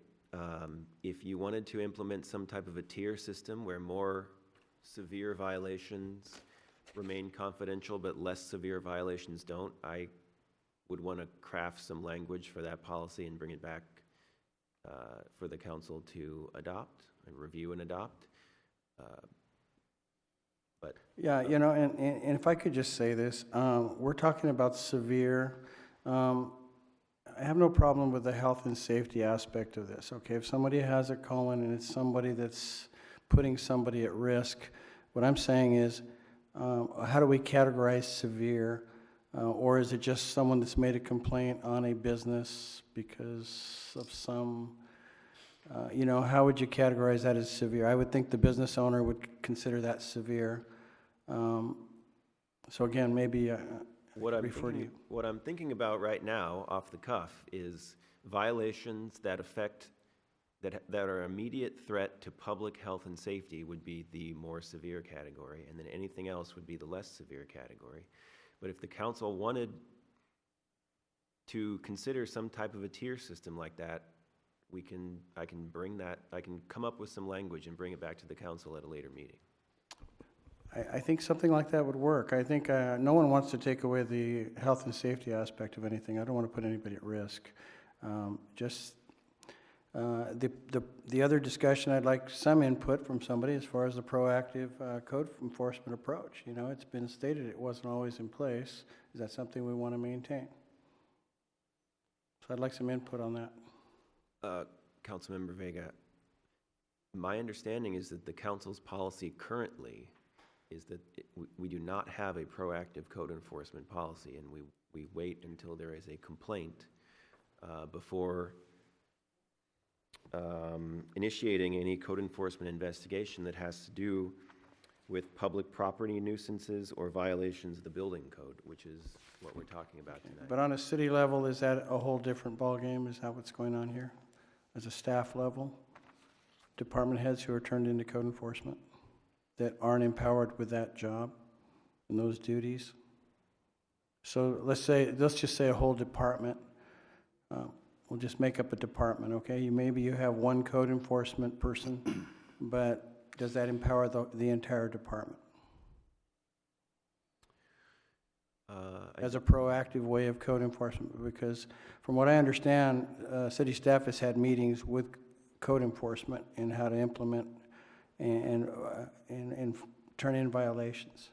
If you wanted to implement some type of a tier system where more severe violations remain confidential but less severe violations don't, I would want to craft some language for that policy and bring it back for the council to adopt and review and adopt. Yeah, and if I could just say this, we're talking about severe. I have no problem with the health and safety aspect of this, okay? If somebody has a colon and it's somebody that's putting somebody at risk, what I'm saying is, how do we categorize severe? Or is it just someone that's made a complaint on a business because of some, how would you categorize that as severe? I would think the business owner would consider that severe. So again, maybe What I'm thinking about right now, off the cuff, is violations that affect, that are immediate threat to public health and safety would be the more severe category, and then anything else would be the less severe category. But if the council wanted to consider some type of a tier system like that, I can come up with some language and bring it back to the council at a later meeting. I think something like that would work. I think no one wants to take away the health and safety aspect of anything. I don't want to put anybody at risk. The other discussion, I'd like some input from somebody as far as the proactive code enforcement approach. It's been stated it wasn't always in place. Is that something we want to maintain? So I'd like some input on that. Councilmember Vega, my understanding is that the council's policy currently is that we do not have a proactive code enforcement policy, and we wait until there is a complaint before initiating any code enforcement investigation that has to do with public property nuisances or violations of the building code, which is what we're talking about tonight. But on a city level, is that a whole different ballgame? Is that what's going on here? As a staff level? Department heads who are turned into code enforcement that aren't empowered with that job and those duties? So let's just say a whole department. We'll just make up a department, okay? Maybe you have one code enforcement person, but does that empower the entire department? As a proactive way of code enforcement, because from what I understand, city staff has had meetings with code enforcement and how to implement and turn in violations.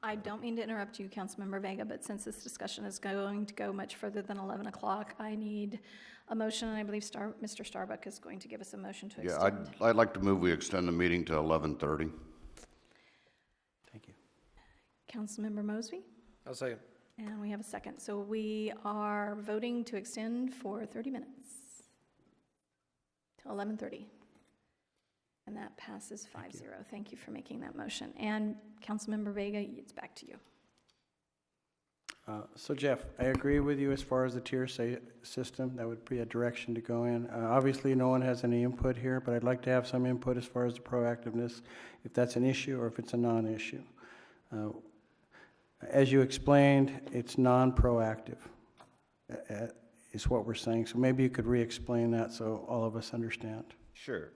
I don't mean to interrupt you, Councilmember Vega, but since this discussion is going to go much further than 11 o'clock, I need a motion, and I believe Mr. Starbuck is going to give us a motion to extend. Yeah, I'd like to move we extend the meeting to 11:30. Thank you. Councilmember Mosby? I'll second. And we have a second. So we are voting to extend for 30 minutes to 11:30. And that passes 5-0. Thank you for making that motion. And Councilmember Vega, it's back to you. So Jeff, I agree with you as far as the tier system. That would be a direction to go in. Obviously, no one has any input here, but I'd like to have some input as far as the proactiveness, if that's an issue or if it's a non-issue. As you explained, it's non-proactive, is what we're saying. So maybe you could re-explain that so all of us understand. Sure.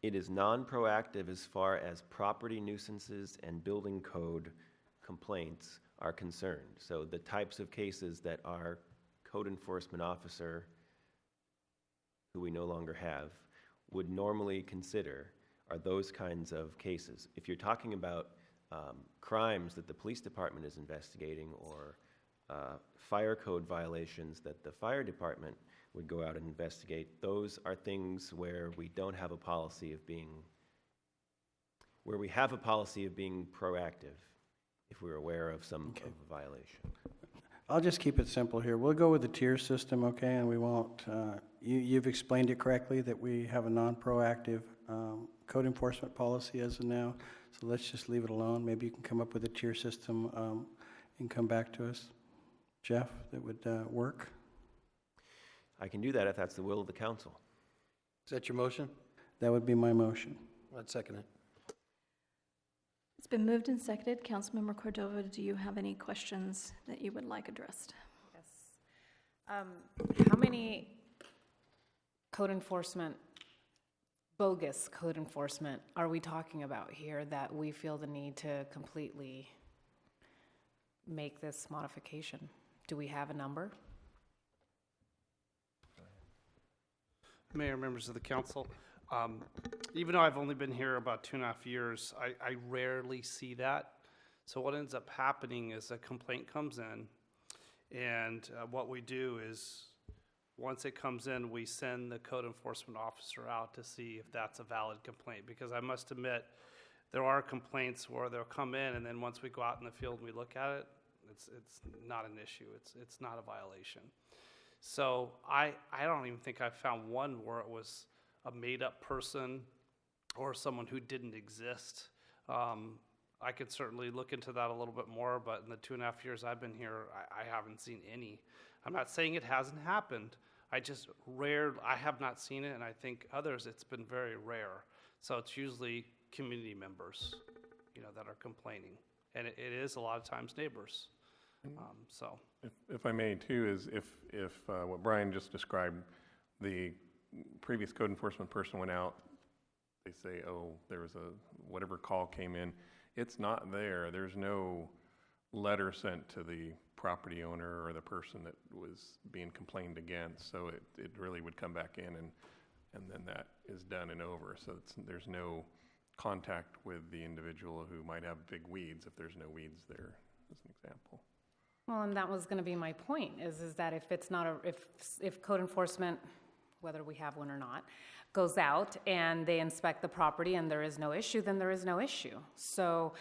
It is non-proactive as far as property nuisances and building code complaints are concerned. So the types of cases that our code enforcement officer, who we no longer have, would normally consider are those kinds of cases. If you're talking about crimes that the police department is investigating or fire code violations that the fire department would go out and investigate, those are things where we don't have a policy of being, where we have a policy of being proactive if we're aware of some of a violation. I'll just keep it simple here. We'll go with the tier system, okay, and we won't, you've explained it correctly that we have a non-proactive code enforcement policy as of now, so let's just leave it alone. Maybe you can come up with a tier system and come back to us. Jeff, that would work? I can do that if that's the will of the council. Is that your motion? That would be my motion. I'd second it. It's been moved and seconded. Councilmember Cordova, do you have any questions that you would like addressed? Yes. How many code enforcement, bogus code enforcement, are we talking about here that we feel the need to completely make this modification? Do we have a number? Mayor, members of the council, even though I've only been here about 2.5 years, I rarely see that. So what ends up happening is a complaint comes in, and what we do is, once it comes in, we send the code enforcement officer out to see if that's a valid complaint. Because I must admit, there are complaints where they'll come in, and then once we go out in the field and we look at it, it's not an issue. It's not a violation. So I don't even think I found one where it was a made-up person or someone who didn't exist. I could certainly look into that a little bit more, but in the 2.5 years I've been here, I haven't seen any. I'm not saying it hasn't happened. I have not seen it, and I think others, it's been very rare. So it's usually community members, that are complaining. And it is a lot of times neighbors. So, if I may too, is if what Brian just described, the previous code enforcement person went out, they say, oh, there was whatever call came in, it's not there. There's no letter sent to the property owner or the person that was being complained against. So it really would come back in and then that is done and over. So there's no contact with the individual who might have big weeds if there's no weeds there, as an example. Well, and that was going to be my point, is that if it's not if code enforcement, whether we have one or not, goes out and they inspect the property and there is no issue, then there is no issue. So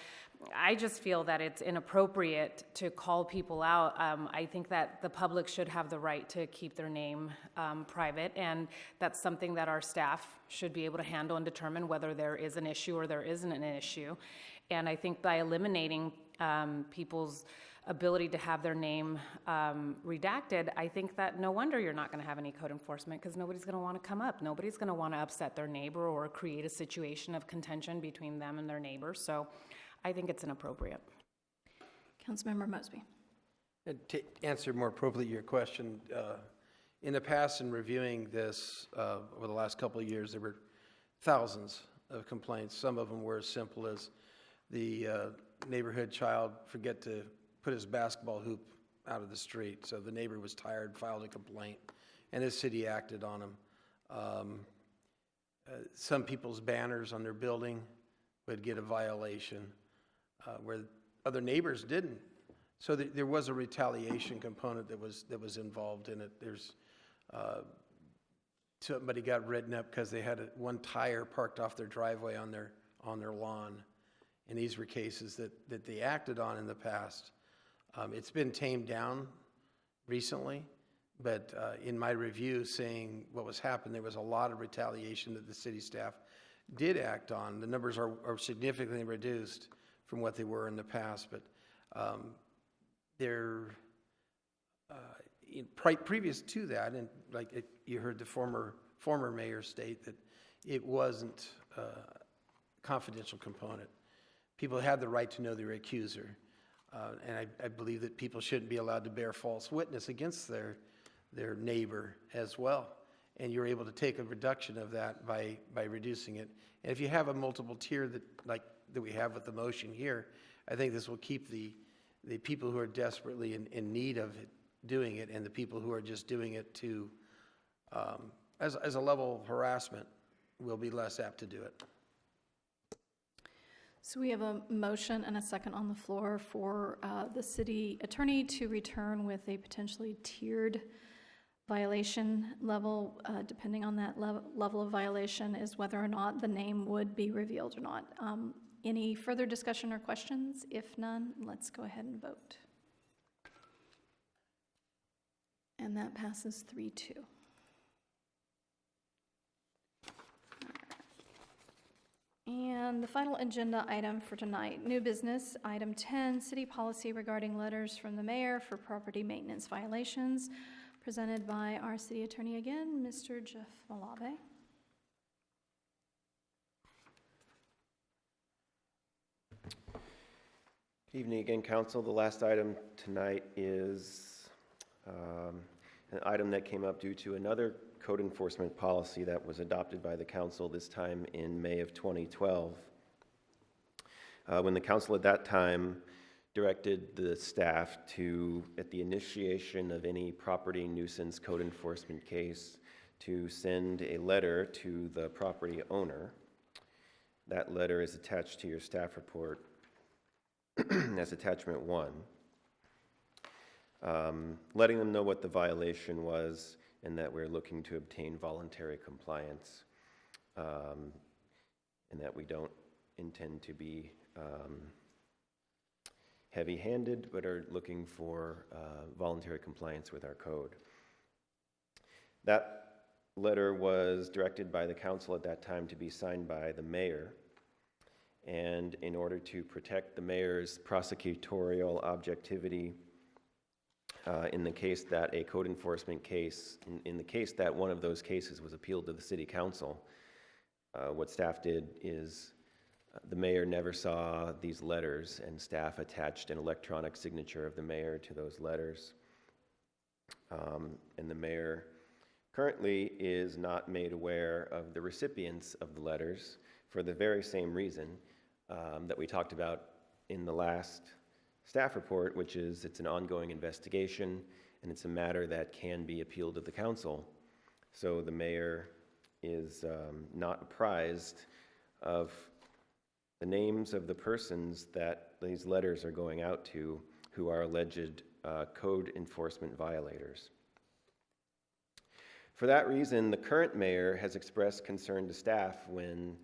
I just feel that it's inappropriate to call people out. I think that the public should have the right to keep their name private, and that's something that our staff should be able to handle and determine whether there is an issue or there isn't an issue. And I think by eliminating people's ability to have their name redacted, I think that no wonder you're not going to have any code enforcement, because nobody's going to want to come up. Nobody's going to want to upset their neighbor or create a situation of contention between them and their neighbor. So I think it's inappropriate. Councilmember Mosby. To answer more appropriately your question, in the past, in reviewing this over the last couple of years, there were thousands of complaints. Some of them were as simple as the neighborhood child forget to put his basketball hoop out of the street. So the neighbor was tired, filed a complaint, and the city acted on him. Some people's banners on their building would get a violation where other neighbors didn't. So there was a retaliation component that was involved in it. There's somebody got written up because they had one tire parked off their driveway on their lawn. And these were cases that they acted on in the past. It's been tamed down recently, but in my review, seeing what was happening, there was a lot of retaliation that the city staff did act on. The numbers are significantly reduced from what they were in the past, but they're previous to that, and like you heard the former mayor state that it wasn't a confidential component. People had the right to know their accuser, and I believe that people shouldn't be allowed to bear false witness against their neighbor as well. And you're able to take a reduction of that by reducing it. And if you have a multiple tier that we have with the motion here, I think this will keep the people who are desperately in need of it doing it, and the people who are just doing it to as a level of harassment will be less apt to do it. So we have a motion and a second on the floor for the city attorney to return with a potentially tiered violation level, depending on that level of violation, is whether or not the name would be revealed or not. Any further discussion or questions? If none, let's go ahead and vote. And that passes 3-2. And the final agenda item for tonight, new business, item 10, city policy regarding letters from the mayor for property maintenance violations, presented by our city attorney again, Mr. Jeff Malave. Good evening again, Council. The last item tonight is an item that came up due to another code enforcement policy that was adopted by the Council, this time in May of 2012. When the Council at that time directed the staff to, at the initiation of any property nuisance code enforcement case, to send a letter to the property owner. That letter is attached to your staff report as attachment 1, letting them know what the violation was and that we're looking to obtain voluntary compliance, and that we don't intend to be heavy-handed, but are looking for voluntary compliance with our code. That letter was directed by the Council at that time to be signed by the mayor. And in order to protect the mayor's prosecutorial objectivity in the case that a code enforcement case, in the case that one of those cases was appealed to the City Council, what staff did is the mayor never saw these letters, and staff attached an electronic signature of the mayor to those letters. And the mayor currently is not made aware of the recipients of the letters for the very same reason that we talked about in the last staff report, which is it's an ongoing investigation and it's a matter that can be appealed to the council. So the mayor is not apprised of the names of the persons that these letters are going out to who are alleged code enforcement violators. For that reason, the current mayor has expressed concern to staff when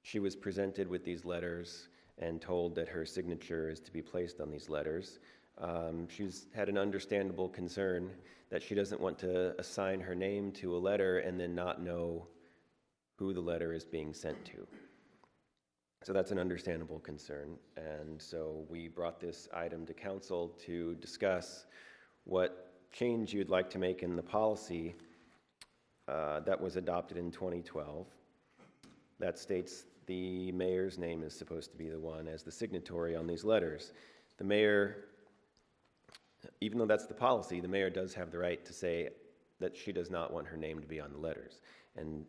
she was presented with these letters and told that her signature is to be placed on these letters. She's had an understandable concern that she doesn't want to assign her name to a letter and then not know who the letter is being sent to. So that's an understandable concern. And so we brought this item to council to discuss what change you'd like to make in the policy that was adopted in 2012. That states the mayor's name is supposed to be the one as the signatory on these letters. The mayor, even though that's the policy, the mayor does have the right to say that she does not want her name to be on the letters. And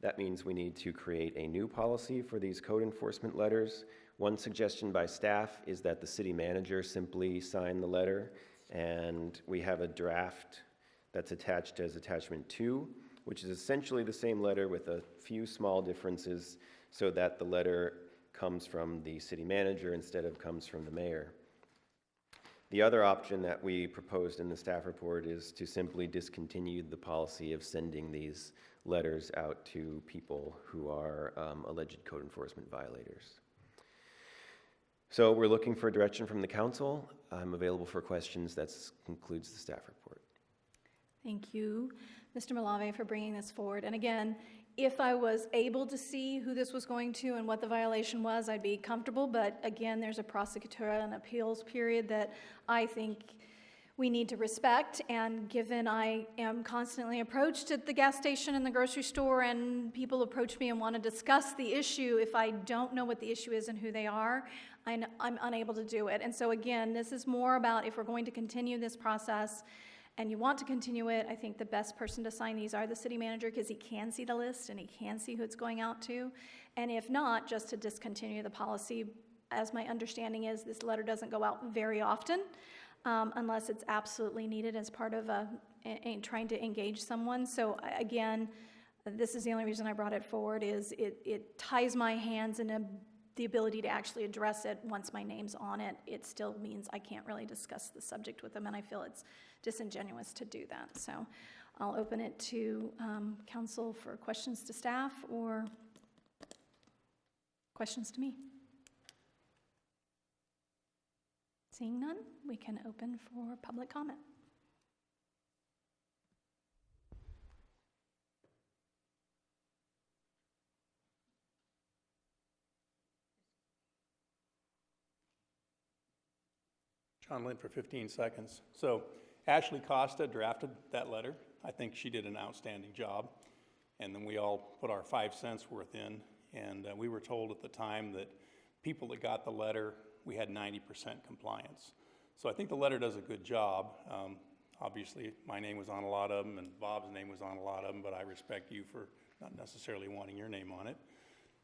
that means we need to create a new policy for these code enforcement letters. One suggestion by staff is that the city manager simply sign the letter, and we have a draft that's attached as attachment 2, which is essentially the same letter with a few small differences so that the letter comes from the city manager instead of comes from the mayor. The other option that we proposed in the staff report is to simply discontinue the policy of sending these letters out to people who are alleged code enforcement violators. So we're looking for direction from the council. I'm available for questions. That concludes the staff report. Thank you, Mr. Malave, for bringing this forward. And again, if I was able to see who this was going to and what the violation was, I'd be comfortable. But again, there's a prosecutorial and appeals period that I think we need to respect. And given I am constantly approached at the gas station and the grocery store, and people approach me and want to discuss the issue, if I don't know what the issue is and who they are, I'm unable to do it. And so again, this is more about if we're going to continue this process, and you want to continue it, I think the best person to sign these are the city manager, because he can see the list and he can see who it's going out to. And if not, just to discontinue the policy. As my understanding is, this letter doesn't go out very often unless it's absolutely needed as part of trying to engage someone. So again, this is the only reason I brought it forward, is it ties my hands in the ability to actually address it. Once my name's on it, it still means I can't really discuss the subject with them, and I feel it's disingenuous to do that. So I'll open it to council for questions to staff or questions to me. Seeing none, we can open for public comment. John Lind for 15 seconds. So Ashley Costa drafted that letter. I think she did an outstanding job. And then we all put our 5 cents worth in. And we were told at the time that people that got the letter, we had 90% compliance. So I think the letter does a good job. Obviously, my name was on a lot of them, and Bob's name was on a lot of them, but I respect you for not necessarily wanting your name on it.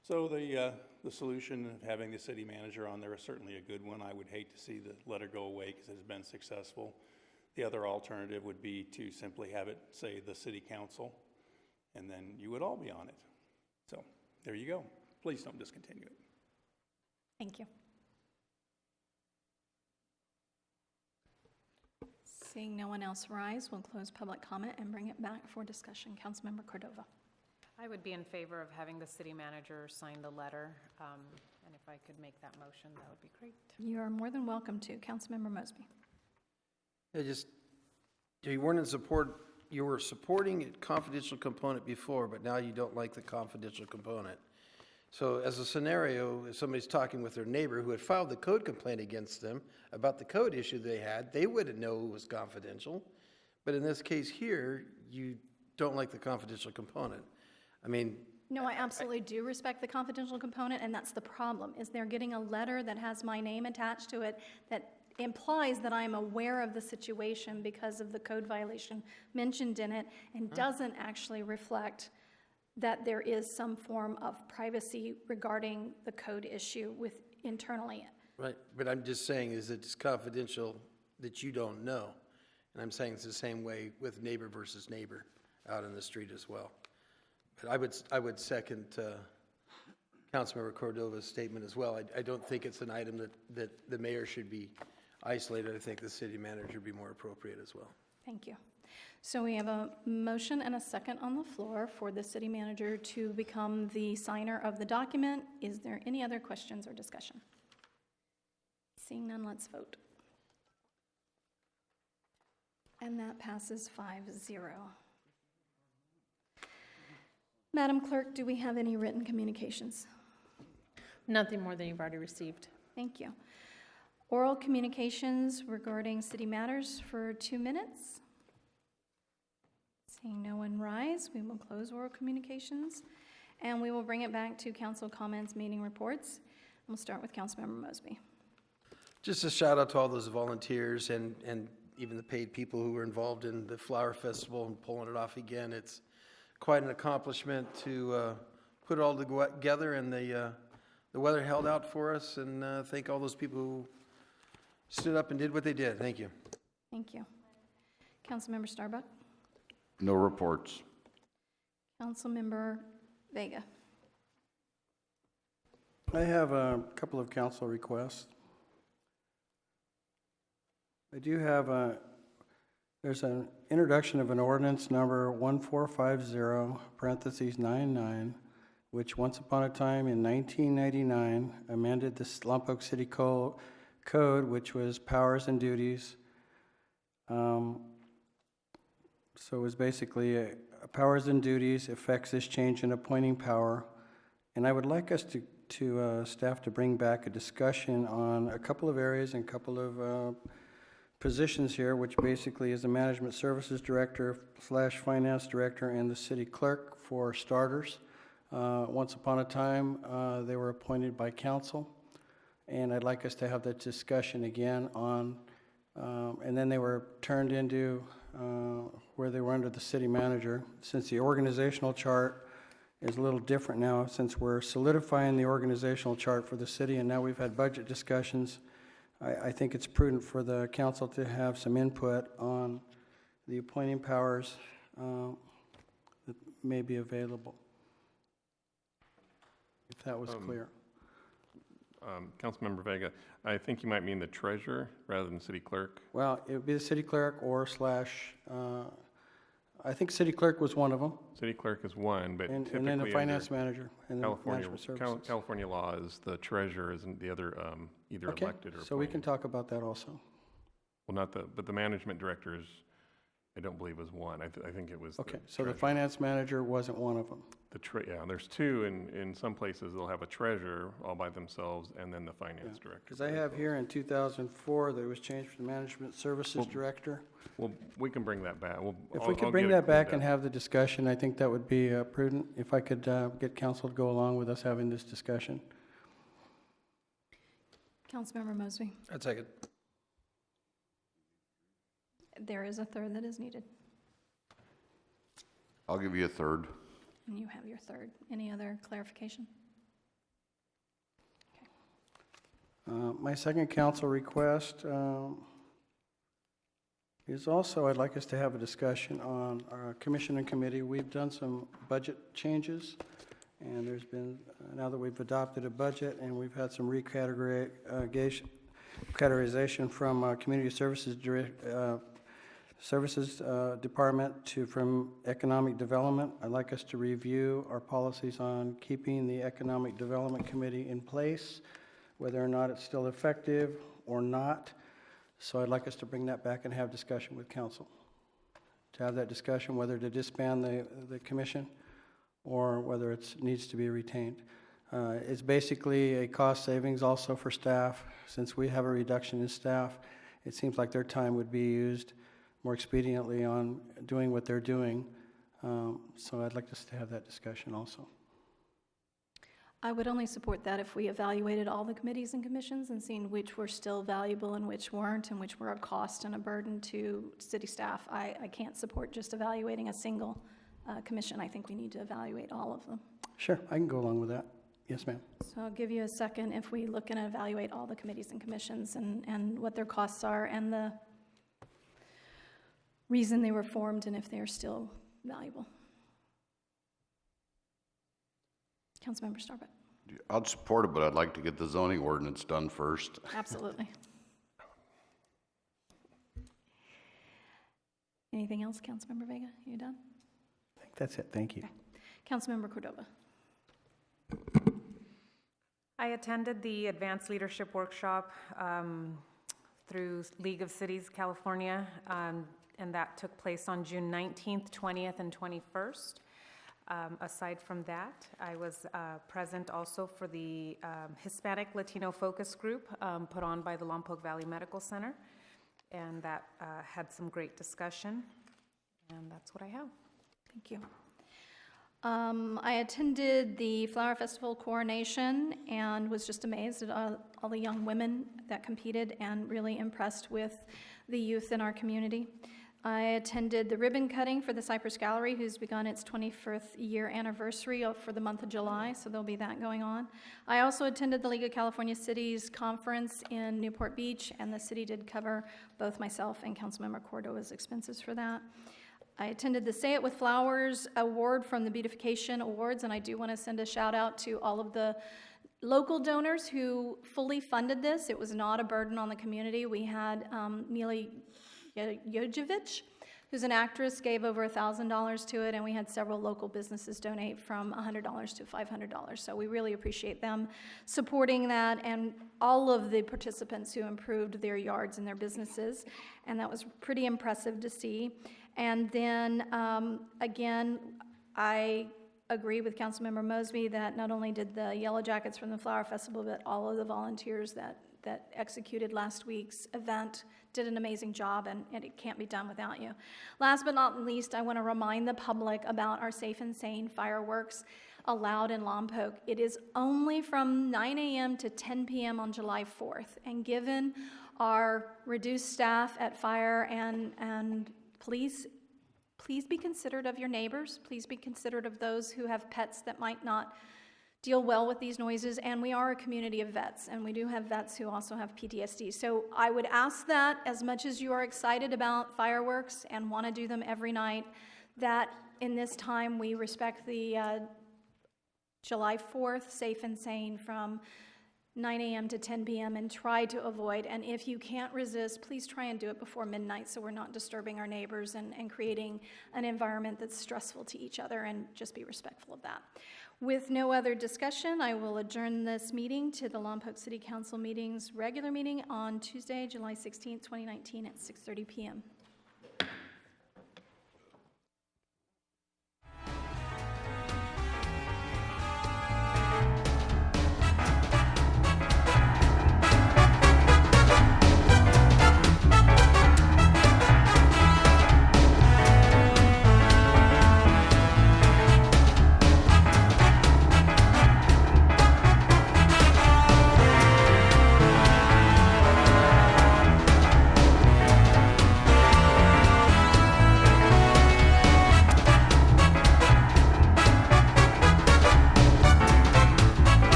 So the solution of having the city manager on there is certainly a good one. I would hate to see the letter go away because it has been successful. The other alternative would be to simply have it say the city council, and then you would all be on it. So there you go. Please don't discontinue it. Thank you. Seeing no one else rise, we'll close public comment and bring it back for discussion. Councilmember Cordova. I would be in favor of having the city manager sign the letter, and if I could make that motion, that would be great. You are more than welcome to. Councilmember Mosby. You weren't in support, you were supporting a confidential component before, but now you don't like the confidential component. So as a scenario, if somebody's talking with their neighbor who had filed the code complaint against them about the code issue they had, they wouldn't know it was confidential. But in this case here, you don't like the confidential component. No, I absolutely do respect the confidential component, and that's the problem, is they're getting a letter that has my name attached to it that implies that I'm aware of the situation because of the code violation mentioned in it, and doesn't actually reflect that there is some form of privacy regarding the code issue with internally. Right, but I'm just saying, is it's confidential that you don't know? And I'm saying it's the same way with neighbor versus neighbor out in the street as well. But I would second Councilmember Cordova's statement as well. I don't think it's an item that the mayor should be isolated. I think the city manager would be more appropriate as well. Thank you. So we have a motion and a second on the floor for the city manager to become the signer of the document. Is there any other questions or discussion? Seeing none, let's vote. And that passes 5-0. Madam Clerk, do we have any written communications? Nothing more than you've already received. Thank you. Oral communications regarding city matters for 2 minutes. Seeing no one rise, we will close oral communications, and we will bring it back to council comments, meeting reports. We'll start with Councilmember Mosby. Just a shout out to all those volunteers and even the paid people who were involved in the Flower Festival and pulling it off again. It's quite an accomplishment to put it all together, and the weather held out for us, and thank all those people who stood up and did what they did. Thank you. Thank you. Councilmember Starbuck. No reports. Councilmember Vega. I have a couple of council requests. I do have there's an introduction of an ordinance number 1450, parentheses 99, which once upon a time in 1999 amended the Lompoc City Code, which was powers and duties. So it was basically powers and duties affects this change in appointing power. And I would like us to staff to bring back a discussion on a couple of areas and a couple of positions here, which basically is the management services director / finance director and the city clerk for starters. Once upon a time, they were appointed by council, and I'd like us to have that discussion again on, and then they were turned into where they were under the city manager. Since the organizational chart is a little different now, since we're solidifying the organizational chart for the city, and now we've had budget discussions, I think it's prudent for the council to have some input on the appointing powers that may be available, if that was clear. Councilmember Vega, I think you might mean the treasurer rather than city clerk. Well, it would be the city clerk or I think city clerk was one of them. City clerk is one, but And typically then the finance under manager and the management services. California law is the treasurer, isn't the other either Okay, elected or so we appointed. can talk about that also. Well, but the management director is, I don't believe was one. I think it was. Okay, so the finance manager wasn't one of them. Yeah, there's two. In some places, they'll have a treasurer all by themselves and then the finance director. Because I have here in 2004 that it was changed from the management services director. Well, we can bring that back. If we could bring that back and have the discussion, I think that would be prudent. If I could get council to go along with us having this discussion. Councilmember Mosby. I'd take it. There is a third that is needed, I'll give you a third. and you have your third. Any other clarification? My second council request is also, I'd like us to have a discussion on our commission and committee. We've done some budget changes, and there's been, now that we've adopted a budget and we've had some categorization from Community Services Department from Economic Development. I'd like us to review our policies on keeping the Economic Development Committee in place, whether or not it's still effective or not. So I'd like us to bring that back and have discussion with council. To have that discussion whether to disband the commission or whether it needs to be retained. It's basically a cost savings also for staff. Since we have a reduction in staff, it seems like their time would be used more expediently on doing what they're doing. So I'd like us to have that discussion also. I would only support that if we evaluated all the committees and commissions and seen which were still valuable and which weren't, and which were a cost and a burden to city staff. I can't support just evaluating a single commission. I think we need to evaluate all of them. Sure, I can go along with that. Yes, ma'am. So I'll give you a second if we look and evaluate all the committees and commissions and what their costs are and the reason they were formed and if they're still valuable. Councilmember Starbuck. I'd support it, but I'd like to get the zoning ordinance done first. Absolutely. Anything else, Councilmember Vega? You done? I think that's it. Thank you. Okay. Councilmember Cordova. I attended the Advanced Leadership Workshop through League of Cities, California, and that took place on June 19th, 20th, and 21st. Aside from that, I was present also for the Hispanic Latino Focus Group put on by the Lompoc Valley Medical Center, and that had some great discussion, and that's what I have. Thank you. I attended the Flower Festival coronation and was just amazed at all the young women that competed and really impressed with the youth in our community. I attended the ribbon cutting for the Cypress Gallery, who's begun its 21st year anniversary for the month of July, so there'll be that going on. I also attended the League of California Cities conference in Newport Beach, and the city did cover both myself and Councilmember Cordova's expenses for that. I attended the Say It With Flowers award from the Beautification Awards, and I do want to send a shout out to all of the local donors who fully funded this. It was not a burden on the community. We had Mila Jojovic, who's an actress, gave over $1,000 to it, and we had several local businesses donate from $100 to $500. So we really appreciate them supporting that, and all of the participants who improved their yards and their businesses, and that was pretty impressive to see. And then, again, I agree with Councilmember Mosby that not only did the Yellow Jackets from the Flower Festival, but all of the volunteers that executed last week's event did an amazing job, and it can't be done without you. Last but not least, I want to remind the public about our Safe and Sane fireworks allowed in Lompoc. It is only from 9 a.m. to 10 p.m. on July 4th, and given our reduced staff at fire and police, please be considerate of your neighbors. Please be considerate of those who have pets that might not deal well with these noises, and we are a community of vets, and we do have vets who also have PTSD. So I would ask that, as much as you are excited about fireworks and want to do them every night, that in this time we respect the July 4th Safe and Sane from 9 a.m. to 10 p.m. and try to avoid, and if you can't resist, please try and do it before midnight so we're not disturbing our neighbors and creating an environment that's stressful to each other, and just be respectful of that. With no other discussion, I will adjourn this meeting to the Lompoc City Council meeting's regular meeting on Tuesday, July 16th, 2019 at 6:30 p.m.